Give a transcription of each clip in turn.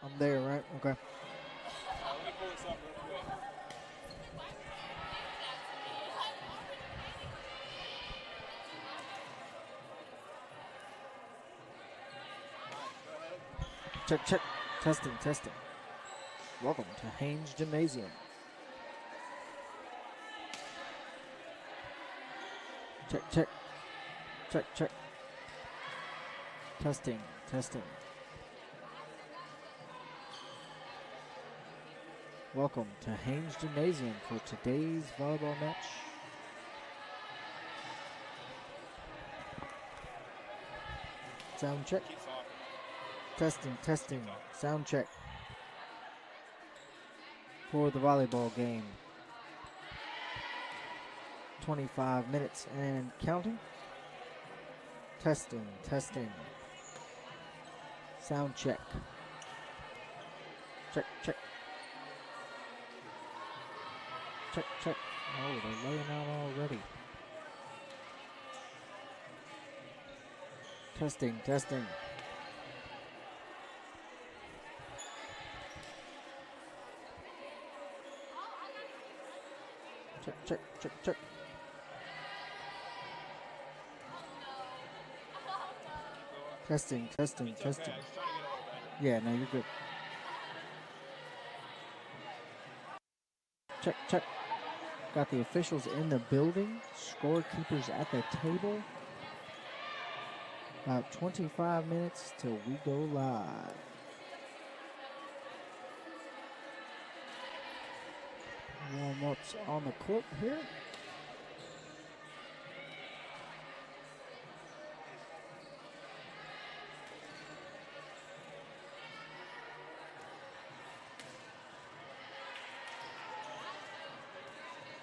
I'm there, right? Okay. Let me pull this up real quick. Check, check. Testing, testing. Welcome to Haynes Gymnasium. Check, check. Check, check. Testing, testing. Welcome to Haynes Gymnasium for today's volleyball match. Sound check. Keep talking. Testing, testing. Sound check for the volleyball game. 25 minutes and counting. Testing, testing. Sound check. Check, check. Check, check. Oh, they're laying out already. Testing, testing. Check, check, check, check. Testing, testing, It's testing. okay. I was trying to get a little better. Yeah, no, you're good. Check, check. Got the officials in the building. Scorekeepers at the table. About 25 minutes till we go live. Warm-ups on the court here.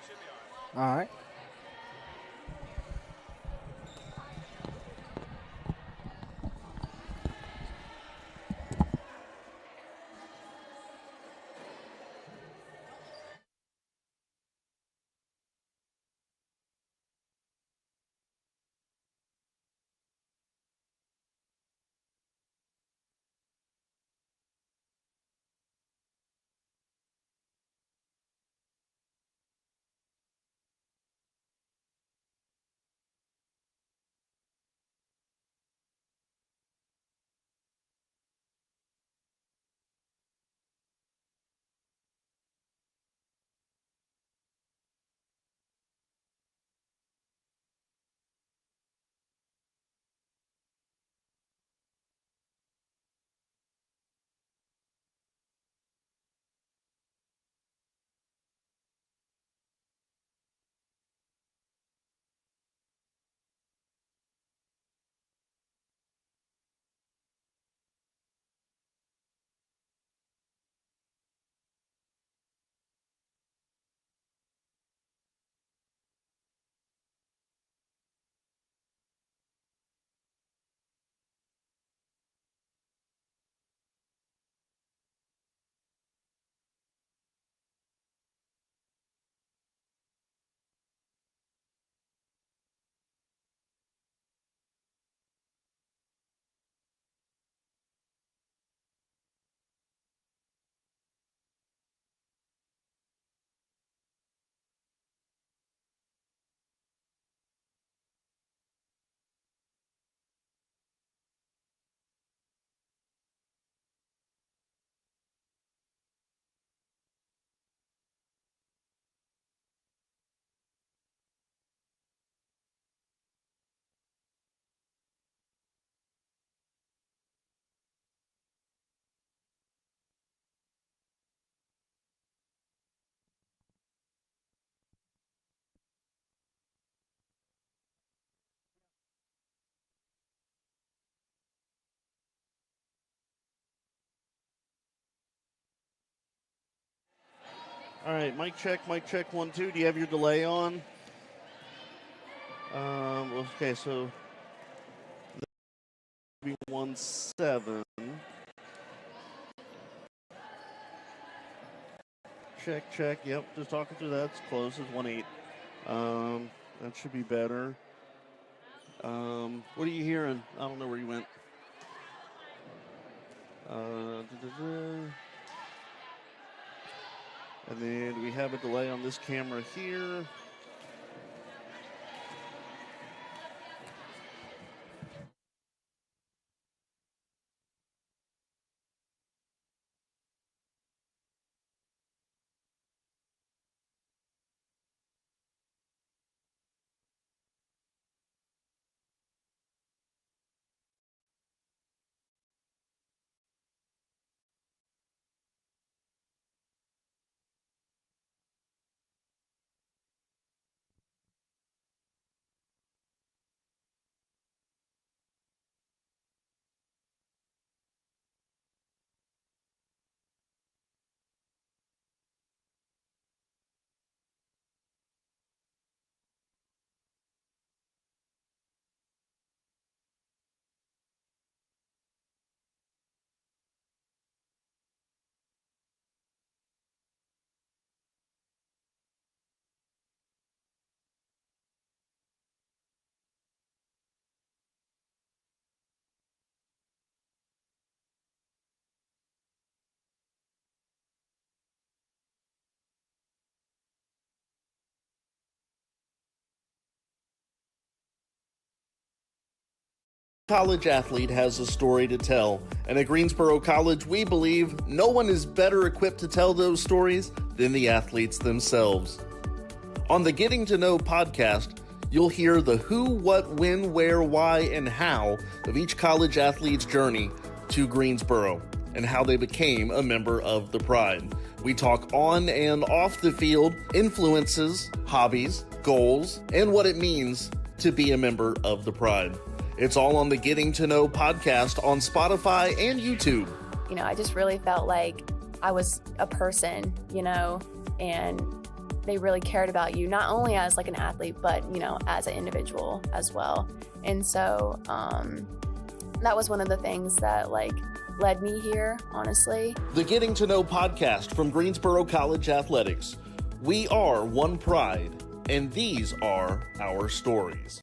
Should be all right. All right. All right, mic check, 1, 2. Do you have your delay on? Okay, so 1-7. Check, check. Yep, just talking through that. It's close. It's 1-8. That should be better. What are you hearing? I don't know where you went. And then we have a delay on this camera here. College athlete has a story to tell, and at Greensboro College, we believe no one is better equipped to tell those stories than the athletes themselves. On the Getting to Know podcast, you'll hear the who, what, when, where, why, and how of each college athlete's journey to Greensboro and how they became a member of the Pride. We talk on and off the field, influences, hobbies, goals, and what it means to be a member of the Pride. It's all on the Getting to Know podcast on Spotify and YouTube. You know, I just really felt like I was a person, you know, and they really cared about you, not only as like an athlete, but, you know, as an individual as well. And so that was one of the things that like led me here, honestly. The Getting to Know podcast from Greensboro College Athletics. We are one Pride, and these are our stories.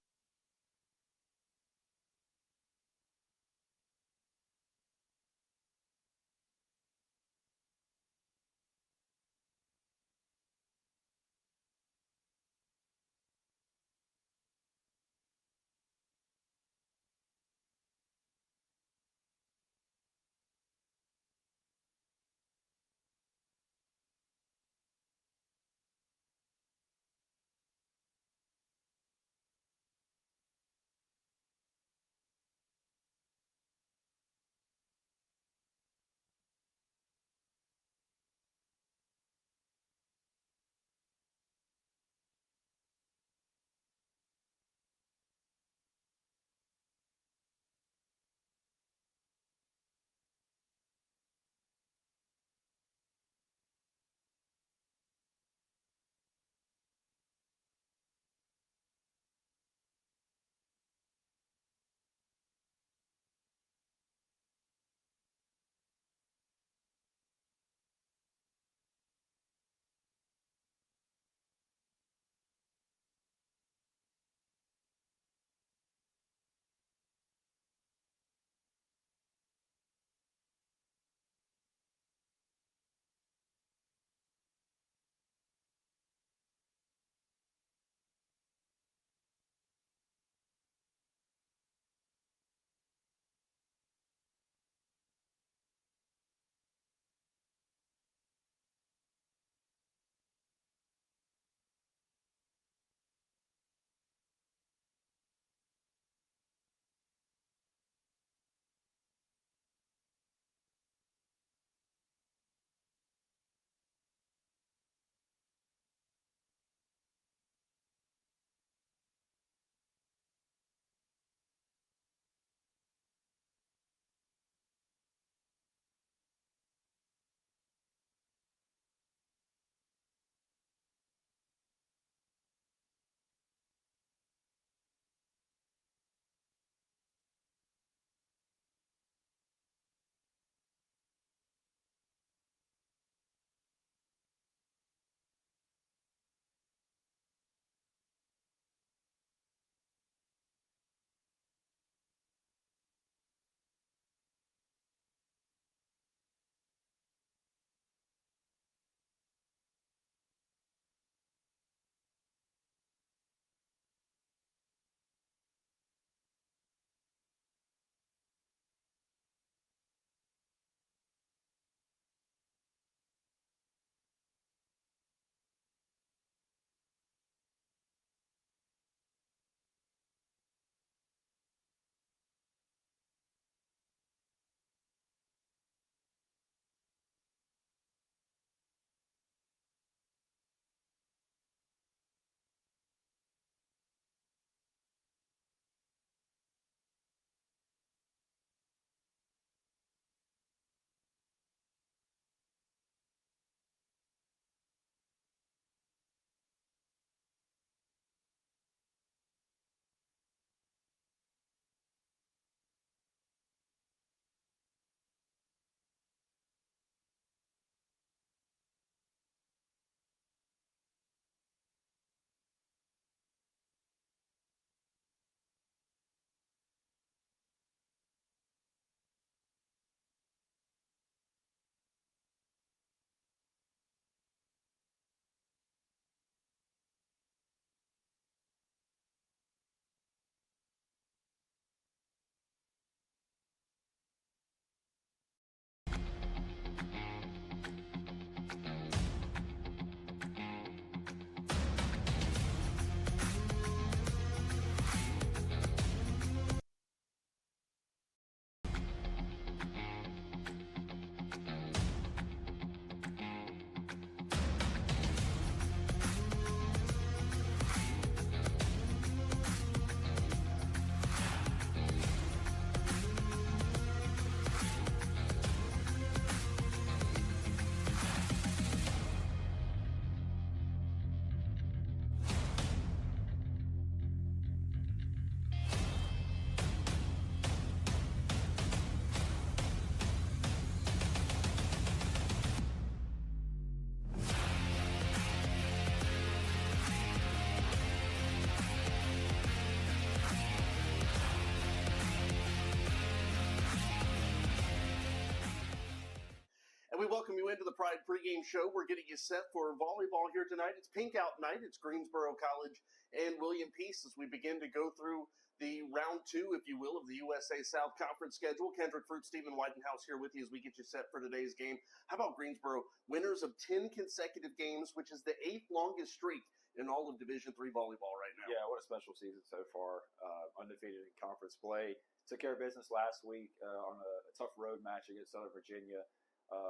we welcome you into the Pride pregame show. We're getting you set for volleyball here tonight. It's pink out night. It's Greensboro College and William Peace as we begin to go through the round two, if you will, of the USA South Conference schedule. Kendrick Fruit, Stephen Whitenhouse here with you as we get you set for today's game. How about Greensboro? Winners of 10 consecutive games, which is the 8th longest streak in all of Division III volleyball right now. Yeah, what a special season so far. Undefeated in conference play. Took care of business last week on a tough road match against Southern Virginia.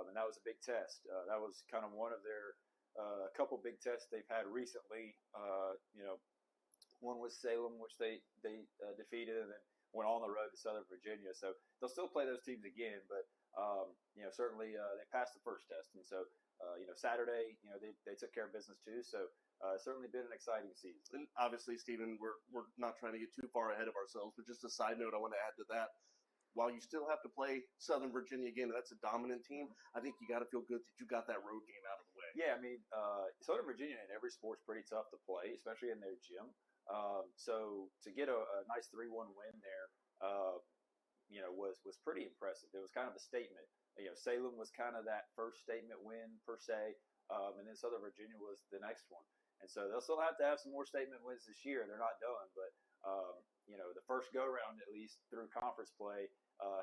And that was a big test. That was kind of one of their couple big tests they've had recently. One was Salem, which they defeated, and then went on the road to Southern Virginia. So they'll still play those teams again, but certainly they passed the first test. And so Saturday, they took care of business too. So certainly been an exciting season. And obviously, Stephen, we're not trying to get too far ahead of ourselves, but just a side note I want to add to that. While you still have to play Southern Virginia again, that's a dominant team, I think you got to feel good that you got that road game out of the way. Yeah, I mean, Southern Virginia in every sport's pretty tough to play, especially in their gym. So to get a nice 3-1 win there, was pretty impressive. It was kind of a statement. Salem was kind of that first statement win per se, and then Southern Virginia was the next one. And so they'll still have to have some more statement wins this year. They're not done, but the first go-round, at least through conference play,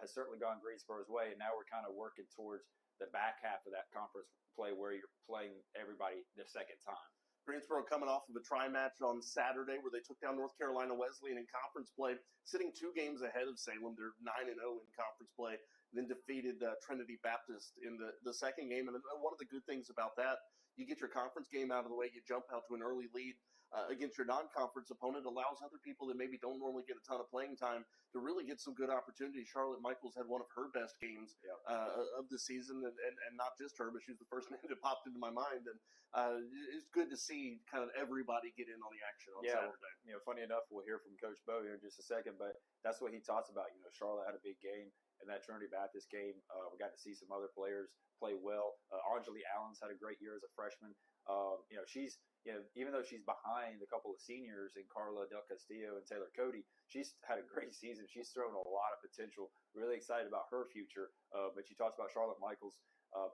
has certainly gone Greensboro's way, and now we're kind of working towards the back half of that conference play where you're playing everybody the second time. Greensboro coming off of a tri-match on Saturday where they took down North Carolina Wesleyan in conference play, sitting 2 games ahead of Salem. They're 9-0 in conference play, then defeated Trinity Baptist in the second game. And one of the good things about that, you get your conference game out of the way, you jump out to an early lead against your non-conference opponent, allows other people that maybe don't normally get a ton of playing time to really get some good opportunities. Charlotte Michaels had one of her best games of the season, and not just her, but she was the first name that popped into my mind. And it's good to see kind of everybody get in on the action on Saturday. Funny enough, we'll hear from Coach Bowe here in just a second, but that's what he talks about. Charlotte had a big game in that Trinity Baptist game. We got to see some other players play well. Anjali Allen's had a great year as a freshman. She's even though she's behind a couple of seniors in Carla Del Castillo and Taylor Cody, she's had a great season. She's thrown a lot of potential. Really excited about her future. But she talks about Charlotte Michaels,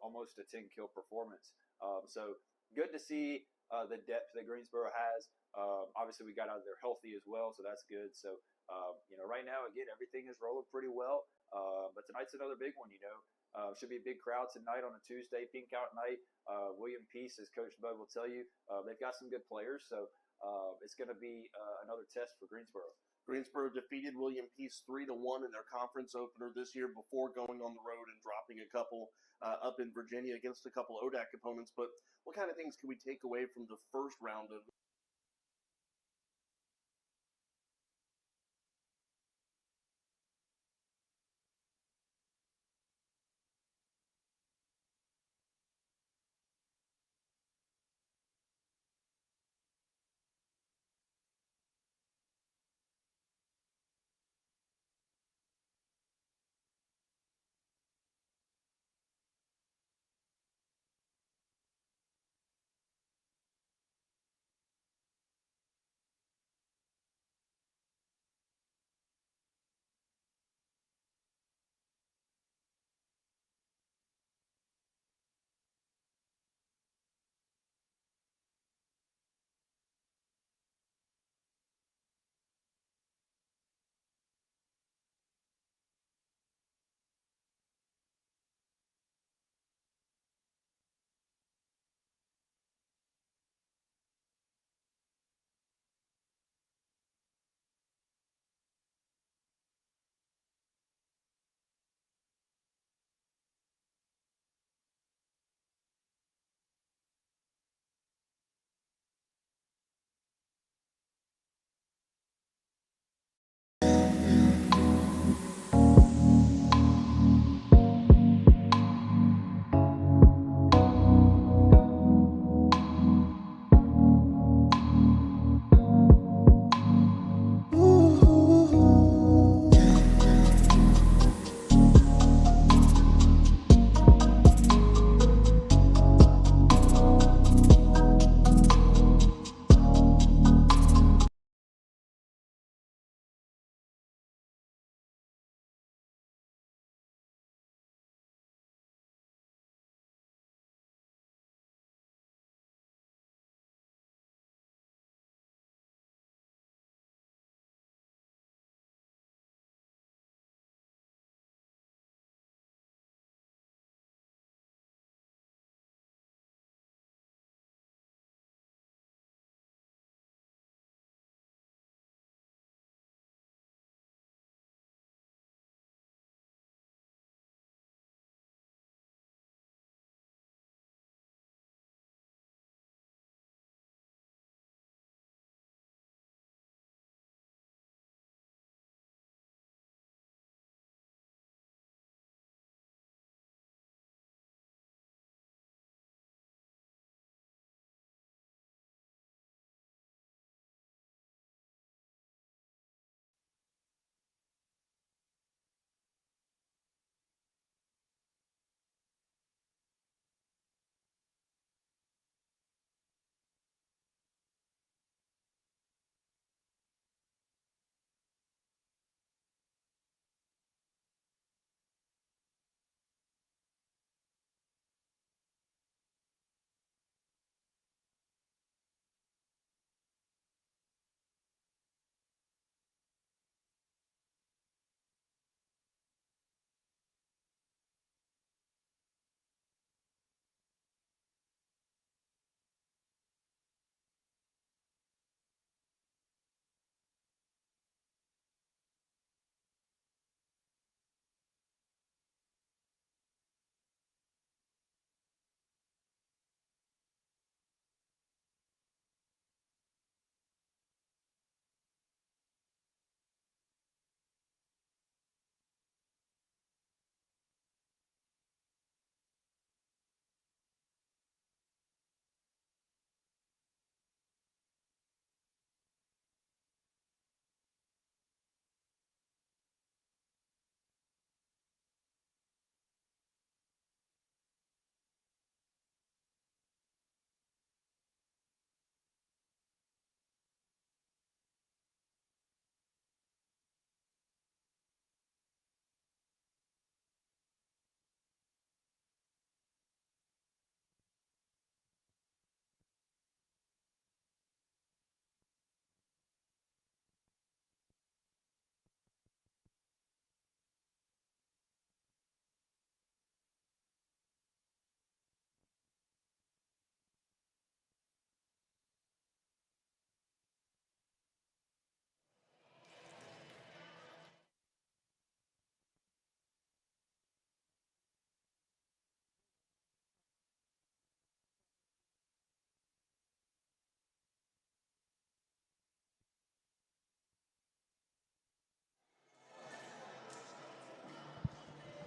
almost a 10-kill performance. So good to see the depth that Greensboro has. Obviously, we got out of there healthy as well, so that's good. So, right now, again, everything is rolling pretty well. But tonight's another big one, Should be a big crowd tonight on a Tuesday, pink out night. William Peace, as Coach Bud will tell you, they've got some good players, so it's going to be another test for Greensboro. Greensboro defeated William Peace 3-1 in their conference opener this year before going on the road and dropping a couple up in Virginia against a couple ODAC opponents. But what kind of things can we take away from the first round of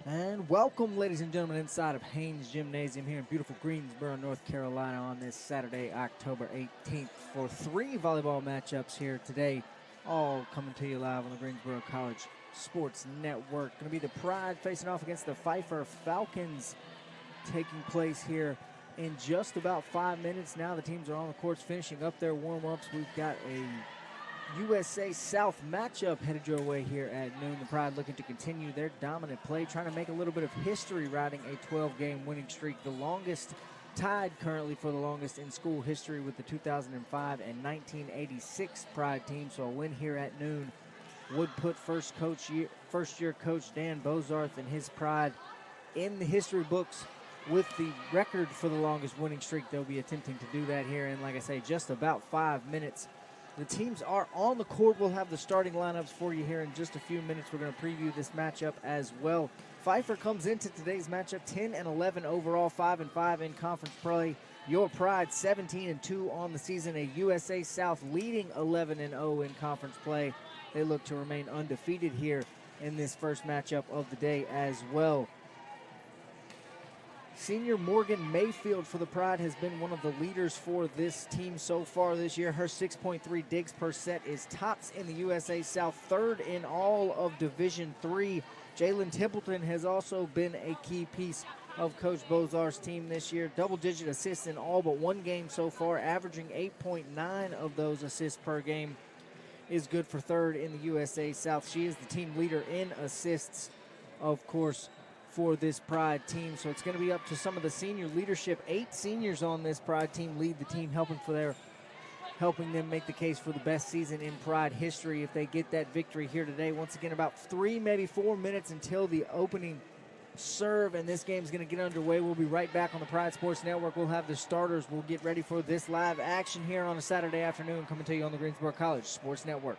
And welcome, ladies and gentlemen, inside of Haynes Gymnasium here in beautiful Greensboro, North Carolina on this Saturday, October 18th for 3 volleyball matchups here today, all coming to you live on the Greensboro College Sports Network. Going to be the Pride facing off against the Pfeiffer Falcons, taking place here in just about 5 minutes. Now the teams are on the courts finishing up their warm-ups. We've got a USA South matchup headed your way here at noon. The Pride looking to continue their dominant play, trying to make a little bit of history riding a 12-game winning streak, the longest tied currently for the longest in school history with the 2005 and 1986 Pride team. So a win here at noon would put first-year coach Dan Bozarth and his Pride in the history books with the record for the longest winning streak. They'll be attempting to do that here in, like I say, just about 5 minutes. The teams are on the court. We'll have the starting lineups for you here in just a few minutes. We're going to preview this matchup as well. Pfeiffer comes into today's matchup 10-11 overall, 5-5 in conference play. Your Pride 17-2 on the season. A USA South leading 11-0 in conference play. They look to remain undefeated here in this first matchup of the day as well. Senior Morgan Mayfield for the Pride has been one of the leaders for this team so far this year. Her 6.3 digs per set is tops in the USA South, third in all of Division III. Jalen Templeton has also been a key piece of Coach Bozarth's team this year. Double-digit assists in all but one game so far, averaging 8.9 of those assists per game. Is good for third in the USA South. She is the team leader in assists, of course, for this Pride team. So it's going to be up to some of the senior leadership. 8 seniors on this Pride team lead the team, helping them make the case for the best season in Pride history if they get that victory here today. Once again, about 3, maybe 4 minutes until the opening serve, and this game's going to get underway. We'll be right back on the Pride Sports Network. We'll have the starters. We'll get ready for this live action here on a Saturday afternoon, coming to you on the Greensboro College Sports Network.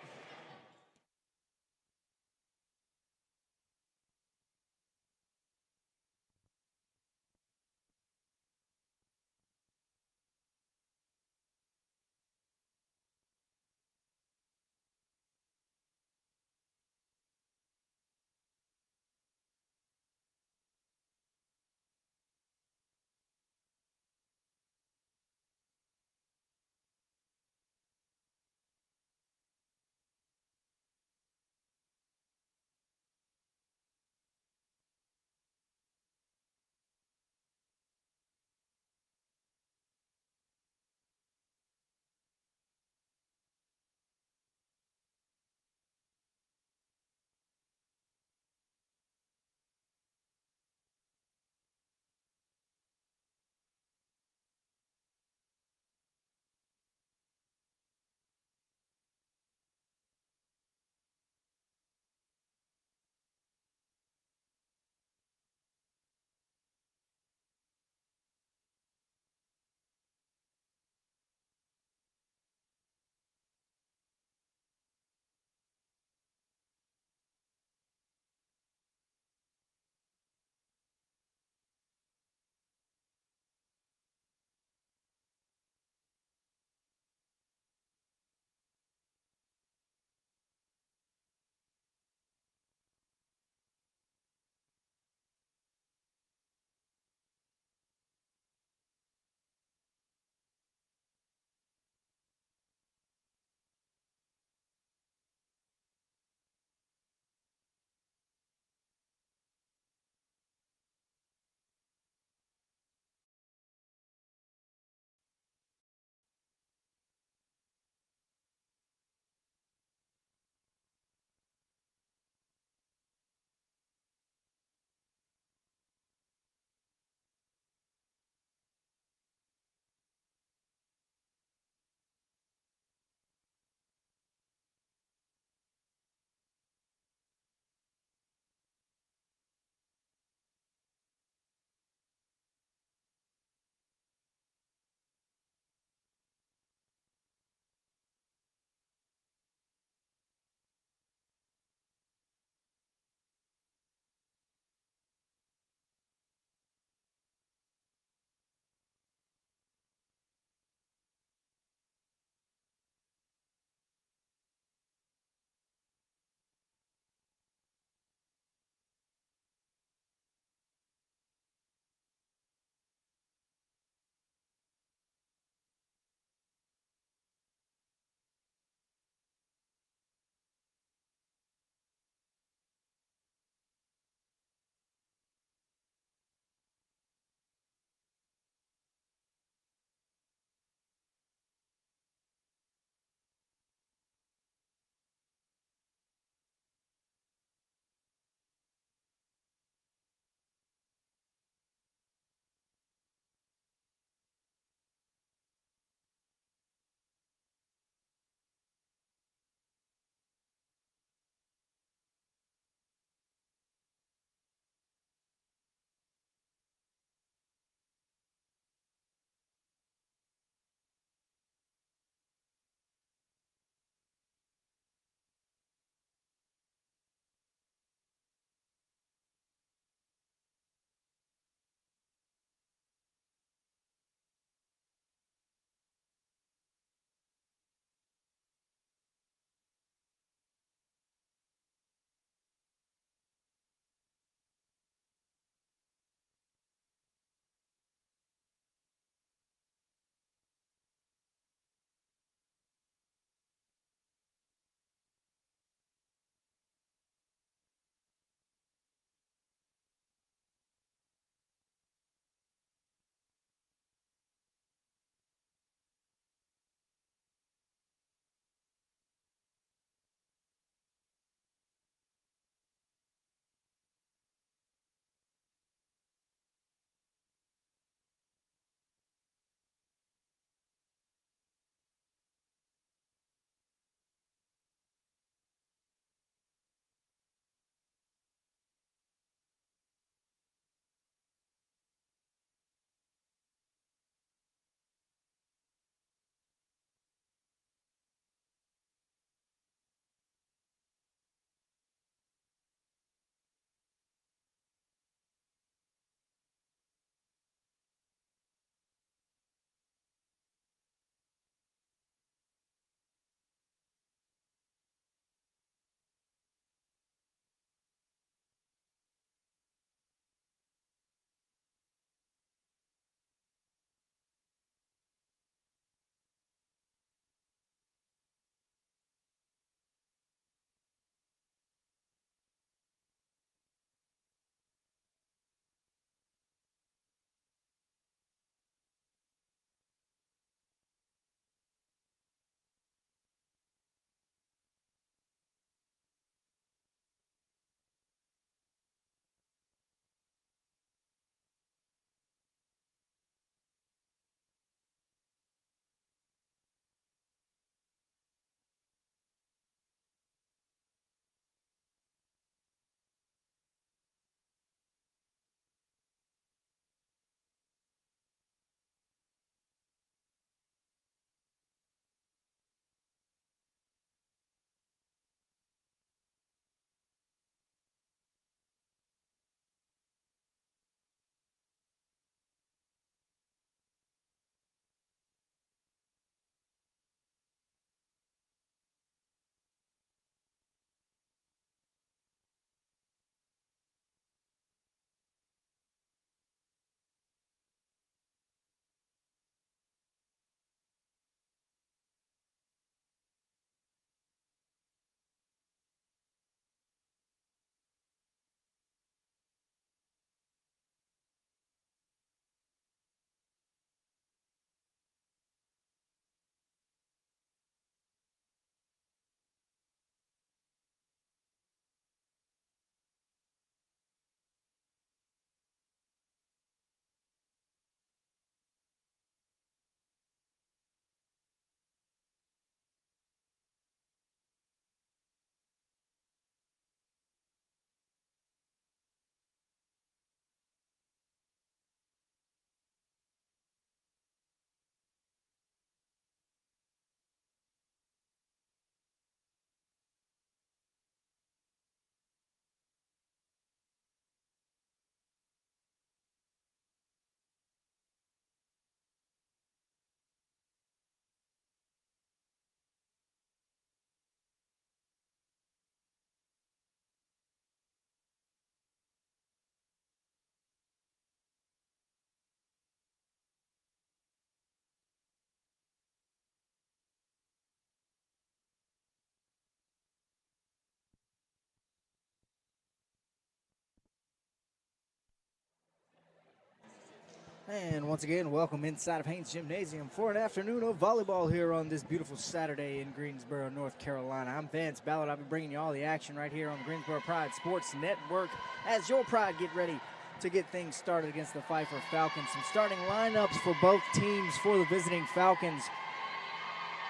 And once again, welcome inside of Haynes Gymnasium for an afternoon of volleyball here on this beautiful Saturday in Greensboro, North Carolina. I'm Vance Ballard. I'll be bringing you all the action right here on the Greensboro Pride Sports Network as your Pride get ready to get things started against the Pfeiffer Falcons. Some starting lineups for both teams for the visiting Falcons.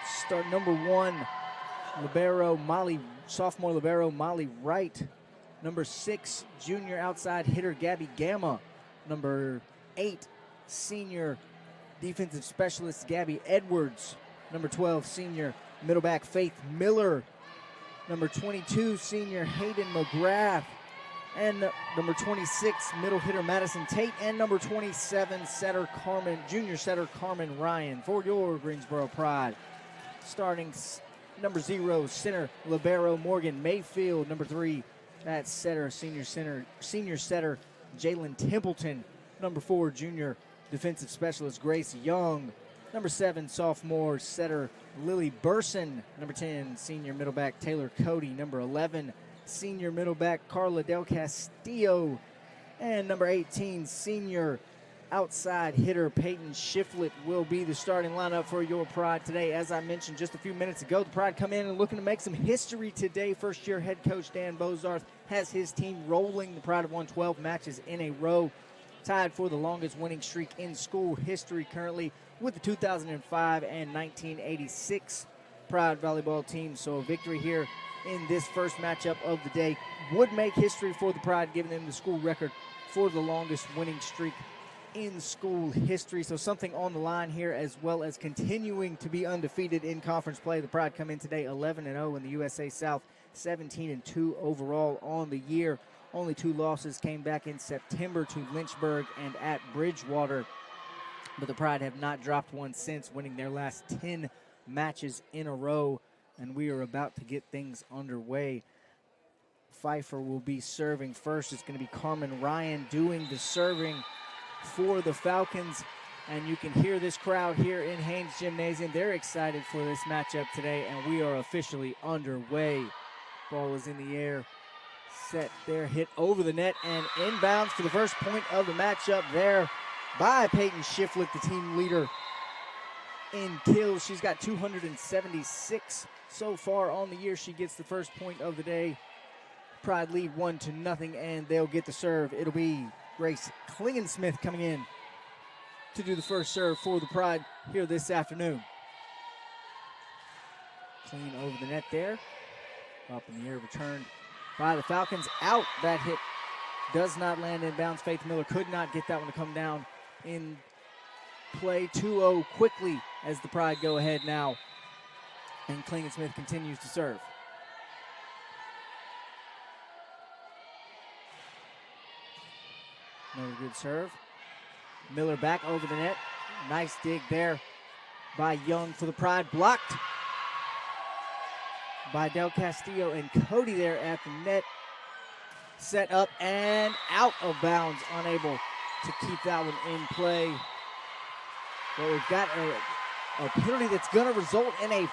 Start number 1, sophomore libero Molly Wright. Number 6, junior outside hitter Gabby Gamma. Number 8, senior defensive specialist Gabby Edwards. Number 12, senior middleback Faith Miller. Number 22, senior Hayden McGrath. And number 26, middle hitter Madison Tate. And number 27, junior setter Carmen Ryan for your Greensboro Pride. Starting number 0, center libero Morgan Mayfield. Number 3, that's senior setter Jalen Templeton. Number 4, junior defensive specialist Grace Young. Number 7, sophomore setter Lily Burson. Number 10, senior middleback Taylor Cody. Number 11, senior middleback Carla Del Castillo. And number 18, senior outside hitter Peyton Shiflett will be the starting lineup for your Pride today. As I mentioned just a few minutes ago, the Pride come in and looking to make some history today. First-year head coach Dan Bozarth has his team rolling. The Pride have won 12 matches in a row, tied for the longest winning streak in school history currently with the 2005 and 1986 Pride volleyball teams. So a victory here in this first matchup of the day would make history for the Pride, giving them the school record for the longest winning streak in school history. So something on the line here, as well as continuing to be undefeated in conference play. The Pride come in today 11-0 in the USA South, 17-2 overall on the year. Only 2 losses came back in September to Lynchburg and at Bridgewater. But the Pride have not dropped one since, winning their last 10 matches in a row. And we are about to get things underway. Pfeiffer will be serving first. It's going to be Carmen Ryan doing the serving for the Falcons. And you can hear this crowd here in Haynes Gymnasium. They're excited for this matchup today, and we are officially underway. Ball is in the air. Set there, hit over the net and inbounds for the first point of the matchup there by Peyton Shiflett, the team leader in kills. She's got 276 so far on the year. She gets the first point of the day. Pride lead 1-0, and they'll get the serve. It'll be Grace Klingensmith coming in to do the first serve for the Pride here this afternoon. Clean over the net there. Up in the air, returned by the Falcons. Out. That hit does not land in bounds. Faith Miller could not get that one to come down in play. 2-0 quickly as the Pride go ahead now. And Klingensmith continues to serve. Another good serve. Miller back over the net. Nice dig there by Young for the Pride. Blocked by Del Castillo and Cody there at the net. Set up and out of bounds. Unable to keep that one in play. But we've got a penalty that's going to result in a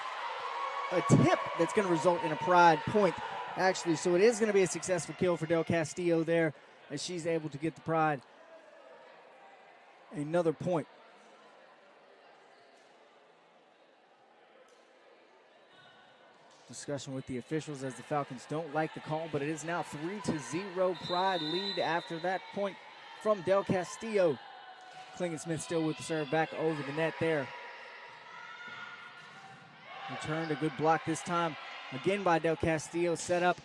tip that's going to result in a Pride point, actually. So it is going to be a successful kill for Del Castillo there, as she's able to get the Pride another point. Discussion with the officials as the Falcons don't like the call, but it is now 3-0 Pride lead after that point from Del Castillo. Klingensmith still with the serve back over the net there. Returned, a good block this time again by Del Castillo. Set up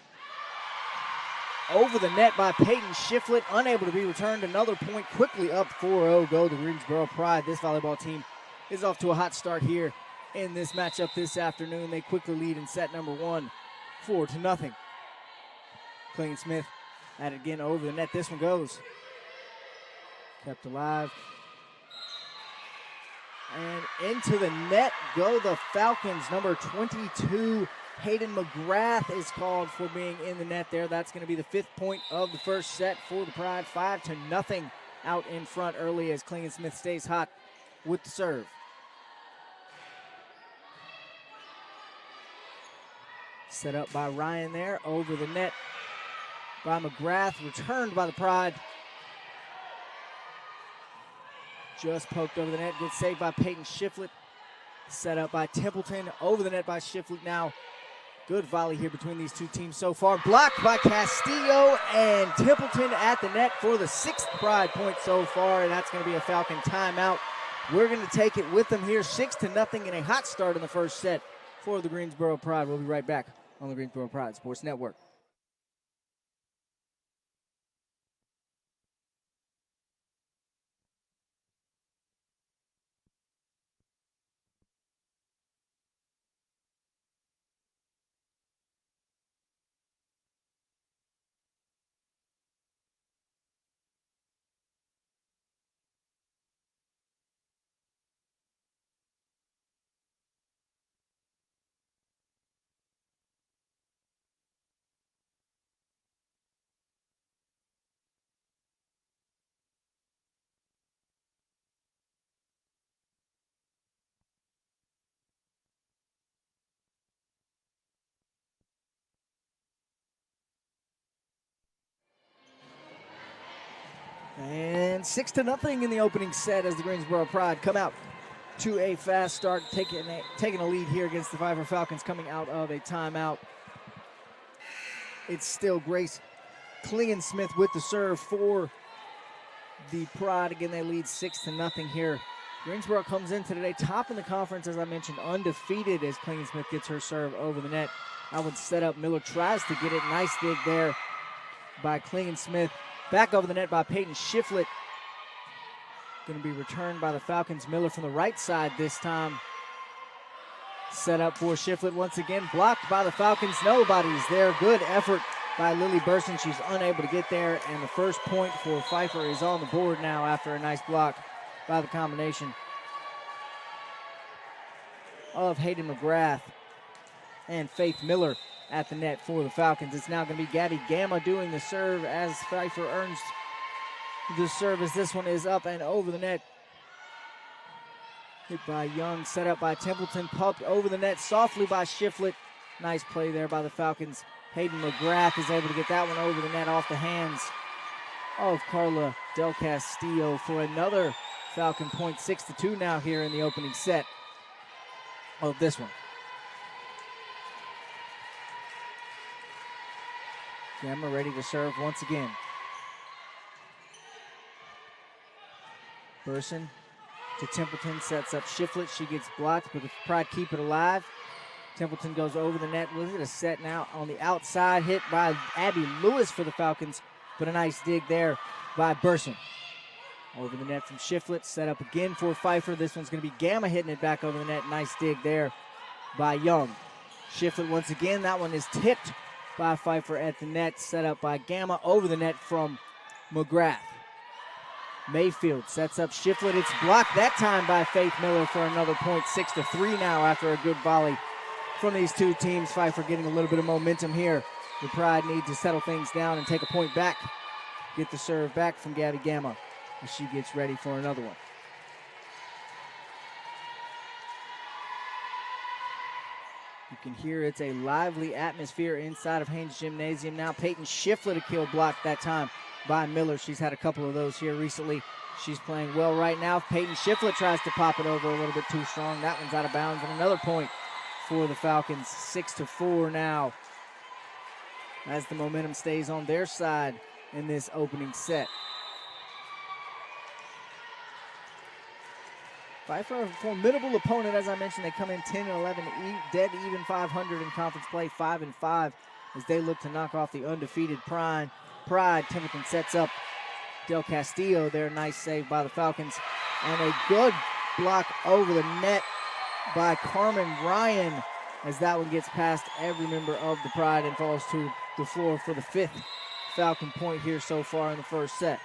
over the net by Peyton Shiflett, unable to be returned. Another point, quickly up 4-0 go the Greensboro Pride. This volleyball team is off to a hot start here in this matchup this afternoon. They quickly lead in set number 1, 4-0. Klingensmith at it again over the net. This one goes. Kept alive. And into the net go the Falcons. Number 22, Hayden McGrath, is called for being in the net there. That's going to be the 5th point of the first set for the Pride. 5-0 out in front early as Klingensmith stays hot with the serve. Set up by Ryan there, over the net by McGrath, returned by the Pride. Just poked over the net. Good save by Peyton Shiflett. Set up by Templeton. Over the net by Shiflett now. Good volley here between these two teams so far. Blocked by Castillo, and Templeton at the net for the 6th Pride point so far, and that's going to be a Falcon timeout. We're going to take it with them here, 6-0 in a hot start in the first set for the Greensboro Pride. We'll be right back on the Greensboro Pride Sports Network. And 6-0 in the opening set as the Greensboro Pride come out to a fast start, taking a lead here against the Pfeiffer Falcons coming out of a timeout. It's still Grace Klingensmith with the serve for the Pride. Again, they lead 6-0 here. Greensboro comes in today top in the conference, as I mentioned, undefeated as Klingensmith gets her serve over the net. I would set up. Miller tries to get it. Nice dig there by Klingensmith. Back over the net by Peyton Shiflett. Going to be returned by the Falcons. Miller from the right side this time. Set up for Shiflett once again. Blocked by the Falcons. Nobody's there. Good effort by Lily Burson. She's unable to get there. And the first point for Pfeiffer is on the board now after a nice block by the combination of Hayden McGrath and Faith Miller at the net for the Falcons. It's now going to be Gabby Gamma doing the serve as Pfeiffer earns the serve as this one is up and over the net. Hit by Young, set up by Templeton, pumped over the net softly by Shiflett. Nice play there by the Falcons. Hayden McGrath is able to get that one over the net off the hands of Carla Del Castillo for another Falcon point. 6-2 now here in the opening set of this one. Gamma ready to serve once again. Burson to Templeton, sets up Shiflett. She gets blocked, but the Pride keep it alive. Templeton goes over the net. Look at a set now on the outside, hit by Abby Lewis for the Falcons, but a nice dig there by Burson. Over the net from Shiflett, set up again for Pfeiffer. This one's going to be Gamma hitting it back over the net. Nice dig there by Young. Shiflett once again. That one is tipped by Pfeiffer at the net, set up by Gamma over the net from McGrath. Mayfield sets up Shiflett. It's blocked that time by Faith Miller for another point. 6-3 now after a good volley from these two teams. Pfeiffer getting a little bit of momentum here. The Pride need to settle things down and take a point back. Get the serve back from Gabby Gamma as she gets ready for another one. You can hear it's a lively atmosphere inside of Haynes Gymnasium now. Peyton Shiflett, a kill block that time by Miller. She's had a couple of those here recently. She's playing well right now. Peyton Shiflett tries to pop it over a little bit too strong. That one's out of bounds, and another point for the Falcons. 6-4 now as the momentum stays on their side in this opening set. Pfeiffer, a formidable opponent, as I mentioned. They come in 10-11, dead even 500 in conference play, 5-5, as they look to knock off the undefeated Pride. Templeton sets up Del Castillo there. Nice save by the Falcons. And a good block over the net by Carmen Ryan, as that one gets past every member of the Pride and falls to the floor for the 5th Falcon point here so far in the first set.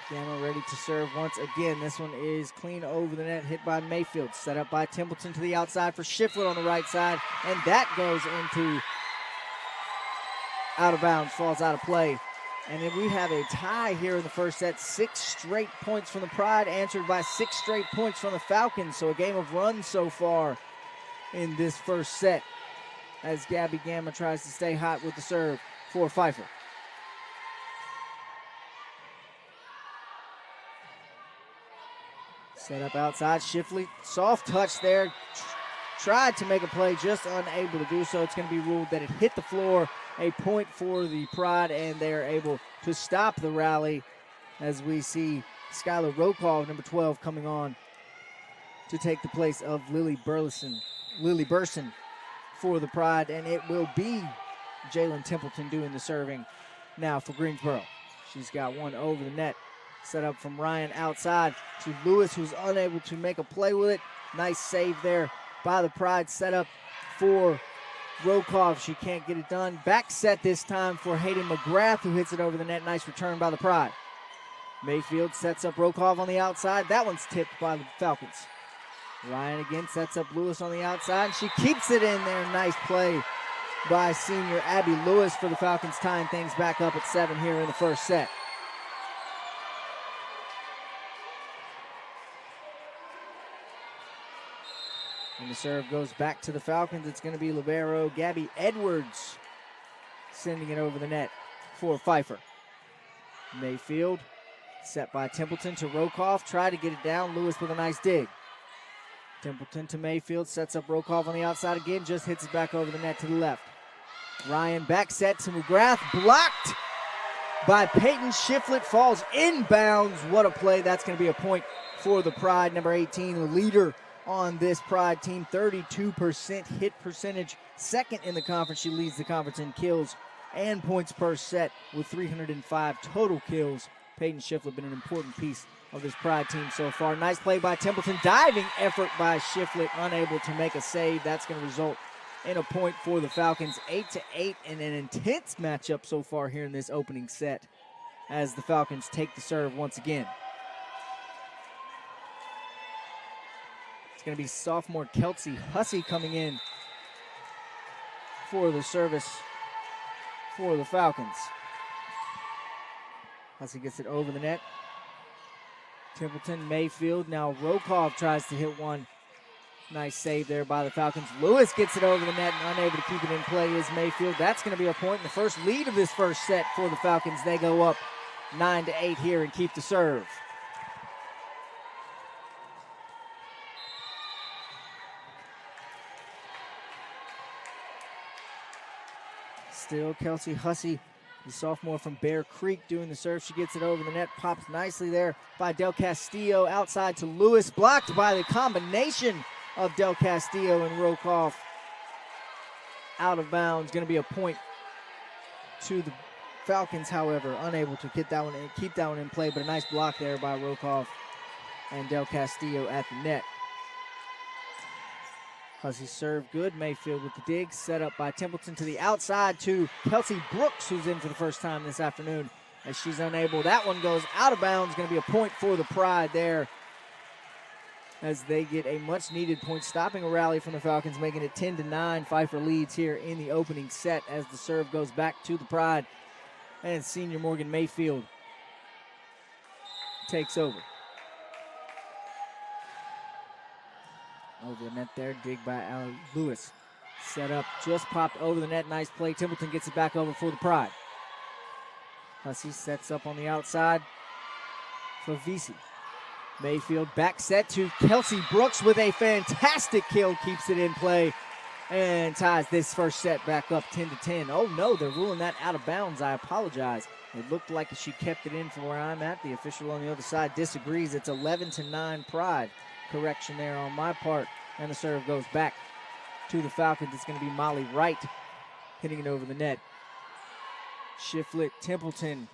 Gamma ready to serve once again. This one is clean over the net, hit by Mayfield. Set up by Templeton to the outside for Shiflett on the right side. And that goes into out of bounds, falls out of play. And then we have a tie here in the first set. 6 straight points from the Pride, answered by 6 straight points from the Falcons. So a game of runs so far in this first set as Gabby Gamma tries to stay hot with the serve for Pfeiffer. Set up outside, Shifley, soft touch there. Tried to make a play, just unable to do so. It's going to be ruled that it hit the floor. A point for the Pride, and they are able to stop the rally as we see Skylar Rokov, number 12, coming on to take the place of Lily Burson for the Pride, and it will be Jalen Templeton doing the serving now for Greensboro. She's got one over the net. Set up from Ryan outside to Lewis, who's unable to make a play with it. Nice save there by the Pride. Set up for Rokov. She can't get it done. Back set this time for Hayden McGrath, who hits it over the net. Nice return by the Pride. Mayfield sets up Rokov on the outside. That one's tipped by the Falcons. Ryan again sets up Lewis on the outside. She keeps it in there. Nice play by senior Abby Lewis for the Falcons, tying things back up at 7 here in the first set. And the serve goes back to the Falcons. It's going to be libero Gabby Edwards sending it over the net for Pfeiffer. Mayfield set by Templeton to Rokov. Try to get it down. Lewis with a nice dig. Templeton to Mayfield. Sets up Rokov on the outside again. Just hits it back over the net to the left. Ryan back set to McGrath. Blocked by Peyton Shiflett. Falls inbounds. What a play. That's going to be a point for the Pride. Number 18, the leader on this Pride team, 32% hit percentage, second in the conference. She leads the conference in kills and points per set with 305 total kills. Peyton Shiflett been an important piece of this Pride team so far. Nice play by Templeton. Diving effort by Shiflett, unable to make a save. That's going to result in a point for the Falcons. 8-8 in an intense matchup so far here in this opening set as the Falcons take the serve once again. It's going to be sophomore Kelsey Hussey coming in for the service for the Falcons. Hussey gets it over the net. Templeton, Mayfield. Now Rokov tries to hit one. Nice save there by the Falcons. Lewis gets it over the net and unable to keep it in play is Mayfield. That's going to be a point in the first lead of this first set for the Falcons. They go up 9-8 here and keep the serve. Still Kelsey Hussey, the sophomore from Bear Creek, doing the serve. She gets it over the net, pops nicely there by Del Castillo. Outside to Lewis, blocked by the combination of Del Castillo and Rokov. Out of bounds, going to be a point to the Falcons, however, unable to get that one and keep that one in play, but a nice block there by Rokov and Del Castillo at the net. Hussey serve good. Mayfield with the dig. Set up by Templeton to the outside to Kelsey Brooks, who's in for the first time this afternoon as she's unable. That one goes out of bounds. Going to be a point for the Pride there as they get a much-needed point, stopping a rally from the Falcons, making it 10-9. Pfeiffer leads here in the opening set as the serve goes back to the Pride. And senior Morgan Mayfield takes over. Over the net there, dig by Lewis. Set up, just popped over the net, nice play. Templeton gets it back over for the Pride. Hussey sets up on the outside for Vesey. Mayfield back set to Kelsey Brooks with a fantastic kill, keeps it in play and ties this first set back up 10-10. Oh no, they're ruling that out of bounds. I apologize. It looked like she kept it in from where I'm at. The official on the other side disagrees. It's 11-9 Pride. Correction there on my part, and the serve goes back to the Falcons. It's going to be Molly Wright hitting it over the net. Shiflett, Templeton,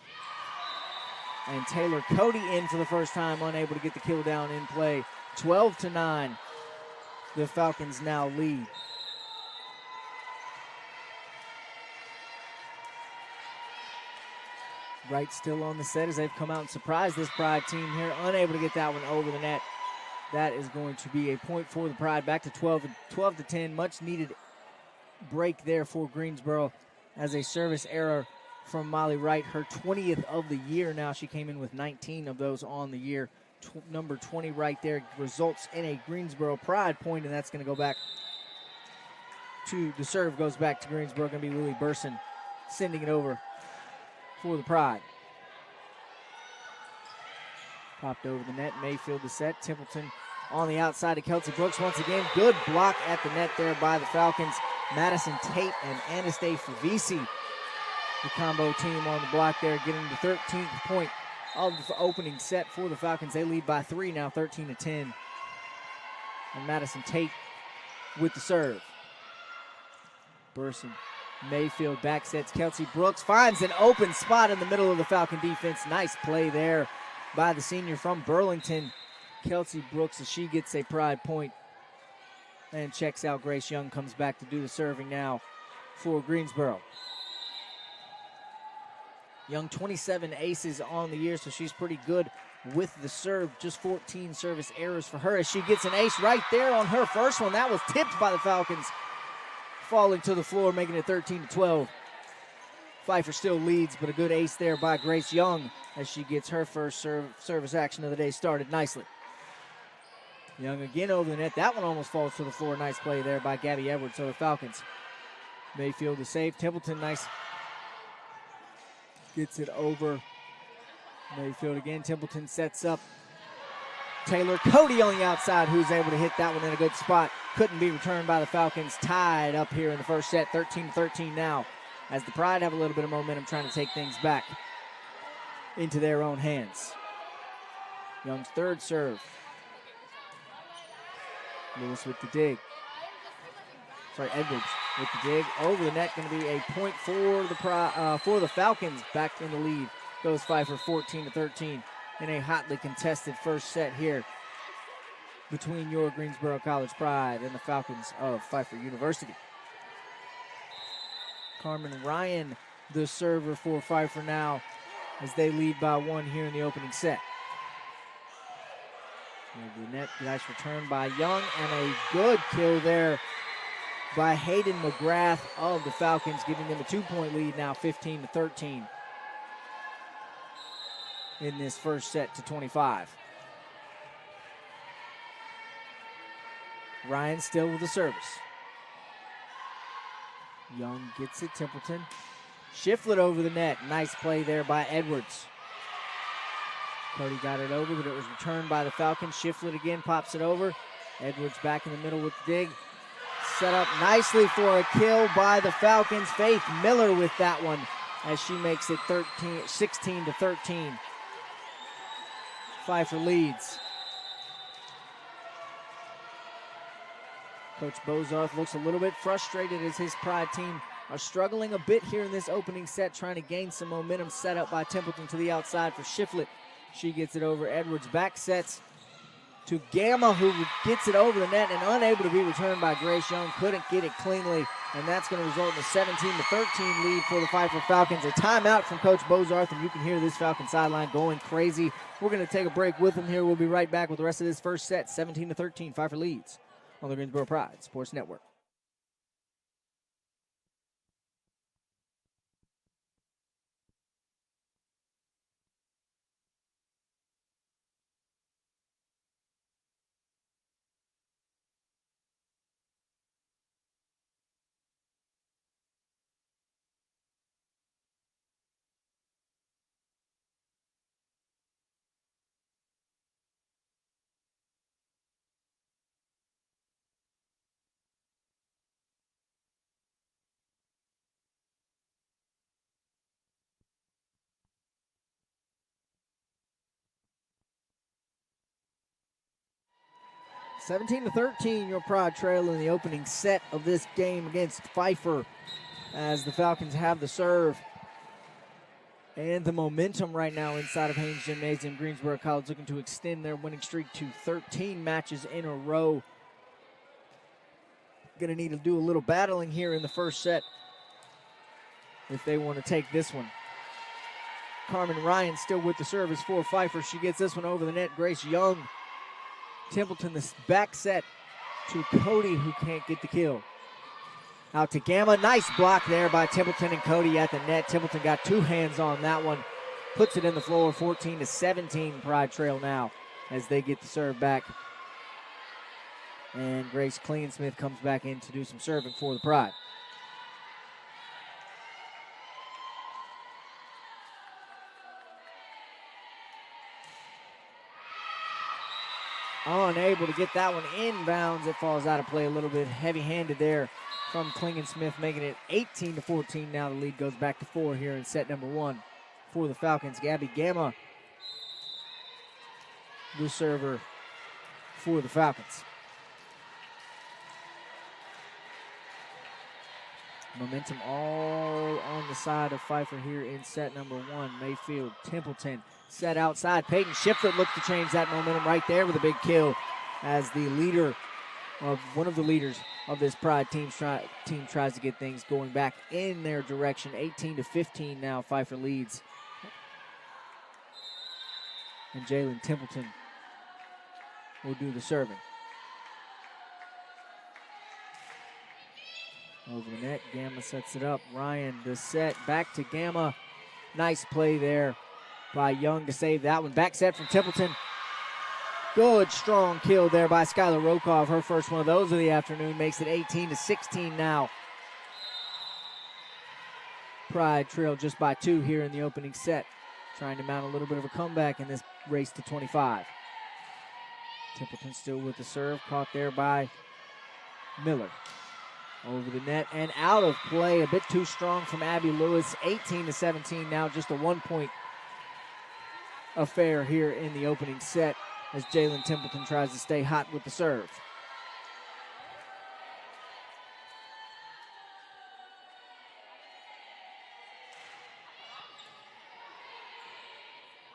and Taylor Cody in for the first time, unable to get the kill down in play. 12-9, the Falcons now lead. Wright still on the set as they've come out and surprised this Pride team here, unable to get that one over the net. That is going to be a point for the Pride, back to 12-10. Much needed break there for Greensboro as a service error from Molly Wright, her 20th of the year now. She came in with 19 of those on the year. Number 20 right there results in a Greensboro Pride point, and that's going to go back to, the serve goes back to Greensboro. Going to be Lily Burson sending it over for the Pride. Popped over the net. Mayfield the set. Templeton on the outside to Kelsey Brooks once again. Good block at the net there by the Falcons. Madison Tate and Anastasia Favisi, the combo team on the block there, getting the 13th point of the opening set for the Falcons. They lead by 3 now, 13-10. And Madison Tate with the serve. Burson, Mayfield back sets Kelsey Brooks, finds an open spot in the middle of the Falcon defense. Nice play there by the senior from Burlington, Kelsey Brooks, as she gets a pride point and checks out. Grace Young comes back to do the serving now for Greensboro. Young, 27 aces on the year, so she's pretty good with the serve. Just 14 service errors for her as she gets an ace right there on her first one. That was tipped by the Falcons, falling to the floor, making it 13-12. Pfeiffer still leads, but a good ace there by Grace Young as she gets her first service action of the day started nicely. Young again over the net. That one almost falls to the floor. Nice play there by Gabby Edwards. So the Falcons. Mayfield the save. Templeton, nice. Gets it over. Mayfield again. Templeton sets up Taylor. Cody on the outside, who's able to hit that one in a good spot. Couldn't be returned by the Falcons. Tied up here in the first set. 13-13 now, as the Pride have a little bit of momentum trying to take things back into their own hands. Young's third serve. Lewis with the dig. Edwards with the dig. Over the net, going to be a point for the Falcons. Back in the lead goes Pfeiffer, 14-13 in a hotly contested first set here between your Greensboro College Pride and the Falcons of Pfeiffer University. Carmen Ryan, the server for Pfeiffer now, as they lead by 1 here in the opening set. Over the net, nice return by Young, and a good kill there by Hayden McGrath of the Falcons, giving them a 2-point lead now, 15-13 in this first set to 25. Ryan still with the service. Young gets it, Templeton. Shiflet over the net. Nice play there by Edwards. Cody got it over, but it was returned by the Falcons. Shiflet again pops it over. Edwards back in the middle with the dig. Set up nicely for a kill by the Falcons. Faith Miller with that one as she makes it 16-13. Pfeiffer leads. Coach Bozarth looks a little bit frustrated as his Pride team are struggling a bit here in this opening set, trying to gain some momentum. Set up by Templeton to the outside for Shiflet. She gets it over. Edwards back sets to Gamma, who gets it over the net and unable to be returned by Grace Young. Couldn't get it cleanly, and that's going to result in a 17-13 lead for the Pfeiffer Falcons. A timeout from Coach Bozarth, and you can hear this Falcon sideline going crazy. We're going to take a break with him here. We'll be right back with the rest of this first set. 17-13, Pfeiffer leads on the Greensboro Pride Sports Network. – 17-13, your Pride trail in the opening set of this game against Pfeiffer, as the Falcons have the serve and the momentum right now inside of Haynes Gymnasium. Greensboro College looking to extend their winning streak to 13 matches in a row. Going to need to do a little battling here in the first set if they want to take this one. Carmen Ryan still with the service for Pfeiffer. She gets this one over the net. Grace Young. Templeton, the back set to Cody, who can't get the kill. Out to Gamma. Nice block there by Templeton and Cody at the net. Templeton got 2 hands on that one. Puts it in the floor, 14-17. Pride trail now as they get the serve back. And Grace Cleansmith comes back in to do some serving for the Pride. unable to get that one inbounds. It falls out of play a little bit heavy-handed there from Klingensmith, making it 18-14. Now the lead goes back to 4 here in set number 1 for the Falcons. Gabby Gamma, the server for the Falcons. Momentum all on the side of Pfeiffer here in set number 1. Mayfield, Templeton, set outside. Peyton Shiflett looked to change that momentum right there with a big kill as the leader of one of the leaders of this Pride team tries to get things going back in their direction. 18-15 now, Pfeiffer leads. And Jalen Templeton will do the serving. Over the net, Gamma sets it up. Ryan, the set, back to Gamma. Nice play there by Young to save that one. Back set from Templeton. Good, strong kill there by Skylar Rokoff. Her first one of those of the afternoon makes it 18-16 now. Pride trail just by 2 here in the opening set. Trying to mount a little bit of a comeback in this race to 25. Templeton still with the serve, caught there by Miller. Over the net and out of play. A bit too strong from Abby Lewis. 18-17 now. Just a 1-point affair here in the opening set as Jalen Templeton tries to stay hot with the serve.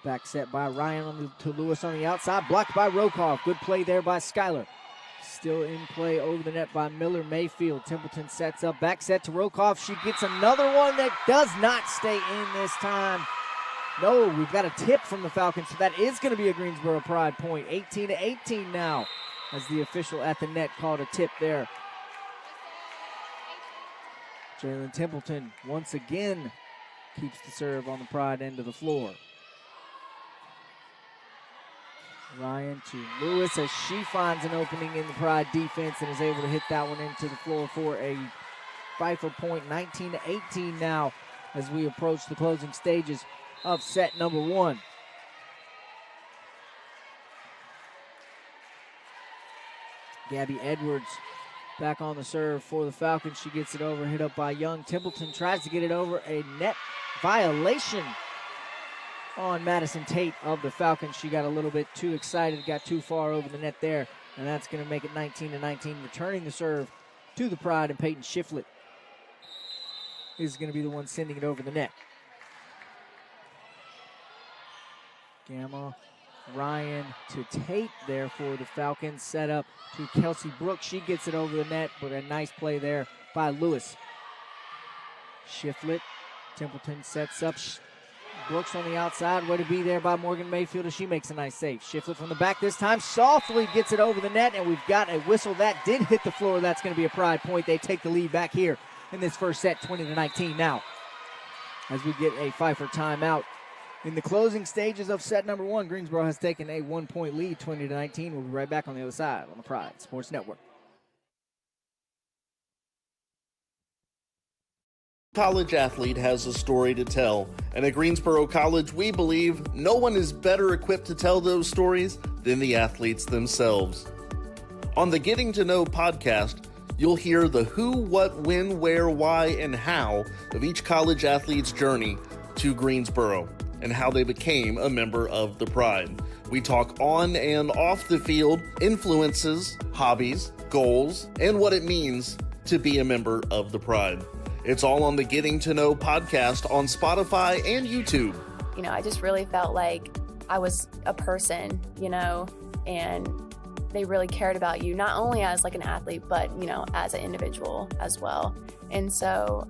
Back set by Ryan to Lewis on the outside. Blocked by Rokoff. Good play there by Skylar. Still in play over the net by Miller Mayfield. Templeton sets up. Back set to Rokoff. She gets another one that does not stay in this time. No, we've got a tip from the Falcons, so that is going to be a Greensboro Pride point. 18-18 now as the official at the net called a tip there. Jalen Templeton once again keeps the serve on the Pride end of the floor. Ryan to Lewis as she finds an opening in the Pride defense and is able to hit that one into the floor for a Pfeiffer point. 19-18 now as we approach the closing stages of set number 1. Gabby Edwards back on the serve for the Falcons. She gets it over, hit up by Young. Templeton tries to get it over. A net violation on Madison Tate of the Falcons. She got a little bit too excited, got too far over the net there, and that's going to make it 19-19. Returning the serve to the Pride, and Peyton Shiflett is going to be the one sending it over the net. Gamma, Ryan to Tate there for the Falcons. Set up to Kelsey Brooks. She gets it over the net, but a nice play there by Lewis. Shiflett, Templeton sets up. Brooks on the outside, way to be there by Morgan Mayfield as she makes a nice save. Shiflett from the back this time, softly gets it over the net, and we've got a whistle that did hit the floor. That's going to be a Pride point. They take the lead back here in this first set, 20-19 now, as we get a Pfeiffer timeout. In the closing stages of set number 1, Greensboro has taken a 1-point lead, 20-19. We'll be right back on the other side on the Pride Sports Network. College athlete has a story to tell, and at Greensboro College, we believe no one is better equipped to tell those stories than the athletes themselves. On the Getting to Know podcast, you'll hear the who, what, when, where, why, and how of each college athlete's journey to Greensboro and how they became a member of the Pride. We talk on and off the field, influences, hobbies, goals, and what it means to be a member of the Pride. It's all on the Getting to Know podcast on Spotify and YouTube. You know, I just really felt like I was a person, you know, and they really cared about you, not only as like an athlete, but, you know, as an individual as well. And so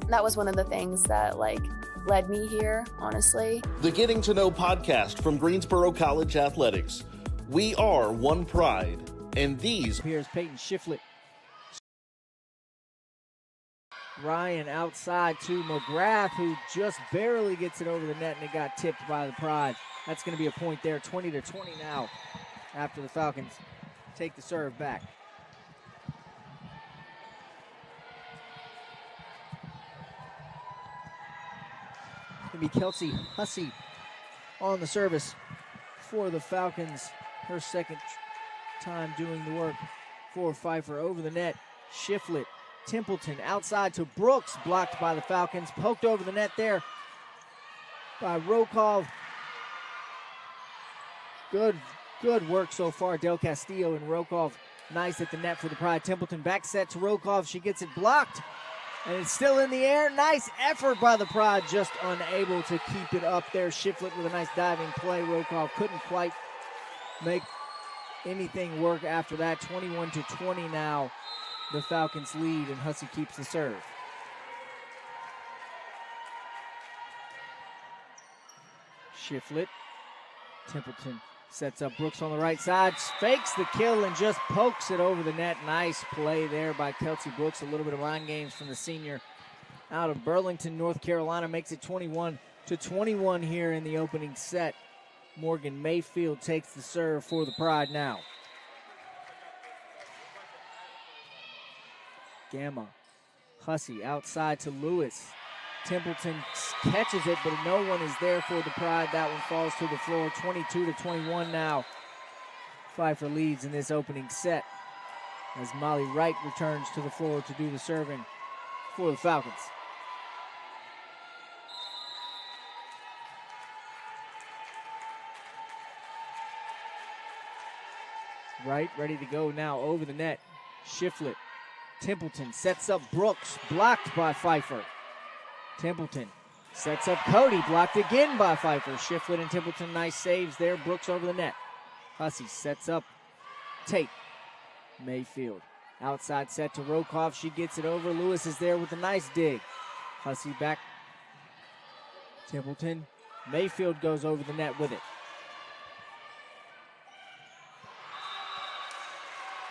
that was one of the things that like led me here, honestly. The Getting to Know podcast from Greensboro College Athletics. We are one Pride, and these... Here's Peyton Shiflett. Ryan outside to McGrath, who just barely gets it over the net, and it got tipped by the Pride. That's going to be a point there, 20-20 now, after the Falcons take the serve back. Going to be Kelsey Hussey on the service for the Falcons. her second time doing the work for Pfeiffer. Over the net, Shiflett, Templeton outside to Brooks, blocked by the Falcons, poked over the net there by Rokov. Good work so far. Del Castillo and Rokov nice at the net for the Pride. Templeton back set to Rokov. She gets it blocked, and it's still in the air. Nice effort by the Pride, just unable to keep it up there. Shiflett with a nice diving play. Rokov couldn't quite make anything work after that. 21-20 now. The Falcons lead, and Hussey keeps the serve. Shiflett. Templeton sets up Brooks on the right side, fakes the kill and just pokes it over the net. Nice play there by Kelsey Brooks. A little bit of line games from the senior out of Burlington, North Carolina. Makes it 21-21 here in the opening set. Morgan Mayfield takes the serve for the Pride now. Gamma. Hussey outside to Lewis. Templeton catches it, but no one is there for the Pride. That one falls to the floor. 22-21 now. Pfeiffer leads in this opening set as Molly Wright returns to the floor to do the serving for the Falcons. Wright ready to go now over the net. Shiflett. Templeton sets up Brooks, blocked by Pfeiffer. Templeton sets up Cody, blocked again by Pfeiffer. Shiflett and Templeton, nice saves there. Brooks over the net. Hussey sets up Tate. Mayfield outside set to Rokov. She gets it over. Lewis is there with a nice dig. Hussey back. Templeton. Mayfield goes over the net with it.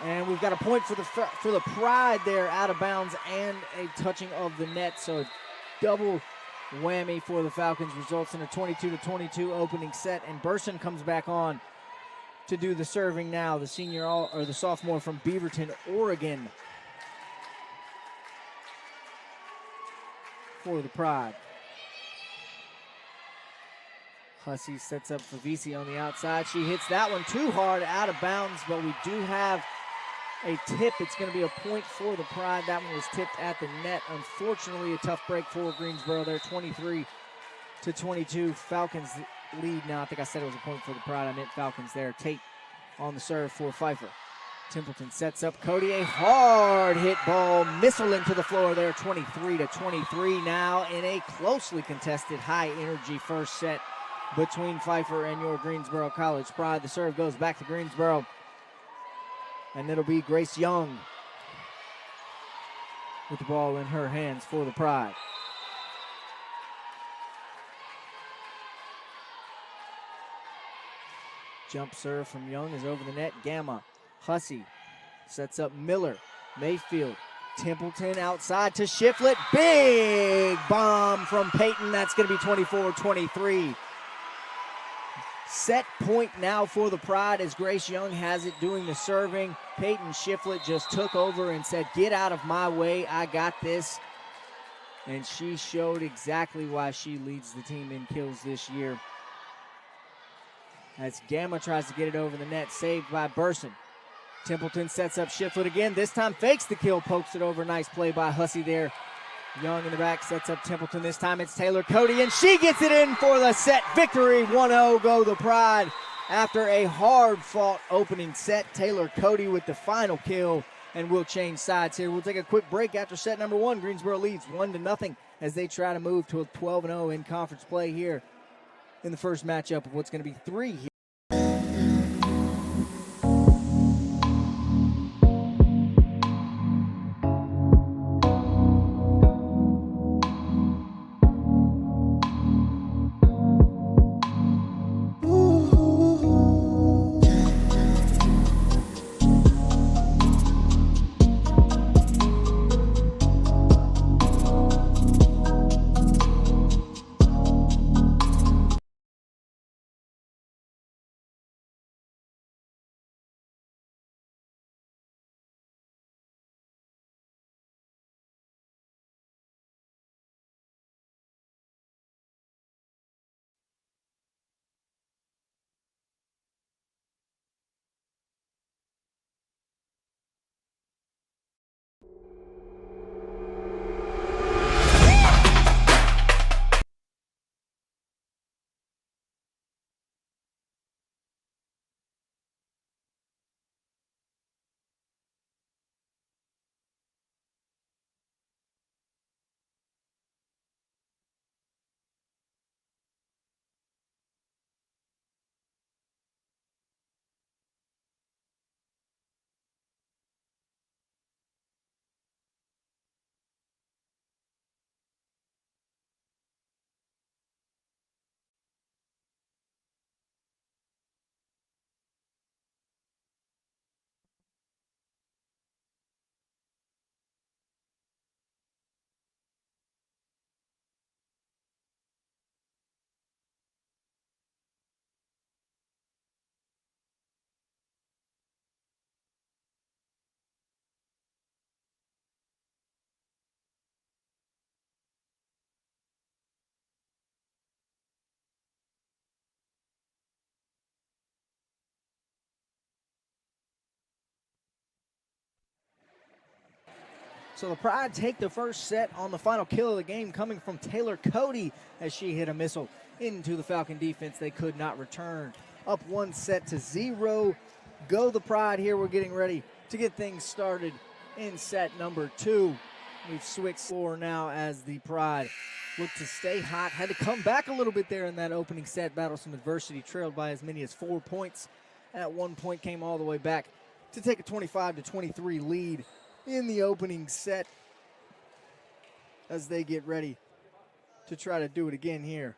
And we've got a point for the Pride there, out of bounds and a touching of the net. So double whammy for the Falcons, results in a 22-22 opening set. And Burson comes back on to do the serving now. The the sophomore from Beaverton, Oregon, for the Pride. Hussey sets up Favisi on the outside. She hits that one too hard, out of bounds, but we do have a tip. It's going to be a point for the Pride. That one was tipped at the net. Unfortunately, a tough break for Greensboro there. 23-22. Falcons lead now. I think I said it was a point for the Pride. I meant Falcons there. Tate on the serve for Pfeiffer. Templeton sets up Cody. A hard hit ball. Missile into the floor there. 23-23 now in a closely contested, high-energy first set between Pfeiffer and your Greensboro College Pride. The serve goes back to Greensboro. And it'll be Grace Young with the ball in her hands for the Pride. Jump serve from Young is over the net. Gamma. Hussey sets up Miller. Mayfield. Templeton outside to Shiflett. Big bomb from Peyton. That's going to be 24-23. Set point now for the Pride as Grace Young has it doing the serving. Peyton Shiflett just took over and said, "Get out of my way, I got this." And she showed exactly why she leads the team in kills this year. As Gamma tries to get it over the net, saved by Burson. Templeton sets up Shiflett again. This time fakes the kill, pokes it over. Nice play by Hussey there. Young in the back sets up Templeton. This time it's Taylor Cody, and she gets it in for the set victory. 1-0 go the Pride after a hard-fought opening set. Taylor Cody with the final kill, and we'll change sides here. We'll take a quick break after set number one. Greensboro leads 1-0 as they try to move to a 12-0 in conference play here in the first matchup of what's going to be 3 here. So the Pride take the first set on the final kill of the game, coming from Taylor Cody as she hit a missile into the Falcon defense. They could not return. Up 1-0. Go the Pride here. We're getting ready to get things started in set number 2. We've switched floor now as the Pride look to stay hot. Had to come back a little bit there in that opening set, battle some adversity, trailed by as many as 4 points. At one point came all the way back to take a 25-23 lead in the opening set as they get ready to try to do it again here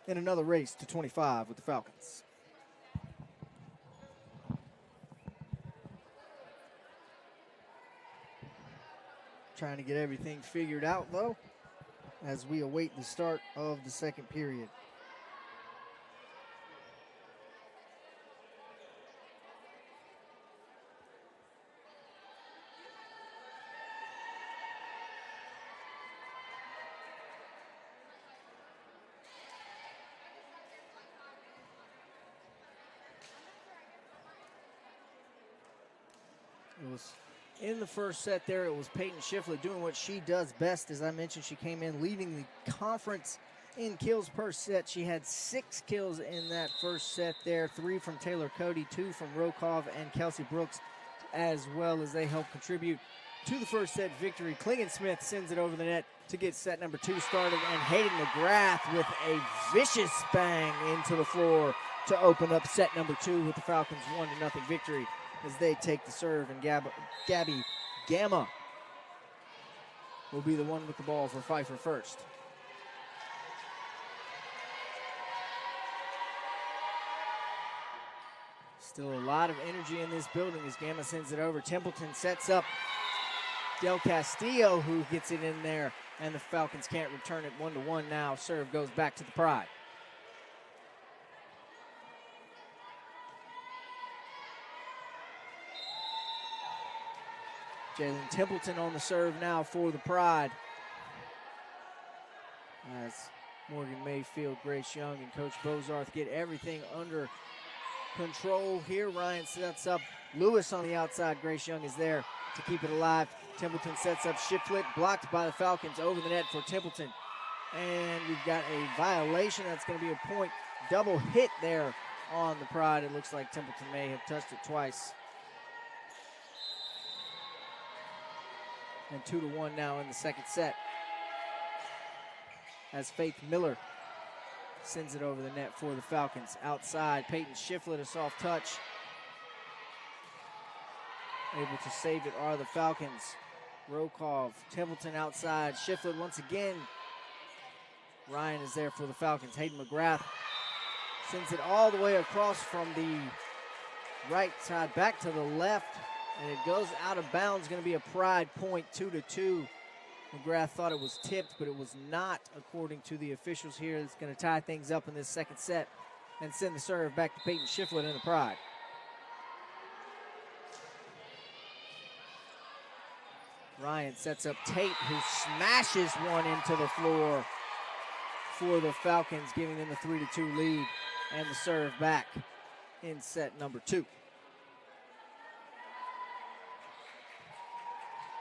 in another race to 25 with the Falcons. Trying to get everything figured out, though, as we await the start of the second period. It was in the first set there, it was Peyton Schiffler doing what she does best. As I mentioned, she came in leading the conference in kills per set. She had 6 kills in that first set there, 3 from Taylor Cody, 2 from Rokov and Kelsey Brooks, as well as they helped contribute to the first set victory. Klingensmith sends it over the net to get set number 2 started, and Hayden McGrath with a vicious bang into the floor to open up set number 2 with the Falcons' 1-0 victory as they take the serve, and Gabby Gamma will be the one with the ball for Pfeiffer first. Still a lot of energy in this building as Gamma sends it over. Templeton sets up Del Castillo, who gets it in there, and the Falcons can't return it. 1-1 now. Serve goes back to the Pride. Jalen Templeton on the serve now for the Pride. As Morgan Mayfield, Grace Young, and Coach Bozarth get everything under control here. Ryan sets up Lewis on the outside. Grace Young is there to keep it alive. Templeton sets up Shiflet, blocked by the Falcons, over the net for Templeton. And we've got a violation. That's going to be a point. Double hit there on the Pride. It looks like Templeton may have touched it twice. And 2-1 now in the second set, as Faith Miller sends it over the net for the Falcons. Outside, Peyton Shiflet, a soft touch. Able to save it are the Falcons. Rokov, Templeton outside, Shiflet once again. Ryan is there for the Falcons. Hayden McGrath sends it all the way across from the right side back to the left. And it goes out of bounds. Going to be a Pride point, 2-2. McGrath thought it was tipped, but it was not, according to the officials here. It's going to tie things up in this second set and send the serve back to Peyton Shiflet in the Pride. Ryan sets up Tate, who smashes one into the floor for the Falcons, giving them the 3-2 lead, and the serve back in set number 2.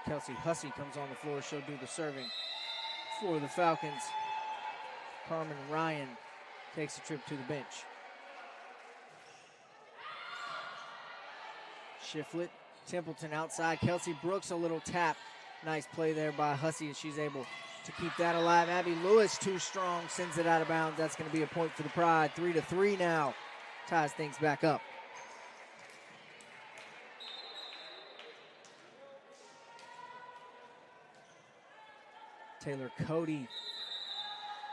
Kelsey Hussey comes on the floor. She'll do the serving for the Falcons. Carmen Ryan takes a trip to the bench. Shiflet, Templeton outside. Kelsey Brooks, a little tap. Nice play there by Hussey, as she's able to keep that alive. Abby Lewis, too strong, sends it out of bounds. That's going to be a point for the Pride. 3-3 now. Ties things back up. Taylor Cody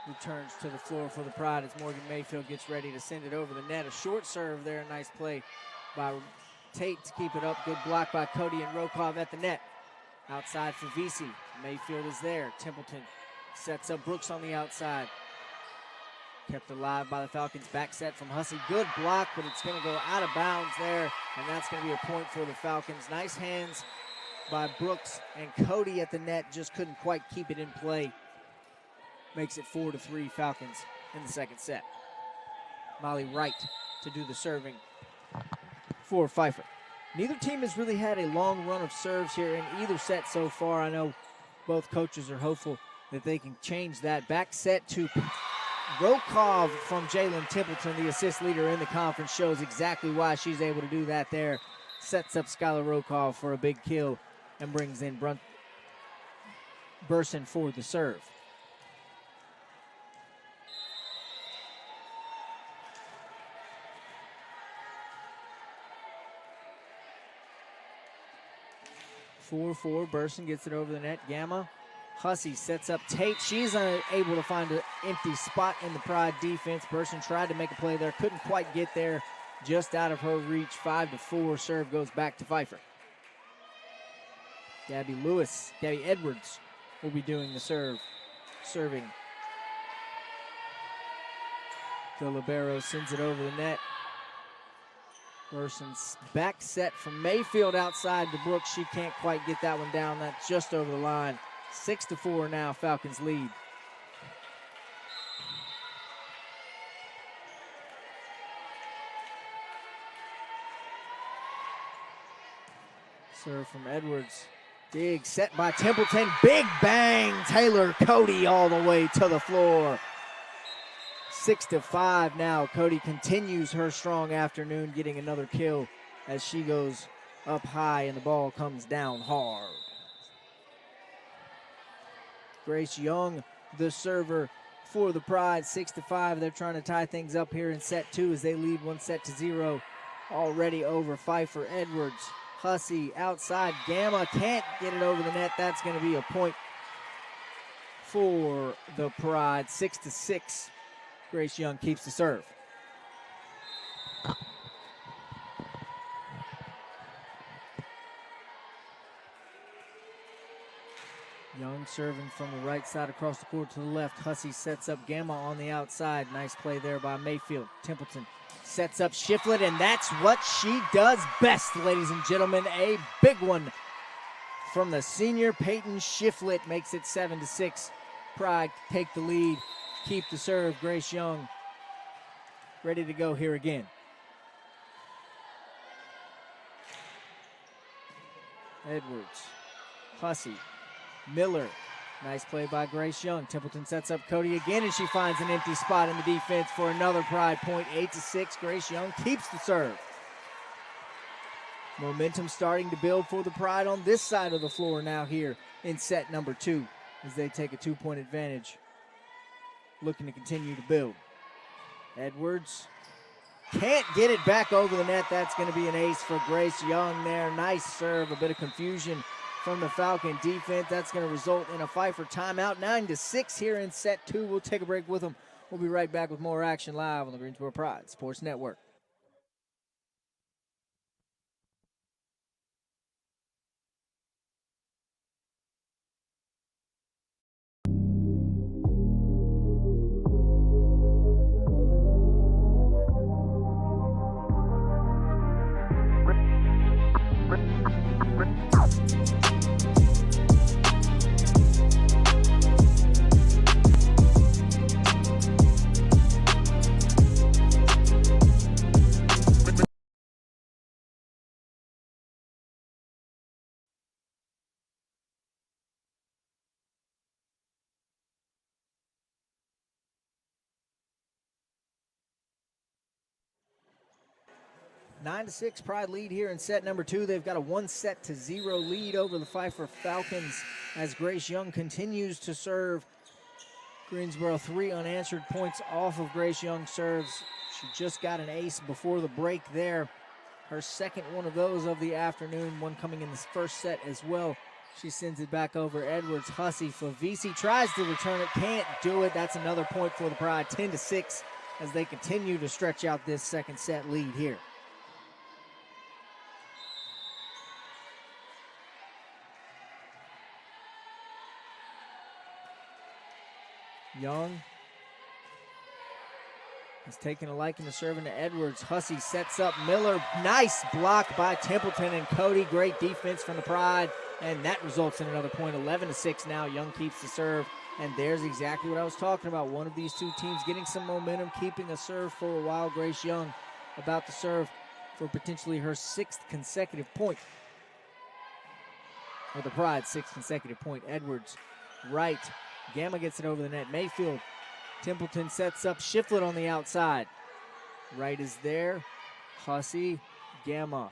returns to the floor for the Pride as Morgan Mayfield gets ready to send it over the net. A short serve there, nice play by Tate to keep it up. Good block by Cody and Rokov at the net. Outside for VC. Mayfield is there. Templeton sets up Brooks on the outside. Kept alive by the Falcons. Back set from Hussey. Good block, but it's going to go out of bounds there, and that's going to be a point for the Falcons. Nice hands by Brooks, and Cody at the net just couldn't quite keep it in play. Makes it 4-3 Falcons in the second set. Molly Wright to do the serving for Pfeiffer. Neither team has really had a long run of serves here in either set so far. I know both coaches are hopeful that they can change that. Back set to Rokov from Jalen Templeton, the assist leader in the conference, shows exactly why she's able to do that there. Sets up Skylar Rokov for a big kill and brings in Burson for the serve. Burson gets it over the net. Gamma. Hussey sets up Tate. She's unable to find an empty spot in the Pride defense. Burson tried to make a play there, couldn't quite get there. Just out of her reach. 5-4. Serve goes back to Pfeiffer. Gabby Edwards will be doing the serving. The libero sends it over the net. Burson's back set from Mayfield outside to Brooks. She can't quite get that one down. That's just over the line. 6-4 now, Falcons lead. Serve from Edwards. Dig set by Templeton. Big bang. Taylor Cody all the way to the floor. 6-5 now. Cody continues her strong afternoon, getting another kill as she goes up high and the ball comes down hard. Grace Young, the server for the Pride, 6-5. They're trying to tie things up here in set two as they lead 1-0 already over Pfeiffer. Edwards, Hussey outside. Gamma can't get it over the net. That's going to be a point for the Pride. 6-6. Grace Young keeps the serve. Young serving from the right side across the court to the left. Hussey sets up Gamma on the outside. Nice play there by Mayfield. Templeton sets up Shiflett, and that's what she does best, ladies and gentlemen. A big one from the senior Peyton Shiflett makes it 7-6. Pride take the lead, keep the serve. Grace Young ready to go here again. Edwards, Hussey, Miller. Nice play by Grace Young. Templeton sets up Cody again, and she finds an empty spot in the defense for another Pride point. 8-6. Grace Young keeps the serve. Momentum starting to build for the Pride on this side of the floor now here in set number two as they take a 2-point advantage, looking to continue to build. Edwards can't get it back over the net. That's going to be an ace for Grace Young there. Nice serve. A bit of confusion from the Falcon defense. That's going to result in a Pfeiffer timeout. 9-6 here in set two. We'll take a break with them. We'll be right back with more action live on the Greensboro Pride Sports Network. Nine to 6 Pride lead here in set number two. They've got a 1-0 lead over the Pfeiffer Falcons as Grace Young continues to serve. Greensboro 3 unanswered points off of Grace Young serves. She just got an ace before the break there. Her second one of those of the afternoon, one coming in this first set as well. She sends it back over Edwards. Hussey, Favisi tries to return it, can't do it. That's another point for the Pride. 10-6 as they continue to stretch out this second set lead here. Young is taking a liking to serving to Edwards. Hussey sets up Miller. Nice block by Templeton and Cody. Great defense from the Pride, and that results in another point. 11-6 now. Young keeps the serve, and there's exactly what I was talking about. One of these two teams getting some momentum, keeping a serve for a while. Grace Young about to serve for potentially her 6th consecutive point. Or the Pride's 6th consecutive point. Edwards, right. Gamma gets it over the net. Mayfield. Templeton sets up Shiflett on the outside. Right is there. Hussey, Gamma.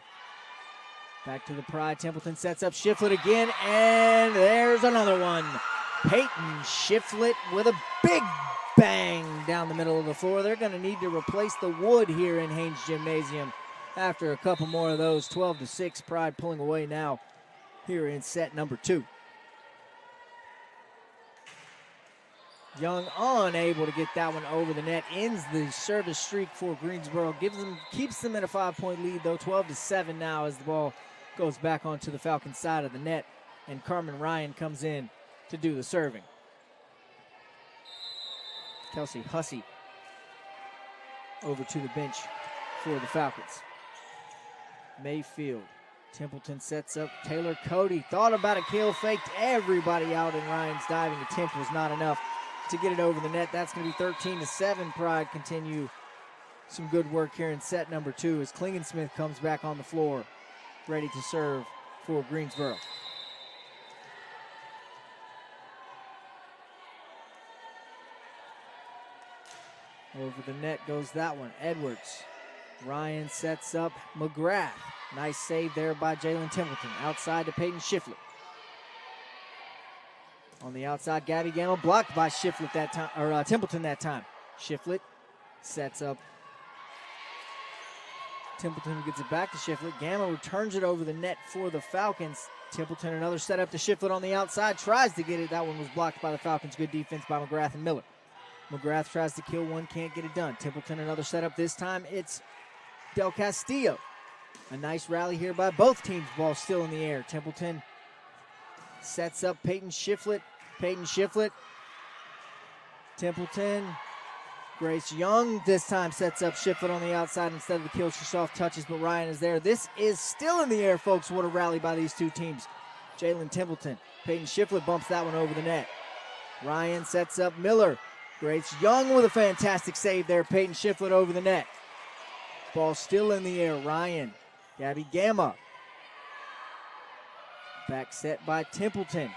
Back to the Pride. Templeton sets up Shiflett again, and there's another one. Peyton Shiflett with a big bang down the middle of the floor. They're going to need to replace the wood here in Haynes Gymnasium after a couple more of those. 12-6, Pride pulling away now here in set number 2. Young unable to get that one over the net. Ends the service streak for Greensboro. Keeps them at a 5-point lead though. 12-7 now as the ball goes back onto the Falcons side of the net. And Carmen Ryan comes in to do the serving. Kelsey Hussey over to the bench for the Falcons. Mayfield. Templeton sets up Taylor Cody. Thought about a kill, faked everybody out, and Ryan's diving attempt was not enough to get it over the net. That's going to be 13-7. Pride continue some good work here in set number 2 as Klingensmith comes back on the floor, ready to serve for Greensboro. Over the net goes that one. Edwards. Ryan sets up McGrath. Nice save there by Jalen Templeton. Outside to Peyton Shiflett. On the outside, Gabby Gamma blocked by Shiflett that time, or Templeton that time. Shiflett sets up Templeton, who gets it back to Shiflett. Gamma returns it over the net for the Falcons. Templeton, another setup to Shiflett on the outside. Tries to get it. That one was blocked by the Falcons. Good defense by McGrath and Miller. McGrath tries to kill one, can't get it done. Templeton, another setup. This time it's Del Castillo. A nice rally here by both teams. Ball still in the air. Templeton sets up Peyton Shiflett. Peyton Shiflett. Templeton. Grace Young this time sets up Shiflett on the outside instead of the kill. She soft touches, but Ryan is there. This is still in the air, folks. What a rally by these two teams. Jalen Templeton. Peyton Shiflett bumps that one over the net. Ryan sets up Miller. Grace Young with a fantastic save there. Peyton Shiflett over the net. Ball still in the air. Ryan. Gabby Gamma. Back set by Templeton.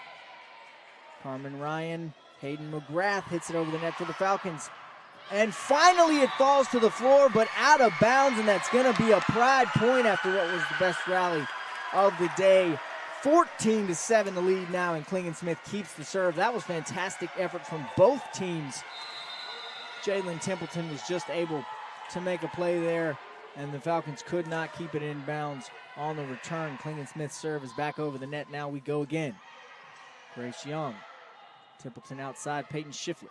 Carmen Ryan. Hayden McGrath hits it over the net for the Falcons. And finally it falls to the floor, but out of bounds, and that's going to be a Pride point after what was the best rally of the day. 14-7 the lead now, and Klingensmith keeps the serve. That was fantastic effort from both teams. Jalen Templeton was just able to make a play there, and the Falcons could not keep it in bounds on the return. Klingensmith's serve is back over the net. Now we go again. Grace Young. Templeton outside, Peyton Shiflett.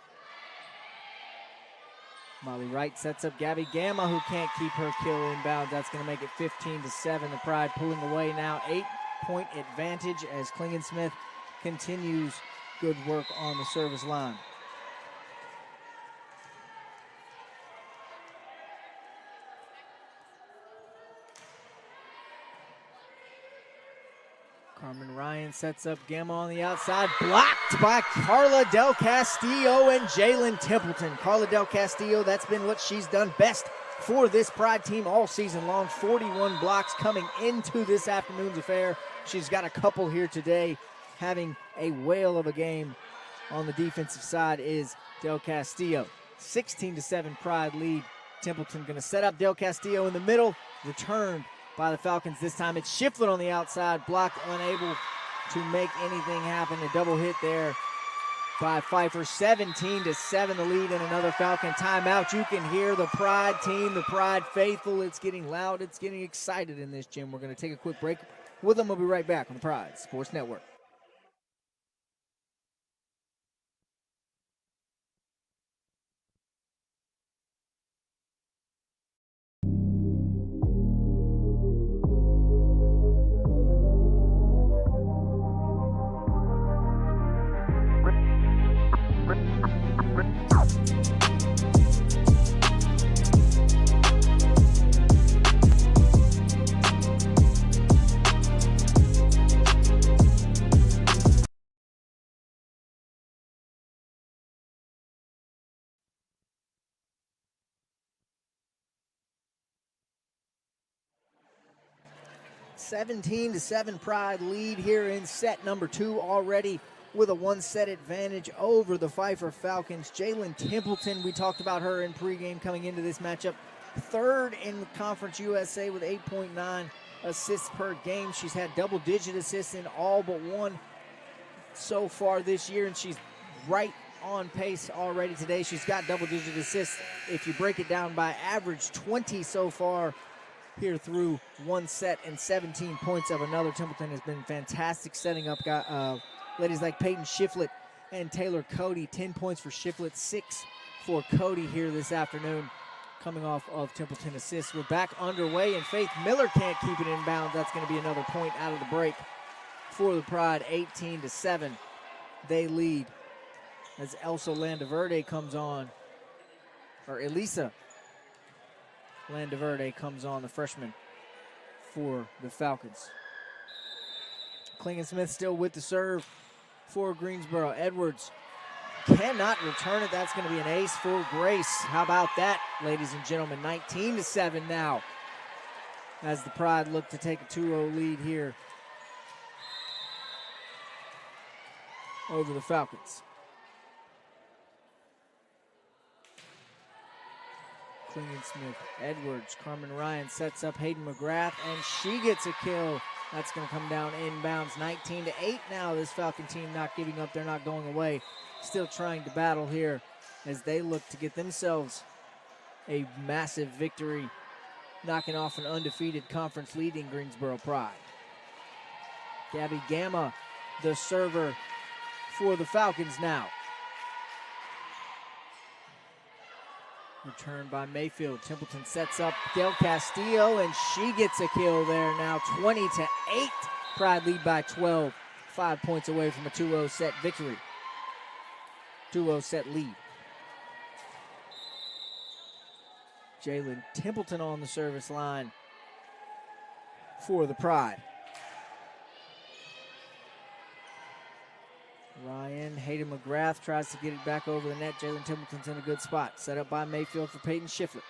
Molly Wright sets up Gabby Gamma, who can't keep her kill inbounds. That's going to make it 15-7. The Pride pulling away now. 8-point advantage as Klingensmith continues good work on the service line. Carmen Ryan sets up Gamma on the outside, blocked by Carla Del Castillo and Jalen Templeton. Carla Del Castillo, that's been what she's done best for this Pride team all season long. 41 blocks coming into this afternoon's affair. She's got a couple here today. Having a whale of a game on the defensive side is Del Castillo. 16-7 Pride lead. Templeton going to set up Del Castillo in the middle, returned by the Falcons. This time it's Shiflett on the outside, blocked, unable to make anything happen. A double hit there by Pfeiffer. 17-7 the lead, and another Falcon timeout. You can hear the Pride team, the Pride faithful. It's getting loud, it's getting excited in this gym. We're going to take a quick break. With them, we'll be right back on the Pride Sports Network. 17-7 Pride lead here in set number 2 already with a 1-set advantage over the Pfeiffer Falcons. Jalen Templeton, we talked about her in pregame coming into this matchup. 3rd in Conference USA with 8.9 assists per game. She's had double-digit assists in all but one so far this year, and she's right on pace already today. She's got double-digit assists. If you break it down by average, 20 so far here through 1 set and 17 points of another. Templeton has been fantastic setting up ladies like Peyton Shiflett and Taylor Cody. 10 points for Shiflett, 6 for Cody here this afternoon, coming off of Templeton assists. We're back underway, and Faith Miller can't keep it inbound. That's going to be another point out of the break for the Pride. 18-7 they lead as Elsa Landaverde comes on, or Elisa Landaverde comes on, the freshman for the Falcons. Klingensmith still with the serve for Greensboro. Edwards cannot return it. That's going to be an ace for Grace. How about that, ladies and gentlemen? 19-7 now as the Pride look to take a 2-0 lead here over the Falcons. Klingensmith, Edwards, Carmen Ryan sets up Hayden McGrath, and she gets a kill. That's going to come down inbounds. 19-8 now. This Falcon team not giving up. They're not going away. Still trying to battle here as they look to get themselves a massive victory, knocking off an undefeated conference leading Greensboro Pride. Gabby Gamma, the server for the Falcons now. Return by Mayfield. Templeton sets up Del Castillo, and she gets a kill there now. 20-8. Pride lead by 12. 5 points away from a 2-0 set victory. 2-0 set lead. Jalen Templeton on the service line for the Pride. Ryan, Hayden McGrath tries to get it back over the net. Jalen Templeton's in a good spot. Set up by Mayfield for Peyton Shiflett.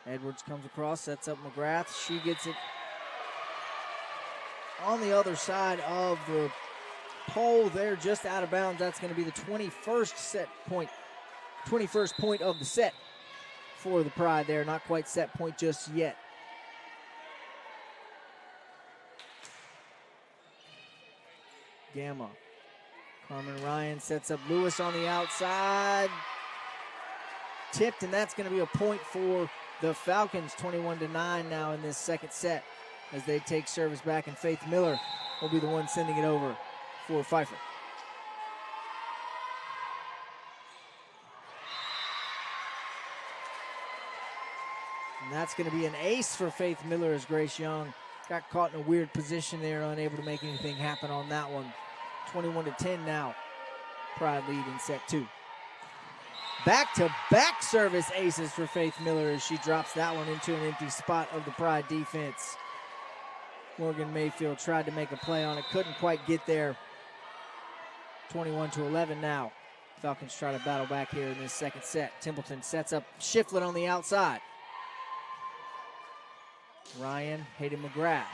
Edwards comes across, sets up McGrath. She gets it on the other side of the pole there, just out of bounds. That's going to be the 21st point of the set for the Pride there. Not quite set point just yet. Gamma. Carmen Ryan sets up Lewis on the outside. Tipped, and that's going to be a point for the Falcons. 21-9 now in this second set as they take service back, and Faith Miller will be the one sending it over for Pfeiffer. And that's going to be an ace for Faith Miller as Grace Young got caught in a weird position there, unable to make anything happen on that one. 21-10 now. Pride lead in set 2. Back-to-back service aces for Faith Miller as she drops that one into an empty spot of the Pride defense. Morgan Mayfield tried to make a play on it, couldn't quite get there. 21-11 now. Falcons try to battle back here in this second set. Templeton sets up Shiflett on the outside. Ryan, Hayden McGrath.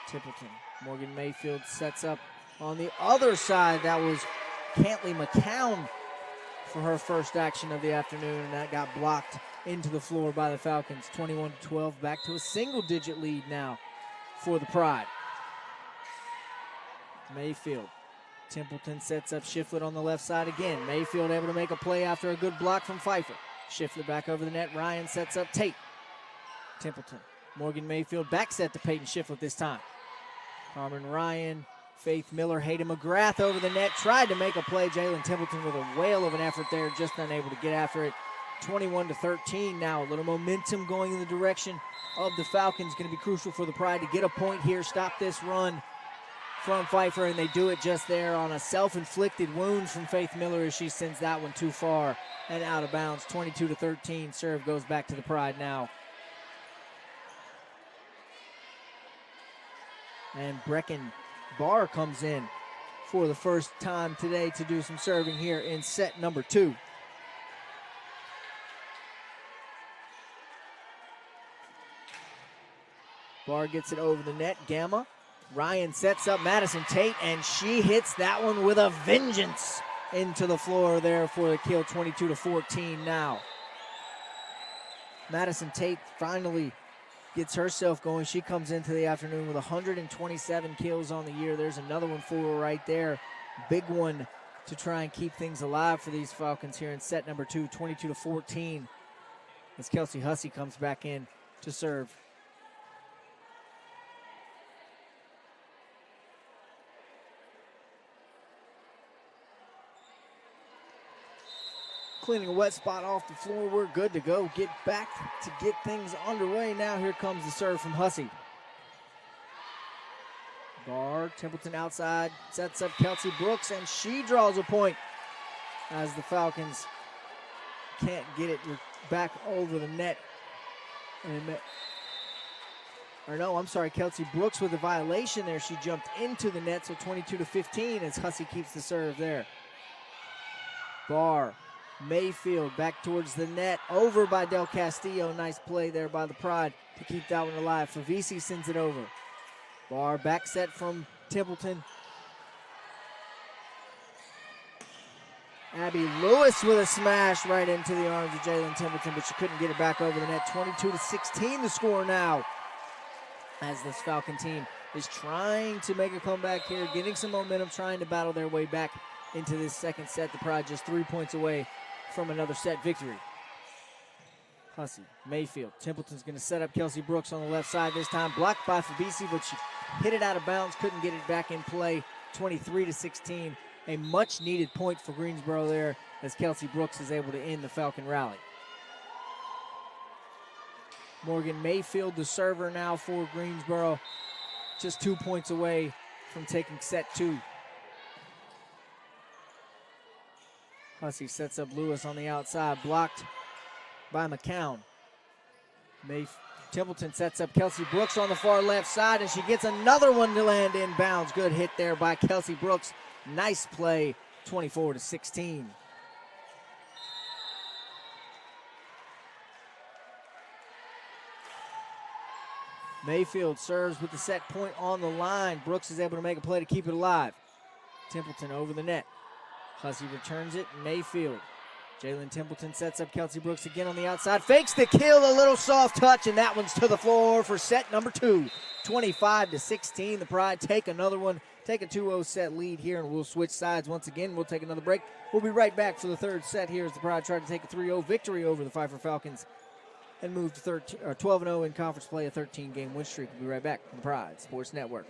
Templeton, Morgan Mayfield sets up on the other side. That was Cantley McCown for her first action of the afternoon, and that got blocked into the floor by the Falcons. 21-12, back to a single-digit lead now for the Pride. Mayfield. Templeton sets up Shiflett on the left side again. Mayfield able to make a play after a good block from Pfeiffer. Shiflett back over the net. Ryan sets up Tate. Templeton. Morgan Mayfield back set to Peyton Shiflett this time. Carmen Ryan, Faith Miller, Hayden McGrath over the net. Tried to make a play. Jalen Templeton with a whale of an effort there, just unable to get after it. 21-13 now. A little momentum going in the direction of the Falcons. Going to be crucial for the Pride to get a point here, stop this run from Pfeiffer, and they do it just there on a self-inflicted wound from Faith Miller as she sends that one too far and out of bounds. 22-13. Serve goes back to the Pride now. And Brecken Barr comes in for the first time today to do some serving here in set number 2. Barr gets it over the net. Gamma. Ryan sets up Madison Tate, and she hits that one with a vengeance into the floor there for the kill, 22-14 now. Madison Tate finally gets herself going. She comes into the afternoon with 127 kills on the year. There's another one for her right there. Big one to try and keep things alive for these Falcons here in set number 2, 22-14, as Kelsey Hussey comes back in to serve. Cleaning a wet spot off the floor. We're good to go. Get back to get things underway. Now here comes the serve from Hussey. Barr, Templeton outside, sets up Kelsey Brooks, and she draws a point as the Falcons can't get it back over the net. Kelsey Brooks with a violation there. She jumped into the net, so 22-15 as Hussey keeps the serve there. Barr. Mayfield back towards the net, over by Del Castillo. Nice play there by the Pride to keep that one alive. Favisi sends it over. Barr back set from Templeton. Abby Lewis with a smash right into the arms of Jalen Templeton, but she couldn't get it back over the net. 22-16 the score now, as this Falcon team is trying to make a comeback here, getting some momentum, trying to battle their way back into this second set. The Pride just 3 points away from another set victory. Hussey, Mayfield, Templeton's going to set up Kelsey Brooks on the left side this time. Blocked by Fabisi, but she hit it out of bounds, couldn't get it back in play. 23-16, a much-needed point for Greensboro there, as Kelsey Brooks is able to end the Falcon rally. Morgan Mayfield, the server now for Greensboro, just 2 points away from taking set 2. Hussey sets up Lewis on the outside, blocked by McCown. Templeton sets up Kelsey Brooks on the far left side, and she gets another one to land in bounds. Good hit there by Kelsey Brooks. Nice play, 24-16. Mayfield serves with the set point on the line. Brooks is able to make a play to keep it alive. Templeton over the net. Hussey returns it, Mayfield. Jalen Templeton sets up Kelsey Brooks again on the outside. Fakes the kill, a little soft touch, and that one's to the floor for set number 2. 25-16, the Pride take another one, take a 2-0 set lead here, and we'll switch sides once again. We'll take another break. We'll be right back for the third set here as the Pride try to take a 3-0 victory over the Pfeiffer Falcons and move to 12-0 in conference play, a 13-game win streak. We'll be right back from the Pride Sports Network.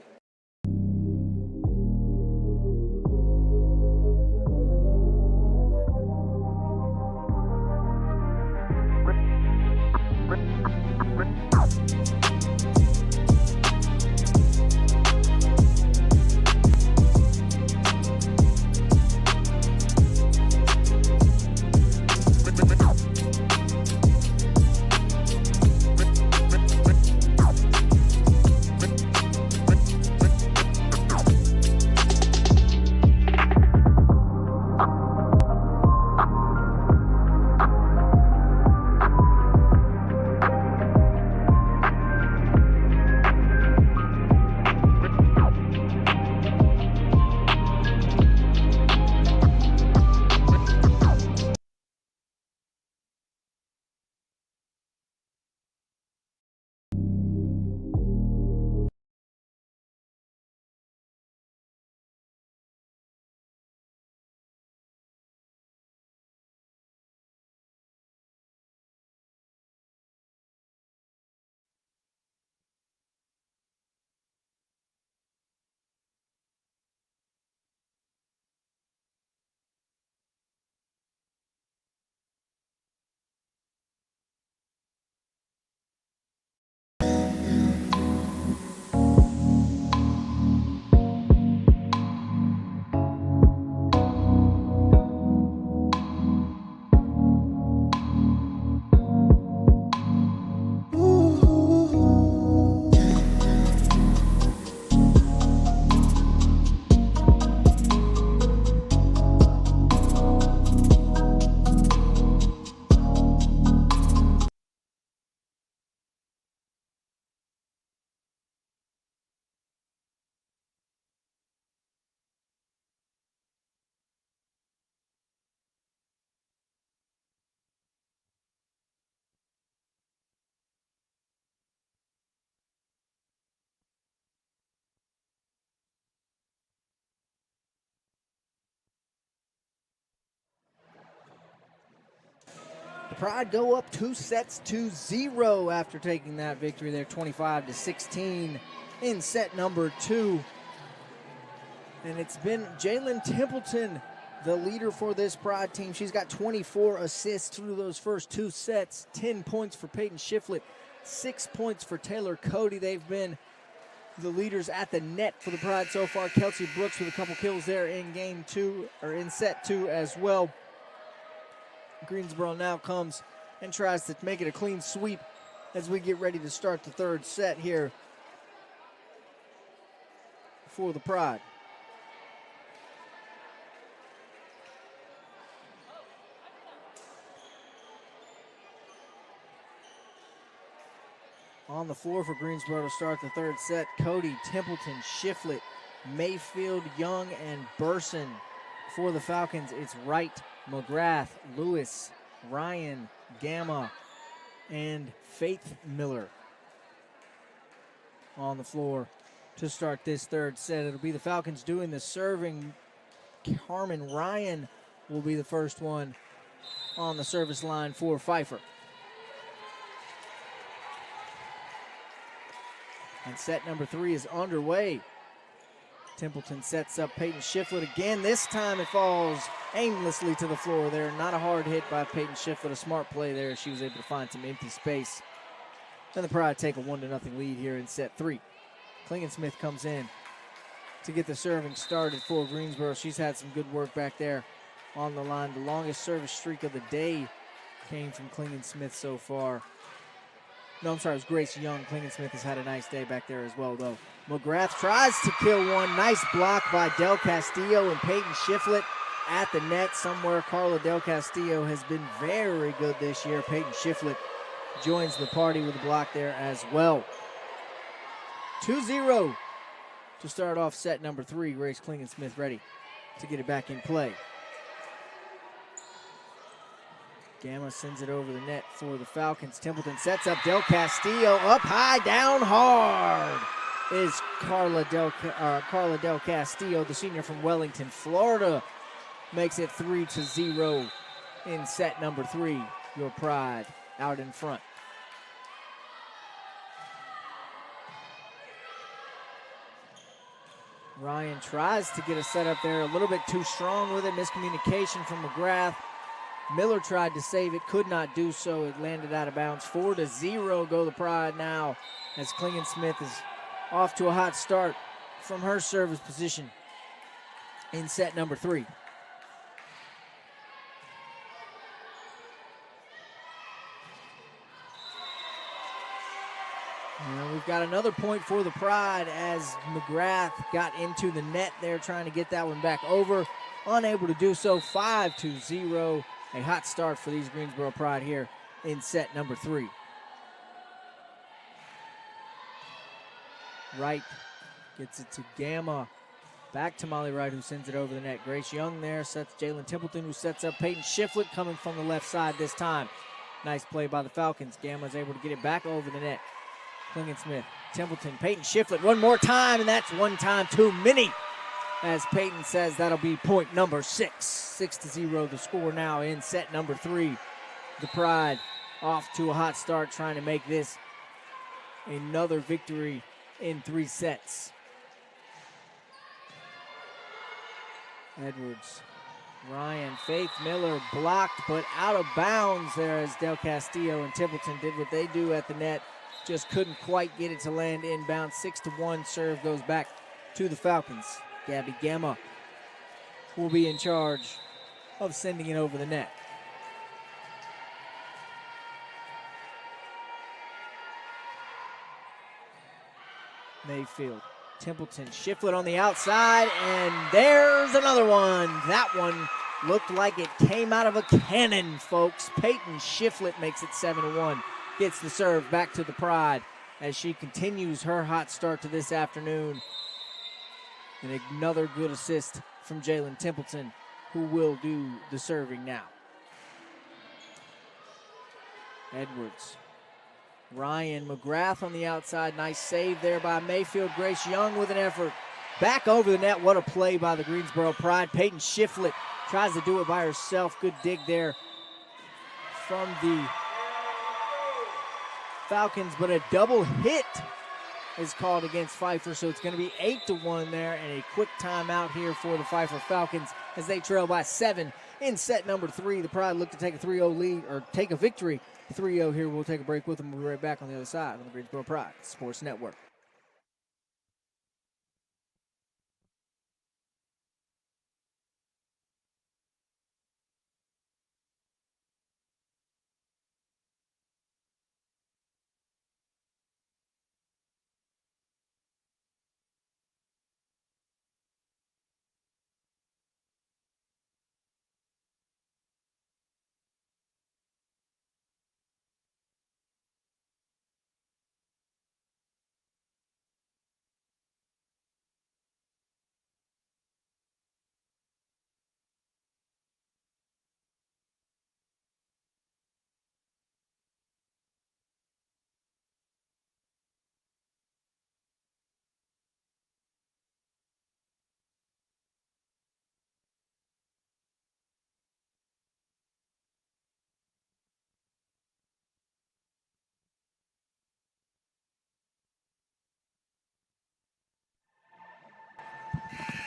Pride go up 2-0 after taking that victory there, 25-16 in set number 2. And it's been Jalen Templeton, the leader for this Pride team. She's got 24 assists through those first 2 sets, 10 points for Peyton Shiflett, 6 points for Taylor Cody. They've been the leaders at the net for the Pride so far. Kelsey Brooks with a couple kills there in game 2, or in set 2 as well. Greensboro now comes and tries to make it a clean sweep as we get ready to start the 3rd set here for the Pride. On the floor for Greensboro to start the 3rd set, Cody, Templeton, Shiflett, Mayfield, Young, and Burson. For the Falcons, it's Wright, McGrath, Lewis, Ryan, Gamma, and Faith Miller on the floor to start this 3rd set. It'll be the Falcons doing the serving. Carmen Ryan will be the first one on the service line for Pfeiffer. And set number 3 is underway. Templeton sets up Peyton Shiflett again. This time it falls aimlessly to the floor there. Not a hard hit by Peyton Shiflett. A smart play there. She was able to find some empty space. And the Pride take a 1-0 lead here in set 3. Klingensmith comes in to get the serving started for Greensboro. She's had some good work back there on the line. The longest service streak of the day came from Klingensmith so far. No, I'm sorry, it was Grace Young. Klingensmith has had a nice day back there as well, though. McGrath tries to kill one. Nice block by Del Castillo and Peyton Shiflett at the net somewhere. Carla Del Castillo has been very good this year. Peyton Shiflett joins the party with a block there as well. 2-0 to start off set number 3. Grace Klingensmith ready to get it back in play. Gamma sends it over the net for the Falcons. Templeton sets up Del Castillo. Up high, down hard is Carla Del Castillo, the senior from Wellington, Florida. Makes it 3-0 in set number 3. Your Pride out in front. Ryan tries to get a setup there, a little bit too strong with it. Miscommunication from McGrath. Miller tried to save it, could not do so. It landed out of bounds. 4-0 go the Pride now as Klingensmith is off to a hot start from her service position in set number 3. And we've got another point for the Pride as McGrath got into the net there trying to get that one back over. Unable to do so. 5-0. A hot start for these Greensboro Pride here in set number 3. Wright gets it to Gamma. Back to Molly Wright, who sends it over the net. Grace Young there sets Jalen Templeton, who sets up Peyton Shiflett coming from the left side this time. Nice play by the Falcons. Gamma's able to get it back over the net. Klingensmith, Templeton, Peyton Shiflett one more time, and that's one time too many. As Peyton says, that'll be point number 6. 6-0 the score now in set number 3. The Pride off to a hot start, trying to make this another victory in 3 sets. Edwards, Ryan, Faith Miller blocked, but out of bounds there as Del Castillo and Templeton did what they do at the net. Just couldn't quite get it to land inbound. 6-1 serve goes back to the Falcons. Gabby Gamma will be in charge of sending it over the net. Mayfield, Templeton, Shiflett on the outside, and there's another one. That one looked like it came out of a cannon, folks. Peyton Shiflett makes it 7-1. Gets the serve back to the Pride as she continues her hot start to this afternoon. And another good assist from Jalen Templeton, who will do the serving now. Edwards, Ryan, McGrath on the outside. Nice save there by Mayfield. Grace Young with an effort. Back over the net. What a play by the Greensboro Pride. Peyton Shiflett tries to do it by herself. Good dig there from the Falcons, but a double hit is called against Pfeiffer, so it's going to be 8-1 there, and a quick timeout here for the Pfeiffer Falcons as they trail by 7 in set number 3. The Pride look to take a 3-0 lead, or take a victory 3-0 here. We'll take a break with them. We'll be right back on the other side on the Greensboro Pride Sports Network.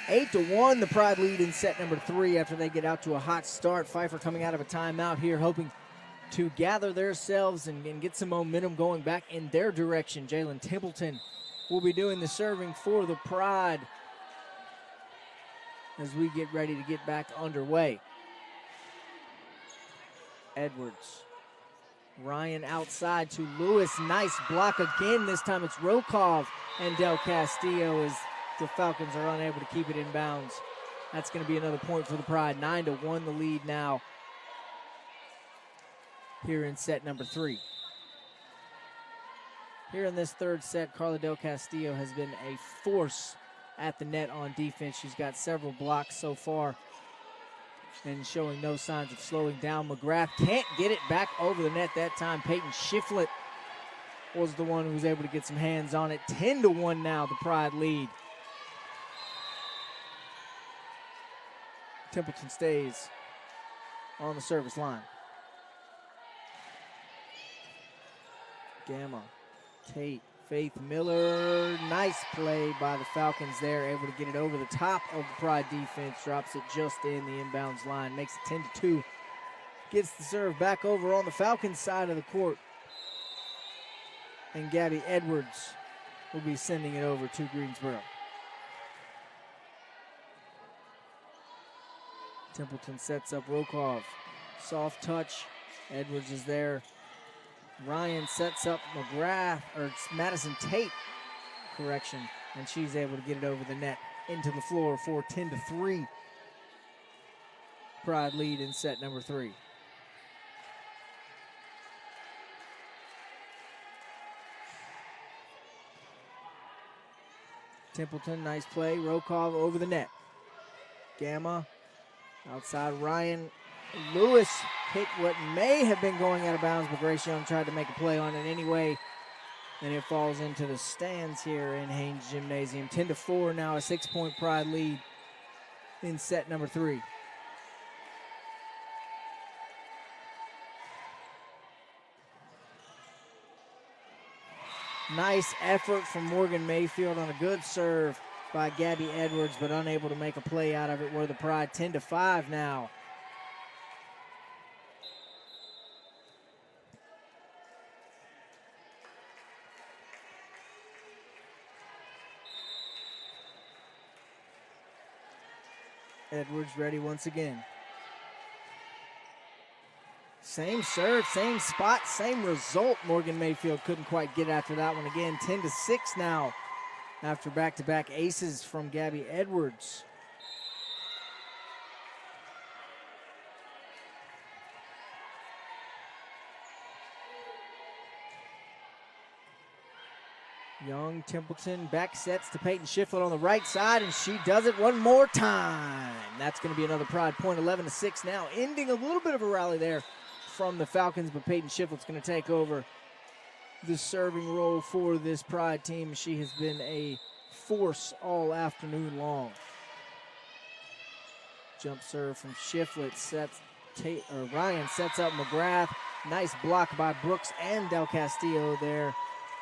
Eight to 1, the Pride lead in set number 3 after they get out to a hot start. Pfeiffer coming out of a timeout here, hoping to gather themselves and get some momentum going back in their direction. Jalen Templeton will be doing the serving for the Pride as we get ready to get back underway. Edwards. Ryan outside to Lewis. Nice block again. This time it's Rokov and Del Castillo as the Falcons are unable to keep it in bounds. That's going to be another point for the Pride. 9-1 the lead now here in set number 3. Here in this third set, Carla Del Castillo has been a force at the net on defense. She's got several blocks so far and showing no signs of slowing down. McGrath can't get it back over the net that time. Peyton Shiflett was the one who was able to get some hands on it. 10-1 now, the Pride lead. Templeton stays on the service line. Gamma, Tate, Faith Miller. Nice play by the Falcons there, able to get it over the top of the Pride defense. Drops it just in the inbounds line, makes it 10-2. Gets the serve back over on the Falcons side of the court. And Gabby Edwards will be sending it over to Greensboro. Templeton sets up Rokov. Soft touch. Edwards is there. Ryan sets up McGrath, or Madison Tate, correction, and she's able to get it over the net into the floor for 10-3. Pride lead in set number 3. Templeton, nice play. Rokov over the net. Gamma outside Ryan. Lewis hit what may have been going out of bounds, but Grace Young tried to make a play on it anyway, and it falls into the stands here in Haynes Gymnasium. 10-4 now, a 6-point Pride lead in set number 3. Nice effort from Morgan Mayfield on a good serve by Gabby Edwards, but unable to make a play out of it. Where the Pride 10-5 now. Edwards ready once again. Same serve, same spot, same result. Morgan Mayfield couldn't quite get after that one again. 10-6 now after back-to-back aces from Gabby Edwards. Young, Templeton, back sets to Peyton Shiflett on the right side, and she does it one more time. That's going to be another Pride point, 11-6 now, ending a little bit of a rally there from the Falcons, but Peyton Shiflett's going to take over the serving role for this Pride team. She has been a force all afternoon long. Jump serve from Shiflett, sets Ryan sets up McGrath. Nice block by Brooks and Del Castillo there.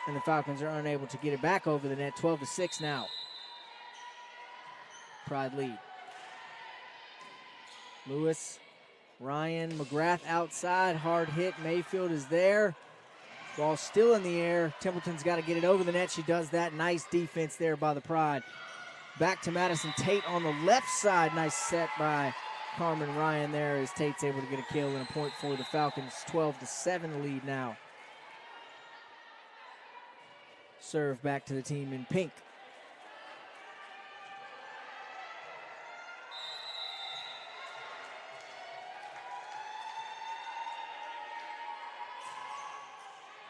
And the Falcons are unable to get it back over the net. 12-6 now. Pride lead. Lewis, Ryan, McGrath outside. Hard hit. Mayfield is there. Ball still in the air. Templeton's got to get it over the net. She does that. Nice defense there by the Pride. Back to Madison Tate on the left side. Nice set by Carmen Ryan there as Tate's able to get a kill and a point for the Falcons. 12-7 lead now. Serve back to the team in pink.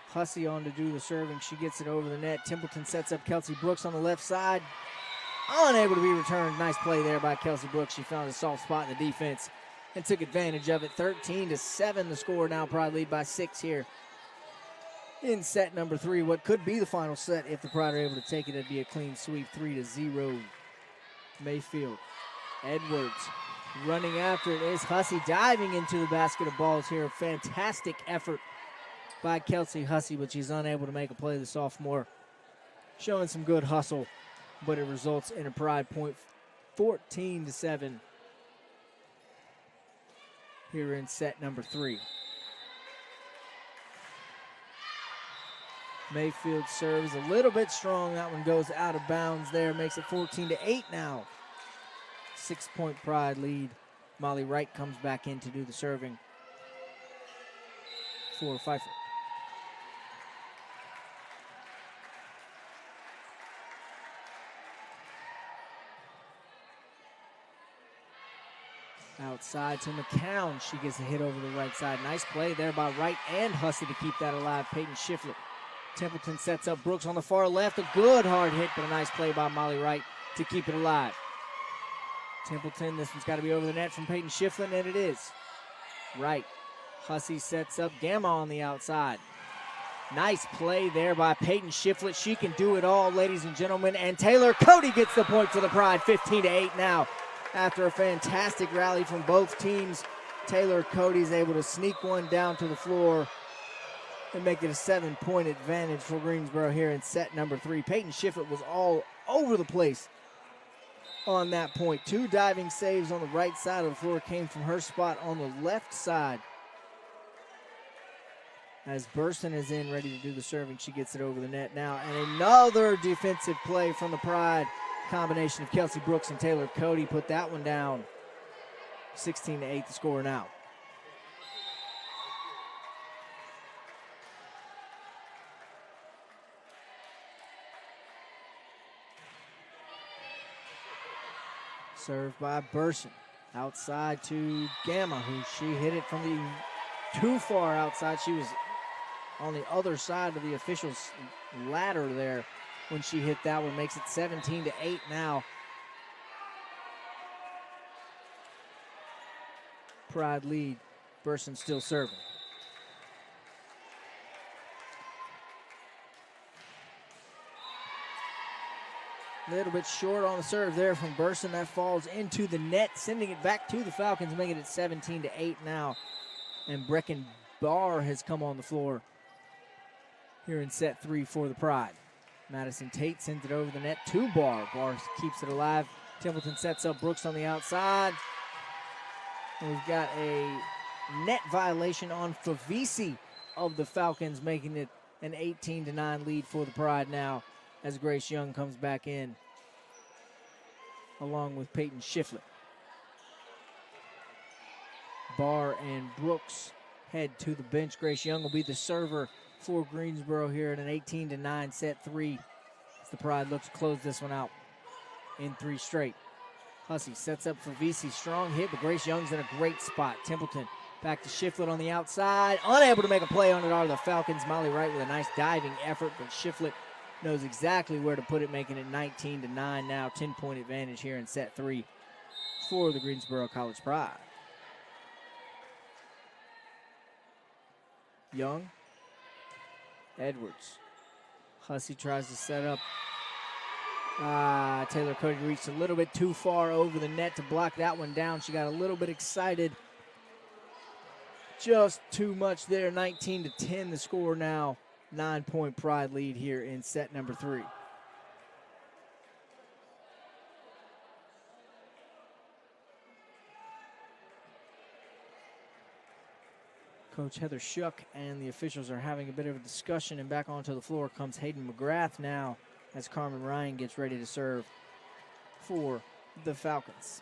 Hussey on to do the serving. She gets it over the net. Templeton sets up Kelsey Brooks on the left side. Unable to be returned. Nice play there by Kelsey Brooks. She found a soft spot in the defense and took advantage of it. 13-7 the score now. Pride lead by 6 here in set number 3. What could be the final set if the Pride are able to take it. It'd be a clean sweep, 3-0. Mayfield. Edwards running after it is Hussey diving into the basket of balls here. Fantastic effort by Kelsey Hussey, but she's unable to make a play. The sophomore showing some good hustle, but it results in a Pride point. 14-7 here in set number 3. Mayfield serves a little bit strong. That one goes out of bounds there. Makes it 14-8 now. 6-point Pride lead. Molly Wright comes back in to do the serving for Pfeiffer. Outside to McCown. She gets a hit over the right side. Nice play there by Wright and Hussey to keep that alive. Peyton Shiflett. Templeton sets up Brooks on the far left. A good hard hit, but a nice play by Molly Wright to keep it alive. Templeton, this one's got to be over the net from Peyton Shiflett, and it is. Wright. Hussey sets up Gamma on the outside. Nice play there by Peyton Shiflett. She can do it all, ladies and gentlemen. And Taylor Cody gets the point for the Pride. 15-8 now. After a fantastic rally from both teams, Taylor Cody's able to sneak one down to the floor and make it a 7-point advantage for Greensboro here in set number 3. Peyton Shiflett was all over the place on that point. 2 diving saves on the right side of the floor came from her spot on the left side. As Burson is in, ready to do the serving, she gets it over the net now. And another defensive play from the Pride. Combination of Kelsey Brooks and Taylor Cody put that one down. 16-8 the score now. Served by Burson. Outside to Gamma, who she hit it from the too far outside. She was on the other side of the official's ladder there when she hit that one. Makes it 17-8 now. Pride lead. Burson still serving. A little bit short on the serve there from Burson. That falls into the net, sending it back to the Falcons, making it 17-8 now. And Brecken Barr has come on the floor here in set 3 for the Pride. Madison Tate sends it over the net to Barr. Barr keeps it alive. Templeton sets up Brooks on the outside. And we've got a net violation on Favisi of the Falcons, making it an 18-9 lead for the Pride now as Grace Young comes back in along with Peyton Shiflett. Barr and Brooks head to the bench. Grace Young will be the server for Greensboro here in an 18-9 set 3 as the Pride looks to close this one out in 3 straight. Hussey sets up for VC. Strong hit, but Grace Young's in a great spot. Templeton back to Shiflett on the outside. Unable to make a play on it are the Falcons. Molly Wright with a nice diving effort, but Shiflett knows exactly where to put it, making it 19-9 now. 10-point advantage here in set 3 for the Greensboro College Pride. Young. Edwards. Hussey tries to set up. Taylor Cody reached a little bit too far over the net to block that one down. She got a little bit excited just too much there. 19-10 the score now. 9-point Pride lead here in set number 3. Coach Heather Shuck and the officials are having a bit of a discussion, and back onto the floor comes Hayden McGrath now as Carmen Ryan gets ready to serve for the Falcons.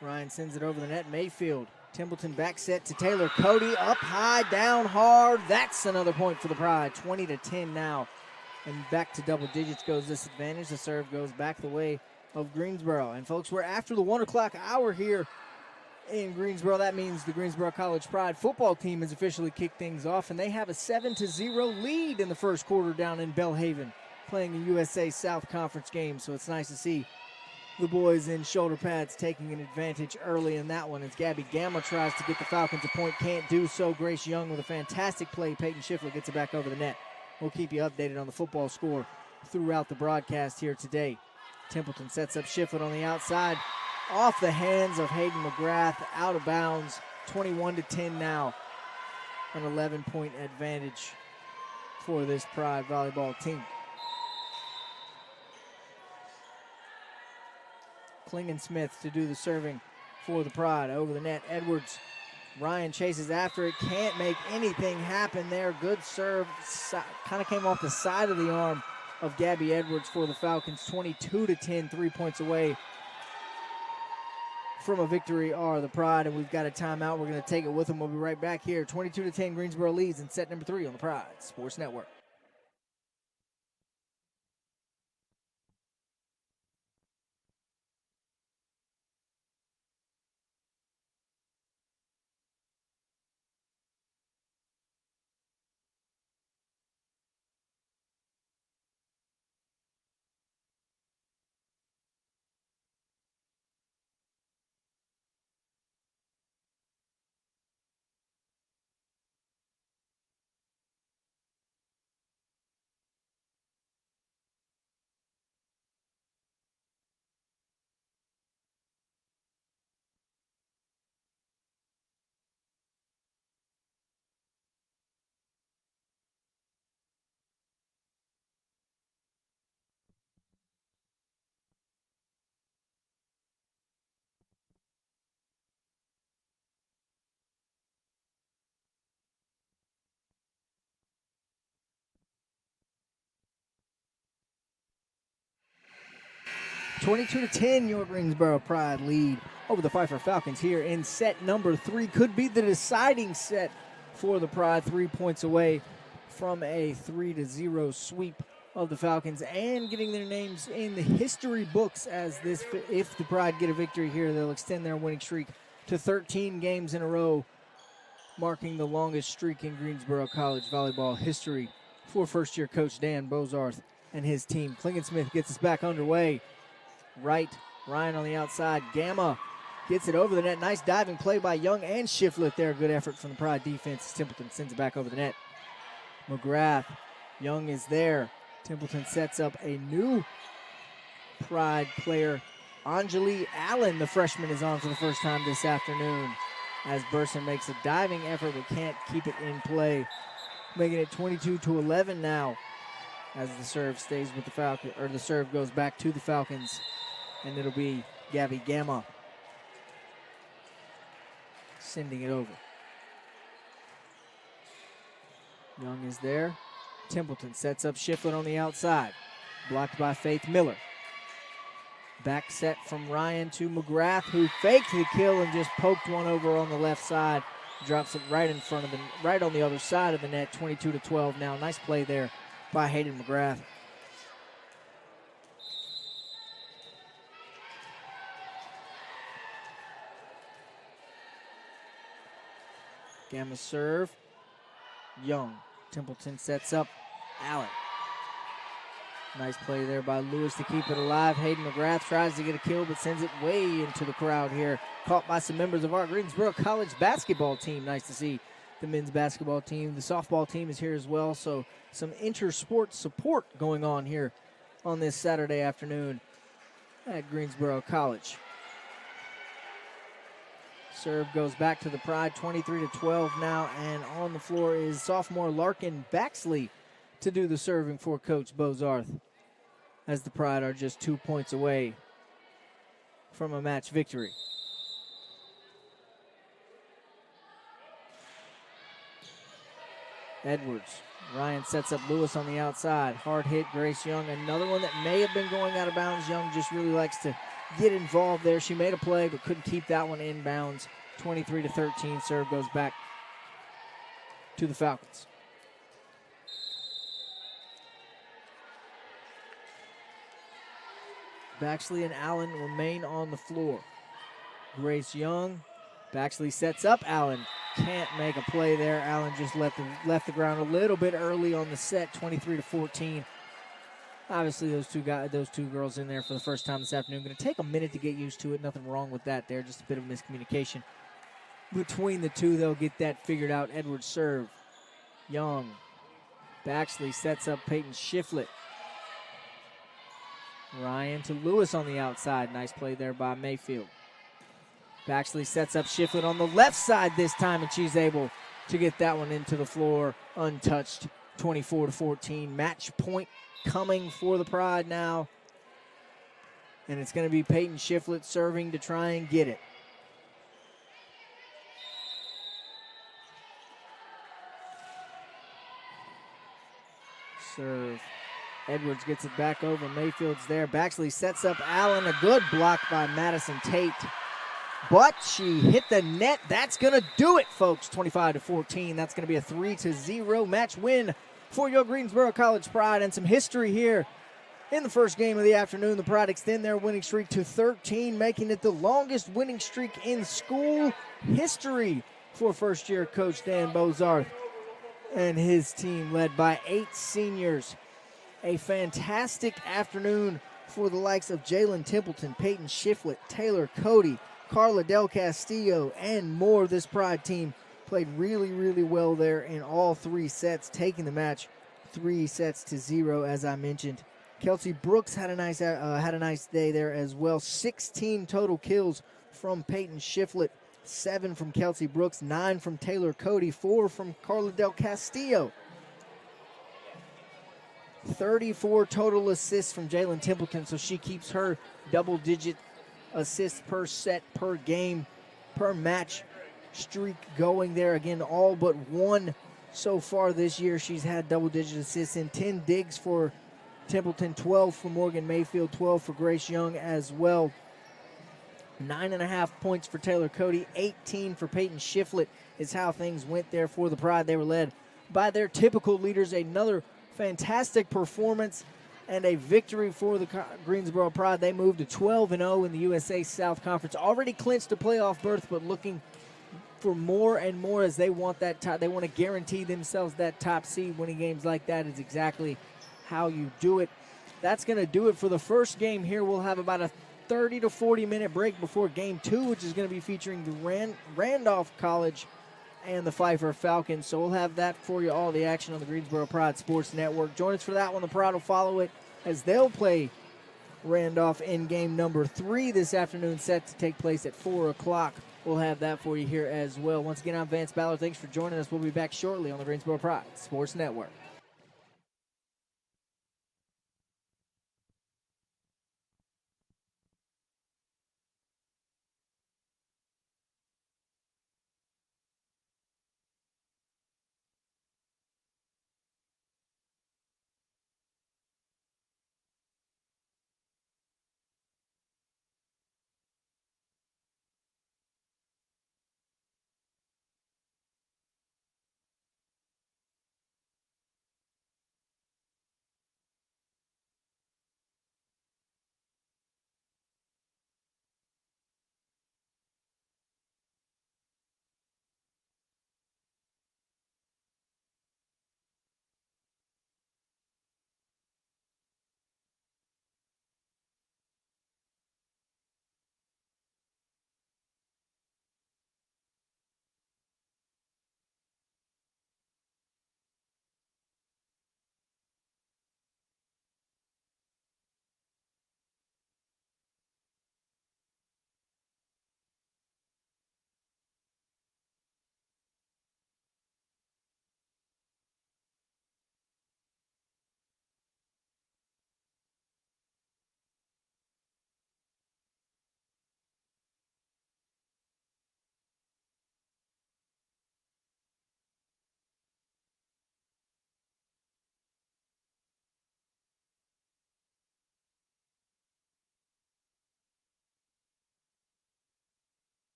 Ryan sends it over the net. Mayfield. Templeton back set to Taylor Cody. Up high, down hard. That's another point for the Pride. 20-10 now. And back to double digits goes this advantage. The serve goes back the way of Greensboro. And folks, we're after the 1 o'clock hour here in Greensboro. That means the Greensboro College Pride football team has officially kicked things off, and they have a 7-0 lead in the first quarter down in Belhaven, playing a USA South Conference game. So it's nice to see the boys in shoulder pads taking an advantage early in that one as Gabby Gamma tries to get the Falcons a point. Can't do so. Grace Young with a fantastic play. Peyton Schiffler gets it back over the net. We'll keep you updated on the football score throughout the broadcast here today. Templeton sets up Schiffler on the outside. Off the hands of Hayden McGrath. Out of bounds. 21-10 now. An 11-point advantage for this Pride volleyball team. Klingensmith to do the serving for the Pride. Over the net, Edwards. Ryan chases after it. Can't make anything happen there. Good serve. Kind of came off the side of the arm of Gabby Edwards for the Falcons. 22-10, 3 points away from a victory are the Pride, and we've got a timeout. We're going to take it with them. We'll be right back here. 22-10, Greensboro leads in set number 3 on the Pride Sports Network. (22-10) your Greensboro Pride lead over the Pfeiffer Falcons here in set number 3. Could be the deciding set for the Pride. 3 points away from a 3-0 sweep of the Falcons and getting their names in the history books as this, if the Pride get a victory here, they'll extend their winning streak to 13 games in a row, marking the longest streak in Greensboro College volleyball history for first-year coach Dan Bozarth and his team. Klingensmith gets us back underway. Right, Ryan on the outside. Gamma gets it over the net. Nice diving play by Young and Shiflett there. Good effort from the Pride defense. Templeton sends it back over the net. McGrath, Young is there. Templeton sets up a new Pride player. Anjali Allen, the freshman, is on for the first time this afternoon as Burson makes a diving effort but can't keep it in play. Making it 22-11 now as the serve stays with the Falcons, or the serve goes back to the Falcons. And it'll be Gabby Gamma sending it over. Young is there. Templeton sets up Shiflett on the outside. Blocked by Faith Miller. Back set from Ryan to McGrath, who faked the kill and just poked one over on the left side. Drops it right in front of the, right on the other side of the net. 22-12 now. Nice play there by Hayden McGrath. Gamma serve. Young. Templeton sets up Allen. Nice play there by Lewis to keep it alive. Hayden McGrath tries to get a kill but sends it way into the crowd here. Caught by some members of our Greensboro College basketball team. Nice to see the men's basketball team. The softball team is here as well, so some inter-sport support going on here on this Saturday afternoon at Greensboro College. Serve goes back to the Pride, 23-12 now, and on the floor is sophomore Larkin Baxley to do the serving for Coach Bozarth, as the Pride are just 2 points away from a match victory. Edwards. Ryan sets up Lewis on the outside. Hard hit, Grace Young. Another one that may have been going out of bounds. Young just really likes to get involved there. She made a play, but couldn't keep that one in bounds. 23-13. Serve goes back to the Falcons. Baxley and Allen remain on the floor. Grace Young. Baxley sets up Allen. Can't make a play there. Allen just left the ground a little bit early on the set, 23-14. Obviously, those two girls in there for the first time this afternoon. Going to take a minute to get used to it. Nothing wrong with that there. Just a bit of miscommunication between the two. They'll get that figured out. Edwards serve. Young. Baxley sets up Peyton Shiflett. Ryan to Lewis on the outside. Nice play there by Mayfield. Baxley sets up Shiflett on the left side this time, and she's able to get that one into the floor untouched. 24-14. Match point coming for the Pride now. And it's going to be Peyton Shiflett serving to try and get it. Serve. Edwards gets it back over. Mayfield's there. Baxley sets up Allen. A good block by Madison Tate. But she hit the net. That's going to do it, folks. 25-14. That's going to be a 3-0 match win for your Greensboro College Pride. And some history here in the first game of the afternoon. The Pride extend their winning streak to 13, making it the longest winning streak in school history for first-year coach Dan Bozarth and his team, led by 8 seniors. A fantastic afternoon for the likes of Jalen Templeton, Peyton Shiflett, Taylor Cody, Carla Del Castillo, and more. This Pride team played really, really well there in all 3 sets, taking the match 3-0, as I mentioned. Kelsey Brooks had a nice day there as well. 16 total kills from Peyton Shiflett, 7 from Kelsey Brooks, 9 from Taylor Cody, 4 from Carla Del Castillo. 34 total assists from Jalen Templeton, so she keeps her double-digit assists per set, per game, per match streak going there. Again, all but 1 so far this year she's had double-digit assists in. 10 digs for Templeton, 12 for Morgan Mayfield, 12 for Grace Young as well. 9.5 points for Taylor Cody, 18 for Peyton Shiflett is how things went there for the Pride. They were led by their typical leaders. Another fantastic performance and a victory for the Greensboro Pride. They moved to 12-0 in the USA South Conference. Already clinched a playoff berth, but looking for more and more as they want that top. They want to guarantee themselves that top seed. Winning games like that is exactly how you do it. That's going to do it for the first game here. We'll have about a 30 to 40 minute break before game 2, which is going to be featuring the Randolph College and the Pfeiffer Falcons. So we'll have that for you, all the action on the Greensboro Pride Sports Network. Join us for that one. The Pride will follow it as they'll play Randolph in game number 3 this afternoon, set to take place at 4 o'clock. We'll have that for you here as well. Once again, I'm Vance Ballard. Thanks for joining us. We'll be back shortly on the Greensboro Pride Sports Network.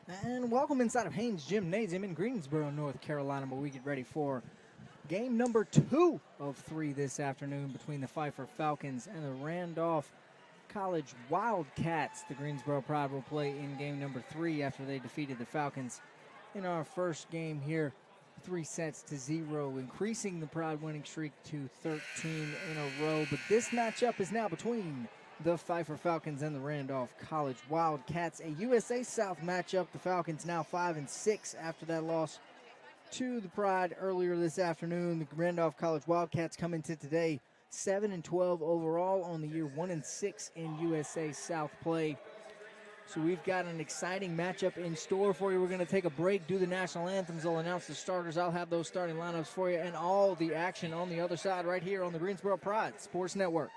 And welcome inside of Haynes Gymnasium in Greensboro, North Carolina, where we get ready for game number 2 of 3 this afternoon between the Pfeiffer Falcons and the Randolph College Wildcats. The Greensboro Pride will play in game number 3 after they defeated the Falcons in our first game here, 3-0, increasing the Pride winning streak to 13 in a row. But this matchup is now between the Pfeiffer Falcons and the Randolph College Wildcats, a USA South matchup. The Falcons now 5-6 after that loss to the Pride earlier this afternoon. The Randolph College Wildcats come into today 7-12 overall on the year, 1-6 in USA South play. So we've got an exciting matchup in store for you. We're going to take a break, do the national anthems. I'll announce the starters. I'll have those starting lineups for you and all the action on the other side right here on the Greensboro Pride Sports Network.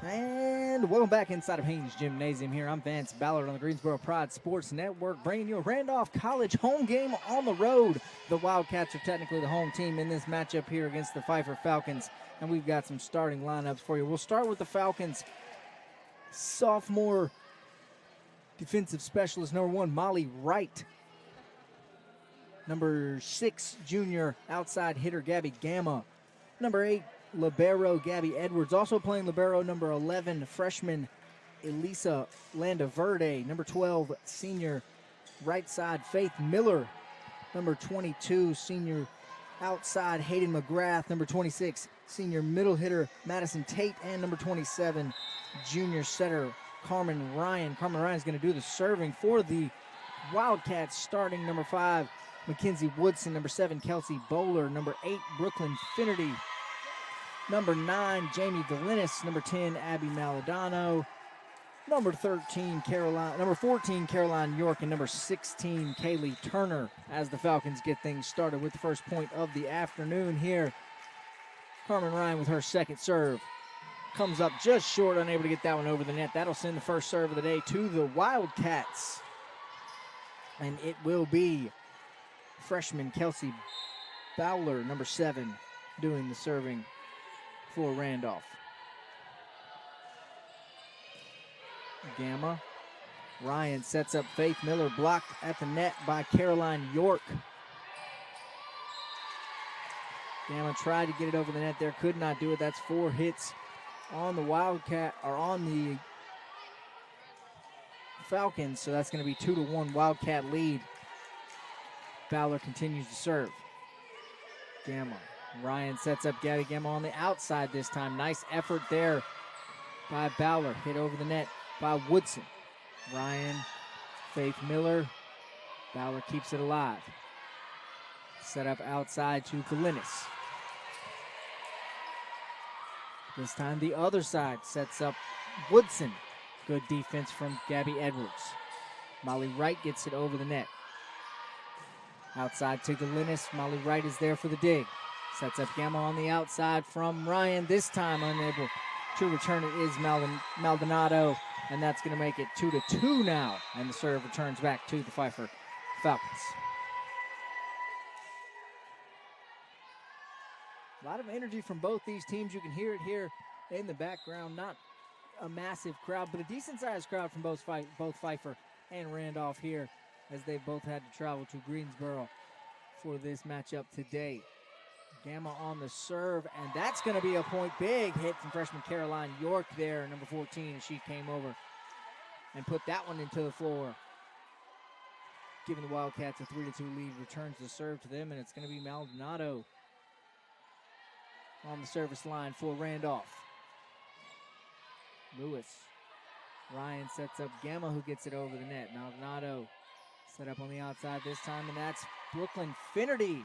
And welcome back inside of Haynes Gymnasium here. I'm Vance Ballard on the Greensboro Pride Sports Network, bringing you a Randolph College home game on the road. The Wildcats are technically the home team in this matchup here against the Pfeiffer Falcons, and we've got some starting lineups for you. We'll start with the Falcons. Sophomore defensive specialist number 1, Molly Wright. Number 6, junior outside hitter Gabby Gamma. Number 8, libero Gabby Edwards. Also playing libero, number 11, freshman Elisa Landaverde. Number 12, senior right side Faith Miller. Number 22, senior outside Hayden McGrath. Number 26, senior middle hitter Madison Tate. And number 27, junior setter Carmen Ryan. Carmen Ryan is going to do the serving for the Wildcats. Starting number 5, Mackenzie Woodson. Number 7, Kelsey Bowler. Number 8, Brooklyn Finnerty. Number 9, Jamie Valinis. Number 10, Abby Maladano. Number 14, Caroline York. And number 16, Kaylee Turner, as the Falcons get things started with the first point of the afternoon here. Carmen Ryan with her second serve. Comes up just short, unable to get that one over the net. That'll send the first serve of the day to the Wildcats. And it will be freshman Kelsey Bowler, number 7, doing the serving for Randolph. Gamma. Ryan sets up Faith Miller, blocked at the net by Caroline York. Gamma tried to get it over the net there, could not do it. That's 4 hits on the Wildcat, or on the Falcons, so that's going to be 2-1 Wildcat lead. Bowler continues to serve. Gamma. Ryan sets up Gabby Gamma on the outside this time. Nice effort there by Bowler. Hit over the net by Woodson. Ryan, Faith Miller. Bowler keeps it alive. Set up outside to Galinis. This time the other side sets up Woodson. Good defense from Gabby Edwards. Molly Wright gets it over the net. Outside to Galinis. Molly Wright is there for the dig. Sets up Gamma on the outside from Ryan. This time unable to return it is Maldonado. And that's going to make it 2-2 now. And the serve returns back to the Pfeiffer Falcons. A lot of energy from both these teams. You can hear it here in the background. Not a massive crowd, but a decent-sized crowd from both Pfeiffer and Randolph here, as they both had to travel to Greensboro for this matchup today. Gamma on the serve, and that's going to be a point. Big hit from freshman Caroline York there, number 14, as she came over and put that one into the floor. Giving the Wildcats a 3-2 lead, returns the serve to them, and it's going to be Maldonado on the service line for Randolph. Lewis. Ryan sets up Gamma, who gets it over the net. Maldonado set up on the outside this time, and that's Brooklyn Finnerty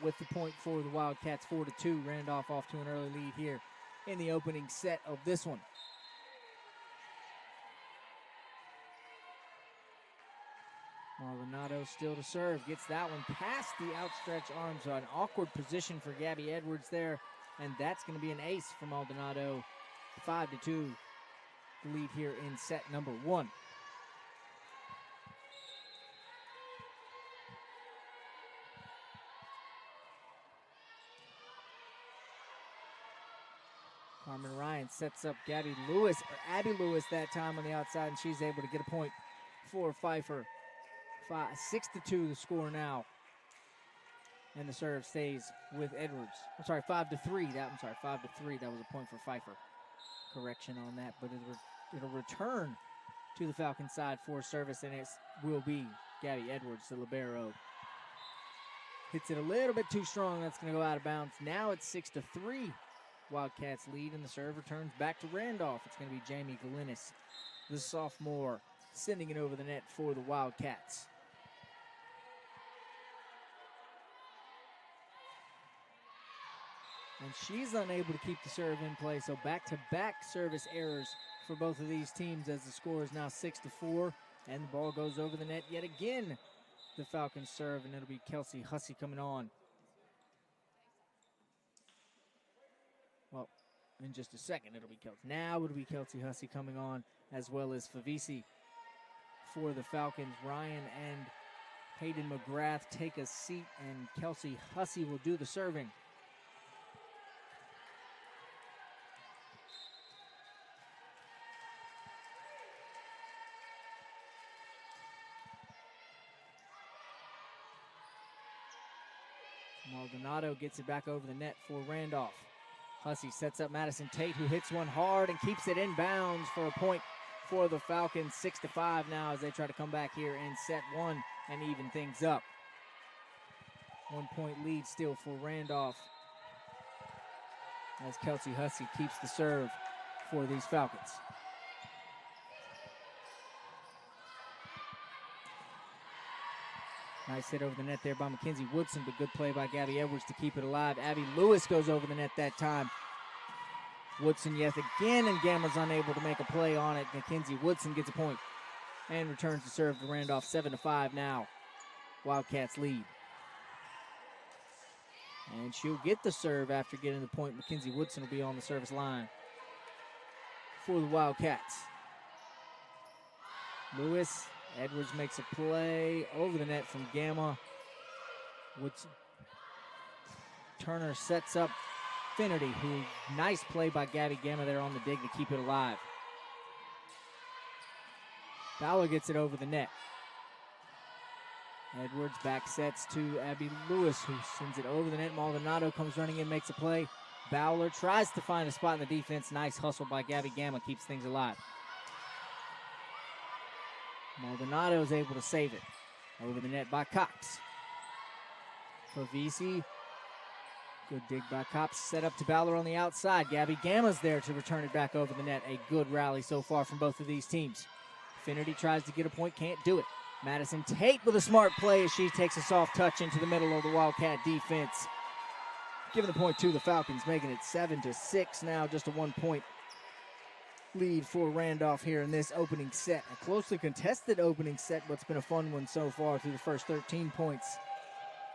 with the point for the Wildcats, 4-2. Randolph off to an early lead here in the opening set of this one. Maldonado still to serve, gets that one past the outstretched arms. So an awkward position for Gabby Edwards there, and that's going to be an ace for Maldonado. 5-2, the lead here in set number 1. Carmen Ryan sets up Abby Lewis that time on the outside, and she's able to get a point for Pfeiffer. 6-2 the score now. And the serve stays with Edwards. I'm sorry, 5-3. 5-3. That was a point for Pfeiffer. Correction on that, but it'll return to the Falcon side for service, and it will be Gabby Edwards, the libero. Hits it a little bit too strong. That's going to go out of bounds. Now it's 6-3. Wildcats lead, and the serve returns back to Randolph. It's going to be Jamie Galinis, the sophomore, sending it over the net for the Wildcats. And she's unable to keep the serve in play, so back-to-back service errors for both of these teams as the score is now 6-4, and the ball goes over the net yet again. The Falcons serve, and it'll be Kelsey Hussey coming on. Well, in just a second, it'll be Kelsey. Now it'll be Kelsey Hussey coming on, as well as Favisi for the Falcons. Ryan and Hayden McGrath take a seat, and Kelsey Hussey will do the serving. Maldonado gets it back over the net for Randolph. Hussey sets up Madison Tate, who hits one hard and keeps it in bounds for a point for the Falcons. 6-5 now as they try to come back here in set 1 and even things up. 1 point lead still for Randolph as Kelsey Hussey keeps the serve for these Falcons. Nice hit over the net there by Mackenzie Woodson, but good play by Gabby Edwards to keep it alive. Abby Lewis goes over the net that time. Woodson yet again, and Gamma's unable to make a play on it. Mackenzie Woodson gets a point and returns the serve to Randolph. 7-5 now. Wildcats lead. And she'll get the serve after getting the point. Mackenzie Woodson will be on the service line for the Wildcats. Lewis Edwards makes a play over the net from Gamma. Turner sets up Finnerty, who nice play by Gabby Gamma there on the dig to keep it alive. Fowler gets it over the net. Edwards back sets to Abby Lewis, who sends it over the net. Maldonado comes running in, makes a play. Bowler tries to find a spot in the defense. Nice hustle by Gabby Gamma, keeps things alive. Maldonado is able to save it. Over the net by Cox. Favisi. Good dig by Cox. Set up to Bowler on the outside. Gabby Gamma's there to return it back over the net. A good rally so far from both of these teams. Finnerty tries to get a point, can't do it. Madison Tate with a smart play as she takes a soft touch into the middle of the Wildcat defense. Giving the point to the Falcons, making it 7-6 now, just a 1-point lead for Randolph here in this opening set. A closely contested opening set, but it's been a fun one so far through the first 13 points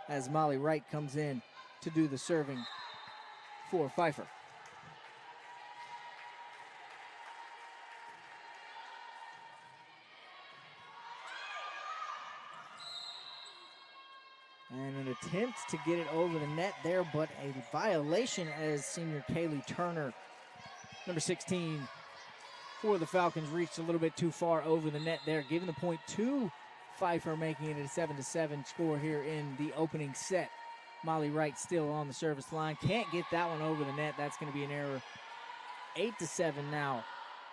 as Molly Wright comes in to do the serving for Pfeiffer. And an attempt to get it over the net there, but a violation as senior Kaylee Turner, number 16 for the Falcons, reached a little bit too far over the net there, giving the point to Pfeiffer, making it a 7-7 score here in the opening set. Molly Wright still on the service line. Can't get that one over the net. That's going to be an error. 8-7 now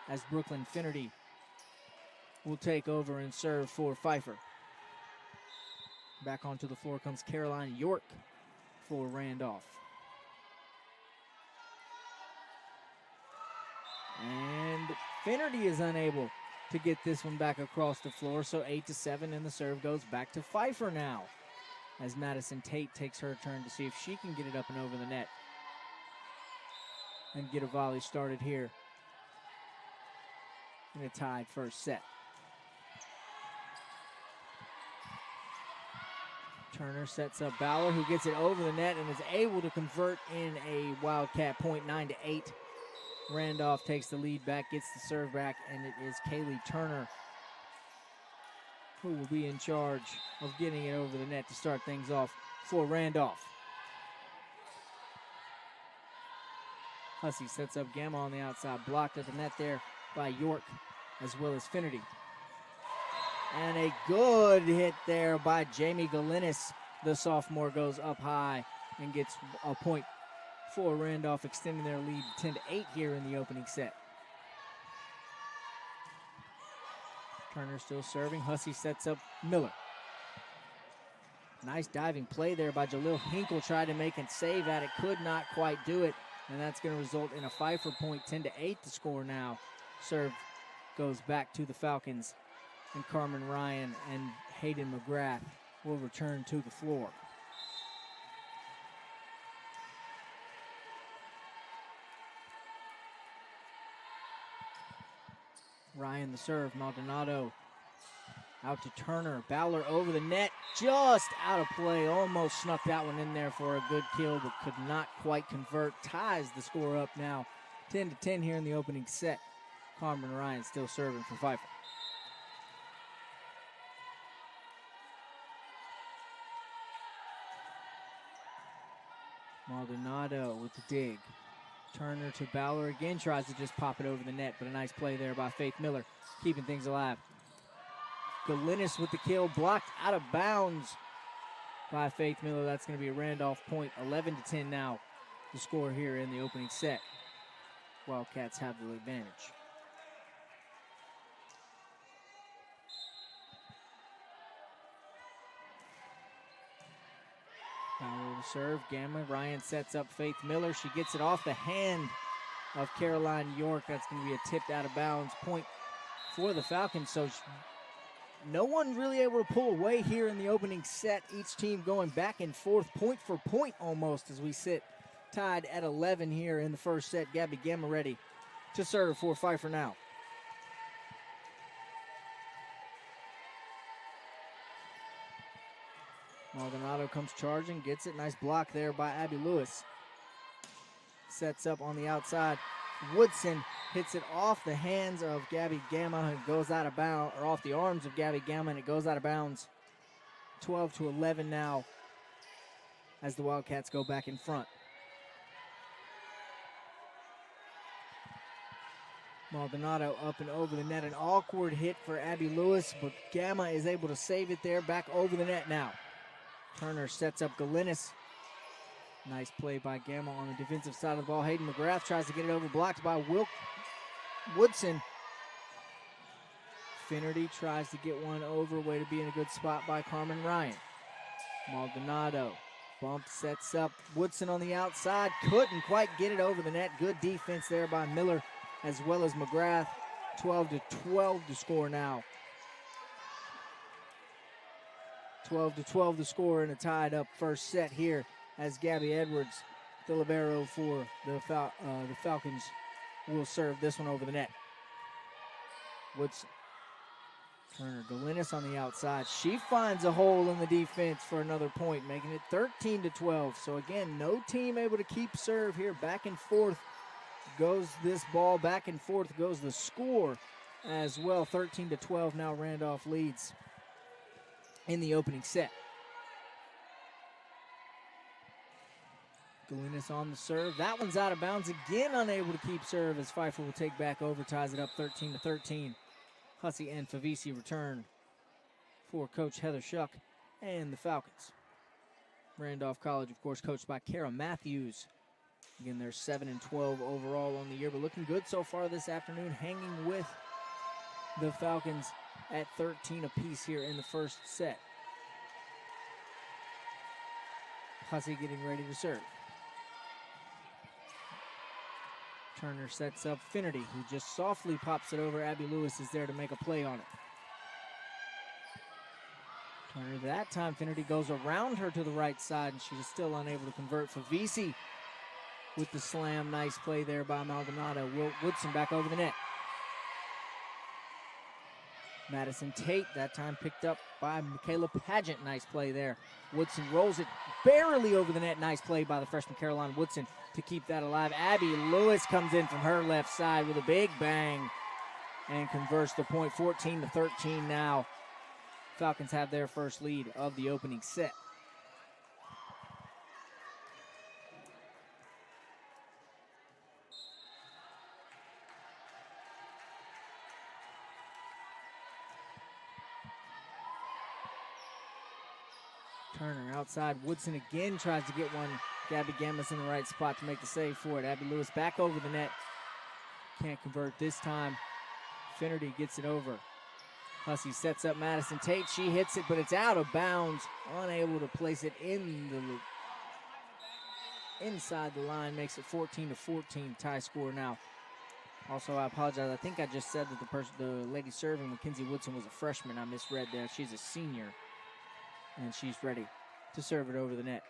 as Brooklyn Finnerty will take over and serve for Pfeiffer. Back onto the floor comes Caroline York for Randolph. And Finnerty is unable to get this one back across the floor, so 8-7, and the serve goes back to Pfeiffer now as Madison Tate takes her turn to see if she can get it up and over the net and get a volley started here in a tied first set. Turner sets up Bauer, who gets it over the net and is able to convert in a Wildcat point, 9-8. Randolph takes the lead back, gets the serve back, and it is Kaylee Turner who will be in charge of getting it over the net to start things off for Randolph. Hussey sets up Gamma on the outside, blocked at the net there by York as well as Finnerty. And a good hit there by Jamie Galinis. The sophomore goes up high and gets a point for Randolph, extending their lead 10-8 here in the opening set. Turner still serving. Hussey sets up Miller. Nice diving play there by Jalil Hinkle. Tried to make a save at it, could not quite do it. And that's going to result in a Pfeiffer point, 10-8 to score now. Serve goes back to the Falcons. And Carmen Ryan and Hayden McGrath will return to the floor. Ryan the serve, Maldonado out to Turner. Bowler over the net, just out of play. Almost snuck that one in there for a good kill, but could not quite convert. Ties the score up now, 10-10 here in the opening set. Carmen Ryan still serving for Pfeiffer. Maldonado with the dig. Turner to Bowler again, tries to just pop it over the net, but a nice play there by Faith Miller, keeping things alive. Galinis with the kill, blocked out of bounds by Faith Miller. That's going to be a Randolph point, 11-10 now, the score here in the opening set. Wildcats have the advantage. Bauer to serve, Gamma. Ryan sets up Faith Miller. She gets it off the hand of Caroline York. That's going to be a tipped out of bounds point for the Falcons. So no one really able to pull away here in the opening set. Each team going back and forth, point for point almost, as we sit tied at 11 here in the first set. Gabby Gamma ready to serve for Pfeiffer now. Maldonado comes charging, gets it. Nice block there by Abby Lewis. Sets up on the outside Woodson hits it off the hands of Gabby Gamma and goes out of bounds, or off the arms of Gabby Gamma, and it goes out of bounds. 12-11 now as the Wildcats go back in front. Maldonado up and over the net. An awkward hit for Abby Lewis, but Gamma is able to save it there. Back over the net now. Turner sets up Galinis. Nice play by Gamma on the defensive side of the ball. Hayden McGrath tries to get it over, blocked by Woodson. Finnerty tries to get one over. Way to be in a good spot by Carmen Ryan. Maldonado bump, sets up Woodson on the outside. Couldn't quite get it over the net. Good defense there by Miller as well as McGrath. 12-12 to score now. 12-12 to score in a tied up first set here as Gabby Edwards, the libero for the Falcons, will serve this one over the net. Woodson. Turner, Galinis on the outside. She finds a hole in the defense for another point, making it 13-12. So again, no team able to keep serve here. Back and forth goes this ball. Back and forth goes the score as well. 13-12 now Randolph leads in the opening set. Galinis on the serve. That one's out of bounds again, unable to keep serve as Pfeiffer will take back over, ties it up 13-13. Hussey and Favisi return for Coach Heather Shuck and the Falcons. Randolph College, of course, coached by Kara Matthews. Again, they're 7-12 overall on the year, but looking good so far this afternoon, hanging with the Falcons at 13 apiece here in the first set. Hussey getting ready to serve. Turner sets up Finnerty, who just softly pops it over. Abby Lewis is there to make a play on it. Turner, that time Finnerty goes around her to the right side, and she's still unable to convert. Favisi with the slam. Nice play there by Maldonado. Woodson back over the net. Madison Tate, that time picked up by Michaela Pageant. Nice play there. Woodson rolls it barely over the net. Nice play by the freshman Caroline Woodson to keep that alive. Abby Lewis comes in from her left side with a big bang and converts the point. 14-13 now. Falcons have their first lead of the opening set. Turner outside. Woodson again tries to get one. Gabby Gamma's in the right spot to make the save for it. Abby Lewis back over the net. Can't convert this time. Finnerty gets it over. Hussey sets up Madison Tate. She hits it, but it's out of bounds. Unable to place it in the inside the line. Makes it 14-14 tie score now. Also, I apologize. I think I just said that the lady serving, Mackenzie Woodson, was a freshman. I misread there. She's a senior. And she's ready to serve it over the net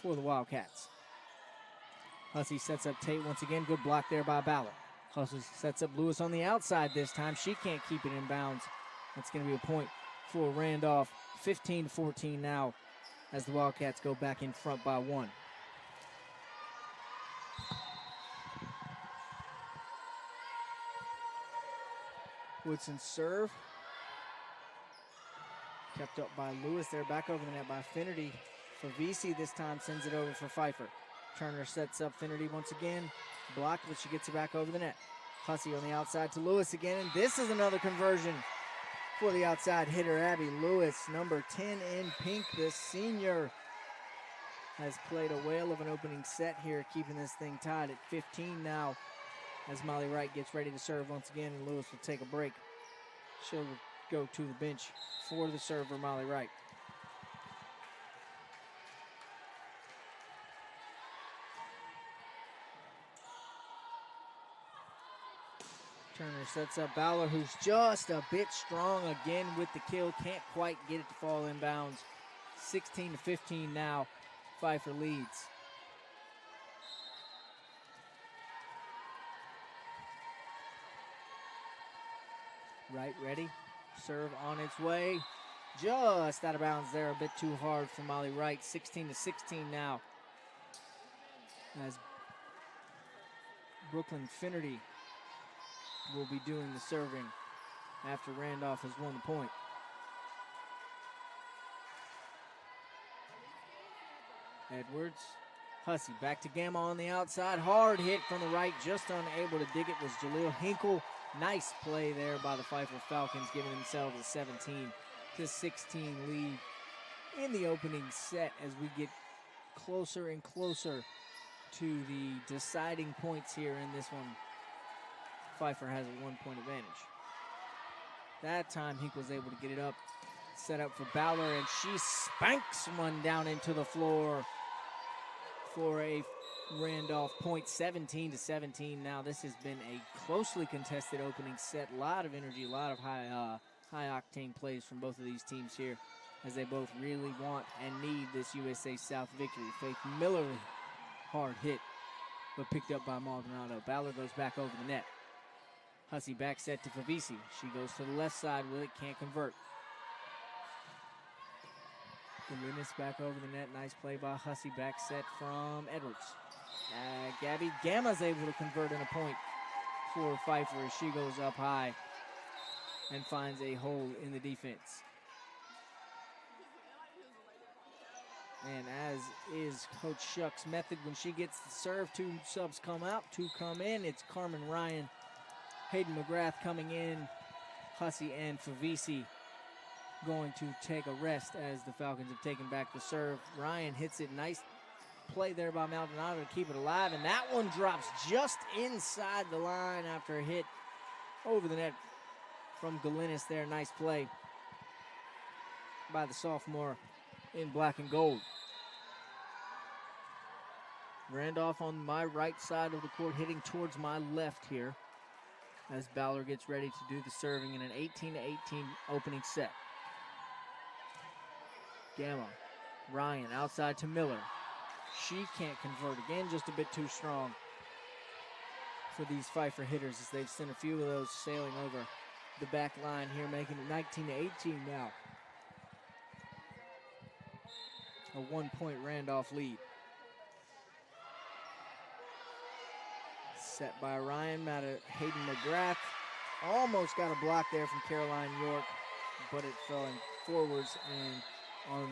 for the Wildcats. Hussey sets up Tate once again. Good block there by Ballard. Hussey sets up Lewis on the outside this time. She can't keep it in bounds. That's going to be a point for Randolph. 15-14 now as the Wildcats go back in front by one. Woodson serve. Kept up by Lewis there, back over the net by Finnerty. Favisi this time sends it over for Pfeiffer. Turner sets up Finnerty once again. Blocked, but she gets it back over the net. Hussey on the outside to Lewis again, and this is another conversion for the outside hitter, Abby Lewis. Number 10 in pink, this senior, has played a whale of an opening set here, keeping this thing tied at 15 now as Molly Wright gets ready to serve once again, and Lewis will take a break. She'll go to the bench for the server, Molly Wright. Turner sets up Ballard, who's just a bit strong again with the kill. Can't quite get it to fall in bounds. 16-15 now. Pfeiffer leads. Wright ready. Serve on its way. Just out of bounds there. A bit too hard for Molly Wright. 16-16 now. As Brooklyn Finnerty will be doing the serving after Randolph has won the point. Edwards, Hussey back to Gamma on the outside. Hard hit from the right, just unable to dig it was Jaleel Hinkle. Nice play there by the Pfeiffer Falcons, giving themselves a 17-16 lead in the opening set as we get closer and closer to the deciding points here in this one. Pfeiffer has a 1-point advantage. That time Hinkle was able to get it up, set up for Bowler, and she spanks one down into the floor for a Randolph point, 17-17. Now this has been a closely contested opening set. A lot of energy, a lot of high octane plays from both of these teams here as they both really want and need this USA South victory. Faith Miller, hard hit, but picked up by Maldonado. Ballard goes back over the net. Hussey back set to Favisi. She goes to the left side with it, can't convert. Galinas back over the net. Nice play by Hussey. Back set from Edwards. Gabby Gamma's able to convert in a point for Pfeiffer as she goes up high and finds a hole in the defense. And as is Coach Shuck's method, when she gets the serve, 2 subs come out, 2 come in. It's Carmen Ryan, Hayden McGrath coming in, Hussey and Favisi going to take a rest as the Falcons have taken back the serve. Ryan hits it. Nice play there by Maldonado to keep it alive, and that one drops just inside the line after a hit over the net from Galinas there. Nice play by the sophomore in black and gold. Randolph on my right side of the court, hitting towards my left here as Bowler gets ready to do the serving in an 18-18 opening set. Gamma, Ryan outside to Miller. She can't convert again, just a bit too strong for these Pfeiffer hitters as they've sent a few of those sailing over the back line here, making it 19-18 now. A 1-point Randolph lead. Set by Ryan, out of Hayden McGrath. Almost got a block there from Caroline York, but it fell in forwards and on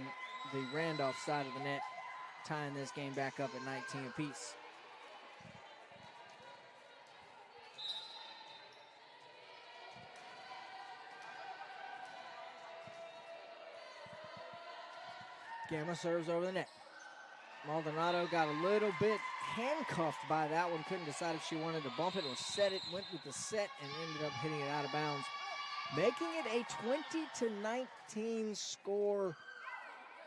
the Randolph side of the net, tying this game back up at 19 apiece. Gamma serves over the net. Maldonado got a little bit handcuffed by that one. Couldn't decide if she wanted to bump it or set it. Went with the set and ended up hitting it out of bounds, making it a 20-19 score.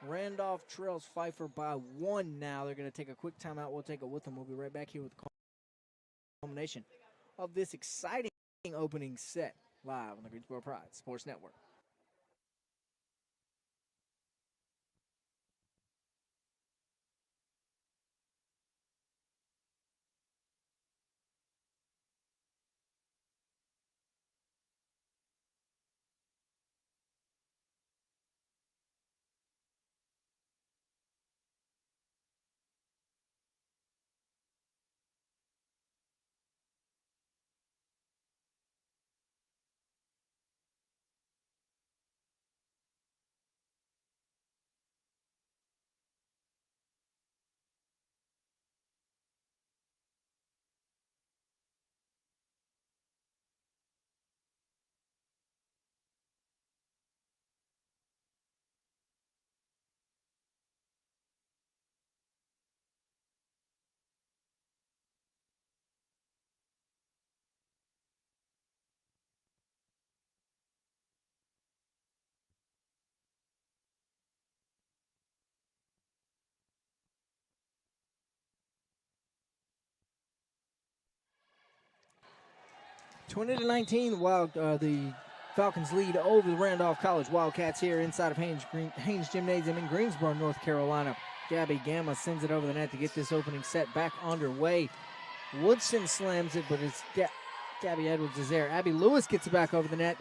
Randolph trails Pfeiffer by 1 now. They're going to take a quick timeout. We'll take it with them. We'll be right back here with the culmination of this exciting opening set live on the Greensboro Pride Sports Network. (20-19), the Falcons lead over the Randolph College Wildcats here inside of Haynes Gymnasium in Greensboro, North Carolina. Gabby Gamma sends it over the net to get this opening set back underway. Woodson slams it, but it's Gabby Edwards is there. Abby Lewis gets it back over the net.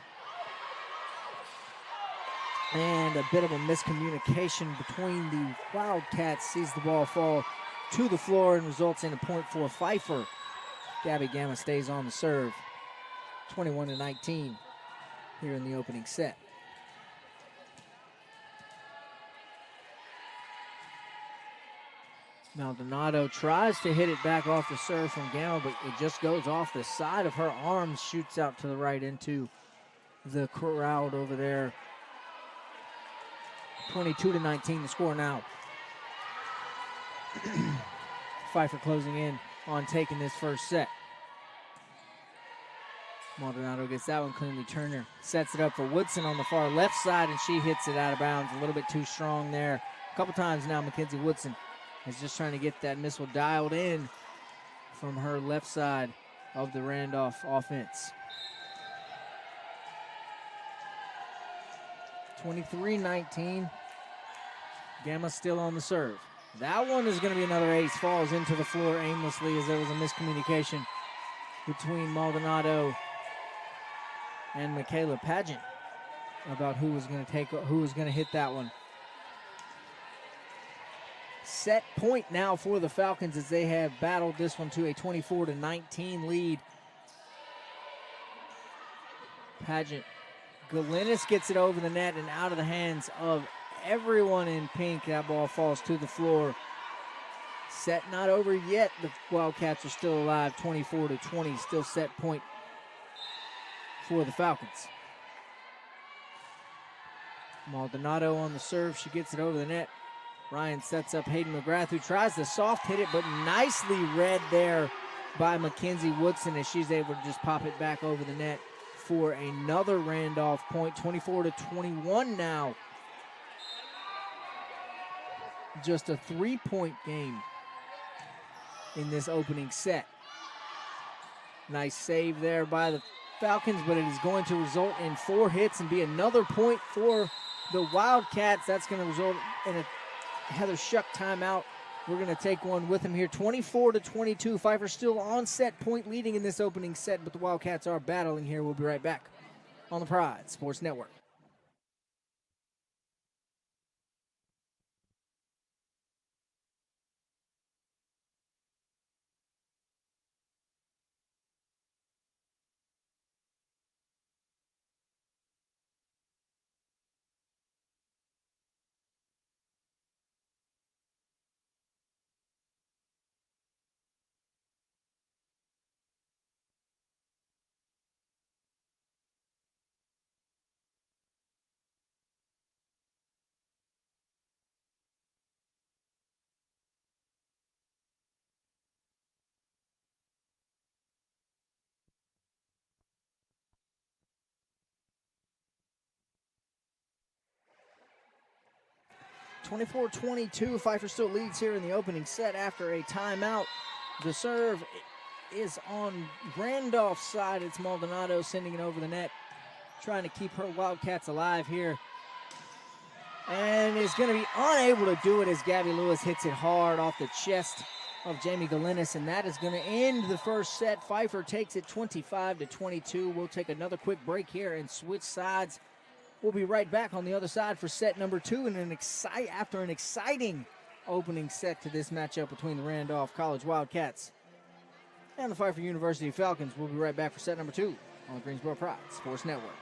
And a bit of a miscommunication between the Wildcats, sees the ball fall to the floor and results in a point for Pfeiffer. Gabby Gamma stays on the serve. 21-19 here in the opening set. Maldonado tries to hit it back off the serve from Gamma, but it just goes off the side of her arms, shoots out to the right into the crowd over there. 22-19 the score now. Pfeiffer closing in on taking this first set. Maldonado gets that one cleanly. Turner sets it up for Woodson on the far left side, and she hits it out of bounds. A little bit too strong there. A couple times now, Mackenzie Woodson is just trying to get that missile dialed in from her left side of the Randolph offense. 23-19. Gamma still on the serve. That one is going to be another ace. Falls into the floor aimlessly as there was a miscommunication between Maldonado and Michaela Pageant about who was going to hit that one. Set point now for the Falcons as they have battled this one to a 24-19 lead. Pageant. Galinis gets it over the net and out of the hands of everyone in pink. That ball falls to the floor. Set not over yet. The Wildcats are still alive. 24-20. Still set point for the Falcons. Maldonado on the serve. She gets it over the net. Ryan sets up Hayden McGrath, who tries to soft hit it, but nicely read there by Mackenzie Woodson as she's able to just pop it back over the net for another Randolph point. 24-21 now. Just a 3-point game in this opening set. Nice save there by the Falcons, but it is going to result in 4 hits and be another point for the Wildcats. That's going to result in a Heather Shuck timeout. We're going to take one with him here. 24-22. Pfeiffer still on set point leading in this opening set, but the Wildcats are battling here. We'll be right back on the Pride Sports Network. (24-22). Pfeiffer still leads here in the opening set after a timeout. The serve is on Randolph's side. It's Maldonado sending it over the net, trying to keep her Wildcats alive here. And is going to be unable to do it as Gabby Lewis hits it hard off the chest of Jamie Galinis, and that is going to end the first set. Pfeiffer takes it 25-22. We'll take another quick break here and switch sides. We'll be right back on the other side for set number 2 and after an exciting opening set to this matchup between the Randolph College Wildcats and the Pfeiffer University Falcons. We'll be right back for set number 2 on the Greensboro Pride Sports Network.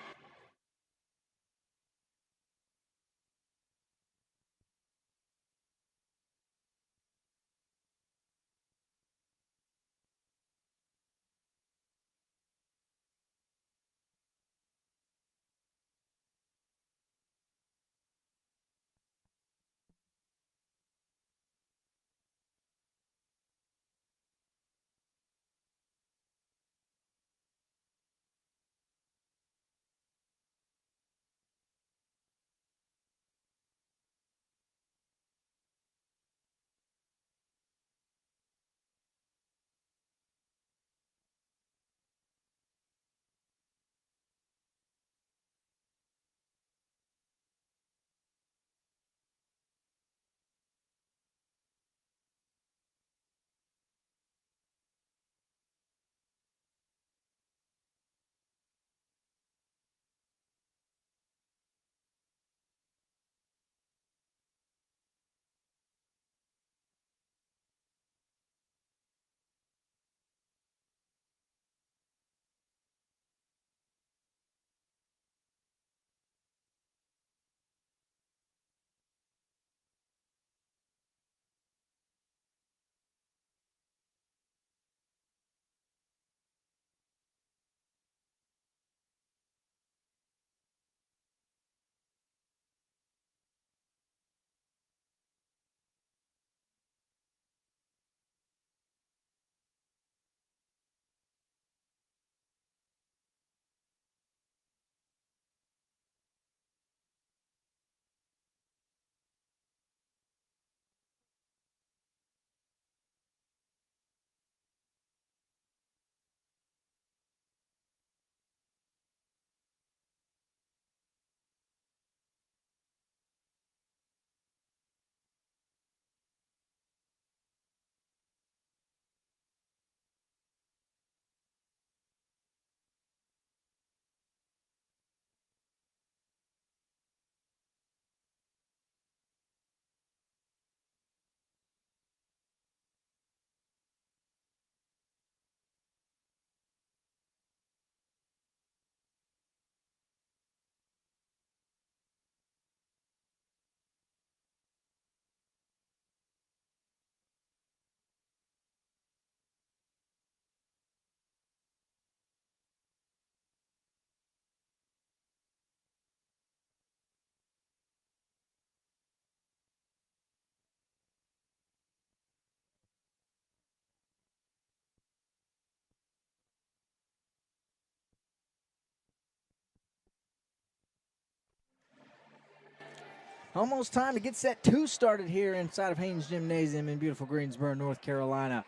Almost time to get set 2 started here inside of Haynes Gymnasium in beautiful Greensboro, North Carolina.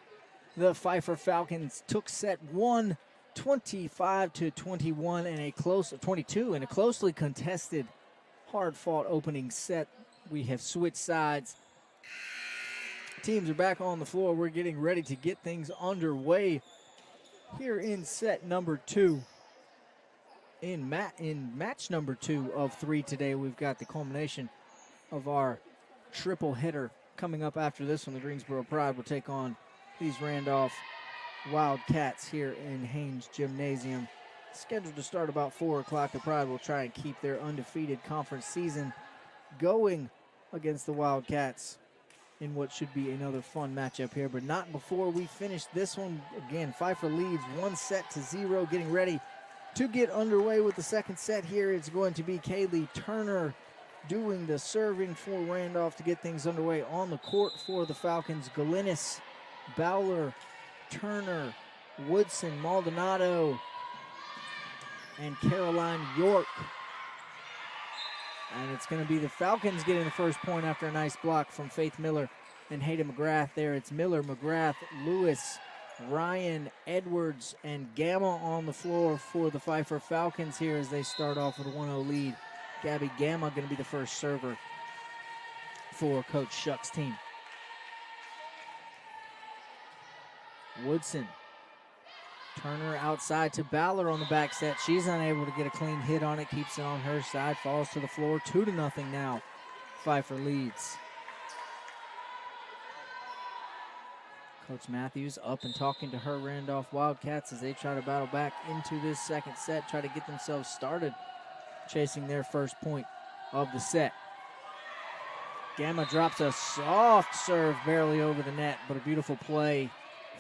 The Pfeiffer Falcons took set 1, 25-21 in a close 22 in a closely contested, hard-fought opening set. We have switched sides. Teams are back on the floor. We're getting ready to get things underway here in set number 2. In match number 2 of 3 today, we've got the culmination of our triple header coming up after this one. The Greensboro Pride will take on these Randolph Wildcats here in Haynes Gymnasium. Scheduled to start about 4 o'clock. The Pride will try and keep their undefeated conference season going against the Wildcats in what should be another fun matchup here, but not before we finish this one. Again, Pfeiffer leads 1-0, getting ready to get underway with the second set here. It's going to be Kaylee Turner doing the serving for Randolph to get things underway on the court for the Falcons. Galinis, Bowler, Turner, Woodson, Maldonado, and Caroline York. And it's going to be the Falcons getting the first point after a nice block from Faith Miller and Hayden McGrath there. It's Miller, McGrath, Lewis, Ryan, Edwards, and Gamma on the floor for the Pfeiffer Falcons here as they start off with a 1-0 lead. Gabby Gamma going to be the first server for Coach Shuck's team. Woodson. Turner outside to Ballard on the back set. She's unable to get a clean hit on it. Keeps it on her side. Falls to the floor. 2-0 now. Pfeiffer leads. Coach Matthews up and talking to her Randolph Wildcats as they try to battle back into this second set. Try to get themselves started. Chasing their first point of the set. Gamma drops a soft serve barely over the net, but a beautiful play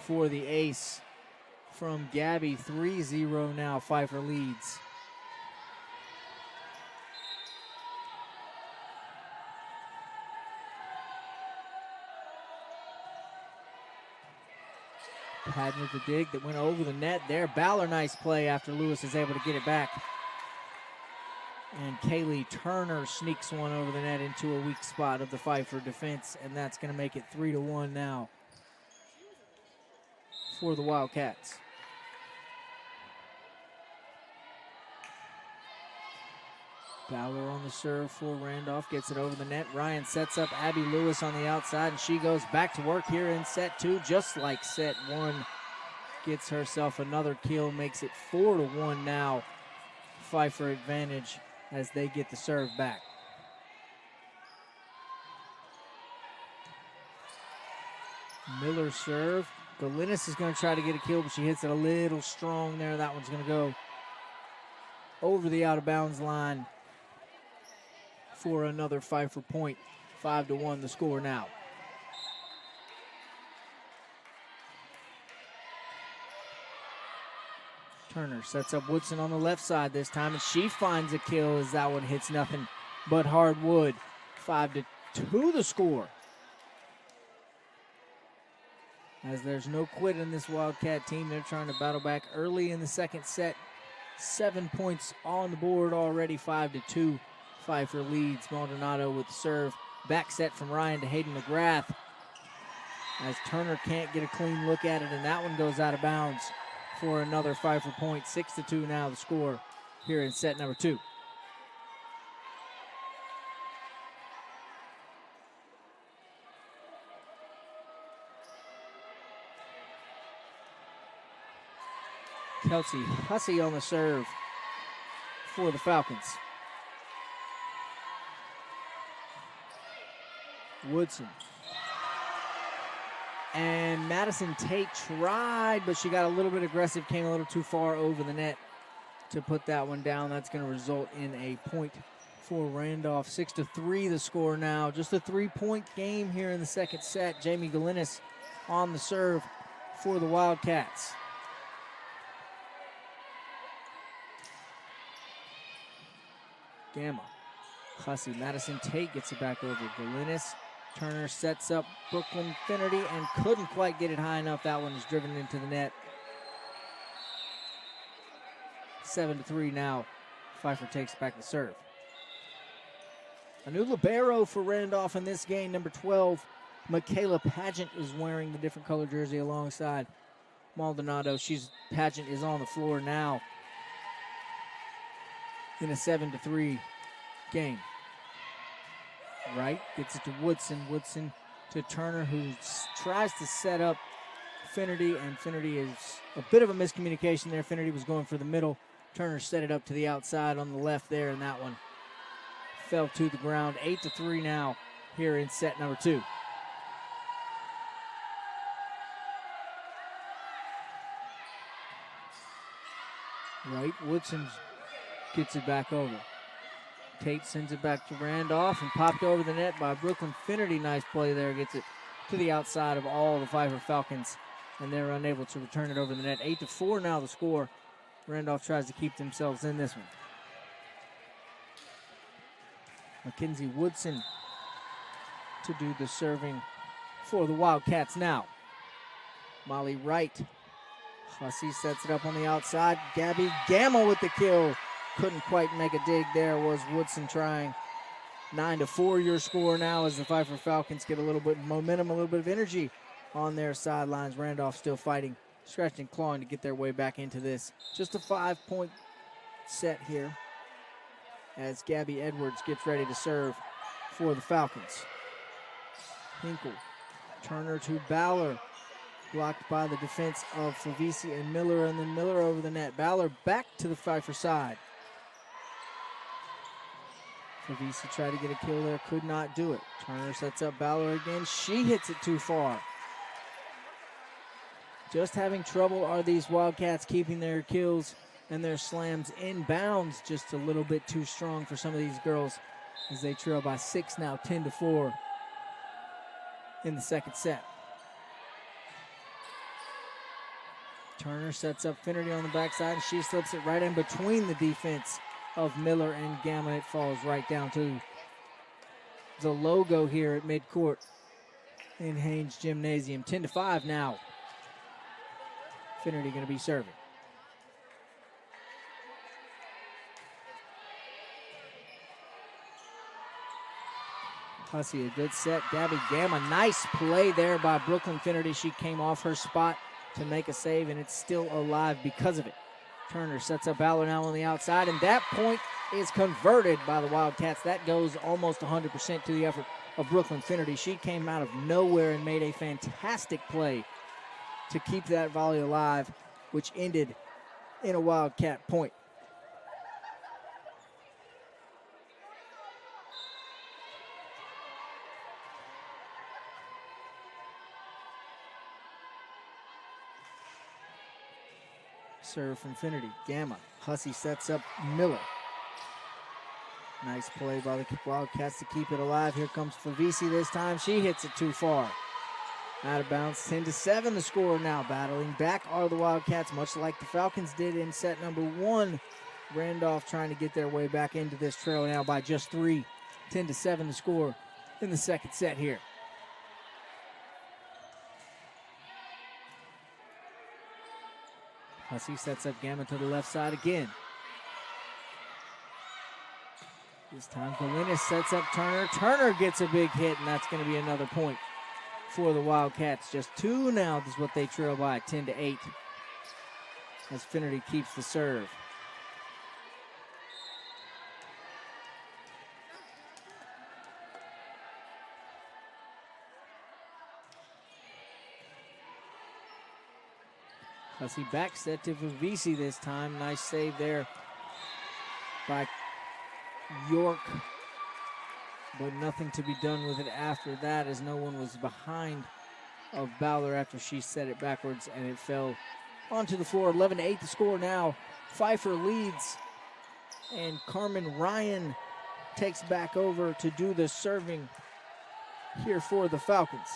for the ace from Gabby. 3-0 now. Pfeiffer leads. Padden with the dig that went over the net there. Ballard, nice play after Lewis is able to get it back. And Kaylee Turner sneaks one over the net into a weak spot of the Pfeiffer defense, and that's going to make it 3-1 now for the Wildcats. Ballard on the serve for Randolph, gets it over the net. Ryan sets up Abby Lewis on the outside, and she goes back to work here in set 2, just like set 1. Gets herself another kill, makes it 4-1 now. Pfeiffer advantage as they get the serve back. Miller serve. Galinis is going to try to get a kill, but she hits it a little strong there. That one's going to go over the out-of-bounds line for another Pfeiffer point. 5-1 the score now. Turner sets up Woodson on the left side this time, and she finds a kill as that one hits nothing but hardwood. 5-2 the score. As there's no quit in this Wildcat team. They're trying to battle back early in the second set. 7 points on the board already. 5-2. Pfeiffer leads. Maldonado with the serve. Back set from Ryan to Hayden McGrath. As Turner can't get a clean look at it, and that one goes out of bounds for another Pfeiffer point. 6-2 now the score here in set number 2. Kelsey Hussey on the serve for the Falcons. Woodson. And Madison Tate tried, but she got a little bit aggressive, came a little too far over the net to put that one down. That's going to result in a point for Randolph. 6-3 the score now. Just a 3-point game here in the second set. Jamie Galinis on the serve for the Wildcats. Gamma. Hussey. Madison Tate gets it back over. Galinis. Turner sets up Brooklyn Finnerty and couldn't quite get it high enough. That one is driven into the net. 7-3 now. Pfeiffer takes back the serve. A new libero for Randolph in this game, number 12. Michaela Pageant is wearing the different color jersey alongside Maldonado. Pageant is on the floor now in a 7-3 game. Wright gets it to Woodson. Woodson to Turner, who tries to set up Finnerty, and Finnerty is a bit of a miscommunication there. Finnerty was going for the middle. Turner set it up to the outside on the left there, and that one fell to the ground. 8-3 now here in set number 2. Wright, Woodson gets it back over. Tate sends it back to Randolph and popped over the net by Brooklyn Finnerty. Nice play there. Gets it to the outside of all the Pfeiffer Falcons, and they're unable to return it over the net. 8-4 now the score. Randolph tries to keep themselves in this one. Mackenzie Woodson to do the serving for the Wildcats now. Molly Wright. Hussey sets it up on the outside. Gabby Gamble with the kill. Couldn't quite make a dig there, was Woodson trying. 9-4 your score now as the Pfeiffer Falcons get a little bit of momentum, a little bit of energy on their sidelines. Randolph still fighting, scratching and clawing to get their way back into this. Just a 5-point set here as Gabby Edwards gets ready to serve for the Falcons. Hinkle, Turner to Ballard. Blocked by the defense of Favisi and Miller, and then Miller over the net. Ballard back to the Pfeiffer side. Favisi tried to get a kill there, could not do it. Turner sets up Ballard again. She hits it too far. Just having trouble are these Wildcats keeping their kills and their slams in bounds. Just a little bit too strong for some of these girls as they trail by 6 now, 10-4 in the second set. Turner sets up Finnerty on the backside, and she slips it right in between the defense of Miller and Gamma. It falls right down to the logo here at midcourt in Haynes Gymnasium. 10-5 now. Finnerty going to be serving. Hussey, a good set. Gabby Gamma, nice play there by Brooklyn Finnerty. She came off her spot to make a save, and it's still alive because of it. Turner sets up Ballard now on the outside, and that point is converted by the Wildcats. That goes almost 100% to the effort of Brooklyn Finnerty. She came out of nowhere and made a fantastic play to keep that volley alive, which ended in a Wildcat point. Serve from Finnerty. Gamma. Hussey sets up Miller. Nice play by the Wildcats to keep it alive. Here comes Favisi this time. She hits it too far. Out of bounds. 10-7 the score now. Battling back are the Wildcats, much like the Falcons did in set number 1. Randolph trying to get their way back into this trail now by just 3. 10-7 the score in the second set here. Hussey sets up Gamma to the left side again. This time Galinas sets up Turner. Turner gets a big hit, and that's going to be another point for the Wildcats. Just 2 now is what they trail by, 10-8. As Finnerty keeps the serve. Hussey back set to Favisi this time. Nice save there by York. But nothing to be done with it after that, as no one was behind of Ballard after she set it backwards and it fell onto the floor. 11-8 the score now. Pfeiffer leads, and Carmen Ryan takes back over to do the serving here for the Falcons.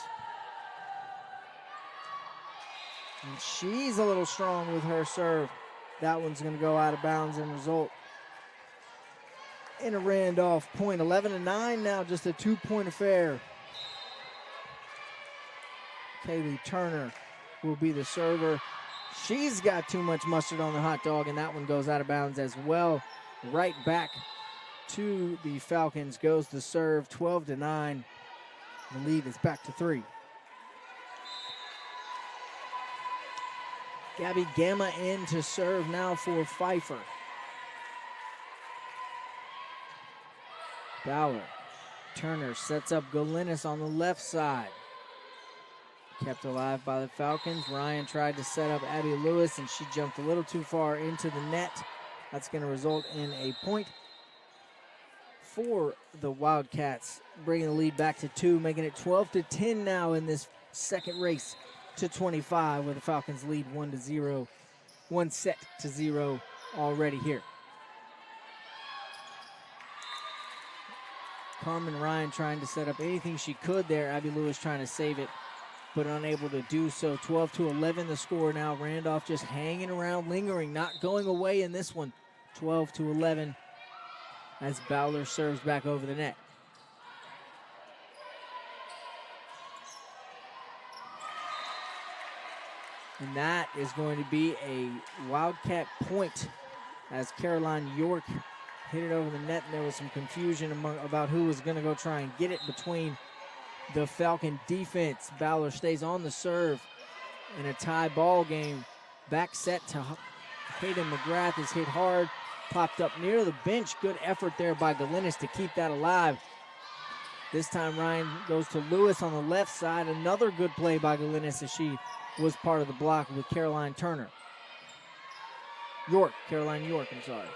And she's a little strong with her serve. That one's going to go out of bounds and result in a Randolph point. 11-9 now, just a 2-point affair. Kaylee Turner will be the server. She's got too much mustard on the hot dog, and that one goes out of bounds as well. Right back to the Falcons goes the serve, 12-9. The lead is back to 3. Gabby Gamma in to serve now for Pfeiffer. Bauer. Turner sets up Galinis on the left side. Kept alive by the Falcons. Ryan tried to set up Abby Lewis, and she jumped a little too far into the net. That's going to result in a point for the Wildcats, bringing the lead back to 2, making it 12-10 now in this second race to 25, where the Falcons lead 1-0, 1-0 already here. Carmen Ryan trying to set up anything she could there. Abby Lewis trying to save it, but unable to do so. 12-11 the score now. Randolph just hanging around, lingering, not going away in this one. 12-11 as Bowler serves back over the net. And that is going to be a Wildcat point as Caroline York hit it over the net, and there was some confusion about who was going to go try and get it between the Falcon defense. Bowler stays on the serve in a tie ball game. Back set to Hayden McGrath is hit hard, popped up near the bench. Good effort there by Galinis to keep that alive. This time Ryan goes to Lewis on the left side. Another good play by Galinis as she was part of the block with Caroline York, I'm sorry.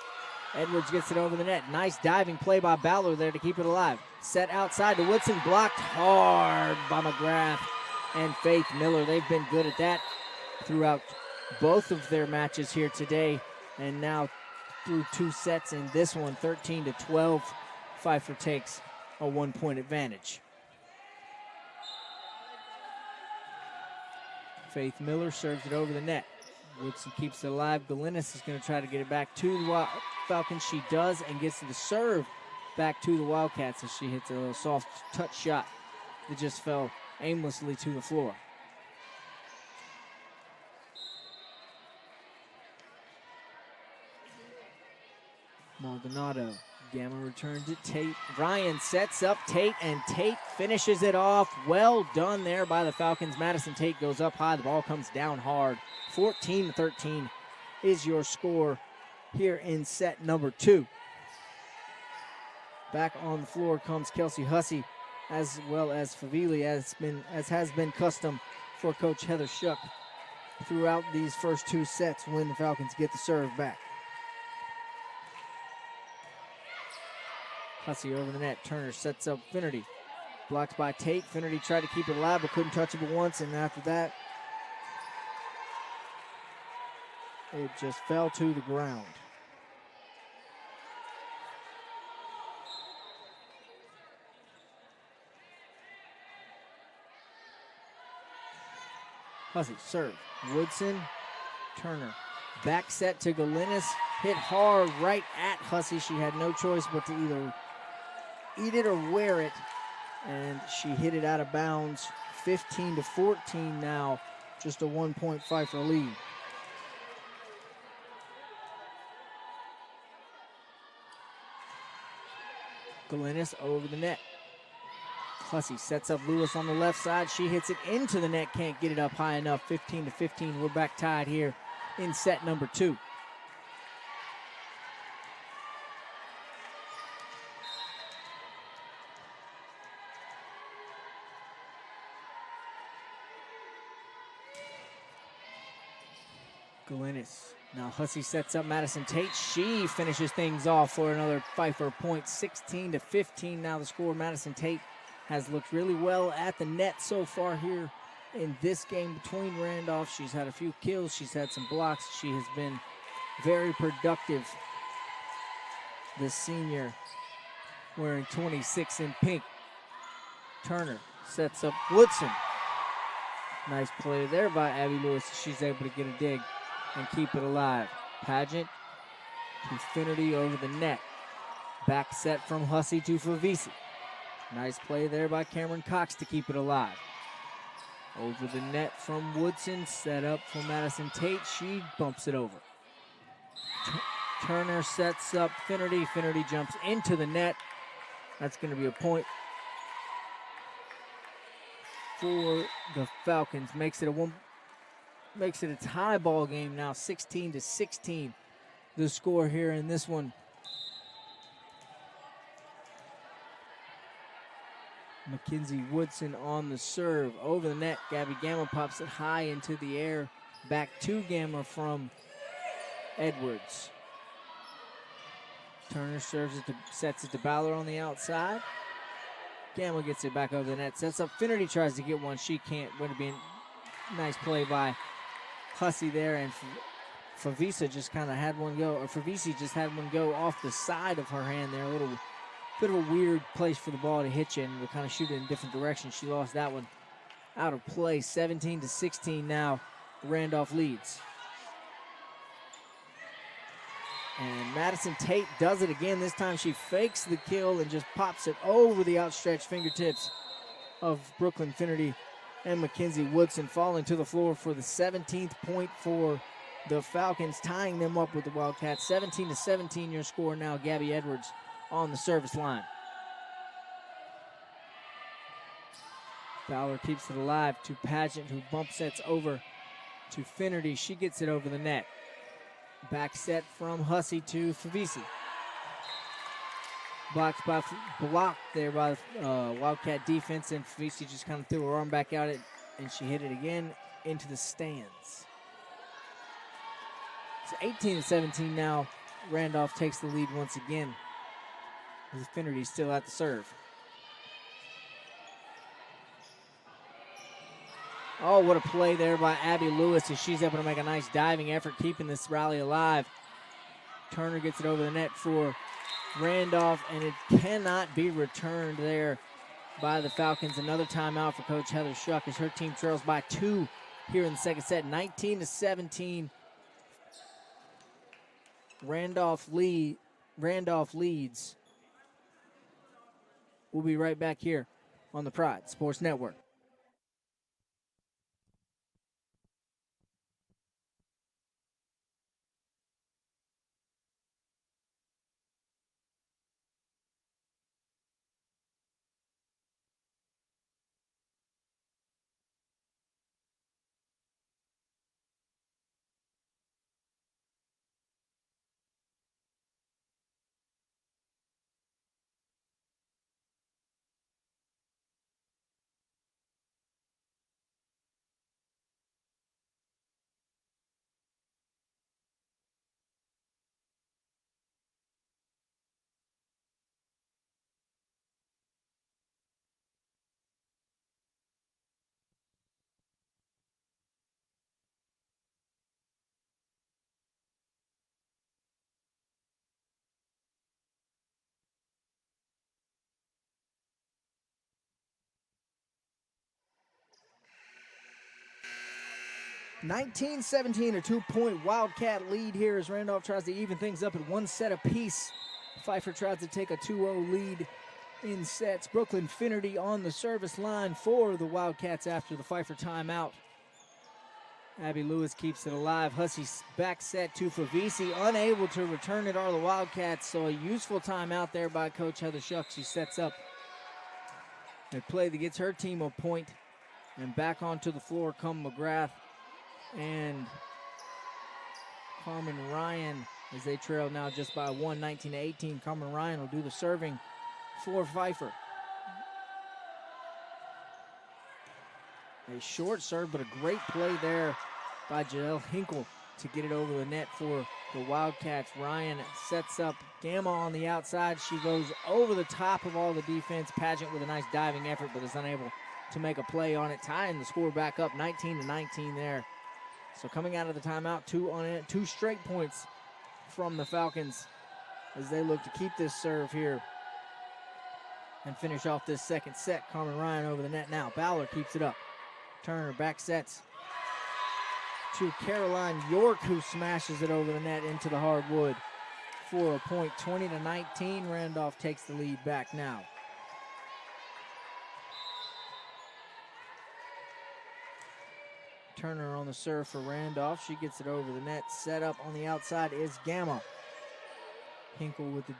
Edwards gets it over the net. Nice diving play by Bowler there to keep it alive. Set outside to Woodson, blocked hard by McGrath and Faith Miller. They've been good at that throughout both of their matches here today, and now through 2 sets in this one, 13-12. Pfeiffer takes a 1-point advantage. Faith Miller serves it over the net. Woodson keeps it alive. Galinis is going to try to get it back to the Falcons. She does, and gets to the serve back to the Wildcats as she hits a little soft touch shot that just fell aimlessly to the floor. Maldonado. Gamma returns it. Tate. Ryan sets up Tate, and Tate finishes it off. Well done there by the Falcons. Madison Tate goes up high. The ball comes down hard. 14-13 is your score here in set number 2. Back on the floor comes Kelsey Hussey, as well as Favili, as has been custom for Coach Heather Shuck throughout these first 2 sets when the Falcons get the serve back. Hussey over the net. Turner sets up Finnerty. Blocked by Tate. Finnerty tried to keep it alive but couldn't touch it but once, and after that, it just fell to the ground. Hussey serve. Woodson. Turner. Back set to Galinis. Hit hard right at Hussey. She had no choice but to either eat it or wear it, and she hit it out of bounds. 15-14 now. Just a 1-point Pfeiffer lead. Galinis over the net. Hussey sets up Lewis on the left side. She hits it into the net, can't get it up high enough. 15-15, we're back tied here in set number 2. Galinis. Now Hussey sets up Madison Tate. She finishes things off for another Pfeiffer point. 16-15 now the score. Madison Tate has looked really well at the net so far here in this game between Randolph. She's had a few kills. She's had some blocks. She has been very productive. The senior wearing 26 in pink. Turner sets up Woodson. Nice play there by Abby Lewis. She's able to get a dig and keep it alive. Pageant to Finnerty over the net. Back set from Hussey to Favisi. Nice play there by Cameron Cox to keep it alive. Over the net from Woodson, set up for Madison Tate. She bumps it over. Turner sets up Finnerty. Finnerty jumps into the net. That's going to be a point for the Falcons. Makes it a tie ball game now, 16-16. The score here in this one. Mackenzie Woodson on the serve. Over the net, Gabby Gamma pops it high into the air. Back to Gamma from Edwards. Turner serves it sets it to Ballard on the outside. Gamma gets it back over the net. Sets up Finnerty, tries to get one. She can't. Would have been a nice play by Hussey there. And Favisa just kind of had one go. Or Favisi just had one go off the side of her hand there. A little bit of a weird place for the ball to hit you, and we'll kind of shoot it in different directions. She lost that one out of play. 17-16 now. Randolph leads. And Madison Tate does it again. This time she fakes the kill and just pops it over the outstretched fingertips of Brooklyn Finnerty and Mackenzie Woodson, falling to the floor for the 17th point for the Falcons, tying them up with the Wildcats. 17-17 your score now. Gabby Edwards on the service line. Fowler keeps it alive to Pageant, who bump sets over to Finnerty. She gets it over the net. Back set from Hussey to Favisi. Blocked there by Wildcat defense, and Favisi just kind of threw her arm back out, and she hit it again into the stands. It's 18-17 now. Randolph takes the lead once again, with Finnerty still at the serve. Oh, what a play there by Abby Lewis as she's able to make a nice diving effort, keeping this rally alive. Turner gets it over the net for Randolph, and it cannot be returned there by the Falcons. Another timeout for Coach Heather Shuck as her team trails by 2 here in the second set. 19-17. Randolph leads. We'll be right back here on the Pride Sports Network. (19-17), a 2-point Wildcat lead here as Randolph tries to even things up at 1 set apiece. Pfeiffer tries to take a 2-0 lead in sets. Brooklyn Finnerty on the service line for the Wildcats after the Pfeiffer timeout. Abby Lewis keeps it alive. Hussey's back set to Favisi, unable to return it are the Wildcats, so a useful timeout there by Coach Heather Shuck. She sets up a play that gets her team a point, and back onto the floor come McGrath and Carmen Ryan as they trail now just by 1, 19-18. Carmen Ryan will do the serving for Pfeiffer. A short serve, but a great play there by Jael Hinkle to get it over the net for the Wildcats. Ryan sets up Gamma on the outside. She goes over the top of all the defense. Pageant with a nice diving effort, but is unable to make a play on it, tying the score back up 19-19 there. So coming out of the timeout, 2 straight points from the Falcons as they look to keep this serve here and finish off this second set. Carmen Ryan over the net now. Ballard keeps it up. Turner back sets to Caroline York, who smashes it over the net into the hardwood for a point. 20-19. Randolph takes the lead back now. Turner on the serve for Randolph. She gets it over the net. Set up on the outside is Gamma. Hinkle with the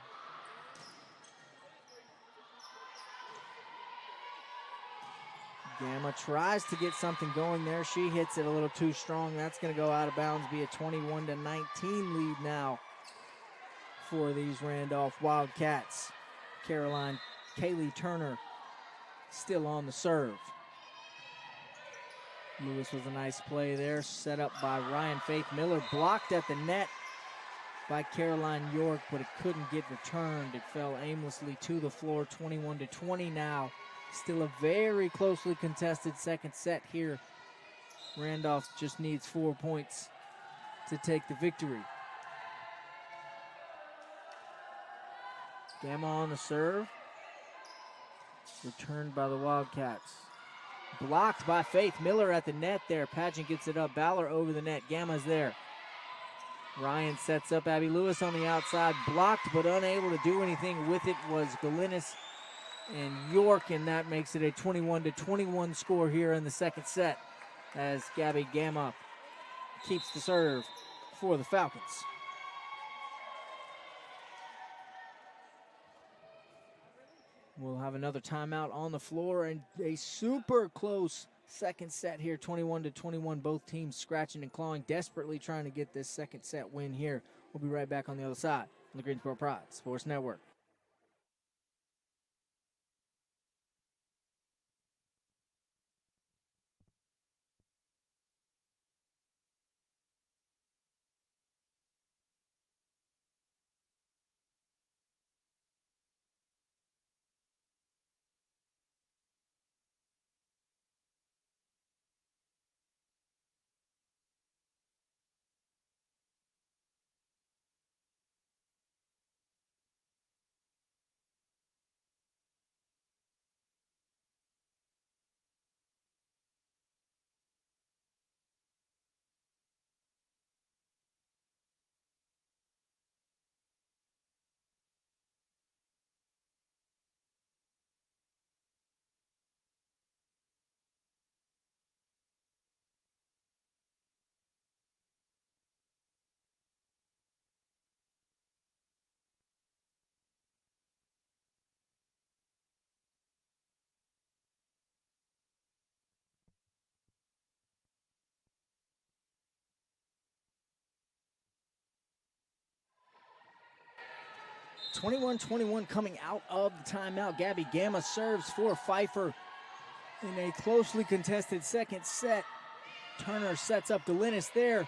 Gamma tries to get something going there. She hits it a little too strong. That's going to go out of bounds, be a 21-19 lead now for these Randolph Wildcats. Kaylee Turner still on the serve. Lewis with a nice play there, set up by Ryan Faith Miller, blocked at the net by Caroline York, but it couldn't get returned. It fell aimlessly to the floor, 21-20 now. Still a very closely contested second set here. Randolph just needs 4 points to take the victory. Gamma on the serve. Returned by the Wildcats. Blocked by Faith Miller at the net there. Pageant gets it up. Ballard over the net. Gamma's there. Ryan sets up Abby Lewis on the outside. Blocked but unable to do anything with it was Galinis and York, and that makes it a 21-21 score here in the second set as Gabby Gamma keeps the serve for the Falcons. We'll have another timeout on the floor and a super close second set here, 21-21. Both teams scratching and clawing, desperately trying to get this second set win here. We'll be right back on the other side on the Greensboro Pride Sports Network. (21-21) coming out of the timeout. Gabby Gamma serves for Pfeiffer in a closely contested second set. Turner sets up Galinis there.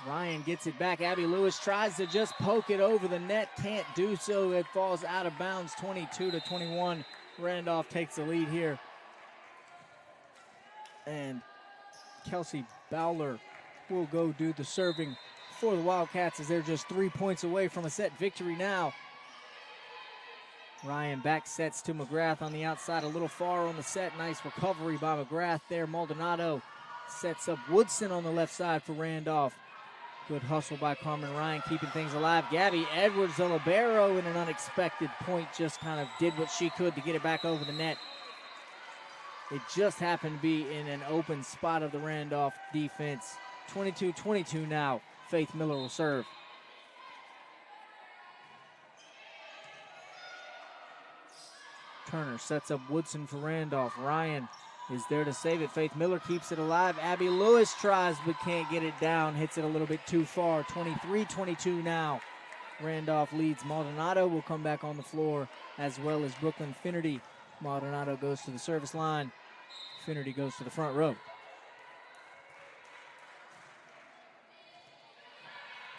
Ryan gets it back. Abby Lewis tries to just poke it over the net. Can't do so. It falls out of bounds, 22-21. Randolph takes the lead here. And Kelsey Bowler will go do the serving for the Wildcats as they're just 3 points away from a set victory now. Ryan back sets to McGrath on the outside, a little far on the set. Nice recovery by McGrath there. Maldonado sets up Woodson on the left side for Randolph. Good hustle by Carmen Ryan, keeping things alive. Gabby Edwards, the libero, in an unexpected point, just kind of did what she could to get it back over the net. It just happened to be in an open spot of the Randolph defense. 22-22 now. Faith Miller will serve. Turner sets up Woodson for Randolph. Ryan is there to save it. Faith Miller keeps it alive. Abby Lewis tries but can't get it down. Hits it a little bit too far. 23-22 now. Randolph leads. Maldonado will come back on the floor, as well as Brooklyn Finnerty. Maldonado goes to the service line. Finnerty goes to the front row.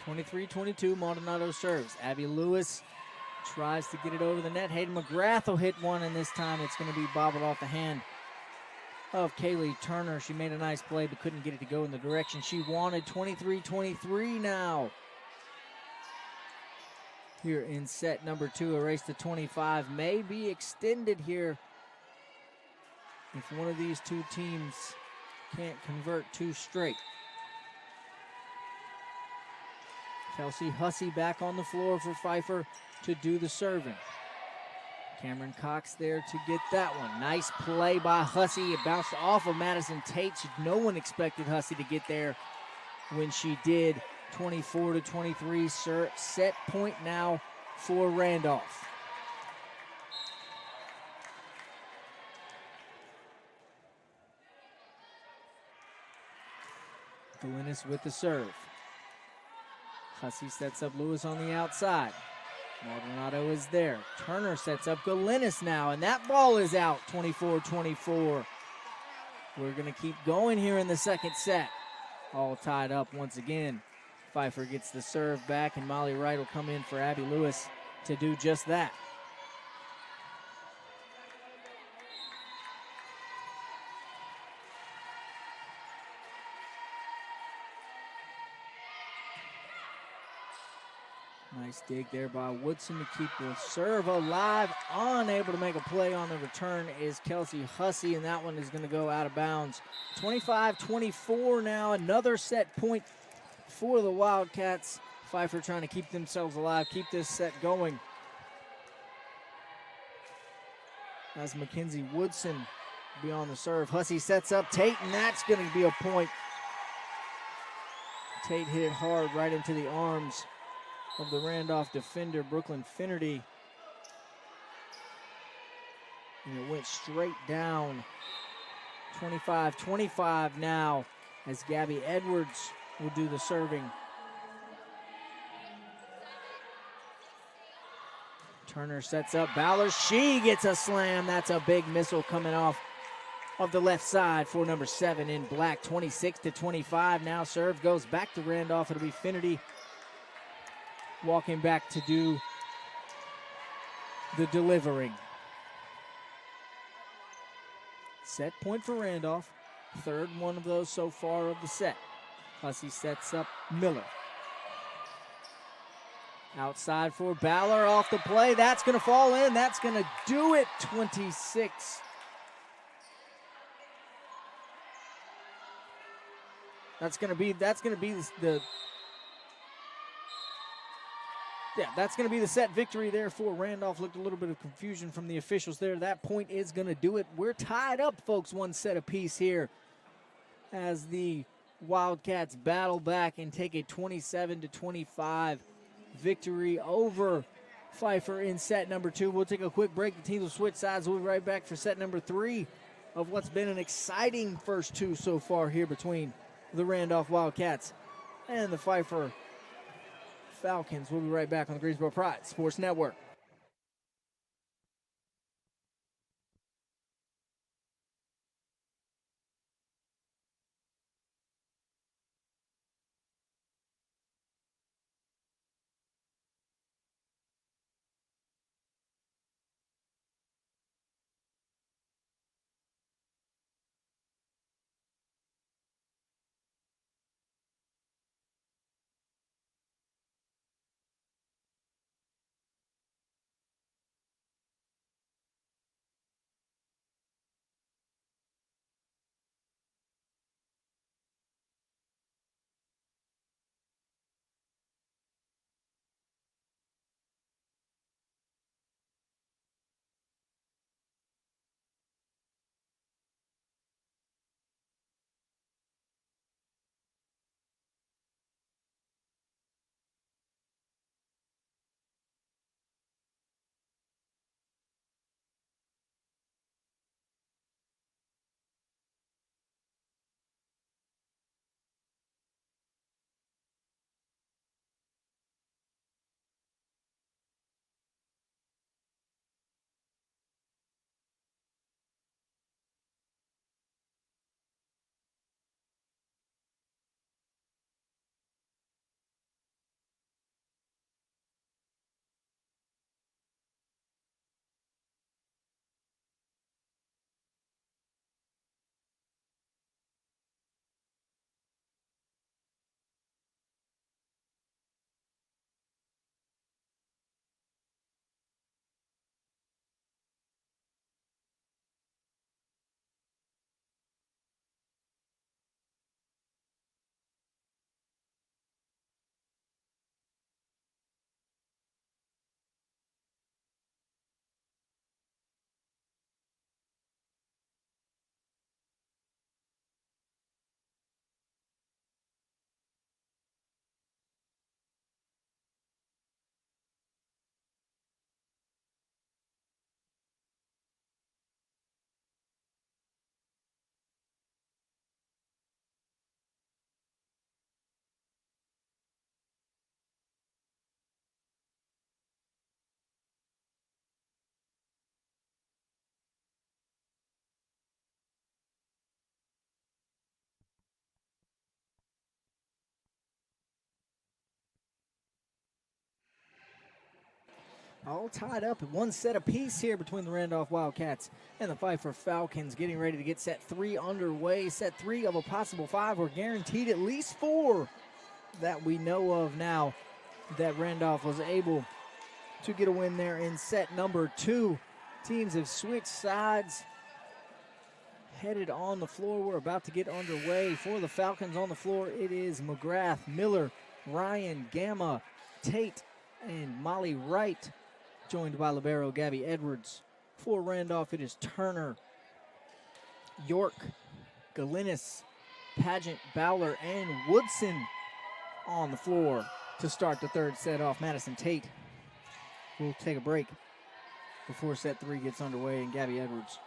23-22, Maldonado serves. Abby Lewis tries to get it over the net. Hayden McGrath will hit one, and this time it's going to be bobbled off the hand of Kaylee Turner. She made a nice play but couldn't get it to go in the direction she wanted. 23-23 now. Here in set number 2, a race to 25 may be extended here if one of these two teams can't convert 2 straight. Kelsey Hussey back on the floor for Pfeiffer to do the serving. Cameron Cox there to get that one. Nice play by Hussey. It bounced off of Madison Tate. No one expected Hussey to get there when she did. 24-23 set point now for Randolph. Galinis with the serve. Hussey sets up Lewis on the outside. Maldonado is there. Turner sets up Galinis now, and that ball is out, 24-24. We're going to keep going here in the second set. All tied up once again. Pfeiffer gets the serve back, and Molly Wright will come in for Abby Lewis to do just that. Nice dig there by Woodson to keep the serve alive. Unable to make a play on the return is Kelsey Hussey, and that one is going to go out of bounds. 25-24 now, another set point for the Wildcats. Pfeiffer trying to keep themselves alive, keep this set going. As Mackenzie Woodson be on the serve. Hussey sets up Tate, and that's going to be a point. Tate hit it hard right into the arms of the Randolph defender, Brooklyn Finnerty. And it went straight down. 25-25 now as Gabby Edwards will do the serving. Turner sets up Bowler. She gets a slam. That's a big missile coming off of the left side for number 7 in black. 26-25 now. Serve goes back to Randolph. It'll be Finnerty walking back to do the delivering. Set point for Randolph. Third one of those so far of the set. Hussey sets up Miller. Outside for Ballard off the play. That's going to fall in. That's going to do it. 26. That's going to be the that's going to be the set victory there for Randolph. Looked a little bit of confusion from the officials there. That point is going to do it. We're tied up, folks, one set apiece here as the Wildcats battle back and take a 27-25 victory over Pfeiffer in set number 2. We'll take a quick break. The teams will switch sides. We'll be right back for set number 3 of what's been an exciting first 2 so far here between the Randolph Wildcats and the Pfeiffer Falcons. We'll be right back on the Greensboro Pride Sports Network. all tied up at one set apiece here between the Randolph Wildcats and the Pfeiffer Falcons, getting ready to get set 3 underway. Set 3 of a possible 5. We're guaranteed at least 4 that we know of now that Randolph was able to get a win there in set number 2. Teams have switched sides, headed on the floor. We're about to get underway. For the Falcons on the floor, it is McGrath, Miller, Ryan, Gamma, Tate, and Molly Wright, joined by libero Gabby Edwards. For Randolph, it is Turner, York, Galinis, Pageant, Bowler, and Woodson on the floor to start the third set off. Madison Tate will take a break before set 3 gets underway, and Gabby Edwards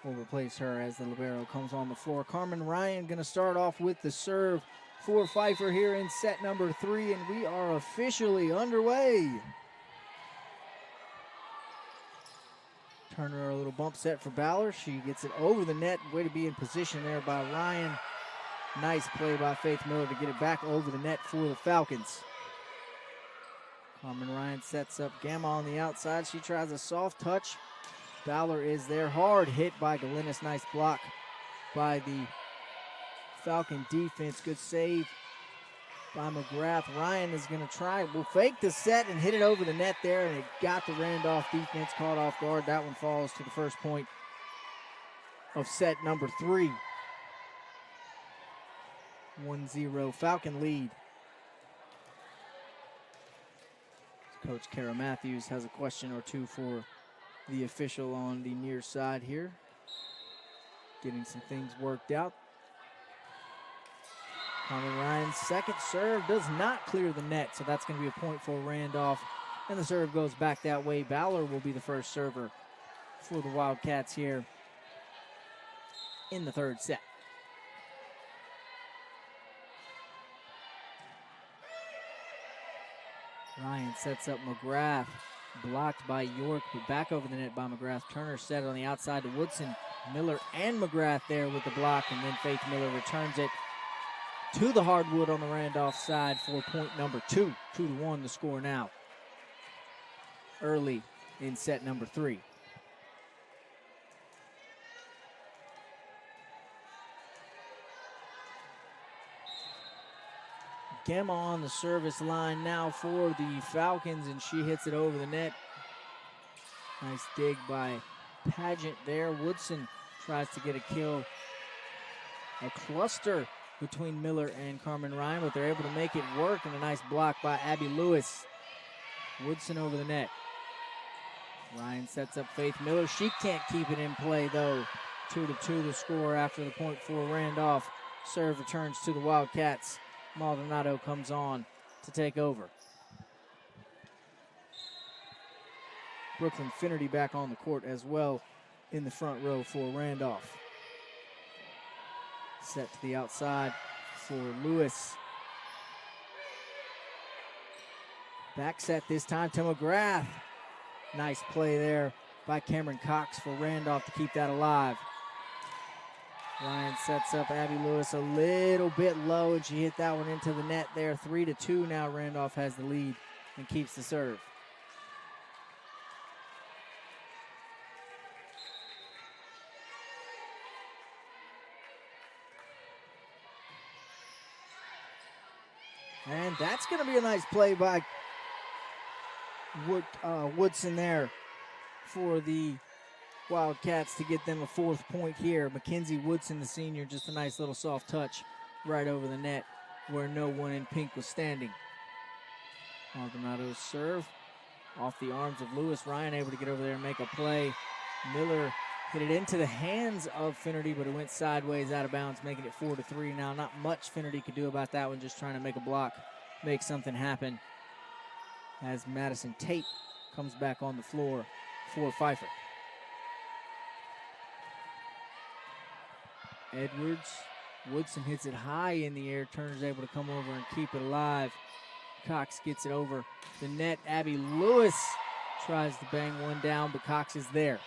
will replace her as the libero comes on the floor. Carmen Ryan going to start off with the serve for Pfeiffer here in set number 3, and we are officially underway. Turner, a little bump set for Bowler. She gets it over the net. Way to be in position there by Ryan. Nice play by Faith Miller to get it back over the net for the Falcons. Carmen Ryan sets up Gamma on the outside. She tries a soft touch. Bowler is there. Hard hit by Galinis. Nice block by the Falcon defense. Good save by McGrath. Ryan is going to try. Will fake the set and hit it over the net there, and it got the Randolph defense caught off guard. That one falls to the first point of set number 3. 1-0 Falcon lead. Coach Kara Matthews has a question or two for the official on the near side here. Getting some things worked out. Carmen Ryan's second serve does not clear the net, so that's going to be a point for Randolph. And the serve goes back that way. Bowler will be the first server for the Wildcats here in the third set. Ryan sets up McGrath, blocked by York, but back over the net by McGrath. Turner set it on the outside to Woodson. Miller and McGrath there with the block, and then Faith Miller returns it to the hardwood on the Randolph side for point number 2. 2-1 the score now. Early in set number 3. Gamma on the service line now for the Falcons, and she hits it over the net. Nice dig by Pageant there. Woodson tries to get a kill. A cluster between Miller and Carmen Ryan, but they're able to make it work, and a nice block by Abby Lewis. Woodson over the net. Ryan sets up Faith Miller. She can't keep it in play, though. 2-2 the score after the point for Randolph. Serve returns to the Wildcats. Maldonado comes on to take over. Brooklyn Finnerty back on the court as well in the front row for Randolph. Set to the outside for Lewis. Back set this time to McGrath. Nice play there by Cameron Cox for Randolph to keep that alive. Ryan sets up Abby Lewis a little bit low, and she hit that one into the net there. 3-2 now. Randolph has the lead and keeps the serve. And that's going to be a nice play by Woodson there for the Wildcats to get them a 4th point here. Mackenzie Woodson, the senior, just a nice little soft touch right over the net where no one in pink was standing. Maldonado's serve off the arms of Lewis. Ryan able to get over there and make a play. Miller hit it into the hands of Finnerty, but it went sideways out of bounds, making it 4-3 now. Not much Finnerty could do about that one, just trying to make a block, make something happen as Madison Tate comes back on the floor for Pfeiffer. Edwards, Woodson hits it high in the air. Turner's able to come over and keep it alive. Cox gets it over the net. Abby Lewis tries to bang one down, but Cox is there.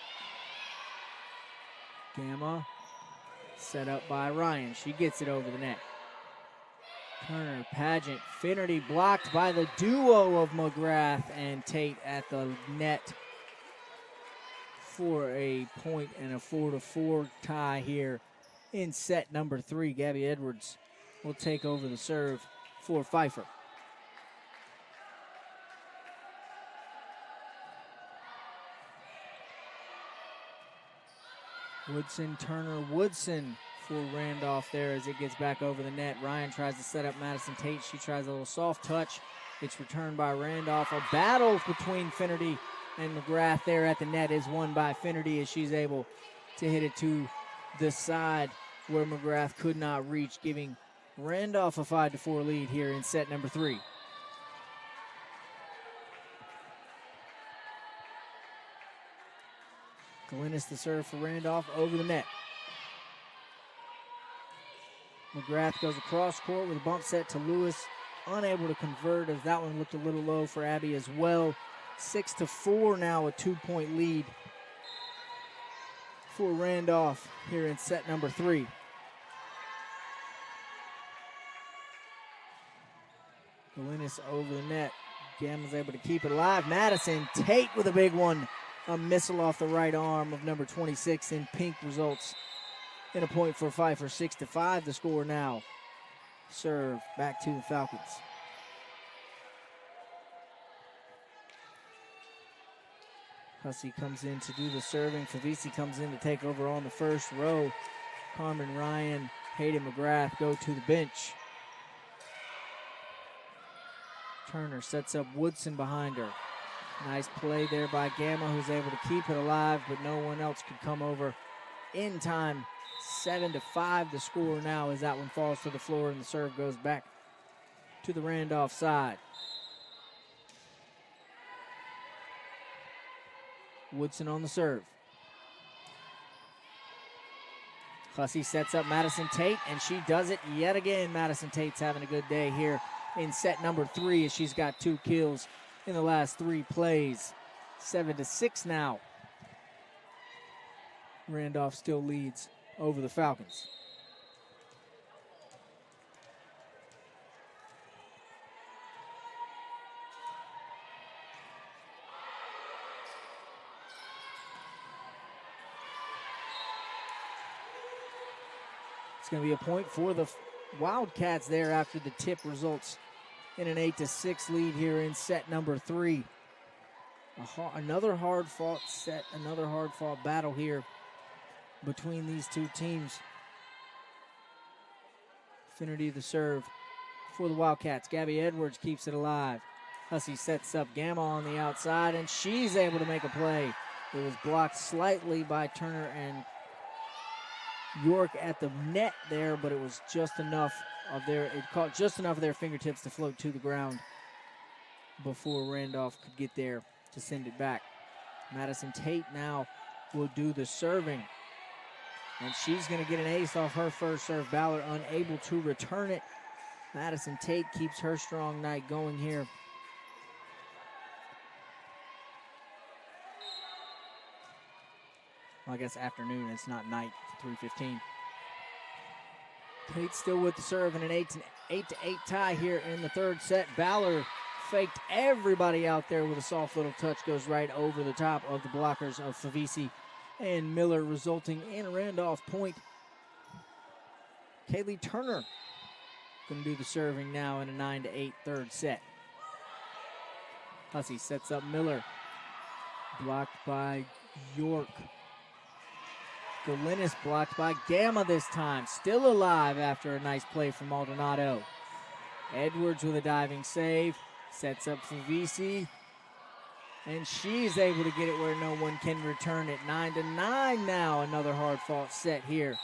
Gamma set up by Ryan. She gets it over the net. Turner, Pageant, Finnerty blocked by the duo of McGrath and Tate at the net for a point and a 4-4 tie here in set number 3. Gabby Edwards will take over the serve for Pfeiffer. Woodson, Turner, Woodson for Randolph there as it gets back over the net. Ryan tries to set up Madison Tate. She tries a little soft touch. It's returned by Randolph. A battle between Finnerty and McGrath there at the net is won by Finnerty as she's able to hit it to the side where McGrath could not reach, giving Randolph a 5-4 lead here in set number 3. Glennis the serve for Randolph over the net. McGrath goes across court with a bump set to Lewis. Unable to convert as that one looked a little low for Abby as well. 6-4 now, a 2-point lead for Randolph here in set number 3. Glennis over the net. Gamma's able to keep it alive. Madison Tate with a big one. A missile off the right arm of number 26 in pink results in a point for Pfeiffer. 6-5 the score now. Serve back to the Falcons. Hussey comes in to do the serving. Favisi comes in to take over on the first row. Carmen Ryan, Hayden McGrath go to the bench. Turner sets up Woodson behind her. Nice play there by Gamma, who's able to keep it alive, but no one else could come over in time. 7-5 the score now as that one falls to the floor and the serve goes back to the Randolph side. Woodson on the serve. Hussey sets up Madison Tate, and she does it yet again. Madison Tate's having a good day here in set number 3 as she's got 2 kills in the last 3 plays. 7-6 now. Randolph still leads over the Falcons. It's going to be a point for the Wildcats there after the tip results in an 8-6 lead here in set number 3. Another hard-fought set, another hard-fought battle here between these two teams. Finnerty the serve for the Wildcats. Gabby Edwards keeps it alive. Hussey sets up Gamma on the outside, and she's able to make a play. It was blocked slightly by Turner and York at the net there, but it was just enough of it caught just enough of their fingertips to float to the ground before Randolph could get there to send it back. Madison Tate now will do the serving, and she's going to get an ace off her first serve. Ballard unable to return it. Madison Tate keeps her strong night going here. Well, I guess afternoon, it's not night, 3:15. Tate still with the serve and an 8-8 tie here in the third set. Ballard faked everybody out there with a soft little touch, goes right over the top of the blockers of Favisi and Miller, resulting in a Randolph point. Kaylee Turner going to do the serving now in a 9-8 third set. Hussey sets up Miller, blocked by York. Galinis blocked by Gamma this time. Still alive after a nice play from Maldonado. Edwards with a diving save. Sets up Favisi. And she's able to get it where no one can return it. 9-9 now. Another hard-fought set here.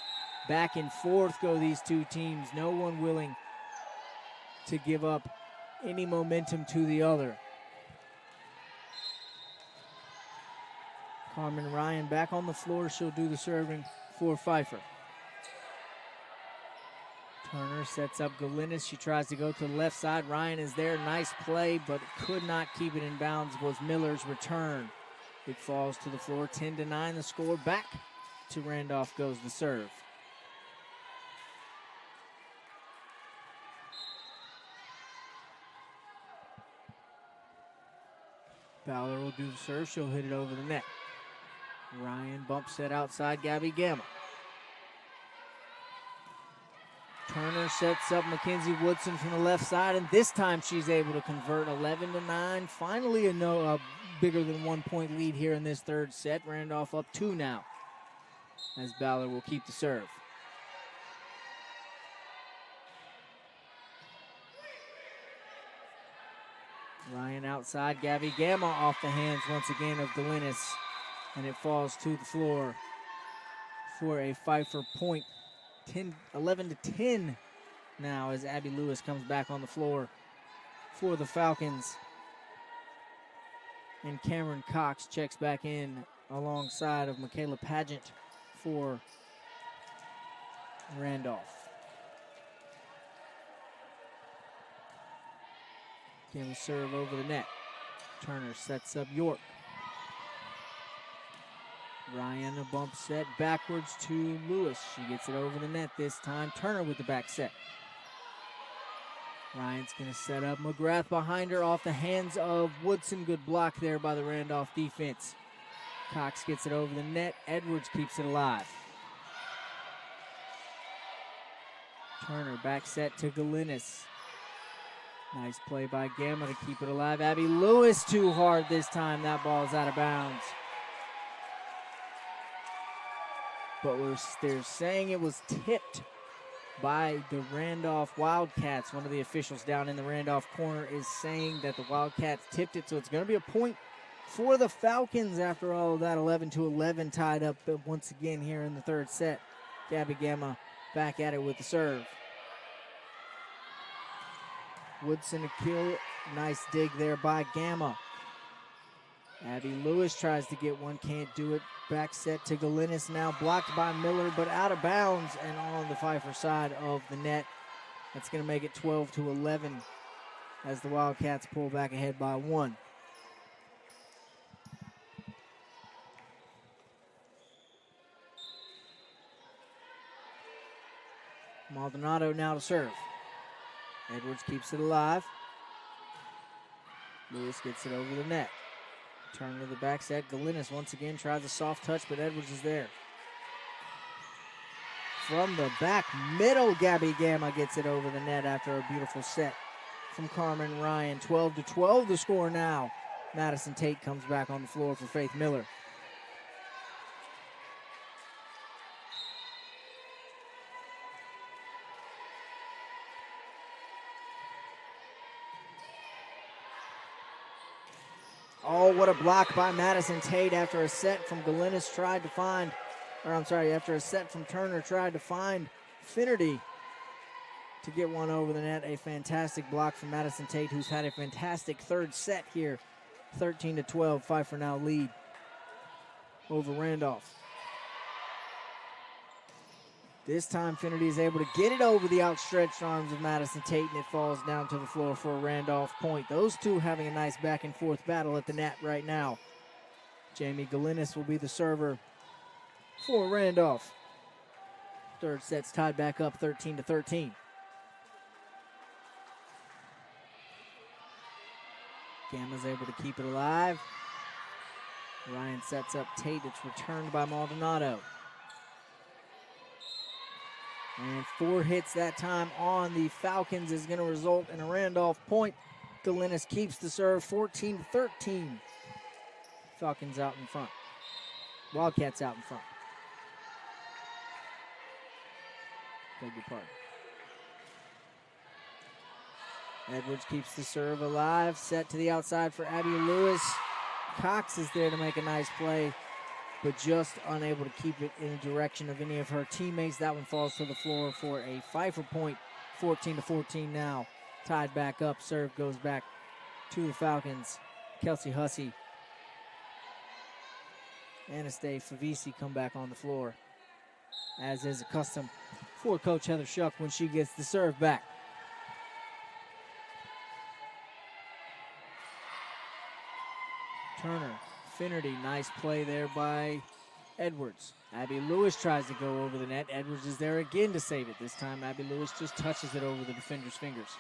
Back and forth go these two teams. No one willing to give up any momentum to the other. Carmen Ryan back on the floor. She'll do the serving for Pfeiffer. Turner sets up Galinis. She tries to go to the left side. Ryan is there. Nice play, but could not keep it in bounds. Was Miller's return. It falls to the floor. 10-9 the score. Back to Randolph goes the serve. Bowler will do the serve. She'll hit it over the net. Ryan bump set outside Gabby Gamma. Turner sets up Mackenzie Woodson from the left side, and this time she's able to convert 11-9. Finally a bigger than 1 point lead here in this third set. Randolph up 2 now, as Ballard will keep the serve. Ryan outside, Gabby Gamma off the hands once again of Delinis, and it falls to the floor for a Pfeiffer point. 11-10 now as Abby Lewis comes back on the floor for the Falcons. And Cameron Cox checks back in alongside of Michaela Pageant for Randolph. Again, serve over the net. Turner sets up York. Ryan a bump set backwards to Lewis. She gets it over the net this time. Turner with the back set. Ryan's going to set up McGrath behind her off the hands of Woodson. Good block there by the Randolph defense. Cox gets it over the net. Edwards keeps it alive. Turner back set to Galinis. Nice play by Gamma to keep it alive. Abby Lewis too hard this time. That ball's out of bounds. But they're saying it was tipped by the Randolph Wildcats. One of the officials down in the Randolph corner is saying that the Wildcats tipped it, so it's going to be a point for the Falcons after all of that. 11-11 tied up once again here in the third set. Gabby Gamma back at it with the serve. Woodson a kill. Nice dig there by Gamma. Abby Lewis tries to get one, can't do it. Back set to Galinis now, blocked by Miller, but out of bounds and on the Pfeiffer side of the net. That's going to make it 12-11 as the Wildcats pull back ahead by 1. Maldonado now to serve. Edwards keeps it alive. Lewis gets it over the net. Turn to the back set. Galinis once again tries a soft touch, but Edwards is there. From the back middle, Gabby Gamma gets it over the net after a beautiful set from Carmen Ryan. 12-12 the score now. Madison Tate comes back on the floor for Faith Miller. Oh, what a block by Madison Tate after a set from Galinis after a set from Turner tried to find Finnerty to get one over the net. A fantastic block from Madison Tate, who's had a fantastic third set here. 13-12, Pfeiffer now lead over Randolph. This time Finnerty is able to get it over the outstretched arms of Madison Tate, and it falls down to the floor for a Randolph point. Those two having a nice back and forth battle at the net right now. Jamie Galinis will be the server for Randolph. Third set's tied back up 13-13. Gamma's able to keep it alive. Ryan sets up Tate. It's returned by Maldonado. And 4 hits that time on the Falcons is going to result in a Randolph point. Galinis keeps the serve, 14-13. Falcons out in front. Wildcats out in front. Beg your pardon. Edwards keeps the serve alive. Set to the outside for Abby Lewis. Cox is there to make a nice play, but just unable to keep it in the direction of any of her teammates. That one falls to the floor for a Pfeiffer point. 14-14 now. Tied back up. Serve goes back to the Falcons. Kelsey Hussey, Anastasia Favisi come back on the floor, as is a custom for Coach Heather Shuck when she gets the serve back. Turner, Finnerty, nice play there by Edwards. Abby Lewis tries to go over the net. Edwards is there again to save it. This time Abby Lewis just touches it over the defender's fingers.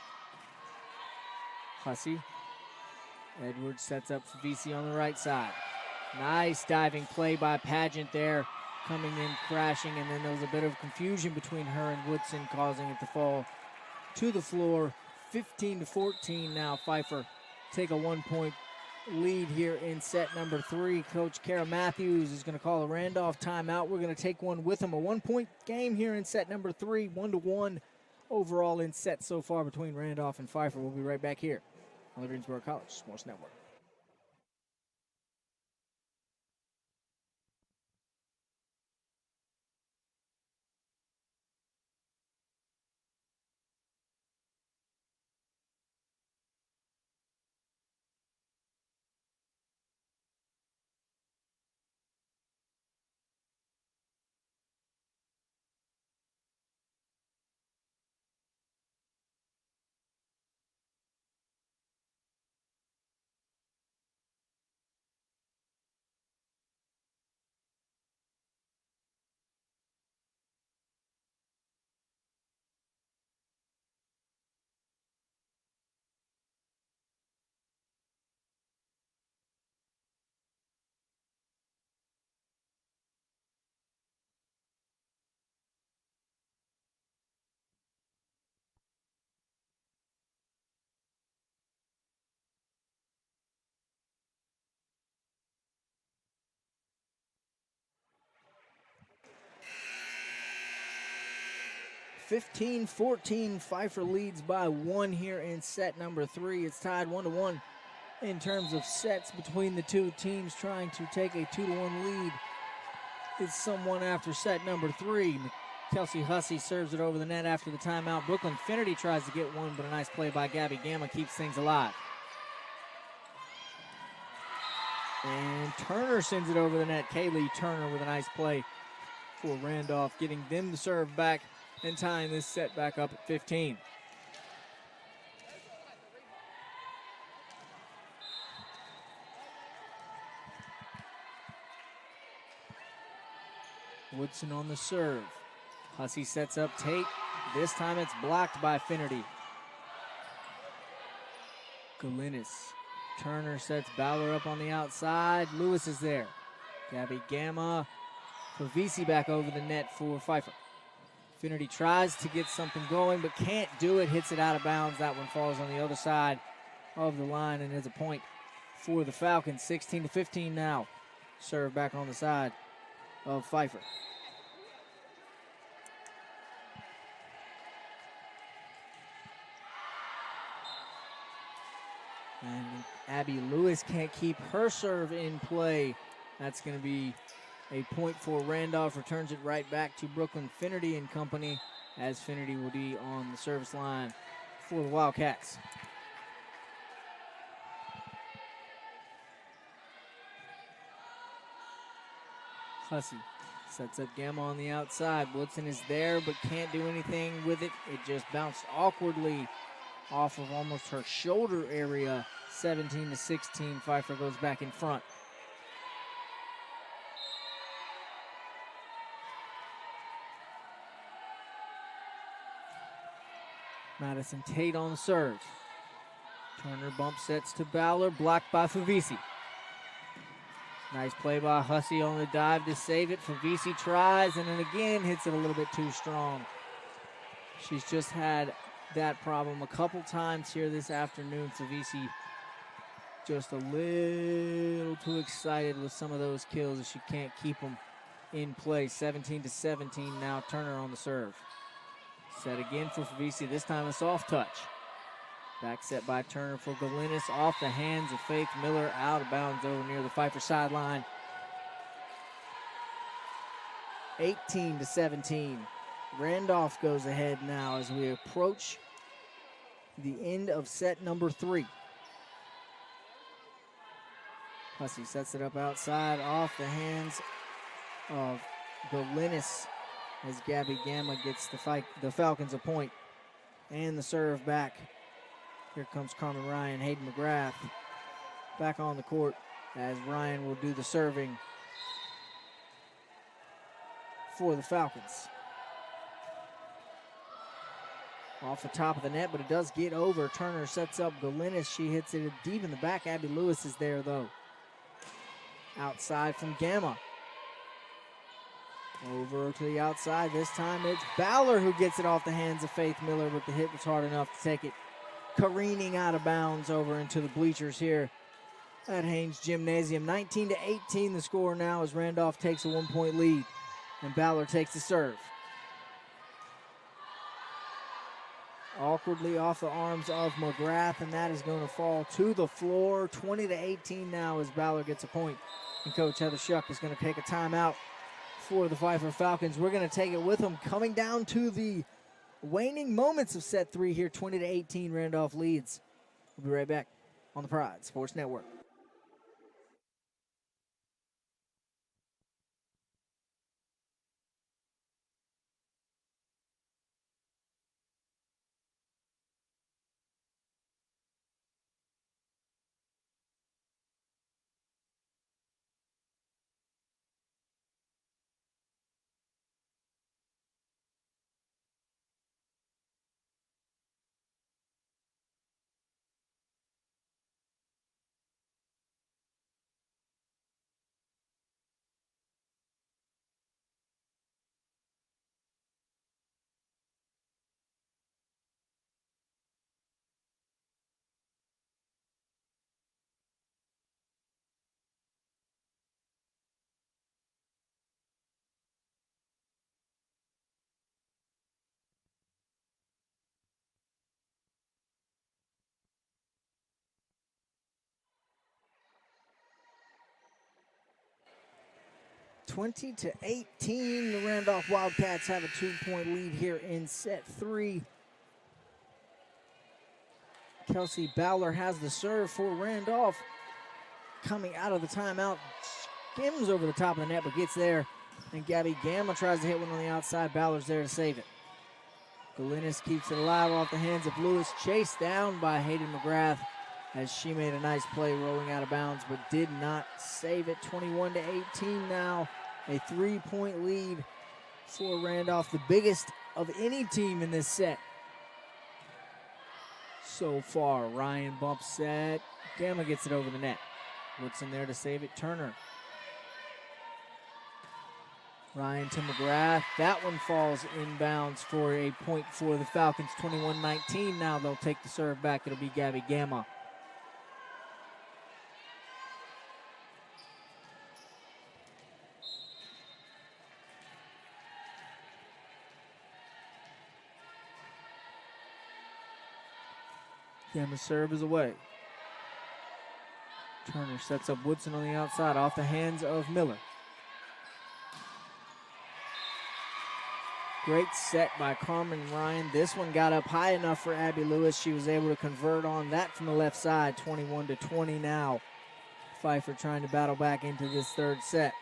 Hussey Edwards sets up Favisi on the right side. Nice diving play by Pageant there, coming in crashing, and then there was a bit of confusion between her and Woodson, causing it to fall to the floor. 15-14 now. Pfeiffer take a 1-point lead here in set number 3. Coach Kara Matthews is going to call a Randolph timeout. We're going to take one with him. A 1-point game here in set number 3, 1-1 overall in set so far between Randolph and Pfeiffer. We'll be right back here on the Greensboro College Sports Network. (15-14). Pfeiffer leads by 1 here in set number 3. It's tied 1-1 in terms of sets between the two teams, trying to take a 2-1 lead. It's someone after set number 3. Kelsey Hussey serves it over the net after the timeout. Brooklyn Finnerty tries to get one, but a nice play by Gabby Gamma keeps things alive. And Turner sends it over the net. Kaylee Turner with a nice play for Randolph, getting them to serve back and tying this set back up at 15. Woodson on the serve. Hussey sets up Tate. This time it's blocked by Finnerty. Galinis. Turner sets Bauer up on the outside. Lewis is there. Gabby Gamma. Favisi back over the net for Pfeiffer. Finnerty tries to get something going, but can't do it. Hits it out of bounds. That one falls on the other side of the line and is a point for the Falcons. 16-15 now. Serve back on the side of Pfeiffer. And Abby Lewis can't keep her serve in play. That's going to be a point for Randolph. Returns it right back to Brooklyn Finnerty and company, as Finnerty will be on the service line for the Wildcats. Hussey sets up Gamma on the outside. Woodson is there but can't do anything with it. It just bounced awkwardly off of almost her shoulder area. 17-16. Pfeiffer goes back in front. Madison Tate on the serve. Turner bump sets to Bowler, blocked by Favisi. Nice play by Hussey on the dive to save it. Favisi tries and then again hits it a little bit too strong. She's just had that problem a couple times here this afternoon. Favisi just a little too excited with some of those kills and she can't keep them in play. 17-17 now. Turner on the serve. Set again for Favisi, this time a soft touch. Back set by Turner for Galinis, off the hands of Faith Miller, out of bounds over near the Pfeiffer sideline. 18-17. Randolph goes ahead now as we approach the end of set number 3. Hussey sets it up outside, off the hands of Galinis, as Gabby Gamma gets the Falcons a point. And the serve back. Here comes Carmen Ryan. Hayden McGrath back on the court as Ryan will do the serving for the Falcons. Off the top of the net, but it does get over. Turner sets up Galinis. She hits it deep in the back. Abby Lewis is there, though. Outside from Gamma. Over to the outside. This time it's Ballard who gets it off the hands of Faith Miller, but the hit was hard enough to take it careening out of bounds over into the bleachers here at Haynes Gymnasium. 19-18 the score now as Randolph takes a 1-point lead, and Ballard takes the serve. Awkwardly off the arms of McGrath, and that is going to fall to the floor. 20-18 now as Ballard gets a point, and Coach Heather Shuck is going to take a timeout for the Pfeiffer Falcons. We're going to take it with them, coming down to the waning moments of set 3 here. 20-18, Randolph leads. We'll be right back on the Pride Sports Network. Twenty to 18, the Randolph Wildcats have a 2-point lead here in set 3. Kelsey Ballard has the serve for Randolph. Coming out of the timeout, skims over the top of the net, but gets there. And Gabby Gamma tries to hit one on the outside. Ballard's there to save it. Galinis keeps it alive off the hands of Lewis, chased down by Hayden McGrath as she made a nice play rolling out of bounds, but did not save it. 21-18 now, a 3-point lead for Randolph, the biggest of any team in this set so far. Ryan bumps set, Gamma gets it over the net. Woodson there to save it, Turner. Ryan to McGrath, that one falls inbounds for a point for the Falcons. 21-19 now, they'll take the serve back, it'll be Gabby Gamma. Gamma's serve is away. Turner sets up Woodson on the outside off the hands of Miller. Great set by Carmen Ryan. This one got up high enough for Abby Lewis. She was able to convert on that from the left side. 21-20 now. Pfeiffer trying to battle back into this third set.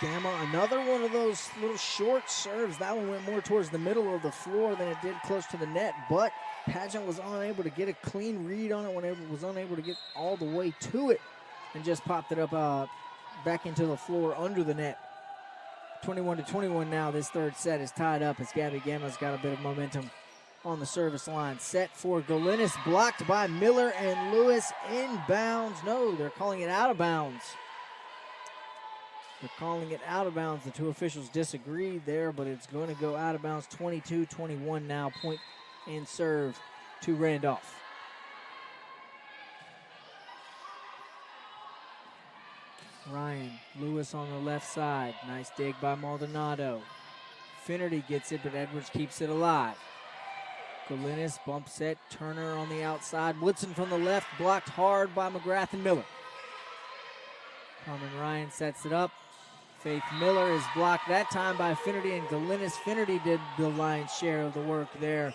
Gamma, another one of those little short serves. That one went more towards the middle of the floor than it did close to the net, but Pageant was unable to get a clean read on it, was unable to get all the way to it, and just popped it up back into the floor under the net. 21-21 now. This third set is tied up as Gabby Gamma's got a bit of momentum on the service line. Set for Galinis, blocked by Miller and Lewis. Inbounds. No, they're calling it out of bounds. They're calling it out of bounds. The two officials disagreed there, but it's going to go out of bounds. 22-21 now. Point and serve to Randolph. Ryan, Lewis on the left side. Nice dig by Maldonado. Finnerty gets it, but Edwards keeps it alive. Galinis, bump set, Turner on the outside. Woodson from the left, blocked hard by McGrath and Miller. Carmen Ryan sets it up. Faith Miller is blocked that time by Finnerty, and Galinis. Finnerty did the lion's share of the work there.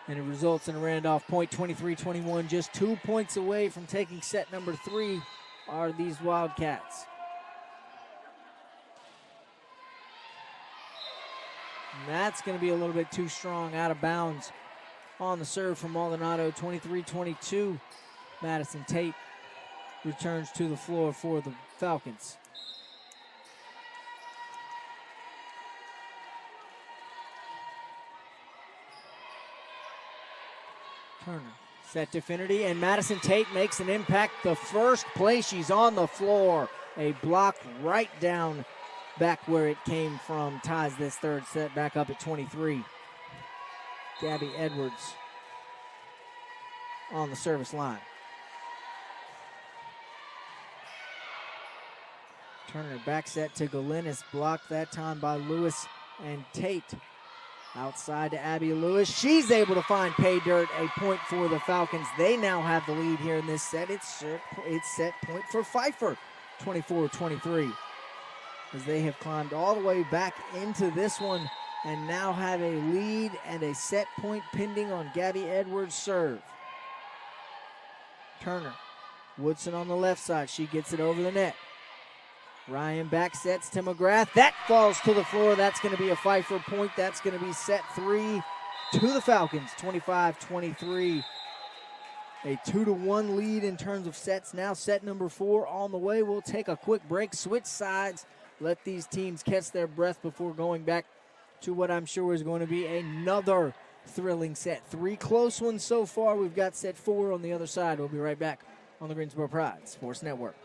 And it results in a Randolph point, 23-21. Just 2 points away from taking set number 3 are these Wildcats. And that's going to be a little bit too strong, out of bounds on the serve from Maldonado. 23-22. Madison Tate returns to the floor for the Falcons. Turner set to Finnerty, and Madison Tate makes an impact. The first play, she's on the floor. A block right down back where it came from. Ties this third set back up at 23. Gabby Edwards on the service line. Turner back set to Galinis, blocked that time by Lewis and Tate. Outside to Abby Lewis. She's able to find pay dirt, a point for the Falcons. They now have the lead here in this set. It's set point for Pfeiffer, 24-23. As they have climbed all the way back into this one and now have a lead and a set point pending on Gabby Edwards' serve. Turner, Woodson on the left side. She gets it over the net. Ryan back sets to McGrath. That falls to the floor. That's going to be a Pfeiffer point. That's going to be set 3 to the Falcons, 25-23. A 2-1 lead in terms of sets now. Set number 4 on the way. We'll take a quick break, switch sides, let these teams catch their breath before going back to what I'm sure is going to be another thrilling set. 3 close ones so far. We've got set 4 on the other side. We'll be right back on the Greensboro Pride Sports Network.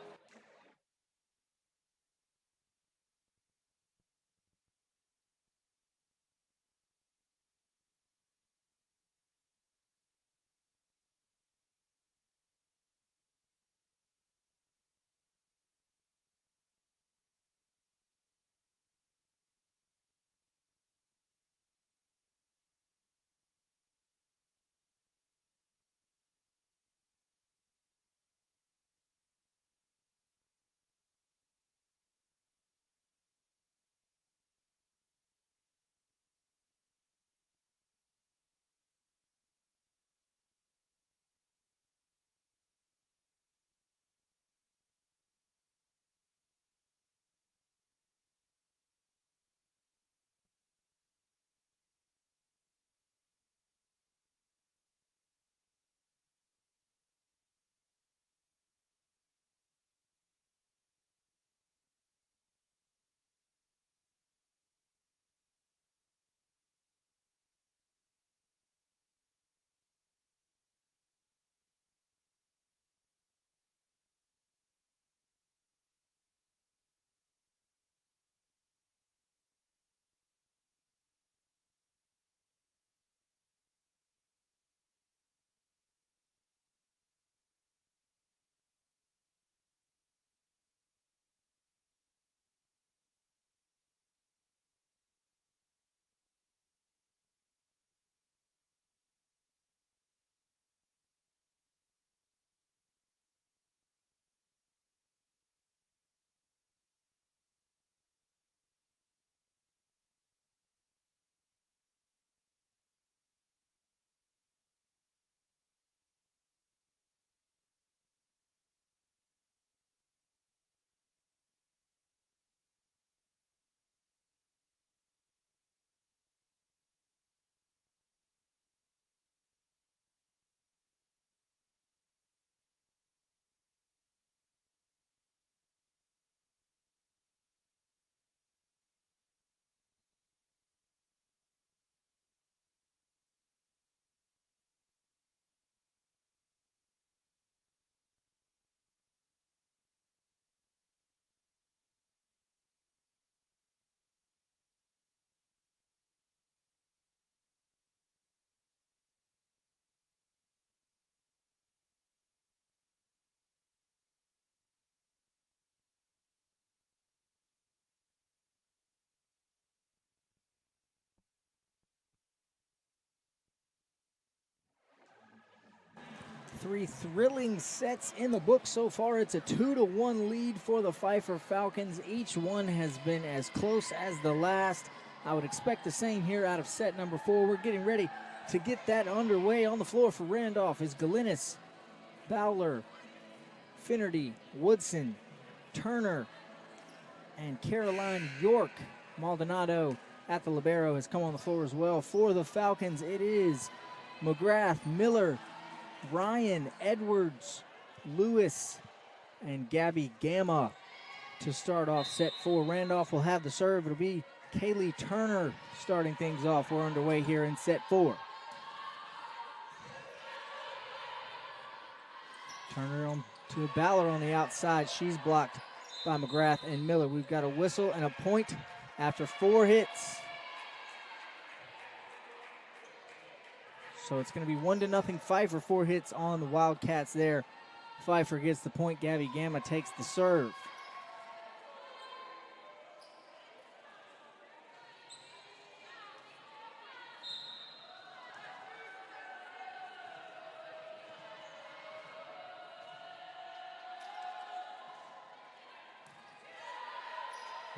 Three thrilling sets in the book so far. It's a 2-1 lead for the Pfeiffer Falcons. Each one has been as close as the last. I would expect the same here out of set number 4. We're getting ready to get that underway. On the floor for Randolph is Galinis, Bowler, Finnerty, Woodson, Turner, and Caroline York. Maldonado at the libero has come on the floor as well. For the Falcons, it is McGrath, Miller, Ryan, Edwards, Lewis, and Gabby Gamma to start off set 4. Randolph will have the serve. It'll be Kaylee Turner starting things off. We're underway here in set 4. Turner on to Ballard on the outside. She's blocked by McGrath and Miller. We've got a whistle and a point after 4 hits. So it's going to be 1-0 Pfeiffer. 4 hits on the Wildcats there. Pfeiffer gets the point. Gabby Gamma takes the serve.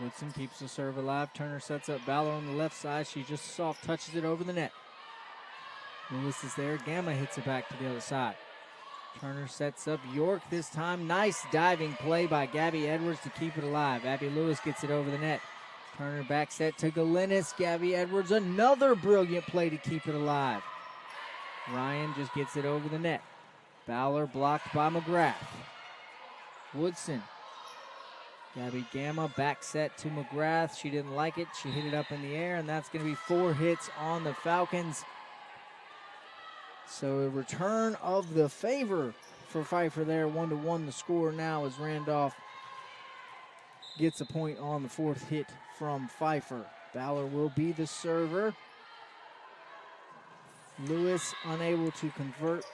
Woodson keeps the serve alive. Turner sets up Ballard on the left side. She just soft touches it over the net. Lewis is there. Gamma hits it back to the other side. Turner sets up York this time. Nice diving play by Gabby Edwards to keep it alive. Abby Lewis gets it over the net. Turner back set to Galinis. Gabby Edwards, another brilliant play to keep it alive. Ryan just gets it over the net. Ballard blocked by McGrath. Woodson. Gabby Gamma back set to McGrath. She didn't like it. She hit it up in the air, and that's going to be 4 hits on the Falcons. So a return of the favor for Pfeiffer there. 1-1 the score now as Randolph gets a point on the 4th hit from Pfeiffer. Ballard will be the server. Lewis unable to convert.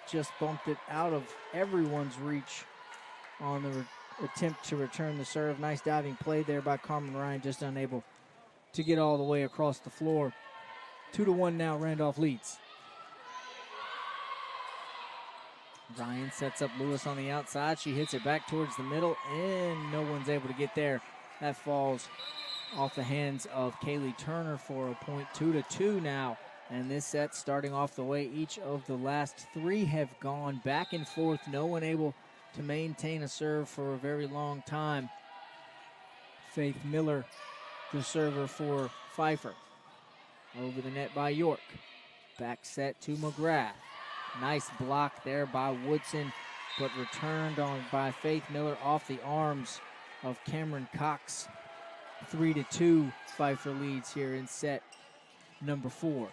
Just bumped it out of everyone's reach on the attempt to return the serve. Nice diving play there by Carmen Ryan, just unable to get all the way across the floor. 2-1 now, Randolph leads. Ryan sets up Lewis on the outside. She hits it back towards the middle, and no one's able to get there. That falls off the hands of Kaylee Turner for a point. 2-2 now. And this set starting off the way each of the last 3 have gone back and forth. No one able to maintain a serve for a very long time. Faith Miller, the server for Pfeiffer. Over the net by York. Back set to McGrath. Nice block there by Woodson, but returned on by Faith Miller off the arms of Cameron Cox. 3-2, Pfeiffer leads here in set number 4.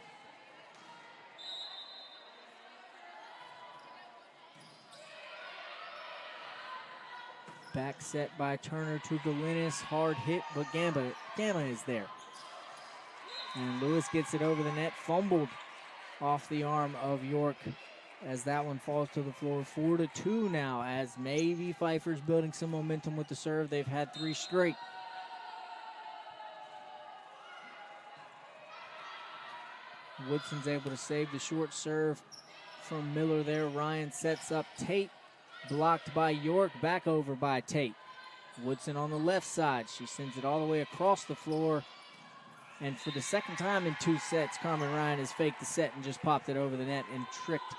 Back set by Turner to Galinis. Hard hit, but Gamma is there. And Lewis gets it over the net, fumbled off the arm of York as that one falls to the floor. 4-2 now, as maybe Pfeiffer's building some momentum with the serve. They've had 3 straight. Woodson's able to save the short serve from Miller there. Ryan sets up Tate, blocked by York, back over by Tate. Woodson on the left side. She sends it all the way across the floor. And for the second time in 2 sets, Carmen Ryan has faked the set and just popped it over the net and tricked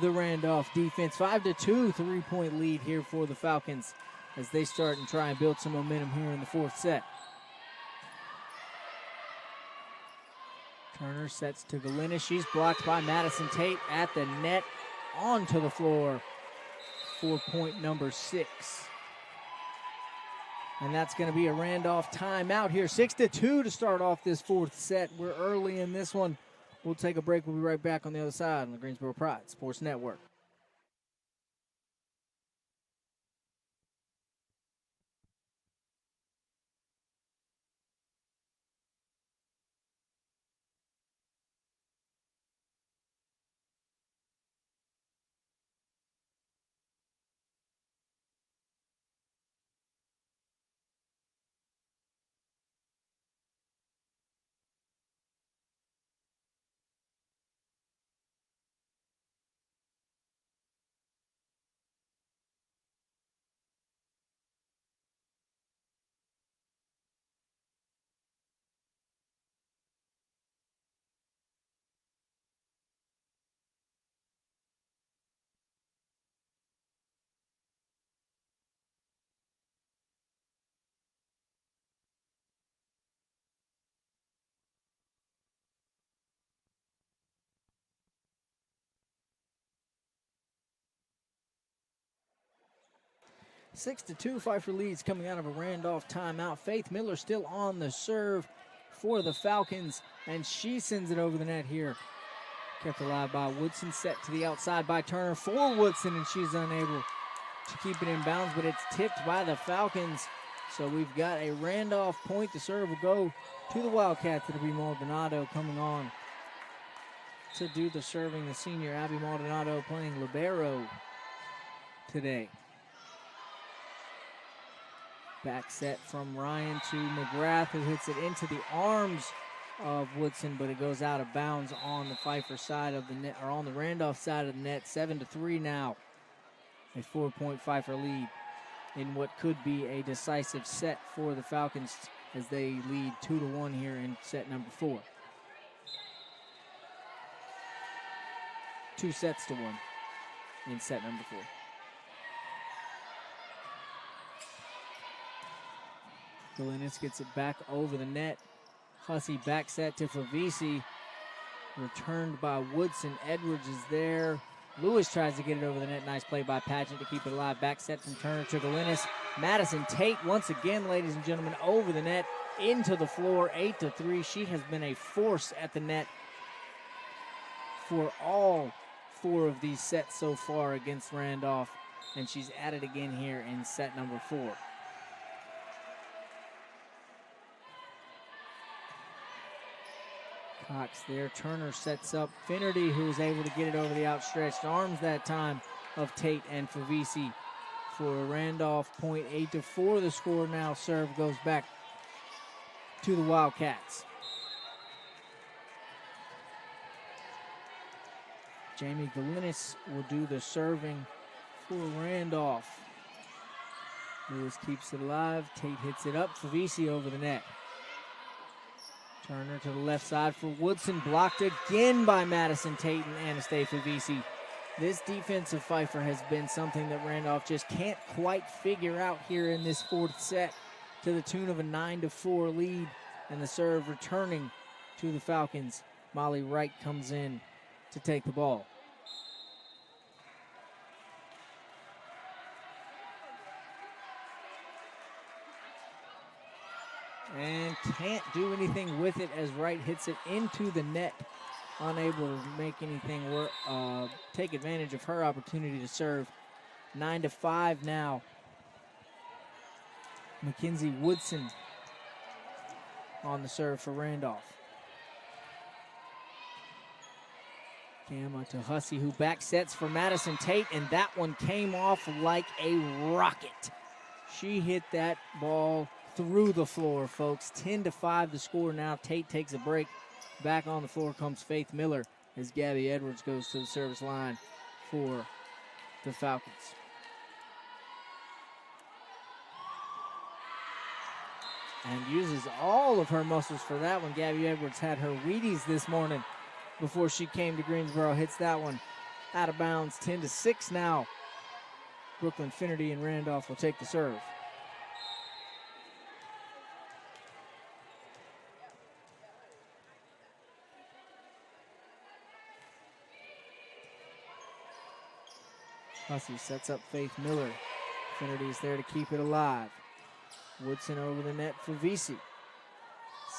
the Randolph defense. 5-2, 3-point lead here for the Falcons as they start and try and build some momentum here in the 4th set. Turner sets to Galinis. She's blocked by Madison Tate at the net, onto the floor for point number 6. And that's going to be a Randolph timeout here. 6-2 to start off this 4th set. We're early in this one. We'll take a break. We'll be right back on the other side on the Greensboro Pride Sports Network. 6-2, Pfeiffer leads coming out of a Randolph timeout. Faith Miller still on the serve for the Falcons, and she sends it over the net here. Kept alive by Woodson, set to the outside by Turner for Woodson, and she's unable to keep it in bounds, but it's tipped by the Falcons. So we've got a Randolph point. The serve will go to the Wildcats. It'll be Maldonado coming on to do the serving. The senior Abby Maldonado playing libero today. Back set from Ryan to McGrath, who hits it into the arms of Woodson, but it goes out of bounds on the Pfeiffer side of the net, or on the Randolph side of the net. 7-3 now. A 4-point Pfeiffer lead in what could be a decisive set for the Falcons as they lead 2-1 here in set number 4. 2-1 in set number 4. Galinas gets it back over the net. Hussey back set to Favisi. Returned by Woodson. Edwards is there. Lewis tries to get it over the net. Nice play by Pageant to keep it alive. Back set from Turner to Galinas. Madison Tate once again, ladies and gentlemen, over the net, into the floor, 8-3. She has been a force at the net for all 4 of these sets so far against Randolph, and she's at it again here in set number 4. Cox there. Turner sets up Finnerty, who is able to get it over the outstretched arms that time of Tate and Favisi for a Randolph point. 8-4 the score now. Serve goes back to the Wildcats. Jamie Galinas will do the serving for Randolph. Lewis keeps it alive. Tate hits it up. Favisi over the net. Turner to the left side for Woodson, blocked again by Madison Tate and Anastasia Favisi. This defensive Pfeiffer has been something that Randolph just can't quite figure out here in this 4th set, to the tune of a 9-4 lead, and the serve returning to the Falcons. Molly Wright comes in to take the ball. And can't do anything with it as Wright hits it into the net. Unable to make anything work, take advantage of her opportunity to serve. 9-5 now. Mackenzie Woodson on the serve for Randolph. Gamma to Hussey, who back sets for Madison Tate, and that one came off like a rocket. She hit that ball through the floor, folks. 10-5 the score now. Tate takes a break. Back on the floor comes Faith Miller as Gabby Edwards goes to the service line for the Falcons. And uses all of her muscles for that one. Gabby Edwards had her Wheaties this morning before she came to Greensboro. Hits that one out of bounds. 10-6 now. Brooklyn Finnerty and Randolph will take the serve. Hussey sets up Faith Miller. Finnerty's there to keep it alive. Woodson over the net for Vesey.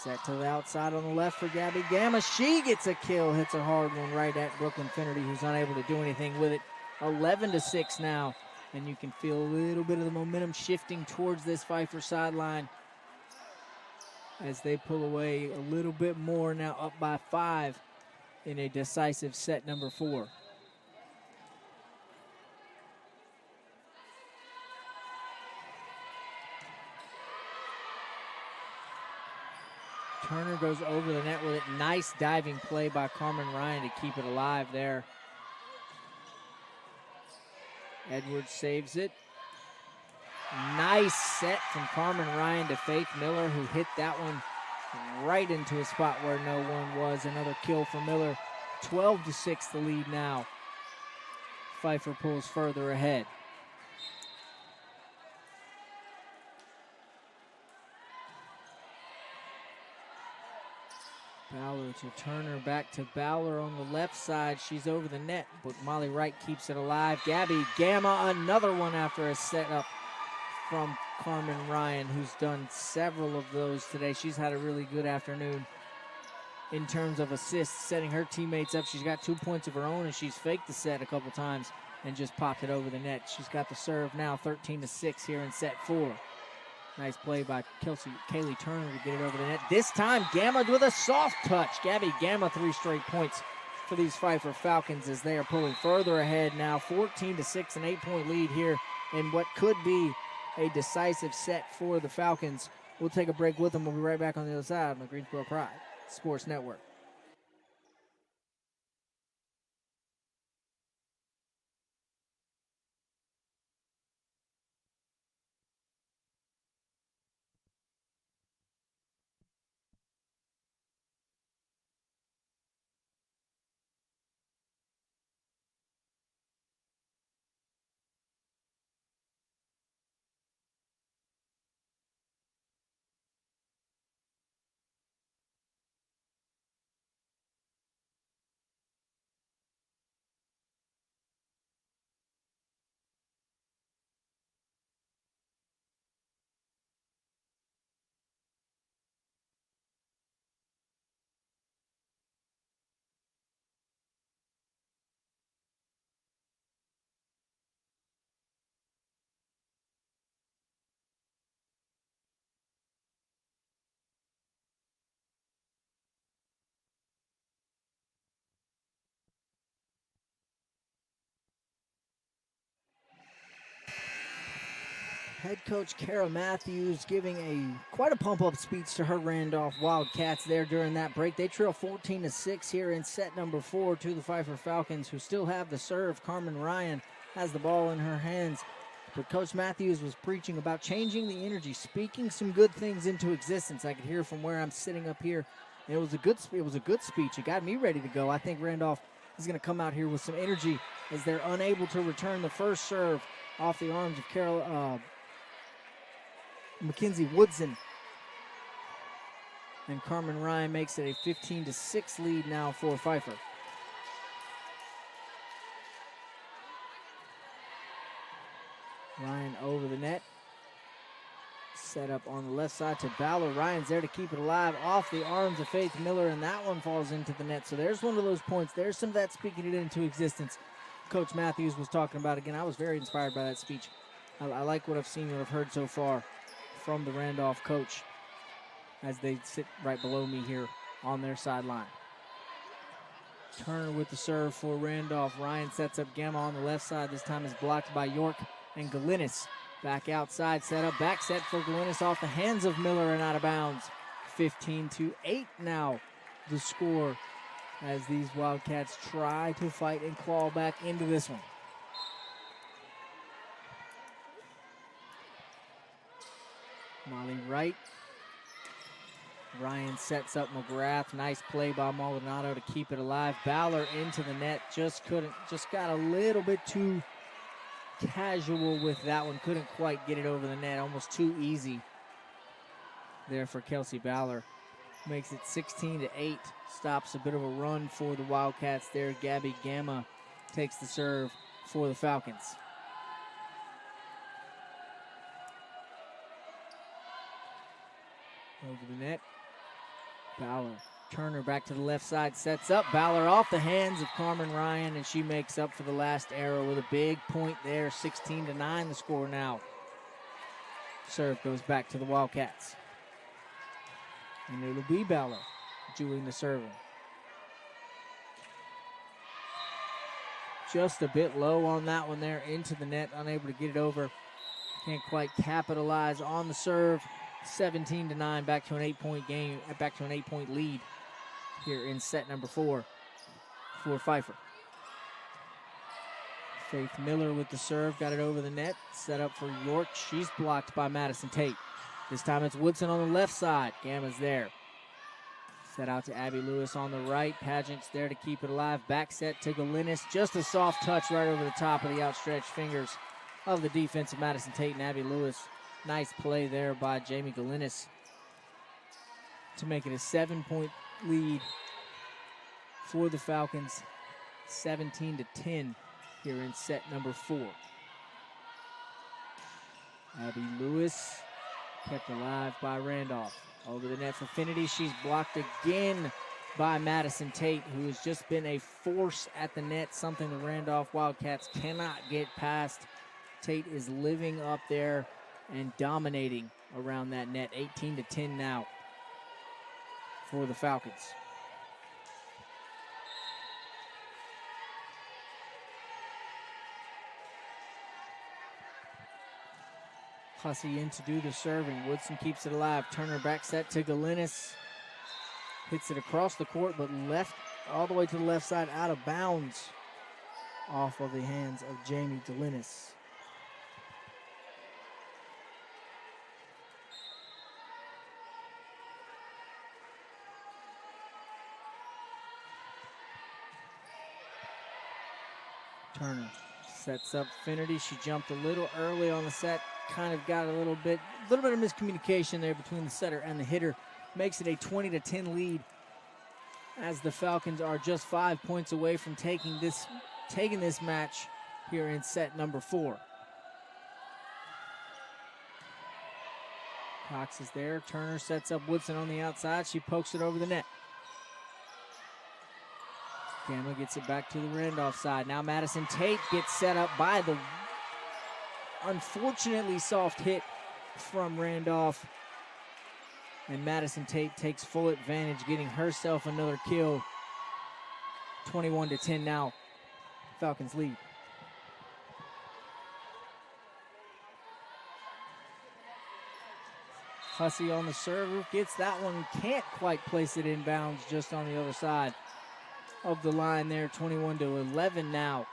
Set to the outside on the left for Gabby Gamma. She gets a kill, hits a hard one right at Brooklyn Finnerty, who's unable to do anything with it. 11-6 now, and you can feel a little bit of the momentum shifting towards this Pfeiffer sideline as they pull away a little bit more, now up by 5 in a decisive set number 4. Turner goes over the net with it. Nice diving play by Carmen Ryan to keep it alive there. Edwards saves it. Nice set from Carmen Ryan to Faith Miller, who hit that one right into a spot where no one was. Another kill for Miller. 12-6 the lead now. Pfeiffer pulls further ahead. Bowler to Turner, back to Bowler on the left side. She's over the net, but Molly Wright keeps it alive. Gabby Gamma, another one after a setup from Carmen Ryan, who's done several of those today. She's had a really good afternoon in terms of assists, setting her teammates up. She's got 2 points of her own, and she's faked the set a couple times and just popped it over the net. She's got the serve now, 13-6 here in set 4. Nice play by Kaylee Turner to get it over the net. This time, Gamma with a soft touch. Gabby Gamma, 3 straight points for these Pfeiffer Falcons as they are pulling further ahead now. 14-6, an 8-point lead here in what could be a decisive set for the Falcons. We'll take a break with them. We'll be right back on the other side on the Greensboro Pride Sports Network. Head coach Kara Matthews giving quite a pump-up speech to her Randolph Wildcats there during that break. They trail 14-6 here in set number 4 to the Pfeiffer Falcons, who still have the serve. Carmen Ryan has the ball in her hands. But Coach Matthews was preaching about changing the energy, speaking some good things into existence. I could hear from where I'm sitting up here. And it was a good speech. It got me ready to go. I think Randolph is going to come out here with some energy as they're unable to return the first serve off the arms of Mackenzie Woodson. And Carmen Ryan makes it a 15-6 lead now for Pfeiffer. Ryan over the net. Set up on the left side to Ballard. Ryan's there to keep it alive off the arms of Faith Miller, and that one falls into the net. So there's one of those points. There's some of that speaking it into existence. Coach Matthews was talking about again. I was very inspired by that speech. I like what I've seen, what I've heard so far from the Randolph coach as they sit right below me here on their sideline. Turner with the serve for Randolph. Ryan sets up Gamma on the left side. This time is blocked by York and Galinis. Back outside, set up, back set for Galinis off the hands of Miller and out of bounds. 15-8 now the score as these Wildcats try to fight and claw back into this one. Molly Wright. Ryan sets up McGrath. Nice play by Maldonado to keep it alive. Ballard into the net. Just got a little bit too casual with that one. Couldn't quite get it over the net. Almost too easy there for Kelsey Ballard. Makes it 16-8. Stops a bit of a run for the Wildcats there. Gabby Gamma takes the serve for the Falcons. Over the net. Ballard. Turner back to the left side. Sets up. Ballard off the hands of Carmen Ryan, and she makes up for the last arrow with a big point there. 16-9 the score now. Serve goes back to the Wildcats. And it'll be Ballard doing the serving. Just a bit low on that one there. Into the net. Unable to get it over. Can't quite capitalize on the serve. 17-9, back to an 8-point game, back to an 8-point lead here in set number 4 for Pfeiffer. Faith Miller with the serve, got it over the net, set up for York. She's blocked by Madison Tate. This time it's Woodson on the left side. Gamma's there. Set out to Abby Lewis on the right. Pageant's there to keep it alive. Back set to Galinis. Just a soft touch right over the top of the outstretched fingers of the defense of Madison Tate and Abby Lewis. Nice play there by Jamie Galinis to make it a 7-point lead for the Falcons. 17-10 here in set number 4. Abby Lewis kept alive by Randolph. Over the net for Finity. She's blocked again by Madison Tate, who has just been a force at the net, something the Randolph Wildcats cannot get past. Tate is living up there and dominating around that net. 18-10 now for the Falcons. Hussey in to do the serving. Woodson keeps it alive. Turner back set to Galinis. Hits it across the court, but left all the way to the left side, out of bounds, off of the hands of Jamie Galinis. Turner sets up Finity. She jumped a little early on the set. Kind of got a little bit of miscommunication there between the setter and the hitter. Makes it a 20-10 lead as the Falcons are just 5 points away from taking this match here in set number 4. Cox is there. Turner sets up Woodson on the outside. She pokes it over the net. Gamma gets it back to the Randolph side. Now Madison Tate gets set up by the unfortunately soft hit from Randolph. And Madison Tate takes full advantage, getting herself another kill. 21-10 now. Falcons lead. Hussey on the serve, gets that one, can't quite place it inbounds, just on the other side of the line there. 21-11 now,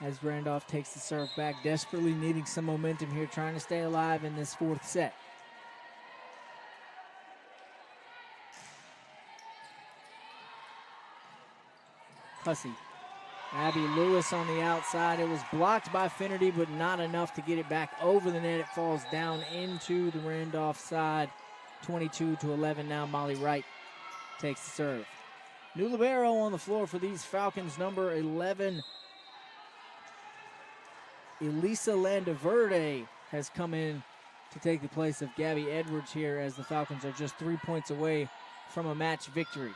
as Randolph takes the serve back, desperately needing some momentum here, trying to stay alive in this 4th set. Hussey. Abby Lewis on the outside. It was blocked by Finity, but not enough to get it back over the net. It falls down into the Randolph side. 22-11 now. Molly Wright takes the serve. New libero on the floor for these Falcons, number 11. Elisa Landaverde has come in to take the place of Gabby Edwards here, as the Falcons are just 3 points away from a match victory.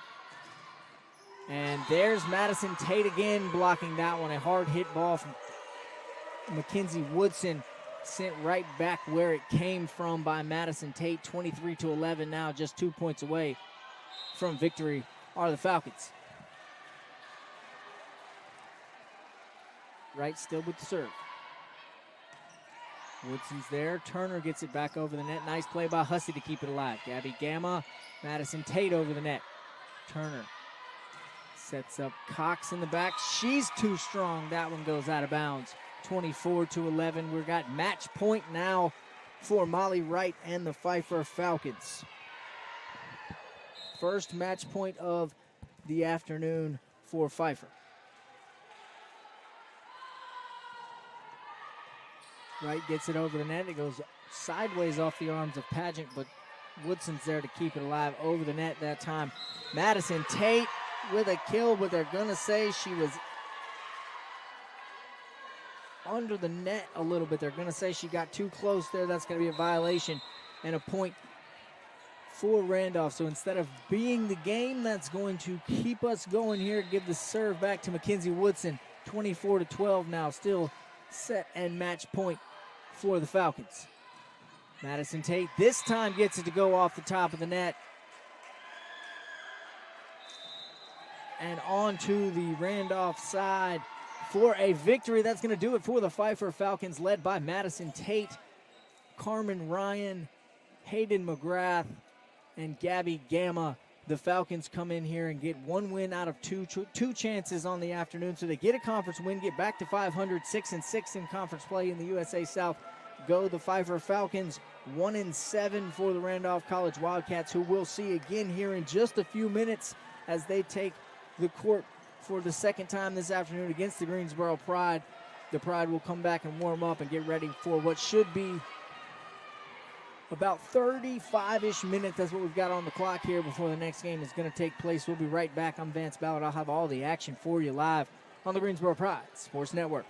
And there's Madison Tate again, blocking that one. A hard hit ball from Mackenzie Woodson, sent right back where it came from by Madison Tate. 23-11 now, just 2 points away from victory are the Falcons. Wright still with the serve. Woodson's there. Turner gets it back over the net. Nice play by Hussey to keep it alive. Gabby Gamma, Madison Tate over the net. Turner sets up Cox in the back. She's too strong. That one goes out of bounds. 24-11. We've got match point now for Molly Wright and the Pfeiffer Falcons. First match point of the afternoon for Pfeiffer. Wright gets it over the net. It goes sideways off the arms of Pageant, but Woodson's there to keep it alive over the net that time. Madison Tate with a kill, but they're going to say she was under the net a little bit. They're going to say she got too close there. That's going to be a violation and a point for Randolph. So instead of being the game, that's going to keep us going here. Give the serve back to Mackenzie Woodson. 24-12 now, still set and match point for the Falcons. Madison Tate this time gets it to go off the top of the net. And on to the Randolph side for a victory. That's going to do it for the Pfeiffer Falcons, led by Madison Tate, Carmen Ryan, Hayden McGrath, and Gabby Gamma. The Falcons come in here and get one win out of two chances on the afternoon. So they get a conference win, get back to 500, 6-6 in conference play in the USA South. Go the Pfeiffer Falcons, 1-7 for the Randolph College Wildcats, who we'll see again here in just a few minutes as they take the court for the second time this afternoon against the Greensboro Pride. The Pride will come back and warm up and get ready for what should be about 35-ish minutes. That's what we've got on the clock here before the next game is going to take place. We'll be right back. I'm Vance Ballard. I'll have all the action for you live on the Greensboro Pride Sports Network.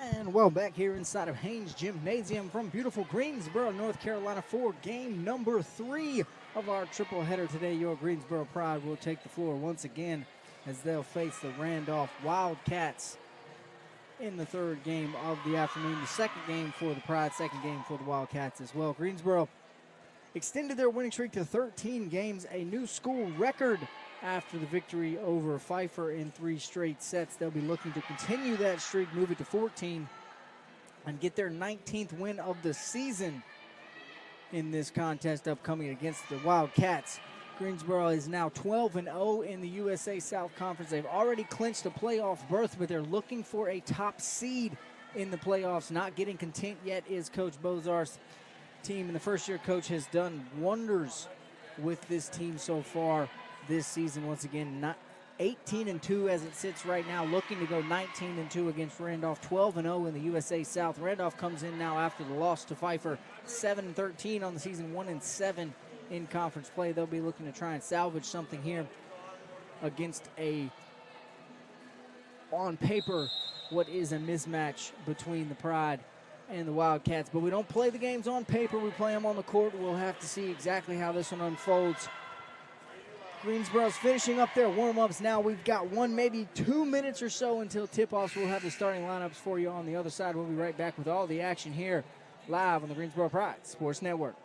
And well, back here inside of Haynes Gymnasium from beautiful Greensboro, North Carolina for game number 3 of our triple header today. Your Greensboro Pride will take the floor once again as they'll face the Randolph Wildcats in the third game of the afternoon. The second game for the Pride, second game for the Wildcats as well. Greensboro extended their winning streak to 13 games, a new school record after the victory over Pfeiffer in 3 straight sets. They'll be looking to continue that streak, move it to 14, and get their 19th win of the season in this contest upcoming against the Wildcats. Greensboro is now 12-0 in the USA South Conference. They've already clinched a playoff berth, but they're looking for a top seed in the playoffs. Not getting content yet is Coach Bozarth's team, and the first-year coach has done wonders with this team so far this season. Once again, not 18-2 as it sits right now, looking to go 19-2 against Randolph, 12-0 in the USA South. Randolph comes in now after the loss to Pfeiffer, 7-13 on the season, 1-7 in conference play. They'll be looking to try and salvage something here against on paper, what is a mismatch between the Pride and the Wildcats. But we don't play the games on paper, we play them on the court. We'll have to see exactly how this one unfolds. Greensboro's finishing up their warm-ups now. We've got 1, maybe 2 minutes or so until tip-offs. We'll have the starting lineups for you on the other side. We'll be right back with all the action here live on the Greensboro Pride Sports Network.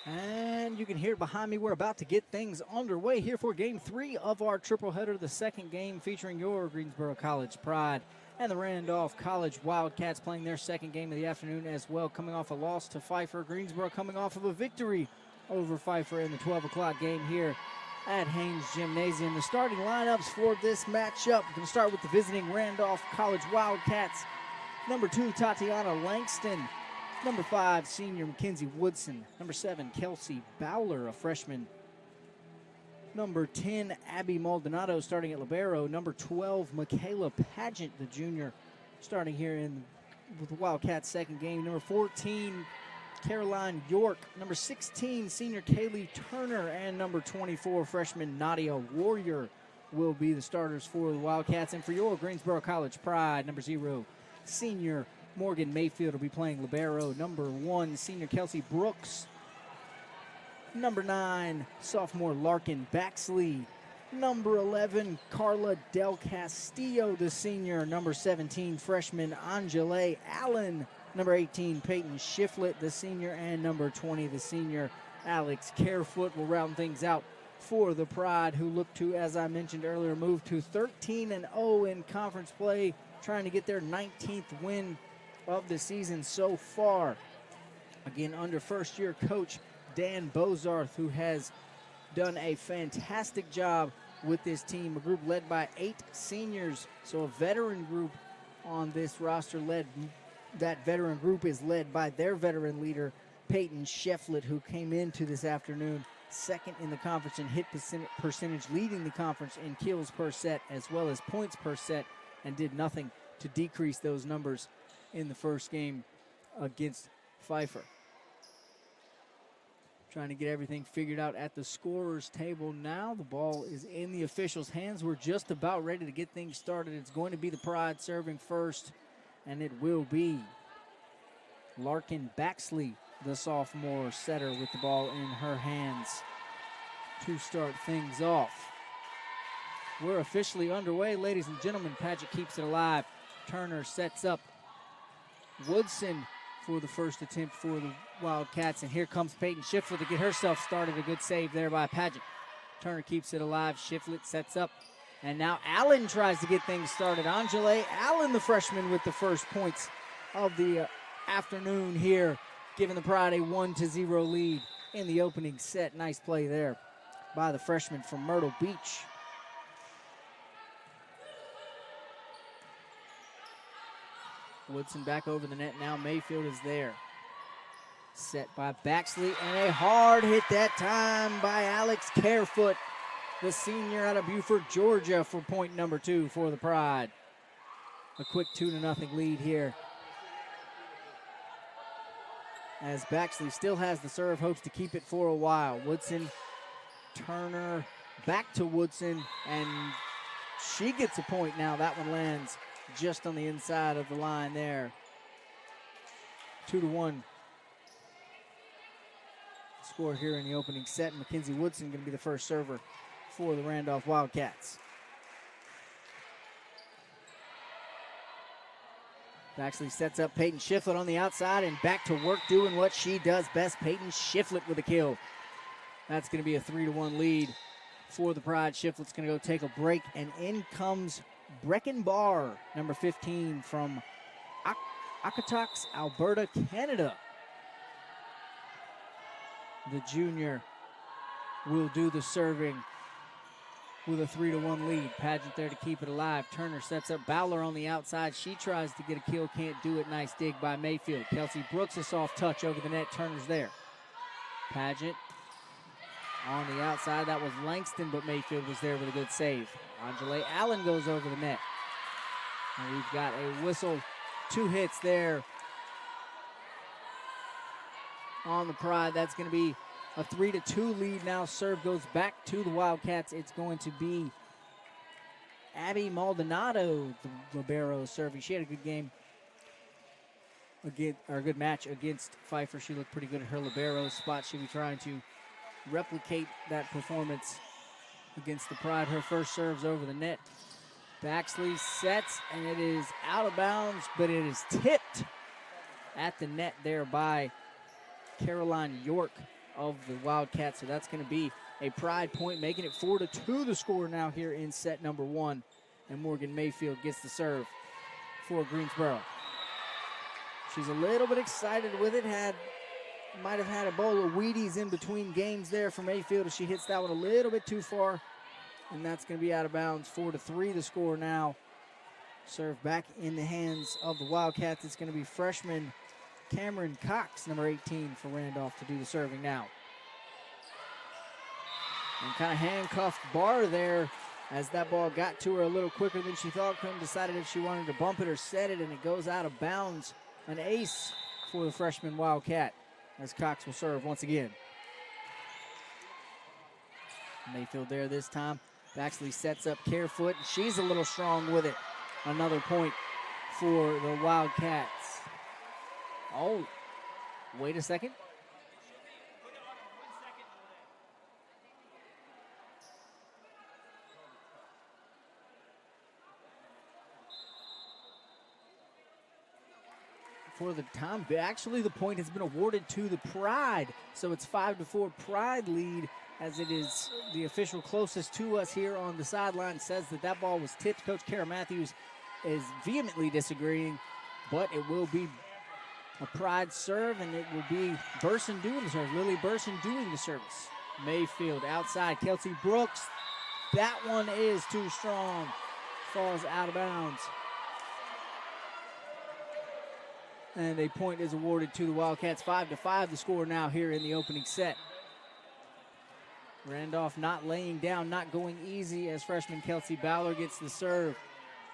And you can hear it behind me. We're about to get things underway here for Game 3 of our triple header, the second game featuring your Greensboro College Pride and the Randolph College Wildcats playing their second game of the afternoon as well, coming off a loss to Pfeiffer. Greensboro coming off of a victory over Pfeiffer in the 12 o'clock game here at Haynes Gymnasium. The starting lineups for this matchup, we're going to start with the visiting Randolph College Wildcats. Number 2, Tatiana Langston. Number 5, senior Mackenzie Woodson. Number 7, Kelsey Bowler, a freshman. Number 10, Abby Maldonado starting at libero. Number 12, Michaela Pageant, the junior, starting here with the Wildcats' second game. Number 14, Caroline York. Number 16, senior Kaylee Turner. And number 24, freshman Nadia Warrior will be the starters for the Wildcats. And for your Greensboro College Pride, number 0, senior Morgan Mayfield will be playing libero. Number 1, senior Kelsey Brooks. Number 9, sophomore Larkin Baxley. Number 11, Carla Del Castillo, the senior. Number 17, freshman Angele Allen. Number 18, Peyton Shiflett, the senior. And number 20, the senior Alex Carefoot will round things out for the Pride, who look to, as I mentioned earlier, move to 13-0 in conference play, trying to get their 19th win of the season so far. Again, under first-year coach Dan Bozarth, who has done a fantastic job with this team. A group led by 8 seniors, so a veteran group on this roster. That veteran group is led by their veteran leader, Peyton Shefflett, who came into this afternoon second in the conference in hit percentage, leading the conference in kills per set as well as points per set, and did nothing to decrease those numbers in the first game against Pfeiffer. Trying to get everything figured out at the scorer's table now. The ball is in the officials' hands. We're just about ready to get things started. It's going to be the Pride serving first, and it will be Larkin Baxley, the sophomore setter, with the ball in her hands to start things off. We're officially underway, ladies and gentlemen. Paget keeps it alive. Turner sets up Woodson for the first attempt for the Wildcats, and here comes Peyton Shiflett to get herself started. A good save there by Paget. Turner keeps it alive. Shiflett sets up, and now Allen tries to get things started. Angele Allen, the freshman, with the first points of the afternoon here, giving the Pride a 1-0 lead in the opening set. Nice play there by the freshman from Myrtle Beach. Woodson back over the net now. Mayfield is there. Set by Baxley, and a hard hit that time by Alex Carefoot, the senior out of Buford, Georgia, for point number 2 for the Pride. A quick 2-0 lead here, as Baxley still has the serve, hopes to keep it for a while. Woodson, Turner, back to Woodson, and she gets a point now. That one lands just on the inside of the line there. 2-1 score here in the opening set. Mackenzie Woodson going to be the first server for the Randolph Wildcats. Baxley sets up Peyton Shiflett on the outside, and back to work doing what she does best. Peyton Shiflett with a kill. That's going to be a 3-1 lead for the Pride. Shiflett's going to go take a break, and in comes Brecken Barr, number 15 from Okotoks, Alberta, Canada. The junior will do the serving with a 3-1 lead. Paget there to keep it alive. Turner sets up Bowler on the outside. She tries to get a kill, can't do it. Nice dig by Mayfield. Kelsey Brooks, a soft touch over the net. Turner's there. Paget on the outside. That was Langston, but Mayfield was there with a good save. Angele Allen goes over the net. And we've got a whistle. 2 hits there on the Pride. That's going to be a 3-2 lead now. Serve goes back to the Wildcats. It's going to be Abby Maldonado, the libero, serving. She had a good game, a good match against Pfeiffer. She looked pretty good at her libero spot. She'll be trying to replicate that performance against the Pride. Her first serve's over the net. Baxley sets, and it is out of bounds, but it is tipped at the net there by Caroline York. of the Wildcats. So that's going to be a Pride point, making it 4-2 the score now here in set number 1. And Morgan Mayfield gets the serve for Greensboro. She's a little bit excited with it. Might have had a bowl of Wheaties in between games there for Mayfield as she hits that one a little bit too far. And that's going to be out of bounds. 4-3 the score now. Serve back in the hands of the Wildcats. It's going to be freshman Cameron Cox, number 18 for Randolph, to do the serving now. And kind of handcuffed Barr there as that ball got to her a little quicker than she thought. Couldn't decided if she wanted to bump it or set it, and it goes out of bounds. An ace for the freshman Wildcat as Cox will serve once again. Mayfield there this time. Baxley sets up Carefoot. She's a little strong with it. Another point for the Wildcats. Oh, wait a second. For the time, actually the point has been awarded to the Pride. So it's 5-4 Pride lead, as it is the official closest to us here on the sideline says that ball was tipped. Coach Kara Matthews is vehemently disagreeing, but it will be a Pride serve, and it will be Burson doing the serve. Lily Burson doing the service. Mayfield outside, Kelsey Brooks. That one is too strong. Falls out of bounds. And a point is awarded to the Wildcats. 5-5 the score now here in the opening set. Randolph not laying down, not going easy as freshman Kelsey Bowler gets the serve.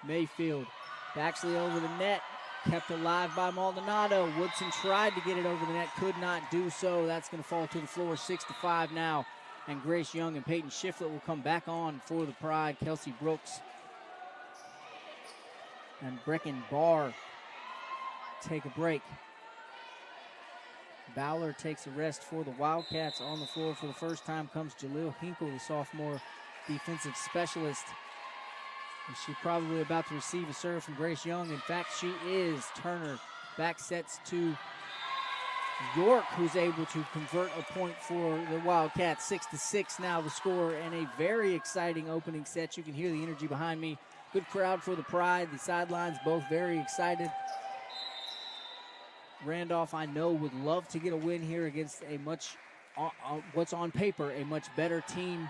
Mayfield, Baxley over the net, kept alive by Maldonado. Woodson tried to get it over the net, could not do so. That's going to fall to the floor, 6-5 now. And Grace Young and Peyton Shiflett will come back on for the Pride. Kelsey Brooks and Brecken Barr take a break. Bowler takes a rest for the Wildcats. On the floor for the first time comes Jaleel Hinkle, the sophomore defensive specialist. And she's probably about to receive a serve from Grace Young. In fact, she is. Turner back sets to York, who's able to convert a point for the Wildcats. 6-6 now the score, and a very exciting opening set. You can hear the energy behind me. Good crowd for the Pride. The sidelines both very excited. Randolph, I know, would love to get a win here against a what's on paper, a much better team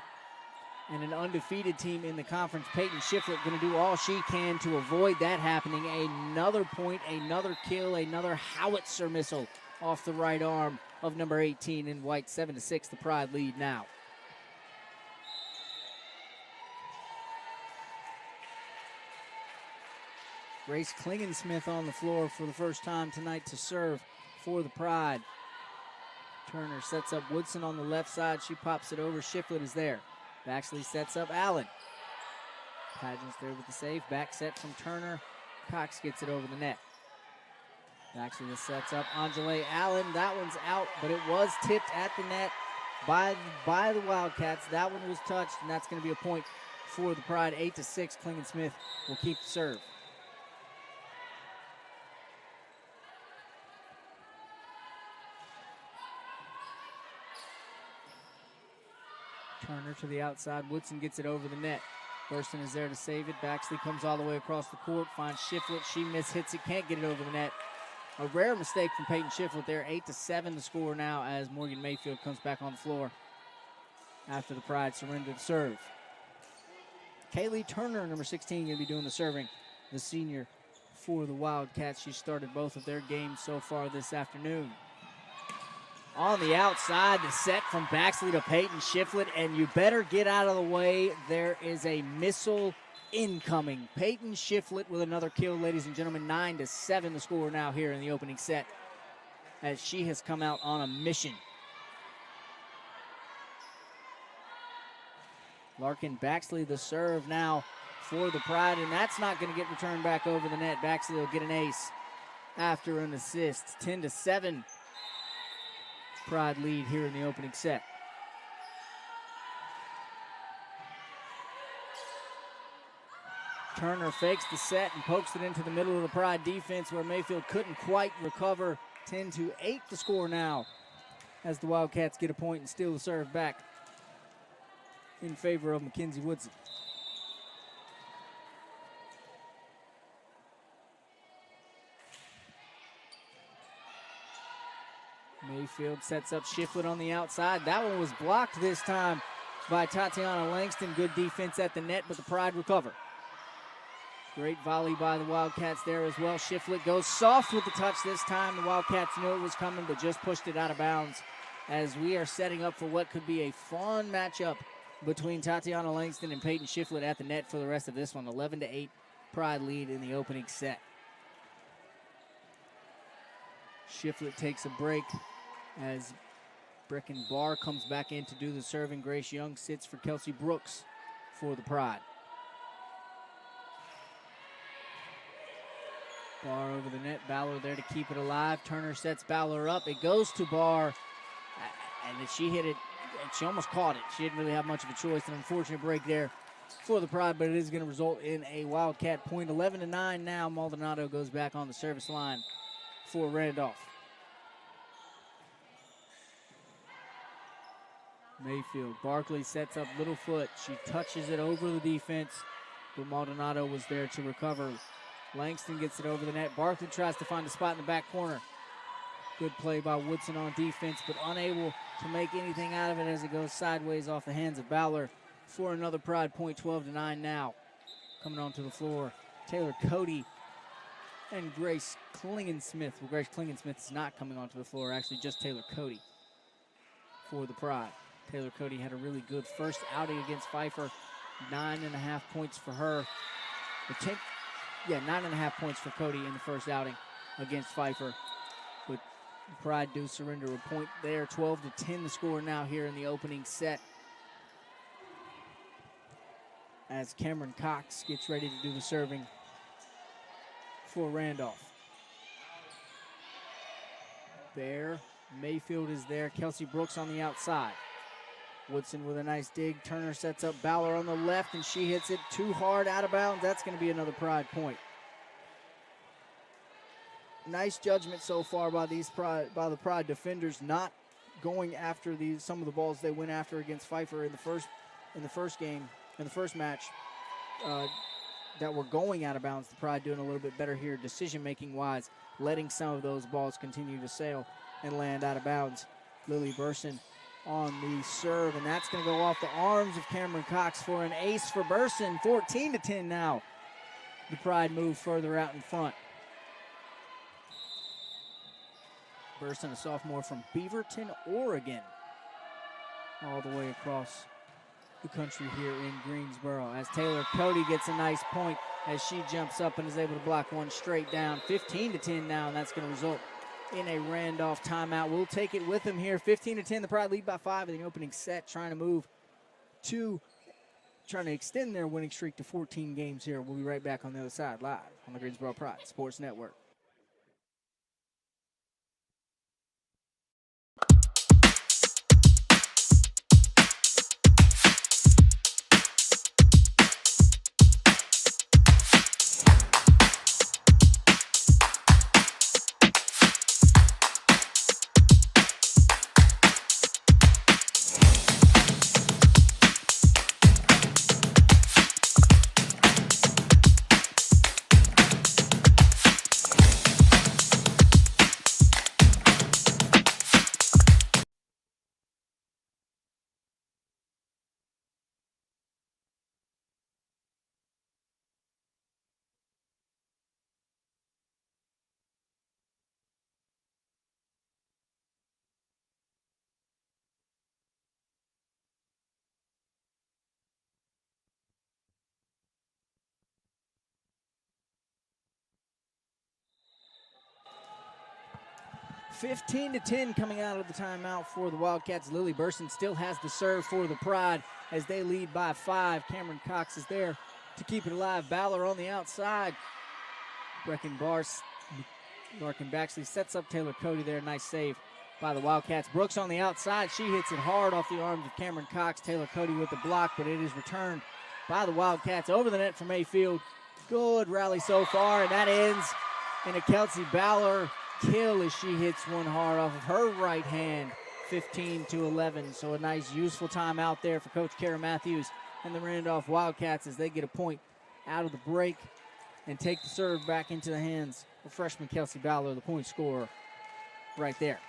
and an undefeated team in the conference. Peyton Shiflett going to do all she can to avoid that happening. Another point, another kill, another howitzer missile off the right arm of number 18 in white. 7-6, the Pride lead now. Grace Klingensmith on the floor for the first time tonight to serve for the Pride. Turner sets up Woodson on the left side. She pops it over. Shiflett is there. Baxley sets up Allen. Pageant's there with the save. Back set from Turner. Cox gets it over the net. Baxley sets up Angele Allen. That one's out, but it was tipped at the net by the Wildcats. That one was touched, and that's going to be a point for the Pride. 8-6. Klingensmith will keep the serve. Turner to the outside. Woodson gets it over the net. Burston is there to save it. Baxley comes all the way across the court, finds Shiflett. She mishits it, can't get it over the net. A rare mistake from Peyton Shiflett there. 8-7 the score now as Morgan Mayfield comes back on the floor after the Pride surrendered serve. Kaylee Turner, number 16, going to be doing the serving. The senior for the Wildcats. She started both of their games so far this afternoon. On the outside, the set from Baxley to Peyton Shiflett, and you better get out of the way. There is a missile incoming. Peyton Shiflett with another kill, ladies and gentlemen. 9-7 the score now here in the opening set as she has come out on a mission. Larkin Baxley the serve now for the Pride, and that's not going to get returned back over the net. Baxley will get an ace after an assist. 10-7. Pride lead here in the opening set. Turner fakes the set and pokes it into the middle of the Pride defense where Mayfield couldn't quite recover. 10-8 the score now as the Wildcats get a point and steal the serve back in favor of Mackenzie Woodson. Mayfield sets up Shiflett on the outside. That one was blocked this time by Tatiana Langston. Good defense at the net, but the Pride recover. Great volley by the Wildcats there as well. Shiflett goes soft with the touch this time. The Wildcats knew it was coming, but just pushed it out of bounds as we are setting up for what could be a fun matchup between Tatiana Langston and Peyton Shiflett at the net for the rest of this one. 11-8 Pride lead in the opening set. Shiflett takes a break as Brecken Barr comes back in to do the serving. Grace Young sits for Kelsey Brooks for the Pride. Barr over the net, Ballor there to keep it alive. Turner sets Ballor up. It goes to Barr, and she hit it. She almost caught it. She didn't really have much of a choice. An unfortunate break there for the Pride, but it is going to result in a Wildcat point. 11-9 now. Maldonado goes back on the service line for Randolph. Mayfield. Barkley sets up Littlefoot. She touches it over the defense, but Maldonado was there to recover. Langston gets it over the net. Barkley tries to find a spot in the back corner. Good play by Woodson on defense, but unable to make anything out of it as it goes sideways off the hands of Ballor for another Pride point. 12-9 now. Coming onto the floor, Taylor Cody and Grace Klingensmith. Well, Grace Klingensmith is not coming onto the floor, actually just Taylor Cody for the Pride. Taylor Cody had a really good first outing against Pfeiffer. 9.5 points for her. 9.5 points for Cody in the first outing against Pfeiffer. But the Pride do surrender a point there. 12-10 the score now here in the opening set, as Cameron Cox gets ready to do the serving for Randolph. Bear, Mayfield is there. Kelsey Brooks on the outside. Woodson with a nice dig. Turner sets up Ballor on the left, and she hits it too hard out of bounds. That's going to be another Pride point. Nice judgment so far by the Pride defenders, not going after some of the balls they went after against Pfeiffer in the first match that were going out of bounds. The Pride doing a little bit better here decision-making wise, letting some of those balls continue to sail and land out of bounds. Lily Burson on the serve, and that's going to go off the arms of Cameron Cox for an ace for Burson. 14-10 now. The Pride move further out in front. Burson, a sophomore from Beaverton, Oregon, all the way across the country here in Greensboro, as Taylor Cody gets a nice point as she jumps up and is able to block one straight down. 15-10 now, and that's going to result in a Randolph timeout. We'll take it with them here. 15-10, the Pride lead by 5 in the opening set, trying to extend their winning streak to 14 games here. We'll be right back on the other side, live on the Greensboro Pride Sports Network. (15-10) coming out of the timeout for the Wildcats. Lily Burson still has the serve for the Pride as they lead by 5. Cameron Cox is there to keep it alive. Ballor on the outside. Brecken Barr, Larkin Baxley sets up Taylor Cody there. Nice save by the Wildcats. Brooks on the outside. She hits it hard off the arms of Cameron Cox. Taylor Cody with the block, but it is returned by the Wildcats over the net for Mayfield. Good rally so far, and that ends in a Kelsey Ballor kill as she hits one hard off of her right hand 15-11. So a nice, useful time out there for Coach Kara Matthews and the Randolph Wildcats as they get a point out of the break and take the serve back into the hands of freshman Kelsey Ballard, the point scorer right there.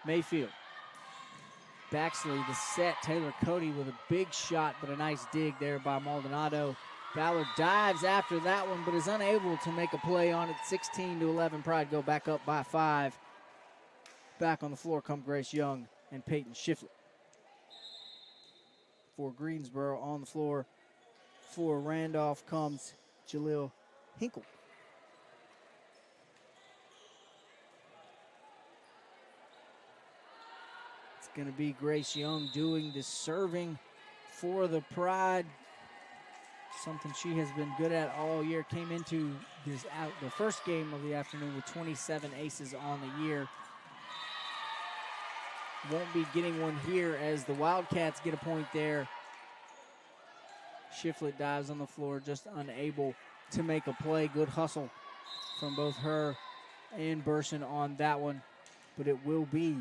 Mayfield. Baxley, the set. Taylor Cody with a big shot, but a nice dig there by Maldonado. Ballard dives after that one, but is unable to make a play on it. 16-11. Pride go back up by 5. Back on the floor come Grace Young and Peyton Shiflett. For Greensboro on the floor. For Randolph comes Jaleel Hinkle. It's going to be Grace Young doing the serving for the Pride. Something she has been good at all year. Came into the first game of the afternoon with 27 aces on the year. Won't be getting one here as the Wildcats get a point there. Shiflett dives on the floor, just unable to make a play. Good hustle from both her and Burson on that one. But it will be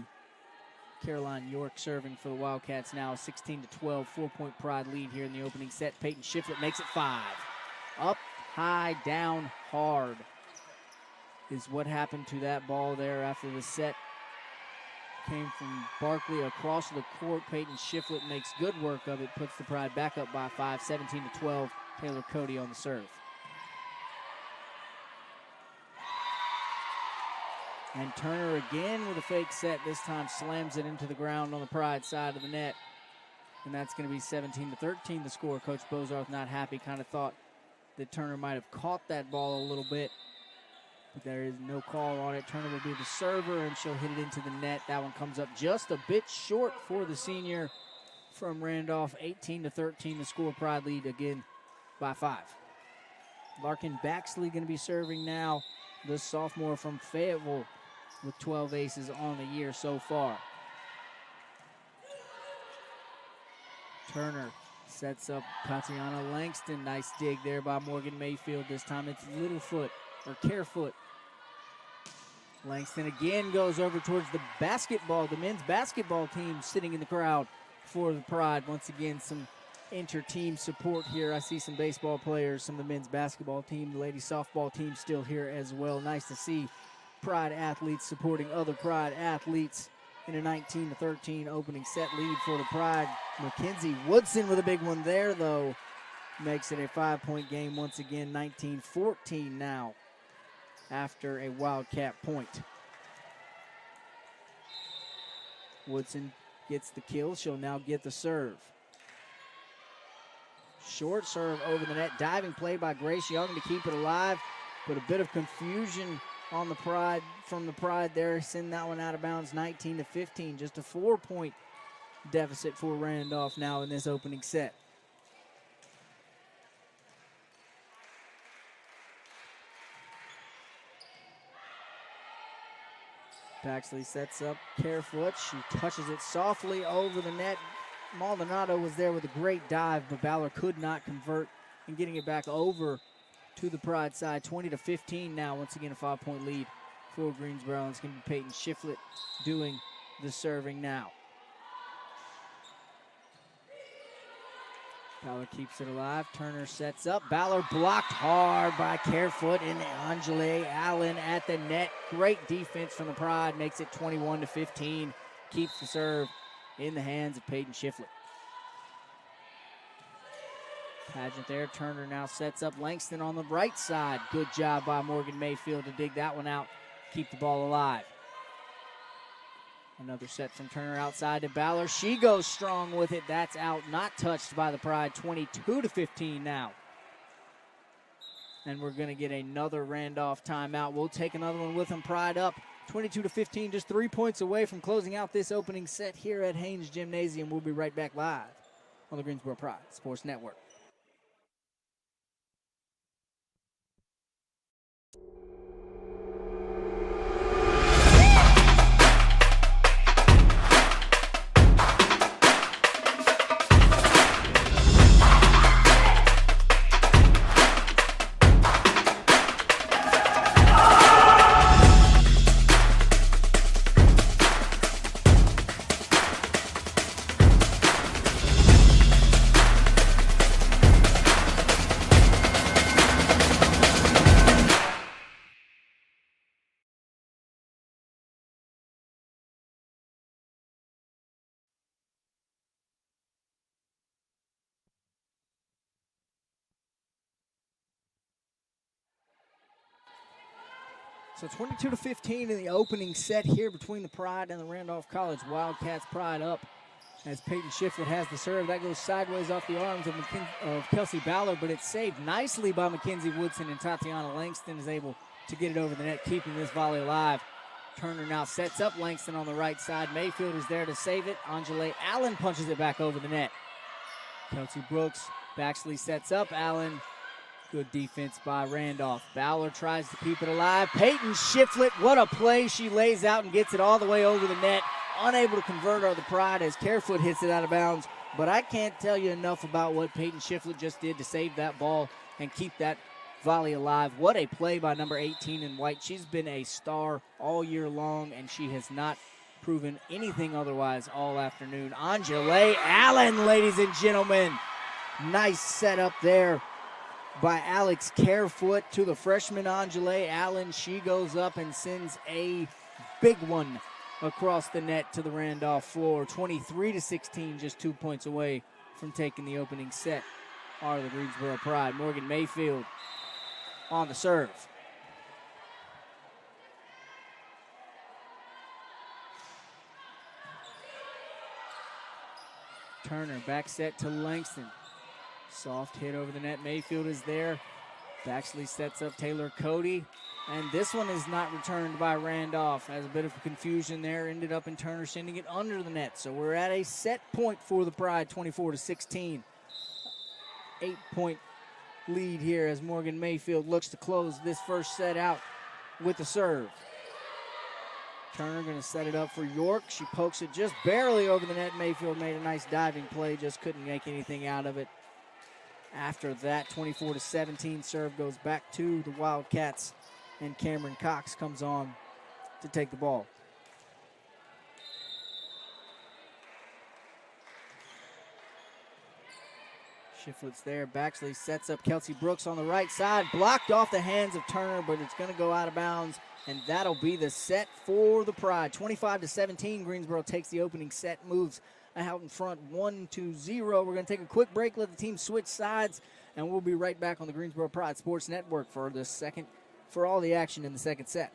Caroline York serving for the Wildcats now. 16-12, 4-point Pride lead here in the opening set. Peyton Shiflett makes it 5. Up, high, down, hard is what happened to that ball there after the set came from Barkley across the court. Peyton Shiflett makes good work of it, puts the Pride back up by 5, 17-12. Taylor Cody on the serve. And Turner again with a fake set. This time slams it into the ground on the Pride side of the net. And that's going to be 17-13 the score. Coach Bozarth not happy, kind of thought that Turner might have caught that ball a little bit. But there is no call on it. Turner will be the server, and she'll hit it into the net. That one comes up just a bit short for the senior from Randolph. 18-13 the score. Pride lead again by 5. Larkin Baxley going to be serving now. The sophomore from Fayetteville with 12 aces on the year so far. Turner sets up Tatiana Langston. Nice dig there by Morgan Mayfield. This time it's Littlefoot or Carefoot. Langston again goes over towards the basketball, the men's basketball team sitting in the crowd for the Pride. Once again, some inter-team support here. I see some baseball players, some of the men's basketball team, the ladies softball team still here as well. Nice to see Pride athletes supporting other Pride athletes in a 19-13 opening set lead for the Pride. Mackenzie Woodson with a big one there, though. Makes it a 5-point game once again, 19-14 now after a Wildcat point. Woodson gets the kill. She'll now get the serve. Short serve over the net. Diving play by Grace Young to keep it alive. But a bit of confusion on the Pride, from the Pride there. Send that one out of bounds, 19-15. Just a 4-point deficit for Randolph now in this opening set. Baxley sets up Carefoot. She touches it softly over the net. Maldonado was there with a great dive, but Ballard could not convert and getting it back over to the Pride side. 20-15 now. Once again, a 5-point lead for Greensboro. And it's going to be Peyton Shiflett doing the serving now. Ballard keeps it alive. Turner sets up. Ballard blocked hard by Carefoot, and Angele Allen at the net. Great defense from the Pride. Makes it 21-15. Keeps the serve in the hands of Peyton Shiflett. Pageant there. Turner now sets up Langston on the right side. Good job by Morgan Mayfield to dig that one out. Keep the ball alive. Another set from Turner outside to Ballard. She goes strong with it. That's out. Not touched by the Pride. 22-15 now. And we're going to get another Randolph timeout. We'll take another one with them. Pride up 22-15, just 3 points away from closing out this opening set here at Haynes Gymnasium. We'll be right back live on the Greensboro Pride Sports Network. So 22-15 in the opening set here between the Pride and the Randolph College Wildcats. Pride up as Peyton Shiflett has the serve. That goes sideways off the arms of Kelsey Ballard, but it's saved nicely by Mackenzie Woodson, and Tatiana Langston is able to get it over the net, keeping this volley alive. Turner now sets up Langston on the right side. Mayfield is there to save it. Angela Allen punches it back over the net. Kelsey Brooks, Baxley sets up Allen. Good defense by Randolph. Ballard tries to keep it alive. Peyton Shiflett, what a play. She lays out and gets it all the way over the net. Unable to convert are the Pride as Carefoot hits it out of bounds. But I can't tell you enough about what Peyton Shiflett just did to save that ball and keep that volley alive. What a play by number 18 in white. She's been a star all year long, and she has not proven anything otherwise all afternoon. Angela Allen, ladies and gentlemen. Nice setup there by Alex Carefoot to the freshman Angela Allen. She goes up and sends a big one across the net to the Randolph floor. 23-16, just 2 points away from taking the opening set are the Greensboro Pride. Morgan Mayfield on the serve. Turner back set to Langston. Soft hit over the net. Mayfield is there. Baxley sets up Taylor Cody. And this one is not returned by Randolph. Has a bit of confusion there. Ended up in Turner sending it under the net. So we're at a set point for the Pride, 24-16. 8-point lead here as Morgan Mayfield looks to close this first set out with the serve. Turner going to set it up for York. She pokes it just barely over the net. Mayfield made a nice diving play, just couldn't make anything out of it. After that, 24-17 serve goes back to the Wildcats, and Cameron Cox comes on to take the ball. Shiflett's there. Baxley sets up Kelsey Brooks on the right side. Blocked off the hands of Turner, but it's going to go out of bounds, and that'll be the set for the Pride. 25-17, Greensboro takes the opening set, moves out in front 1-0. We're going to take a quick break, let the team switch sides, and we'll be right back on the Greensboro Pride Sports Network for all the action in the second set.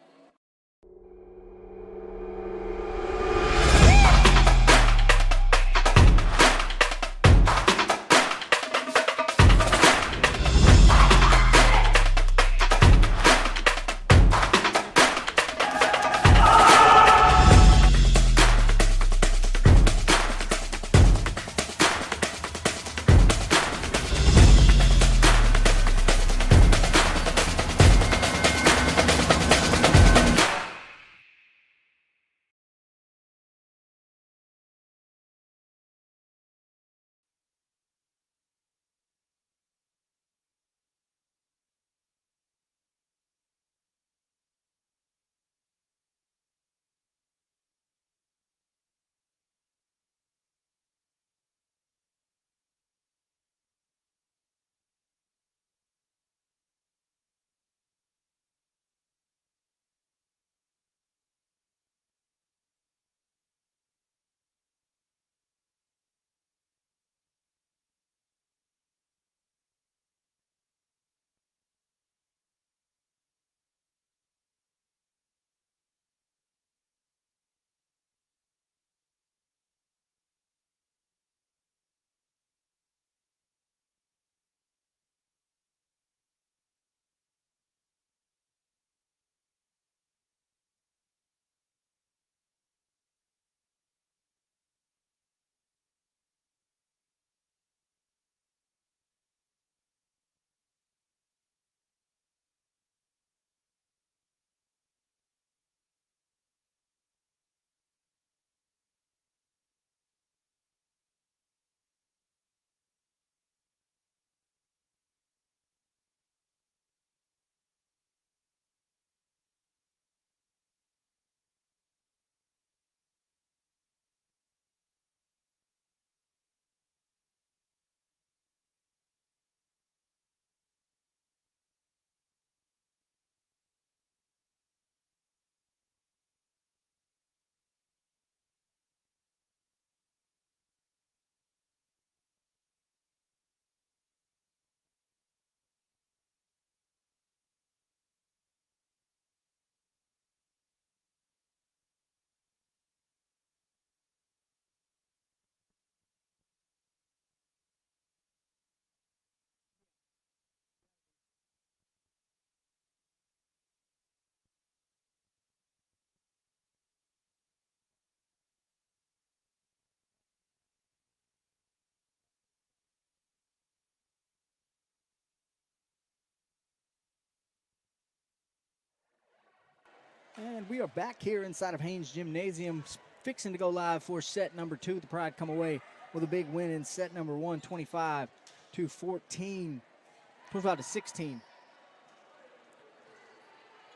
And we are back here inside of Haynes Gymnasium, fixing to go live for set number 2. The Pride come away with a big win in set number 1, 25 to 16.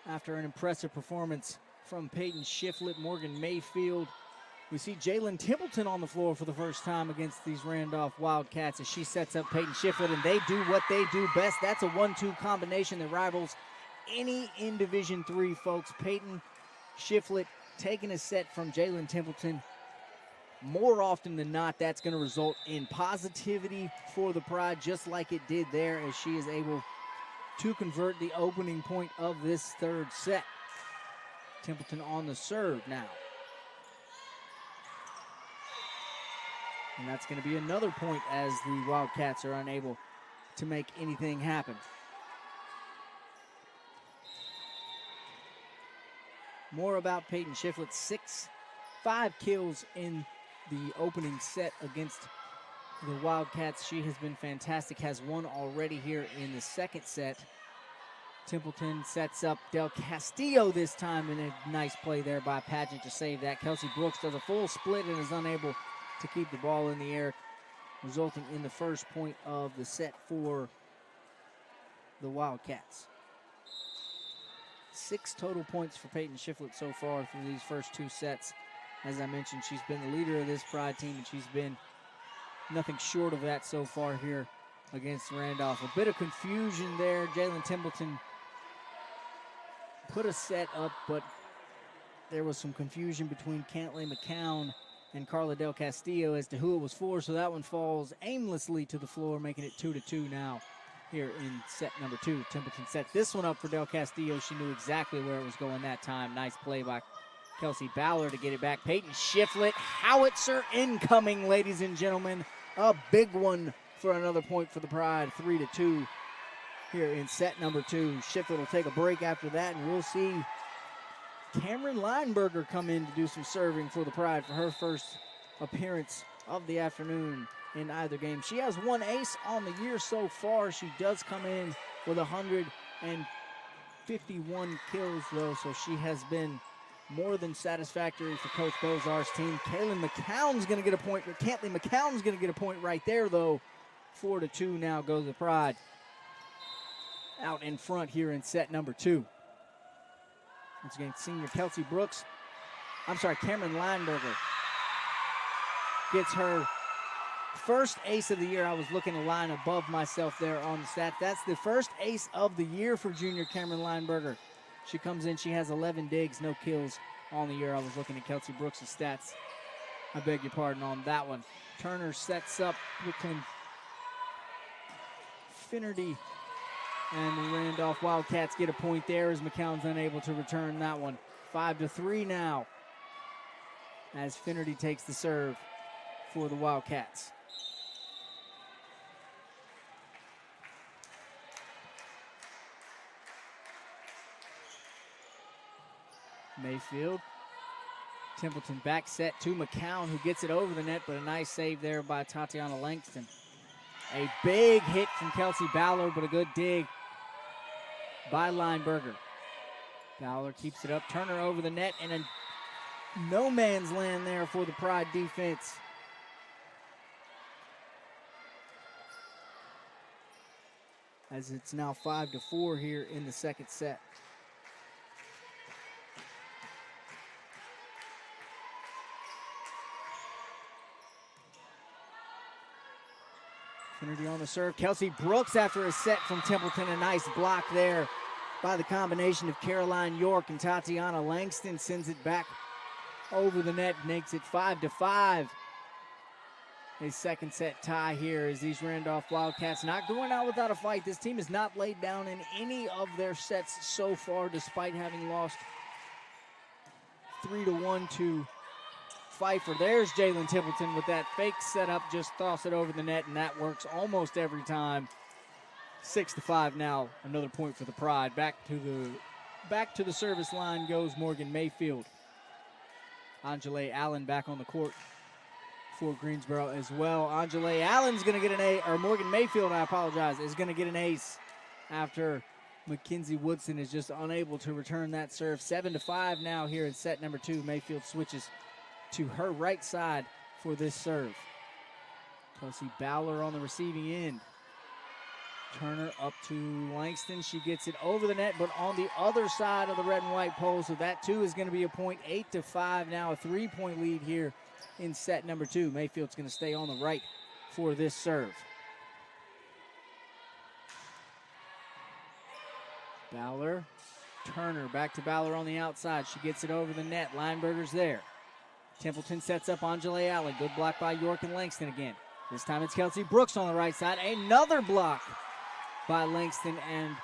After an impressive performance from Peyton Shiflett, Morgan Mayfield, we see Jalen Templeton on the floor for the first time against these Randolph Wildcats as she sets up Peyton Shiflett, and they do what they do best. That's a 1-2 combination that rivals any in Division III, folks. Peyton Shiflett taking a set from Jalen Templeton. More often than not, that's going to result in positivity for the Pride, just like it did there, as she is able to convert the opening point of this third set. Templeton on the serve now. And that's going to be another point as the Wildcats are unable to make anything happen. More about Peyton Shiflett. 5 kills in the opening set against the Wildcats. She has been fantastic, has one already here in the second set. Templeton sets up Del Castillo this time, in a nice play there by Pageant to save that. Kelsey Brooks does a full split and is unable to keep the ball in the air, resulting in the first point of the set for the Wildcats. 6 total points for Peyton Shiflett so far through these first 2 sets. As I mentioned, she's been the leader of this Pride team, and she's been nothing short of that so far here against Randolph. A bit of confusion there. Jalen Templeton put a set up, but there was some confusion between Cantley McCown and Carla Del Castillo as to who it was for, so that one falls aimlessly to the floor, making it 2-2 now here in set number 2. Templeton set this one up for Del Castillo. She knew exactly where it was going that time. Nice play by Kelsey Ballard to get it back. Peyton Shiflett, howitzer incoming, ladies and gentlemen. A big one for another point for the Pride. 3-2 here in set number 2. Shiflett will take a break after that, and we'll see Cameron Lineberger come in to do some serving for the Pride for her first appearance of the afternoon in either game. She has 1 ace on the year so far. She does come in with 151 kills, though, so she has been more than satisfactory for Coach Bozar's team. Cantley McCown's going to get a point right there, though. 4-2 now goes the Pride out in front here in set number 2. Once again, senior Cameron Lineberger gets her first ace of the year. I was looking a line above myself there on the stat. That's the first ace of the year for junior Cameron Lineberger. She comes in, she has 11 digs, no kills on the year. I was looking at Kelsey Brooks' stats. I beg your pardon on that one. Turner sets up Brooklyn Finnerty, and the Randolph Wildcats get a point there as McCown's unable to return that one. 5-3 now as Finnerty takes the serve for the Wildcats. Mayfield. Templeton back set to McCown, who gets it over the net, but a nice save there by Tatiana Langston. A big hit from Kelsey Ballard, but a good dig by Lineberger. Ballard keeps it up. Turner over the net, and a no man's land there for the Pride defense. As it's now 5-4 here in the second set. Finnerty on the serve. Kelsey Brooks after a set from Templeton. A nice block there by the combination of Caroline York and Tatiana Langston. Sends it back over the net, makes it 5-5. A second set tie here as these Randolph Wildcats not going out without a fight. This team has not laid down in any of their sets so far, despite having lost 3-1 to Pfeiffer. There's Jalen Templeton with that fake setup, just toss it over the net, and that works almost every time. 6-5 now, another point for the Pride. Back to the service line goes Morgan Mayfield. Angele Allen back on the court for Greensboro as well. Angele Allen's going to get an ace, or Morgan Mayfield, I apologize, is going to get an ace after Mackenzie Woodson is just unable to return that serve. 7-5 now here in set number 2. Mayfield switches to her right side for this serve. Kelsey Bowler on the receiving end. Turner up to Langston. She gets it over the net, but on the other side of the red and white pole, so that too is going to be a point. 8-5 now, a 3-point lead here in set number 2. Mayfield's going to stay on the right for this serve. Bowler, Turner, back to Bowler on the outside. She gets it over the net. Lineberger's there. Templeton sets up Angela Allen. Good block by York and Langston again. This time it's Kelsey Brooks on the right side. Another block by Langston and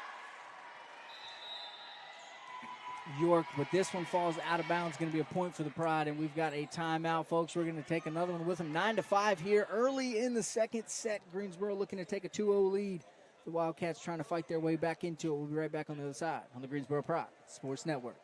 York, but this one falls out of bounds. Going to be a point for the Pride, and we've got a timeout, folks. We're going to take another one with them. 9-5 here early in the second set. Greensboro looking to take a 2-0 lead. The Wildcats trying to fight their way back into it. We'll be right back on the other side on the Greensboro Pride Sports Network.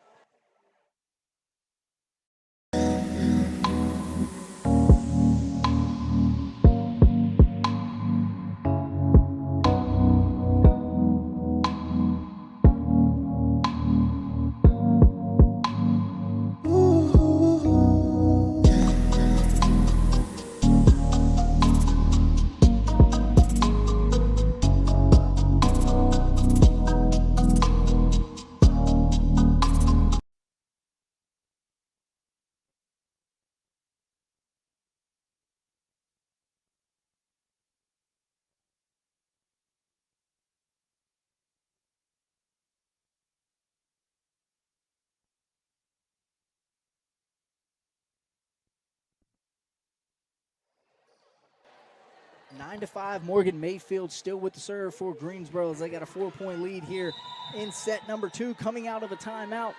Nine to 5, Morgan Mayfield still with the serve for Greensboro as they got a 4-point lead here in set number 2. Coming out of a timeout,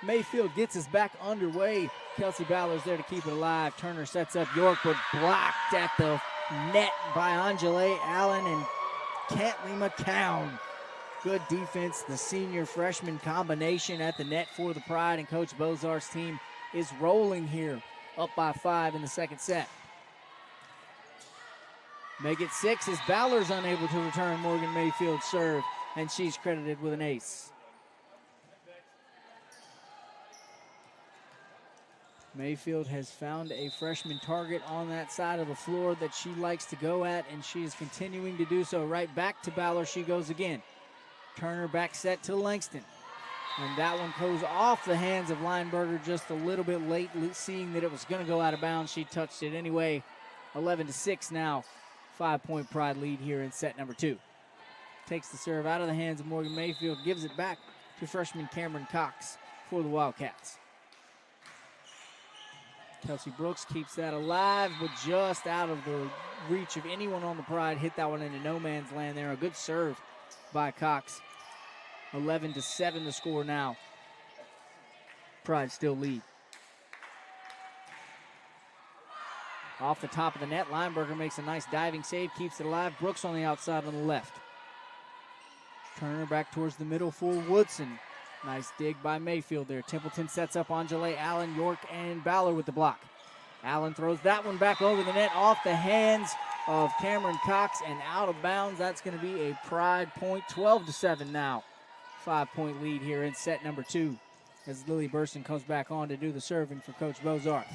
Mayfield gets us back underway. Kelsey Bowler's there to keep it alive. Turner sets up York, but blocked at the net by Angela Allen and Cantley McCown. Good defense, the senior freshman combination at the net for the Pride, and Coach Bozart's team is rolling here, up by 5 in the second set. Make it 6 as Bowler's unable to return Morgan Mayfield's serve, and she's credited with an ace. Mayfield has found a freshman target on that side of the floor that she likes to go at, and she is continuing to do so. Right back to Bowler she goes again. Turner back set to Langston. And that one goes off the hands of Lineberger just a little bit late, seeing that it was going to go out of bounds. She touched it anyway. 11-6 now. 5-point Pride lead here in set number 2. Takes the serve out of the hands of Morgan Mayfield, gives it back to freshman Cameron Cox for the Wildcats. Kelsey Brooks keeps that alive, but just out of the reach of anyone on the Pride. Hit that one into no man's land there. A good serve by Cox. 11-7 the score now. Pride still lead. Off the top of the net, Lineberger makes a nice diving save, keeps it alive. Brooks on the outside on the left. Turner back towards the middle for Woodson. Nice dig by Mayfield there. Templeton sets up Angela Allen, York, and Bowler with the block. Allen throws that one back over the net, off the hands of Cameron Cox and out of bounds. That's going to be a Pride point. 12-7 now. 5-point lead here in set number 2 as Lily Burson comes back on to do the serving for Coach Bozarth.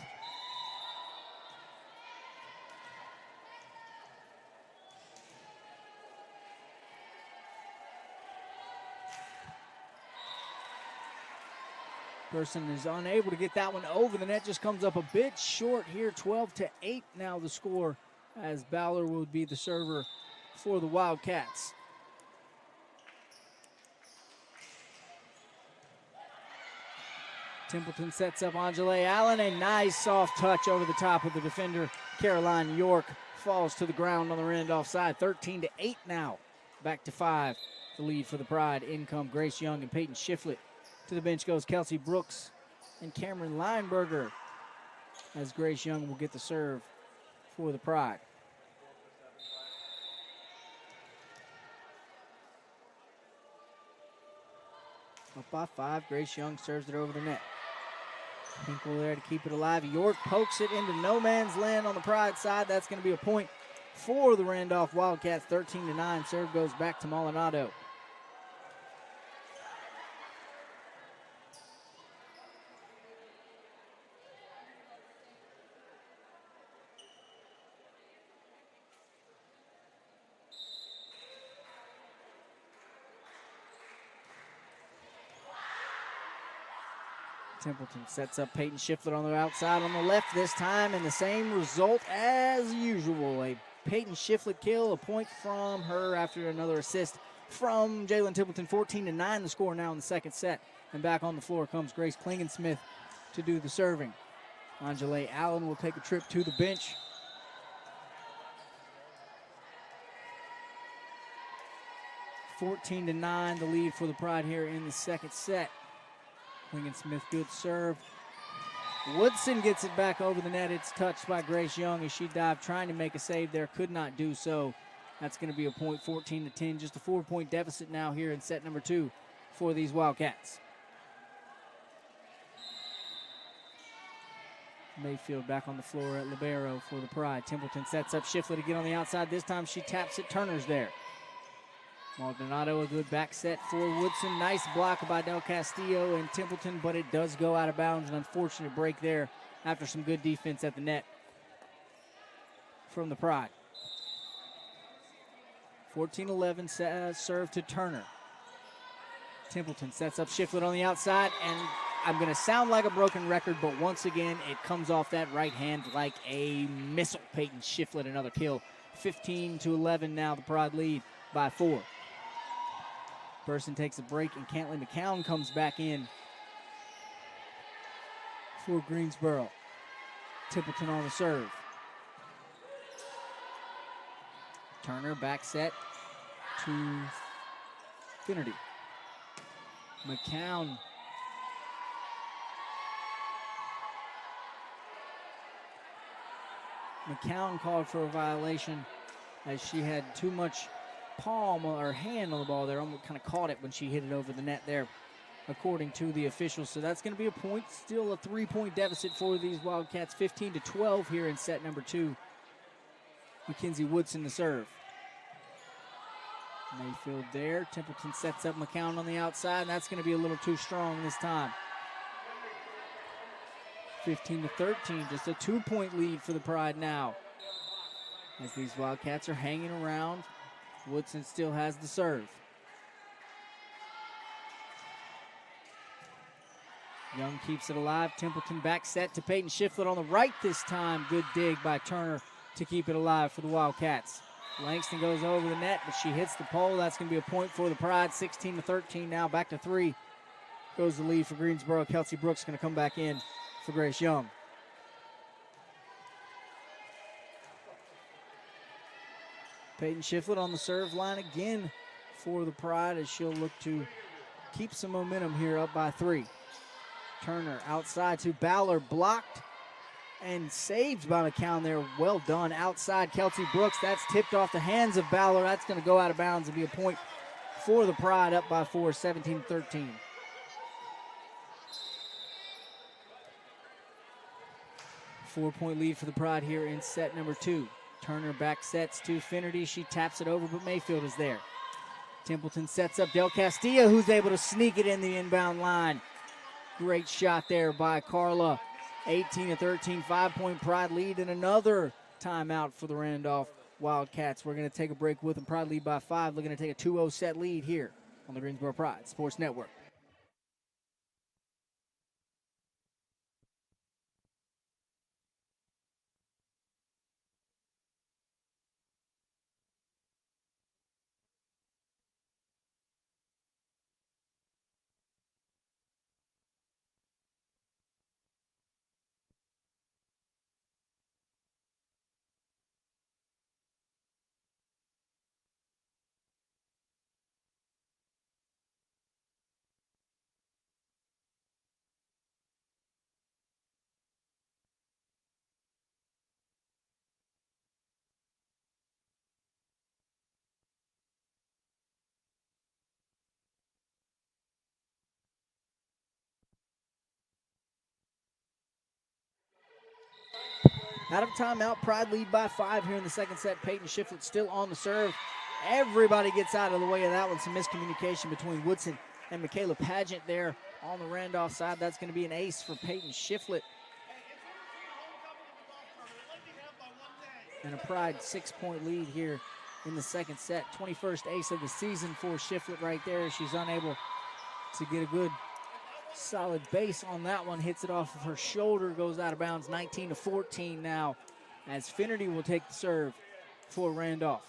Burson is unable to get that one over the net, just comes up a bit short here. 12-8 now the score as Bowler will be the server for the Wildcats. Templeton sets up Angela Allen. A nice soft touch over the top of the defender. Caroline York falls to the ground on the Randolph side. 13-8 now. Back to 5. The lead for the Pride. In come Grace Young and Peyton Shiflett. To the bench goes Kelsey Brooks and Cameron Lineberger as Grace Young will get the serve for the Pride. Up by 5, Grace Young serves it over the net. Hinkle there to keep it alive. York pokes it into no man's land on the Pride side. That's going to be a point for the Randolph Wildcats. 13-9. Serve goes back to Maldonado. Templeton sets up Peyton Shiflett on the outside on the left this time, and the same result as usual. A Peyton Shiflett kill, a point from her after another assist from Jalen Templeton. 14-9 the score now in the second set. And back on the floor comes Grace Klingensmith to do the serving. Angela Allen will take a trip to the bench. (14-9) the lead for the Pride here in the second set. Klingensmith, good serve. Woodson gets it back over the net. It's touched by Grace Young as she dived, trying to make a save there, could not do so. That's going to be a point, 14-10. Just a 4-point deficit now here in set number 2 for these Wildcats. Mayfield back on the floor at libero for the Pride. Templeton sets up Shiflett to get on the outside. This time she taps it. Turner's there. Maldonado, a good back set for Woodson. Nice block by Del Castillo and Templeton, but it does go out of bounds. An unfortunate break there after some good defense at the net from the Pride. 14-11 serve to Turner. Templeton sets up Shiflett on the outside, and I'm going to sound like a broken record, but once again, it comes off that right hand like a missile. Peyton Shiflett, another kill. 15-11 now, the Pride lead by 4. Burson takes a break, and Cantley McCown comes back in for Greensboro. Templeton on the serve. Turner back set to Finnerty. McCown. McCown called for a violation as she had too much palm or hand on the ball there. Almost kind of caught it when she hit it over the net there, according to the officials. So that's going to be a point. Still a 3-point deficit for these Wildcats. 15-12 here in set number 2. Mackenzie Woodson to serve. Mayfield there. Templeton sets up McCown on the outside, and that's going to be a little too strong this time. 15-13, just a 2-point lead for the Pride now. As these Wildcats are hanging around, Woodson still has the serve. Young keeps it alive. Templeton back set to Peyton Shiflett on the right this time. Good dig by Turner to keep it alive for the Wildcats. Langston goes over the net, but she hits the pole. That's going to be a point for the Pride. 16-13 now. Back to 3 goes the lead for Greensboro. Kelsey Brooks going to come back in for Grace Young. Peyton Shiflett on the serve line again for the Pride as she'll look to keep some momentum here, up by 3. Turner outside to Ballard, blocked and saved by McCown there. Well done outside Kelsey Brooks. That's tipped off the hands of Ballard. That's going to go out of bounds and be a point for the Pride, up by 4, 17-13. Four-point lead for the Pride here in set number 2. Turner back sets to Finnerty. She taps it over, but Mayfield is there. Templeton sets up Del Castillo, who's able to sneak it in the inbound line. Great shot there by Carla. 18-13, 5-point Pride lead, and another timeout for the Randolph Wildcats. We're going to take a break with them. Pride lead by 5. Looking to take a 2-0 set lead here on the Greensboro Pride Sports Network. Out of timeout, Pride lead by 5 here in the second set. Peyton Shiflett still on the serve. Everybody gets out of the way of that one. Some miscommunication between Woodson and Michaela Pageant there on the Randolph side. That's going to be an ace for Peyton Shiflett. And a Pride 6-point lead here in the second set. 21st ace of the season for Shiflett right there. She's unable to get a good Solid base on that one, hits it off of her shoulder, goes out of bounds. 19-14 now, as Finnerty will take the serve for Randolph.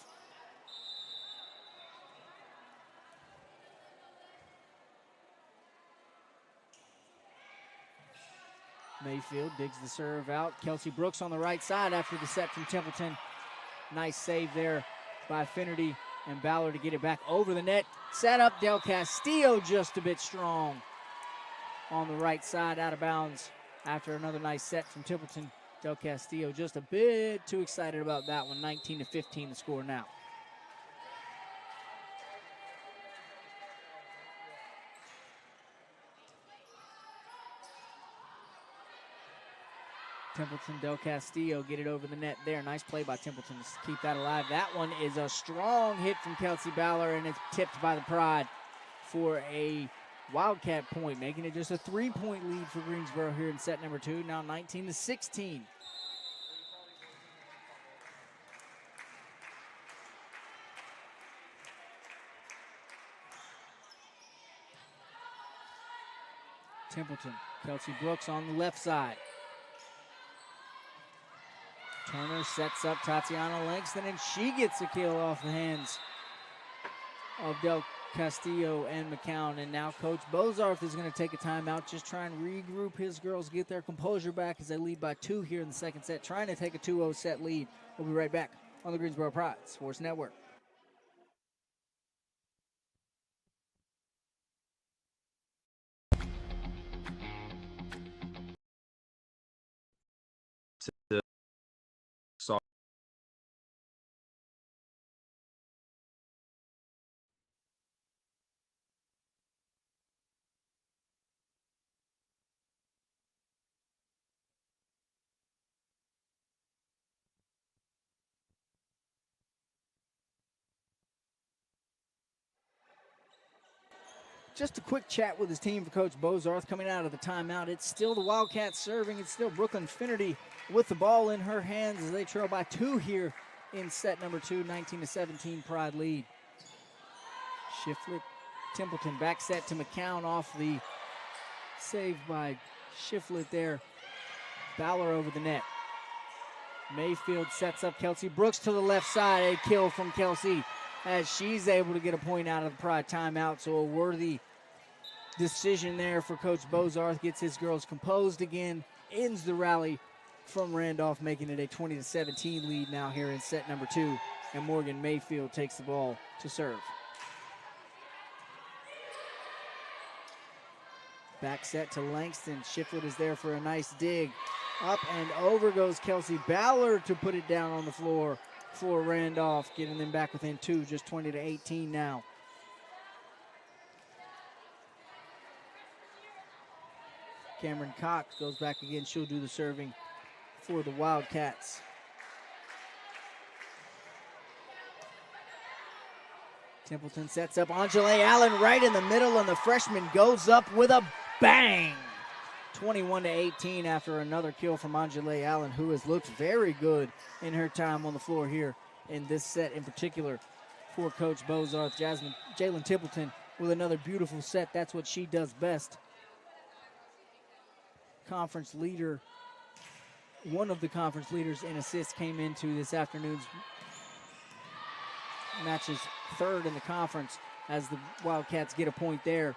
Mayfield digs the serve out. Kelsey Brooks on the right side after the set from Templeton. Nice save there by Finnerty and Ballard to get it back over the net. Set up Del Castillo, just a bit strong on the right side, out of bounds after another nice set from Templeton. Del Castillo just a bit too excited about that one. 19-15 the score now. Templeton, Del Castillo get it over the net there. Nice play by Templeton to keep that alive. That one is a strong hit from Kelsey Ballard, and it's tipped by the Pride for a Wildcat point, making it just a 3-point lead for Greensboro here in set number 2. Now 19-16. Templeton, Kelsey Brooks on the left side. Turner sets up Tatiana Langston, and she gets a kill off the hands of Del Castillo and McCown. And now Coach Bozarth is going to take a timeout, just try and regroup his girls, get their composure back as they lead by 2 here in the second set, trying to take a 2-0 set lead. We'll be right back on the Greensboro Pride Sports Network. Just a quick chat with his team for Coach Bozarth coming out of the timeout. It's still the Wildcats serving. It's still Brooklyn Finnerty with the ball in her hands as they trail by 2 here in set number 2, 19-17 Pride lead. Shiflett, Templeton back set to McCown off the save by Shiflett there. Ballard over the net. Mayfield sets up Kelsey Brooks to the left side. A kill from Kelsey as she's able to get a point out of the Pride timeout. So a worthy decision there for Coach Bozarth. Gets his girls composed again, ends the rally from Randolph, making it a 20-17 lead now here in set number 2. And Morgan Mayfield takes the ball to serve. Back set to Langston. Shiflett is there for a nice dig. Up and over goes Kelsey Ballard to put it down on the floor for Randolph, getting them back within 2, just 20-18 now. Cameron Cox goes back again. She'll do the serving for the Wildcats. Templeton sets up Angela Allen right in the middle, and the freshman goes up with a bang. 21-18 after another kill from Angela Allen, who has looked very good in her time on the floor here in this set in particular for Coach Bozarth. Jalen Templeton with another beautiful set. That's what she does best. Conference leader, one of the conference leaders in assists, came into this afternoon's matches 3rd in the conference as the Wildcats get a point there.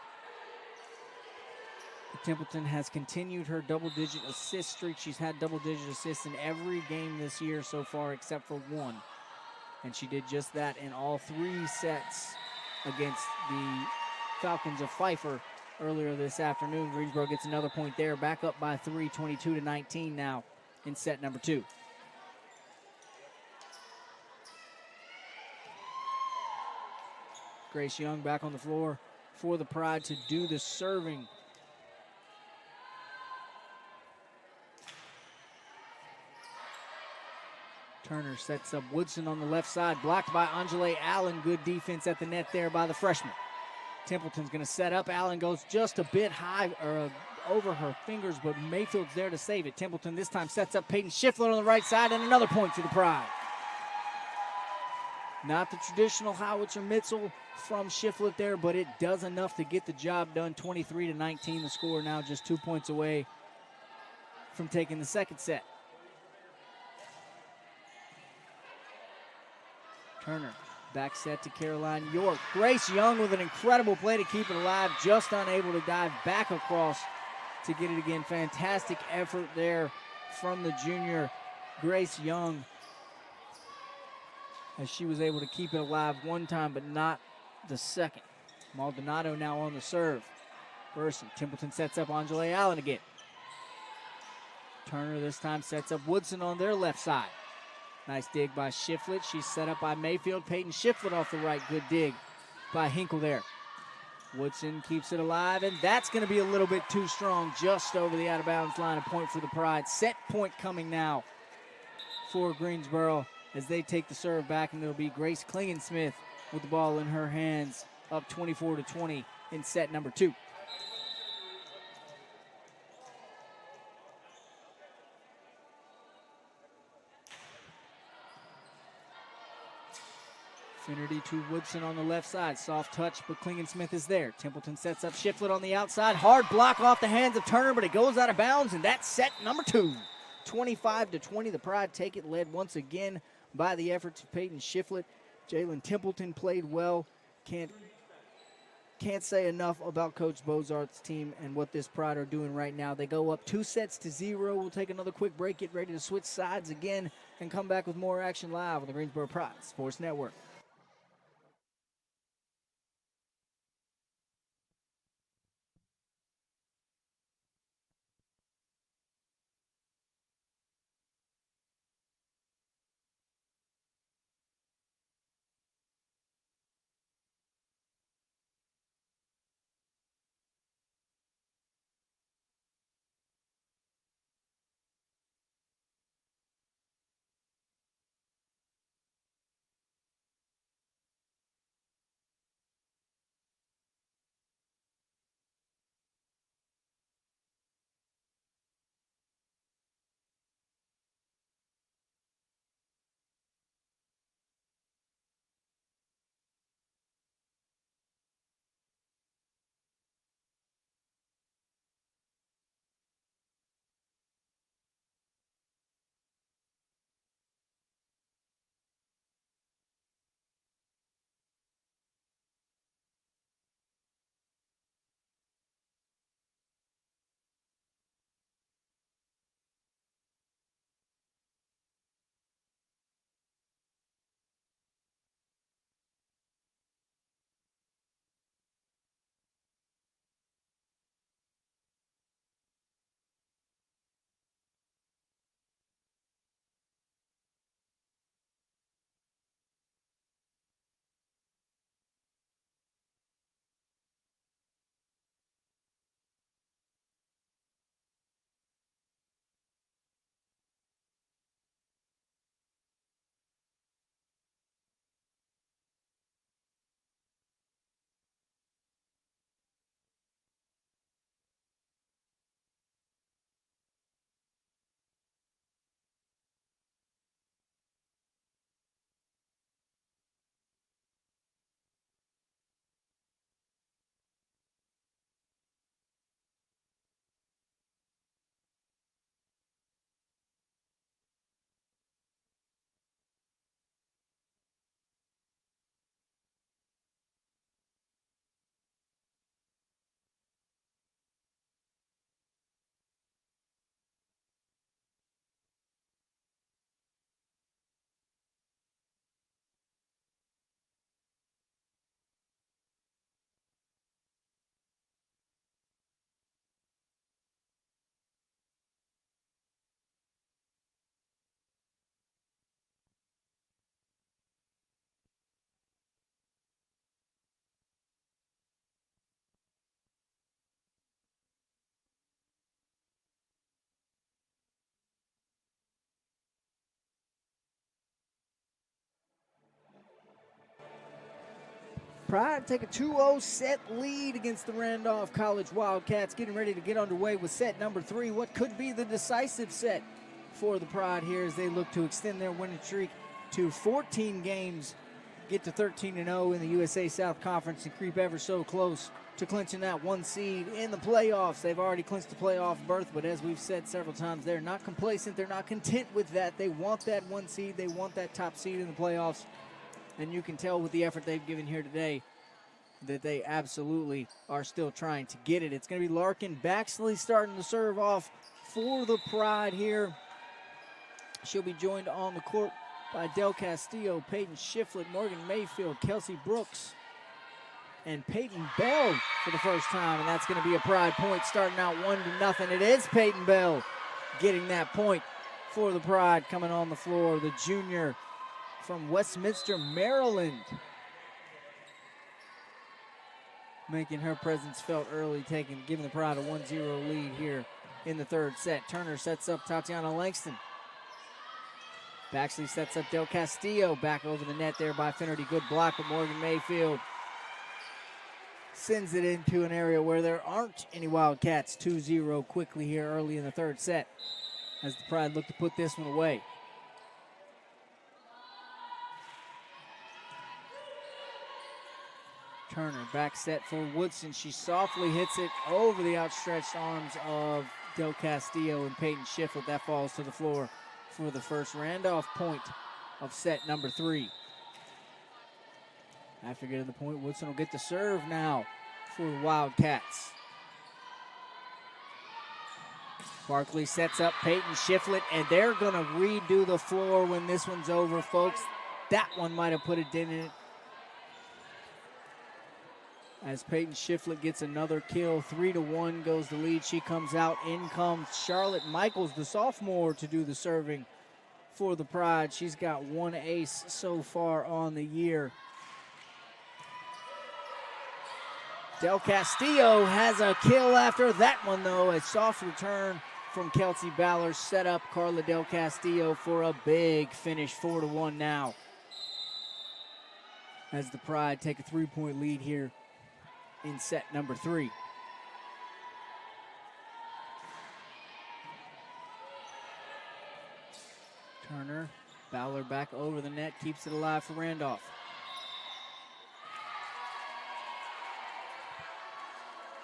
Templeton has continued her double-digit assist streak. She's had double-digit assists in every game this year so far except for 1. And she did just that in all 3 sets against the Falcons of Pfeiffer earlier this afternoon. Greensboro gets another point there, back up by 3, 22-19 now in set number 2. Grace Young back on the floor for the Pride to do the serving. Turner sets up Woodson on the left side, blocked by Angela Allen. Good defense at the net there by the freshman. Templeton's going to set up. Allen goes just a bit high or over her fingers, but Mayfield's there to save it. Templeton this time sets up Peyton Shiflett on the right side, and another point for the Pride. Not the traditional howitzer missile from Shiflett there, but it does enough to get the job done. 23-19 the score, now just 2 points away from taking the second set. Turner, back set to Caroline York. Grace Young with an incredible play to keep it alive, just unable to dive back across to get it again. Fantastic effort there from the junior Grace Young, as she was able to keep it alive one time, but not the second. Maldonado now on the serve. Burson, Templeton sets up Angela Allen again. Turner this time sets up Woodson on their left side. Nice dig by Shiflett. She's set up by Mayfield. Peyton Shiflett off the right. Good dig by Hinkle there. Woodson keeps it alive, and that's going to be a little bit too strong, just over the out-of-bounds line. A point for the Pride. Set point coming now for Greensboro as they take the serve back, and it'll be Grace Klingensmith with the ball in her hands, up 24-20 in set number 2. Finnerty to Woodson on the left side. Soft touch, but Klingensmith is there. Templeton sets up Shiflett on the outside. Hard block off the hands of Turner, but it goes out of bounds, and that's set number 2. 25-20, the Pride take it, led once again by the efforts of Peyton Shiflett. Jalen Templeton played well. Can't say enough about Coach Bozarth's team and what this Pride are doing right now. They go up 2-0. We'll take another quick break, get ready to switch sides again, and come back with more action live on the Greensboro Pride Sports Network. Pride take a 2-0 set lead against the Randolph College Wildcats, getting ready to get underway with set number 3. What could be the decisive set for the Pride here as they look to extend their winning streak to 14 games get to 13-0 in the USA South Conference and creep ever so close to clinching that 1 seed in the playoffs. They've already clinched the playoff berth, but as we've said several times, they're not complacent. They're not content with that. They want that 1 seed. They want that top seed in the playoffs. And you can tell with the effort they've given here today that they absolutely are still trying to get it. It's going to be Larkin Baxley starting to serve off for the Pride here. She'll be joined on the court by Del Castillo, Peyton Shiflett, Morgan Mayfield, Kelsey Brooks, and Peyton Bell for the first time, and that's going to be a Pride point starting out 1-0. It is Peyton Bell getting that point for the Pride coming on the floor, the junior from Westminster, Maryland, making her presence felt early, giving the Pride a 1-0 lead here in the third set. Turner sets up Tatiana Langston. Baxley sets up Del Castillo, back over the net there by Finnerty. Good block, but Morgan Mayfield sends it into an area where there aren't any Wildcats. 2-0 quickly here early in the third set as the Pride look to put this one away. Turner back set for Woodson. She softly hits it over the outstretched arms of Del Castillo and Peyton Shiflett. That falls to the floor for the first Randolph point of set number 3. After getting the point, Woodson will get the serve now for the Wildcats. Barkley sets up Peyton Shiflett, and they're going to redo the floor when this one's over, folks. That one might have put a dent in it. As Peyton Shiflett gets another kill, 3-1 goes the lead. She comes out. In comes Charlotte Michaels, the sophomore, to do the serving for the Pride. She's got 1 ace so far on the year. Del Castillo has a kill after that one, though. A soft return from Kelsey Ballard set up Carla Del Castillo for a big finish, 4-1 now. As the Pride take a 3-point lead here in set number 3. Turner, Ballard back over the net, keeps it alive for Randolph.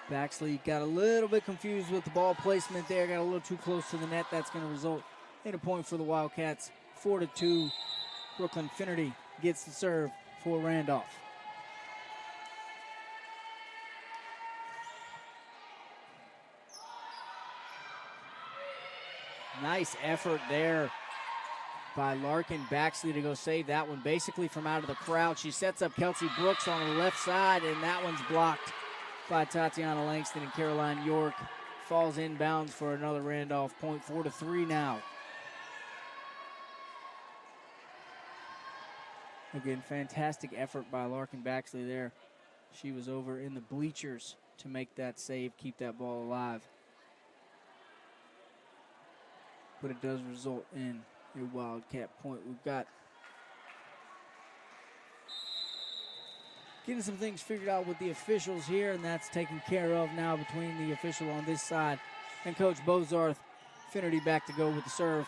Baxley got a little bit confused with the ball placement there, got a little too close to the net. That's going to result in a point for the Wildcats. 4-2. Brooklyn Finnerty gets the serve for Randolph. Nice effort there by Larkin Baxley to go save that one basically from out of the crowd. She sets up Kelsey Brooks on the left side, and that one's blocked by Tatiana Langston, and Caroline York falls inbounds for another Randolph point. 4-3 now. Again, fantastic effort by Larkin Baxley there. She was over in the bleachers to make that save, keep that ball alive. But it does result in a Wildcat point. We've got getting some things figured out with the officials here, and that's taken care of now between the official on this side and Coach Bozarth. Finnerty back to go with the serve.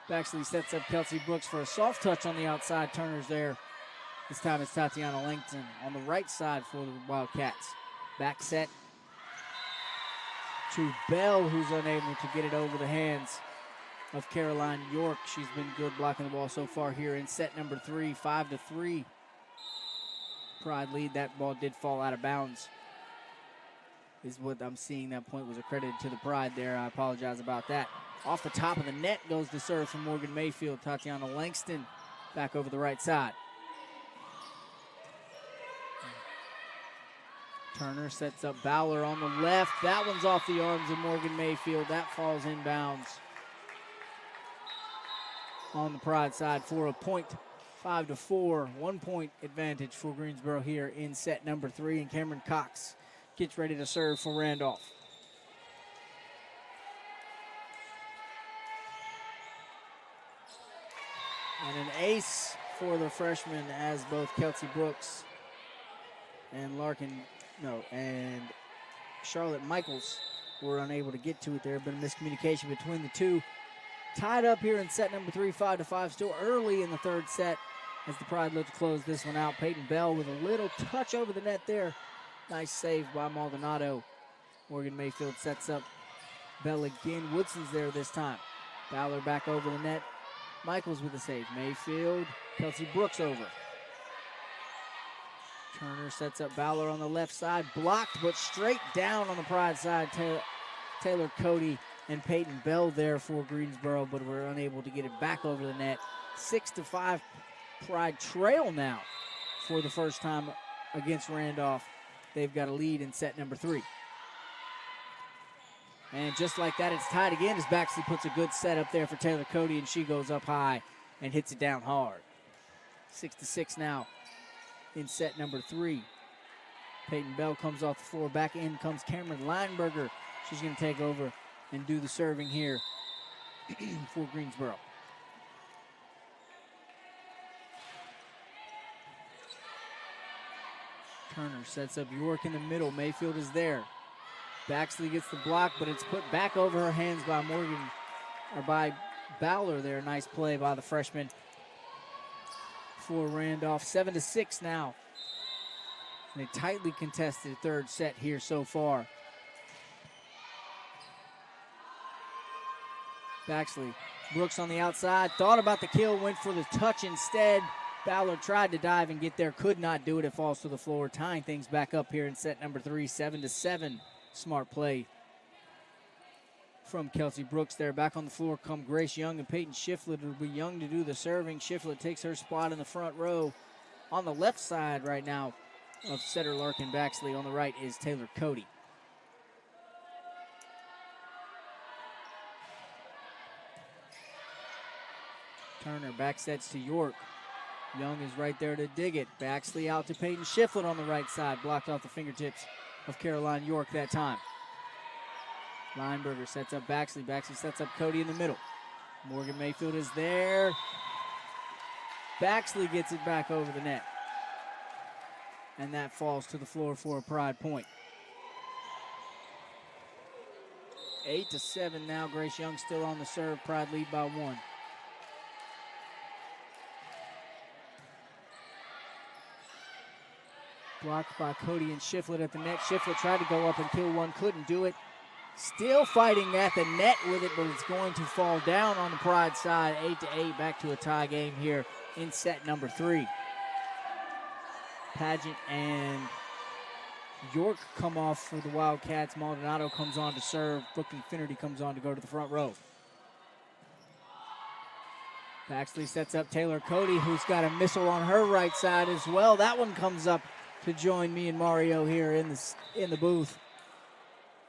Baxley sets up Kelsey Brooks for a soft touch on the outside. Turner's there. This time it's Tatiana Langston on the right side for the Wildcats. Back set to Bell, who's unable to get it over the hands of Caroline York. She's been good blocking the ball so far here in set number 3, 5-3. Pride lead. That ball did fall out of bounds, is what I'm seeing. That point was accredited to the Pride there. I apologize about that. Off the top of the net goes the serve from Morgan Mayfield. Tatiana Langston back over the right side. Turner sets up Bowler on the left. That one's off the arms of Morgan Mayfield. That falls inbounds on the Pride side for a point. 5-4, 1 point advantage for Greensboro here in set number 3, and Cameron Cox gets ready to serve for Randolph. And an ace for the freshman, as both Kelsey Brooks and and Charlotte Michaels were unable to get to it. There had been a miscommunication between the two. Tied up here in set number 3, 5-5, still early in the third set. as the Pride look to close this one out. Peyton Bell with a little touch over the net there. Nice save by Maldonado. Morgan Mayfield sets up Bell again. Woodson's there this time. Ballard back over the net. Michaels with a save. Mayfield, Kelsey Brooks over. Turner sets up Ballard on the left side. Blocked, but straight down on the Pride side. Taylor Cody and Peyton Bell there for Greensboro, but we're unable to get it back over the net. 6-5 Pride trail now for the first time against Randolph. They've got a lead in set number 3. And just like that, it's tied again as Baxley puts a good set up there for Taylor Cody, and she goes up high and hits it down hard. 6-6 now in set number 3. Peyton Bell comes off the floor. Back in comes Cameron Lineberger. She's going to take over and do the serving here for Greensboro. Turner sets up York in the middle. Mayfield is there. Baxley gets the block, but it's put back over her hands by by Bowler there. Nice play by the freshman for Randolph. 7-6 now. And a tightly contested third set here so far. Baxley, Brooks on the outside, thought about the kill, went for the touch instead. Ballard tried to dive and get there, could not do it. It falls to the floor, tying things back up here in set number 3, 7-7. Smart play from Kelsey Brooks there. Back on the floor come Grace Young and Peyton Shiflett. It'll be Young to do the serving. Shiflett takes her spot in the front row. On the left side right now of setter Larkin Baxley. On the right is Taylor Cody. Turner back sets to York. Young is right there to dig it. Baxley out to Peyton Shiflett on the right side. Blocked off the fingertips of Caroline York that time. Lineberger sets up Baxley. Baxley sets up Cody in the middle. Morgan Mayfield is there. Baxley gets it back over the net. And that falls to the floor for a Pride point. 8-7 now. Grace Young still on the serve. Pride lead by 1. Blocked by Cody and Shiflett at the net. Shiflett tried to go up and kill one, couldn't do it. Still fighting at the net with it, but it's going to fall down on the Pride side. 8-8, back to a tie game here in set number 3. Pageant and York come off for the Wildcats. Maldonado comes on to serve. Brooklyn Finnerty comes on to go to the front row. Baxley sets up Taylor Cody, who's got a missile on her right side as well. That one comes up to join me and Mario here in the booth.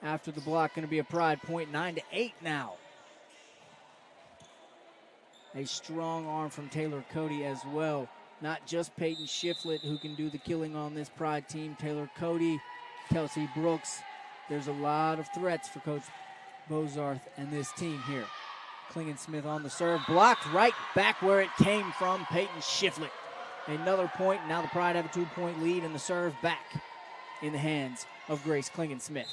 After the block, going to be a Pride point. 9-8 now. A strong arm from Taylor Cody as well. Not just Peyton Shiflett who can do the killing on this Pride team. Taylor Cody, Kelsey Brooks. There's a lot of threats for Coach Bozarth and this team here. Klingensmith on the serve. Blocked right back where it came from. Peyton Shiflett. Another point. Now the Pride have a 2-point lead, and the serve back in the hands of Grace Klingensmith.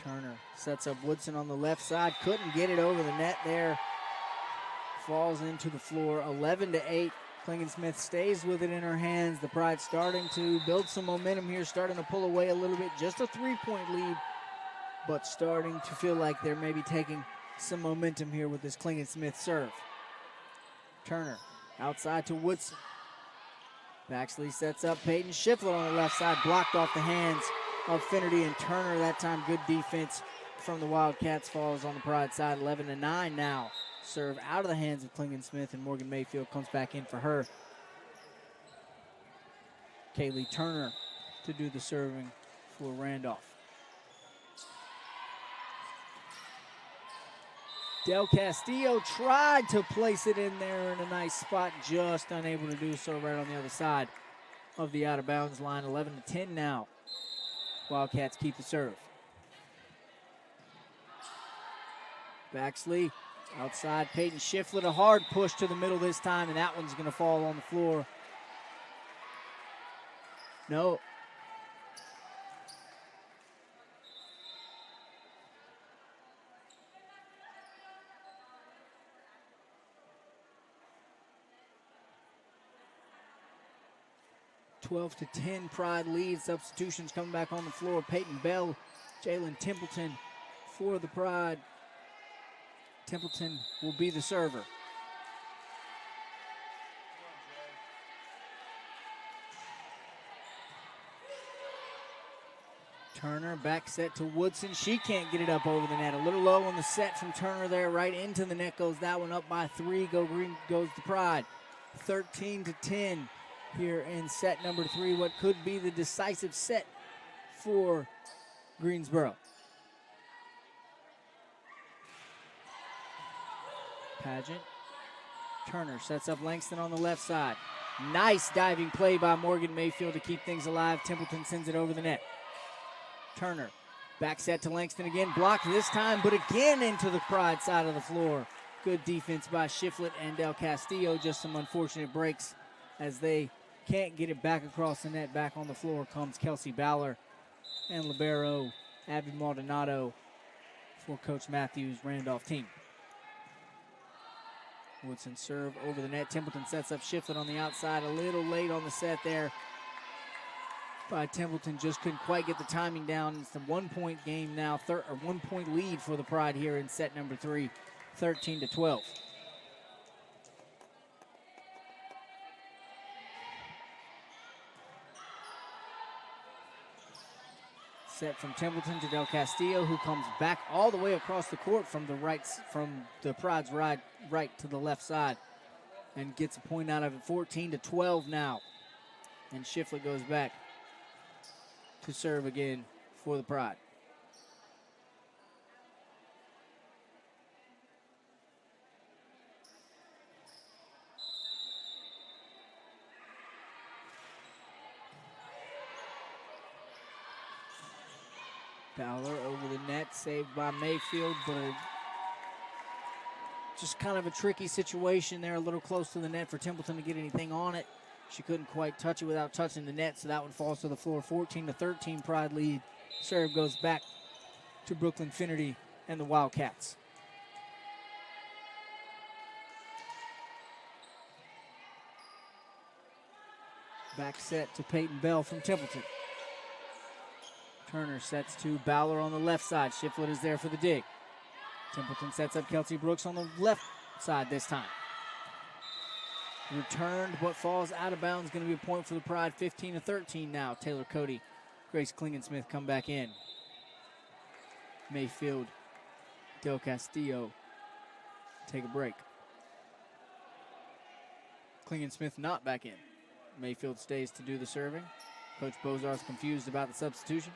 Turner sets up Woodson on the left side. Couldn't get it over the net there. Falls into the floor. 11-8. Klingensmith stays with it in her hands. The Pride starting to build some momentum here, starting to pull away a little bit. Just a 3-point lead, but starting to feel like they're maybe taking some momentum here with this Klingensmith serve. Turner outside to Woodson. Baxley sets up Peyton Shiflett on the left side, blocked off the hands of Finnerty and Turner. That time good defense from the Wildcats. Falls on the Pride side. 11-9 now. Serve out of the hands of Klingensmith, and Morgan Mayfield comes back in for her. Kaylee Turner to do the serving for Randolph. Del Castillo tried to place it in there in a nice spot, just unable to do so right on the other side of the out-of-bounds line. 11-10 now. Wildcats keep the serve. Baxley outside, Peyton Shiflett, a hard push to the middle this time, and that one's going to fall on the floor. No. 12-10 Pride lead. Substitutions coming back on the floor. Peyton Bell, Jalen Templeton for the Pride. Templeton will be the server. Turner back set to Woodson. She can't get it up over the net. A little low on the set from Turner there. Right into the net goes that one, up by 3. Green goes the Pride. 13-10 here in set number 3. What could be the decisive set for Greensboro. Pageant. Turner sets up Langston on the left side. Nice diving play by Morgan Mayfield to keep things alive. Templeton sends it over the net. Turner, back set to Langston again, blocked this time, but again into the Pride side of the floor. Good defense by Shiflett and Del Castillo, just some unfortunate breaks as they can't get it back across the net. Back on the floor comes Kelsey Ballard and libero Abby Maldonado for Coach Matthews' Randolph team. Woodson serve over the net. Templeton sets up Shiflett on the outside, a little late on the set there by Templeton, just couldn't quite get the timing down. It's a 1-point game now, 1-point lead for the Pride here in set number 3, 13-12. Set from Templeton to Del Castillo, who comes back all the way across the court from the Pride's right to the left side and gets a point out of it. 14-12 now, and Shiflett goes back to serve again for the Pride. Ballard over the net, saved by Mayfield, but just kind of a tricky situation there, a little close to the net for Templeton to get anything on it. She couldn't quite touch it without touching the net, so that one falls to the floor. 14-13 Pride lead. Serve goes back to Brooklyn Finnerty and the Wildcats. Back set to Peyton Bell from Templeton. Turner sets to Ballard on the left side. Shiflett is there for the dig. Templeton sets up Kelsey Brooks on the left side this time. Returned, but falls out of bounds. Going to be a point for the Pride. 15-13 now. Taylor Cody, Grace Klingensmith come back in. Mayfield, Del Castillo take a break. Klingensmith not back in. Mayfield stays to do the serving. Coach Bozarth's confused about the substitution.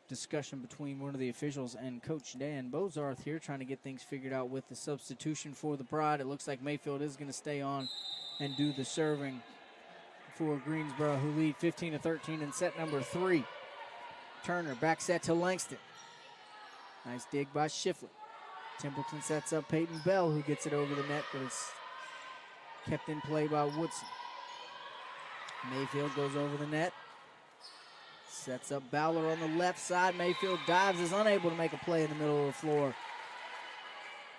Discussion between one of the officials and Coach Dan Bozarth here, trying to get things figured out with the substitution for the Pride. It looks like Mayfield is going to stay on and do the serving for Greensboro, who lead 15-13 in set number 3. Turner back set to Langston. Nice dig by Shiflett. Templeton sets up Peyton Bell, who gets it over the net, but it's kept in play by Woodson. Mayfield goes over the net. Sets up Ballard on the left side. Mayfield dives, is unable to make a play in the middle of the floor.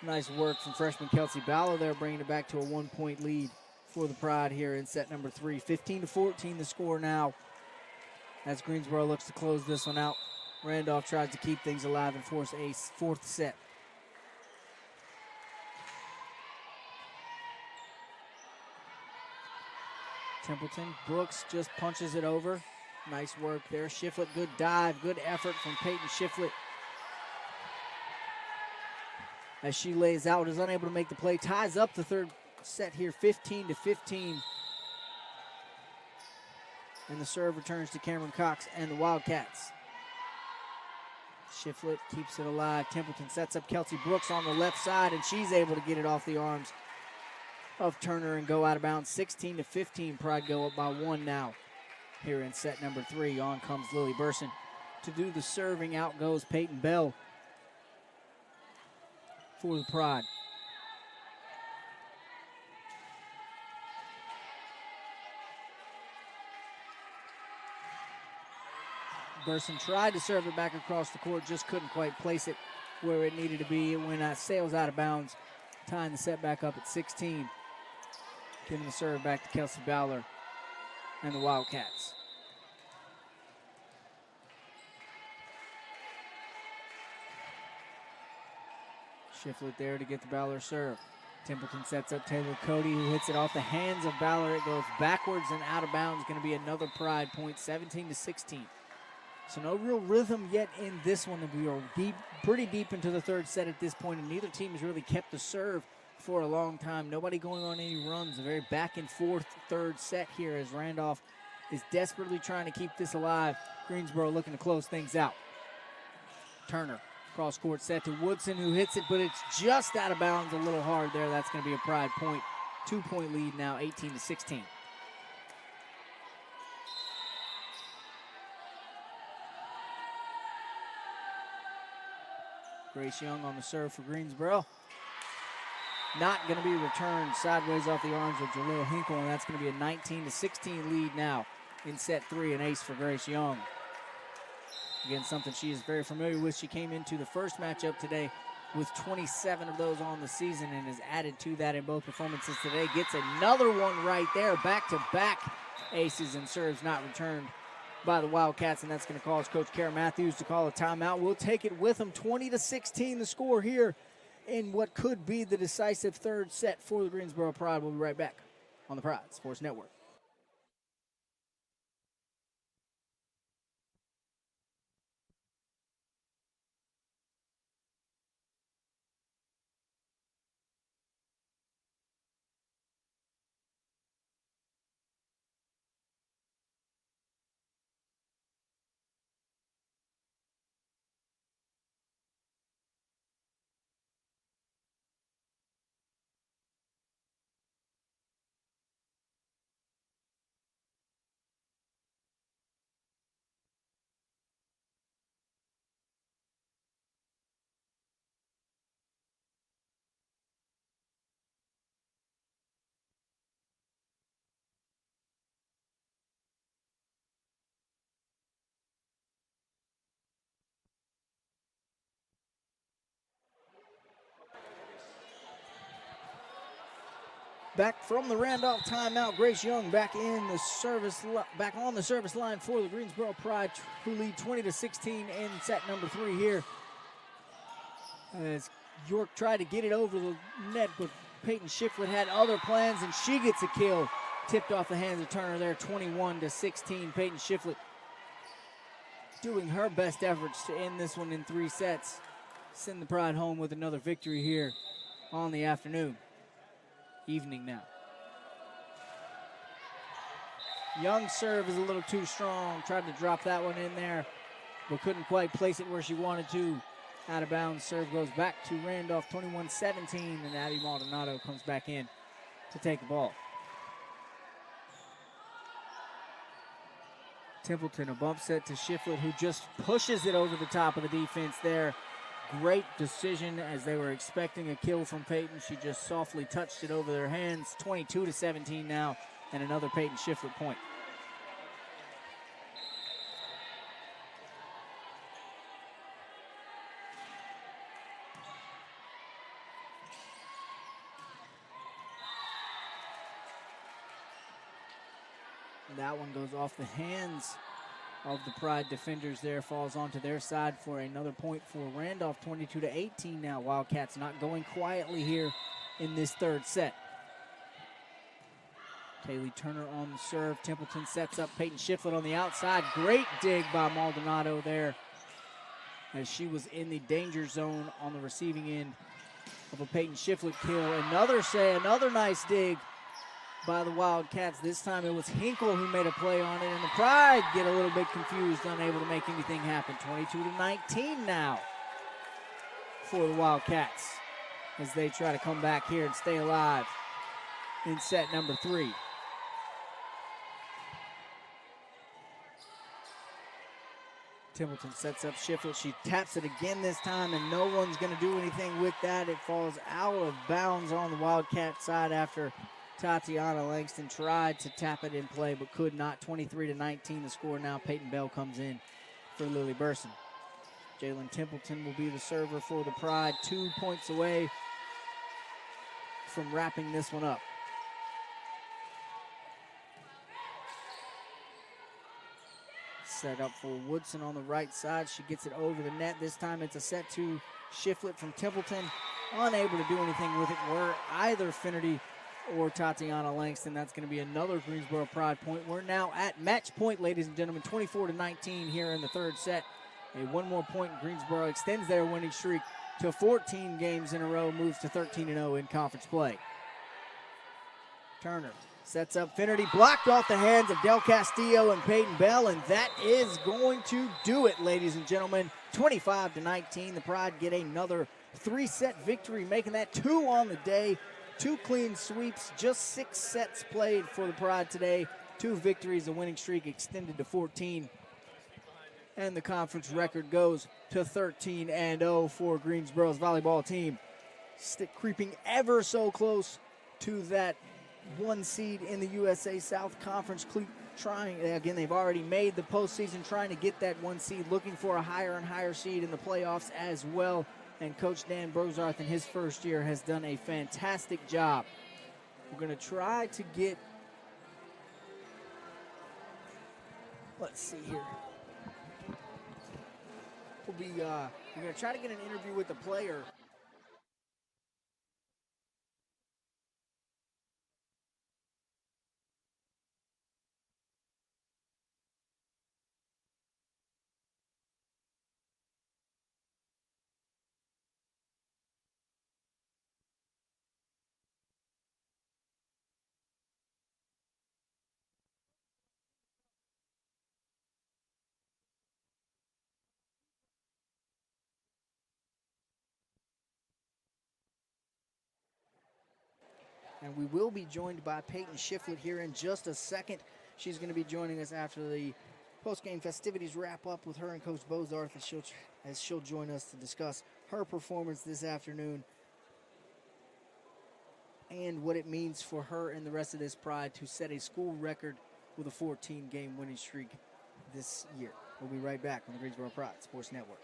Nice work from freshman Kelsey Ballard there, bringing it back to a 1-point lead for the Pride here in set number 3. 15-14 the score now as Greensboro looks to close this one out. Randolph tries to keep things alive and force a 4th set. Templeton, Brooks just punches it over. Nice work there. Shiflett, good dive, good effort from Peyton Shiflett. As she lays out, is unable to make the play. Ties up the 3rd set here, 15-15. And the serve returns to Cameron Cox and the Wildcats. Shiflett keeps it alive. Templeton sets up Kelsey Brooks on the left side, and she's able to get it off the arms of Turner and go out of bounds. 16-15, Pride go up by 1 now. Here in set number 3, on comes Lily Burson to do the serving. Out goes Peyton Bell for the Pride. Gerson tried to serve it back across the court, just couldn't quite place it where it needed to be. It went sails out of bounds, tying the set back up at 16. Giving the serve back to Kelsey Bowler and the Wildcats. Shiflett there to get the Bowler serve. Templeton sets up Taylor Cody, who hits it off the hands of Bowler. It goes backwards and out of bounds. Going to be another Pride point, 17-16. So no real rhythm yet in this one. We are pretty deep into the third set at this point, and neither team has really kept the serve for a long time. Nobody going on any runs. A very back and forth third set here as Randolph is desperately trying to keep this alive. Greensboro looking to close things out. Turner, cross court set to Woodson, who hits it, but it's just out of bounds a little hard there. That's going to be a Pride point. 2-point lead now, 18-16. Grace Young on the serve for Greensboro. Not going to be returned sideways off the arms of Jaleel Hinkle, and that's going to be a 19-16 lead now in set 3, an ace for Grace Young. Again, something she is very familiar with. She came into the first matchup today with 27 of those on the season and has added to that in both performances today. Gets another one right there, back-to-back aces and serves not returned by the Wildcats, and that's going to cause Coach Kara Matthews to call a timeout. We'll take it with them. 20-16 the score here in what could be the decisive third set for the Greensboro Pride. We'll be right back on the Pride Sports Network. Back from the Randolph timeout, Grace Young back on the service line for the Greensboro Pride, who lead 20-16 in set number 3 here. As York tried to get it over the net, but Peyton Shiflett had other plans, and she gets a kill. Tipped off the hands of Turner there, 21-16. Peyton Shiflett doing her best efforts to end this one in 3 sets. Send the Pride home with another victory here on the evening now. Young's serve is a little too strong. Tried to drop that one in there, but couldn't quite place it where she wanted to. Out of bounds, serve goes back to Randolph, 21-17, and Abby Maldonado comes back in to take the ball. Templeton, a bump set to Shiflett, who just pushes it over the top of the defense there. Great decision as they were expecting a kill from Peyton. She just softly touched it over their hands. 22-17 now, and another Peyton Shiflett point. That one goes off the hands of the Pride defenders there, falls onto their side for another point for Randolph, 22-18 now. Wildcats not going quietly here in this third set. Kaylee Turner on the serve. Templeton sets up Peyton Shiflett on the outside. Great dig by Maldonado there as she was in the danger zone on the receiving end of a Peyton Shiflett kill. Another nice dig by the Wildcats. This time it was Hinkle who made a play on it, and the Pride get a little bit confused, unable to make anything happen. 22-19 now for the Wildcats as they try to come back here and stay alive in set number 3. Templeton sets up Shiflett. She taps it again this time, and no one's going to do anything with that. It falls out of bounds on the Wildcat side after Tatiana Langston tried to tap it in play but could not. 23-19 the score now. Peyton Bell comes in for Lily Burson. Jalen Templeton will be the server for the Pride, 2 points away from wrapping this one up. Set up for Woodson on the right side. She gets it over the net. This time it's a set to Shiflett from Templeton. Unable to do anything with it were either Finnerty or Tatiana Langston. That's going to be another Greensboro Pride point. We're now at match point, ladies and gentlemen, 24-19 here in the third set. One more point, Greensboro extends their winning streak to 14 games in a row, moves to 13-0 in conference play. Turner sets up Finnerty, blocked off the hands of Del Castillo and Peyton Bell, and that is going to do it, ladies and gentlemen. 25-19, the Pride get another 3-set victory, making that 2 on the day. 2 clean sweeps, just 6 sets played for the Pride today. 2 victories, a winning streak extended to 14. And the conference record goes to 13-0 for Greensboro's volleyball team. Creeping ever so close to that 1 seed in the USA South Conference. Trying, again, they've already made the postseason, trying to get that 1 seed, looking for a higher and higher seed in the playoffs as well. And Coach Dan Brozarth in his first year has done a fantastic job. We're going to try to get, let's see here. We're going to try to get an interview with the player. And we will be joined by Peyton Shiflett here in just a second. She's going to be joining us after the post-game festivities wrap up with her and Coach Bozarth as she'll join us to discuss her performance this afternoon and what it means for her and the rest of this Pride to set a school record with a 14-game winning streak this year. We'll be right back on the Greensboro Pride Sports Network.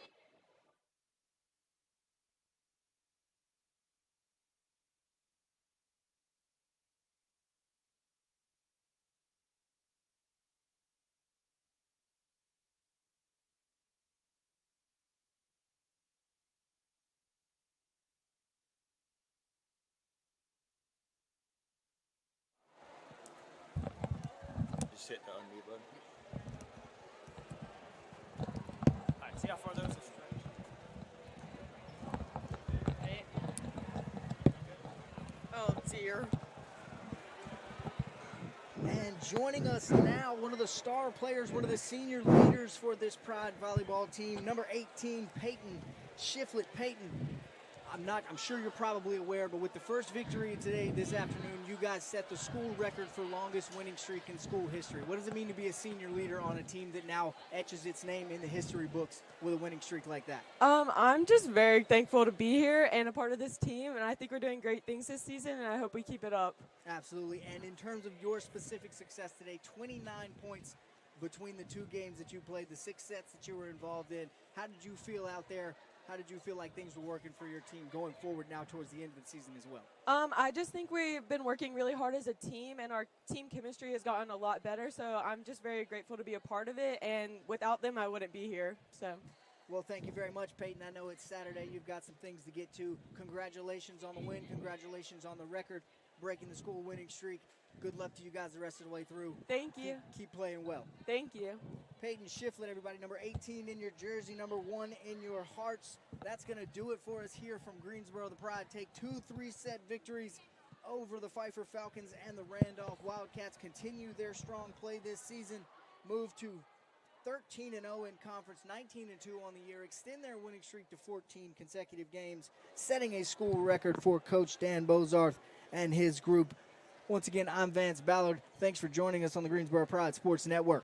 Just hit the unmute button. Alright, see how far those are stretched. Oh dear. And joining us now, one of the star players, one of the senior leaders for this Pride volleyball team, number 18, Peyton Shiflett. Peyton, I'm sure you're probably aware, but with the first victory today, this afternoon, you guys set the school record for longest winning streak in school history. What does it mean to be a senior leader on a team that now etches its name in the history books with a winning streak like that? I'm just very thankful to be here and a part of this team, and I think we're doing great things this season, and I hope we keep it up. Absolutely. And in terms of your specific success today, 29 points between the 2 games that you played, the 6 sets that you were involved in. How did you feel out there? How did you feel like things were working for your team going forward now towards the end of the season as well? I just think we've been working really hard as a team, and our team chemistry has gotten a lot better, so I'm just very grateful to be a part of it, and without them, I wouldn't be here. So. Well, thank you very much, Peyton. I know it's Saturday. You've got some things to get to. Congratulations on the win. Congratulations on the record, breaking the school winning streak. Good luck to you guys the rest of the way through. Thank you. Keep playing well. Thank you. Peyton Shiflett, everybody, number 18 in your jersey, number 1 in your hearts. That's going to do it for us here from Greensboro. The Pride take 2 3-set victories over the Pfeiffer Falcons and the Randolph Wildcats. Continue their strong play this season. Move to 13-0 in conference, 19-2 on the year. Extend their winning streak to 14 consecutive games, setting a school record for Coach Dan Bozarth and his group. Once again, I'm Vance Ballard. Thanks for joining us on the Greensboro Pride Sports Network.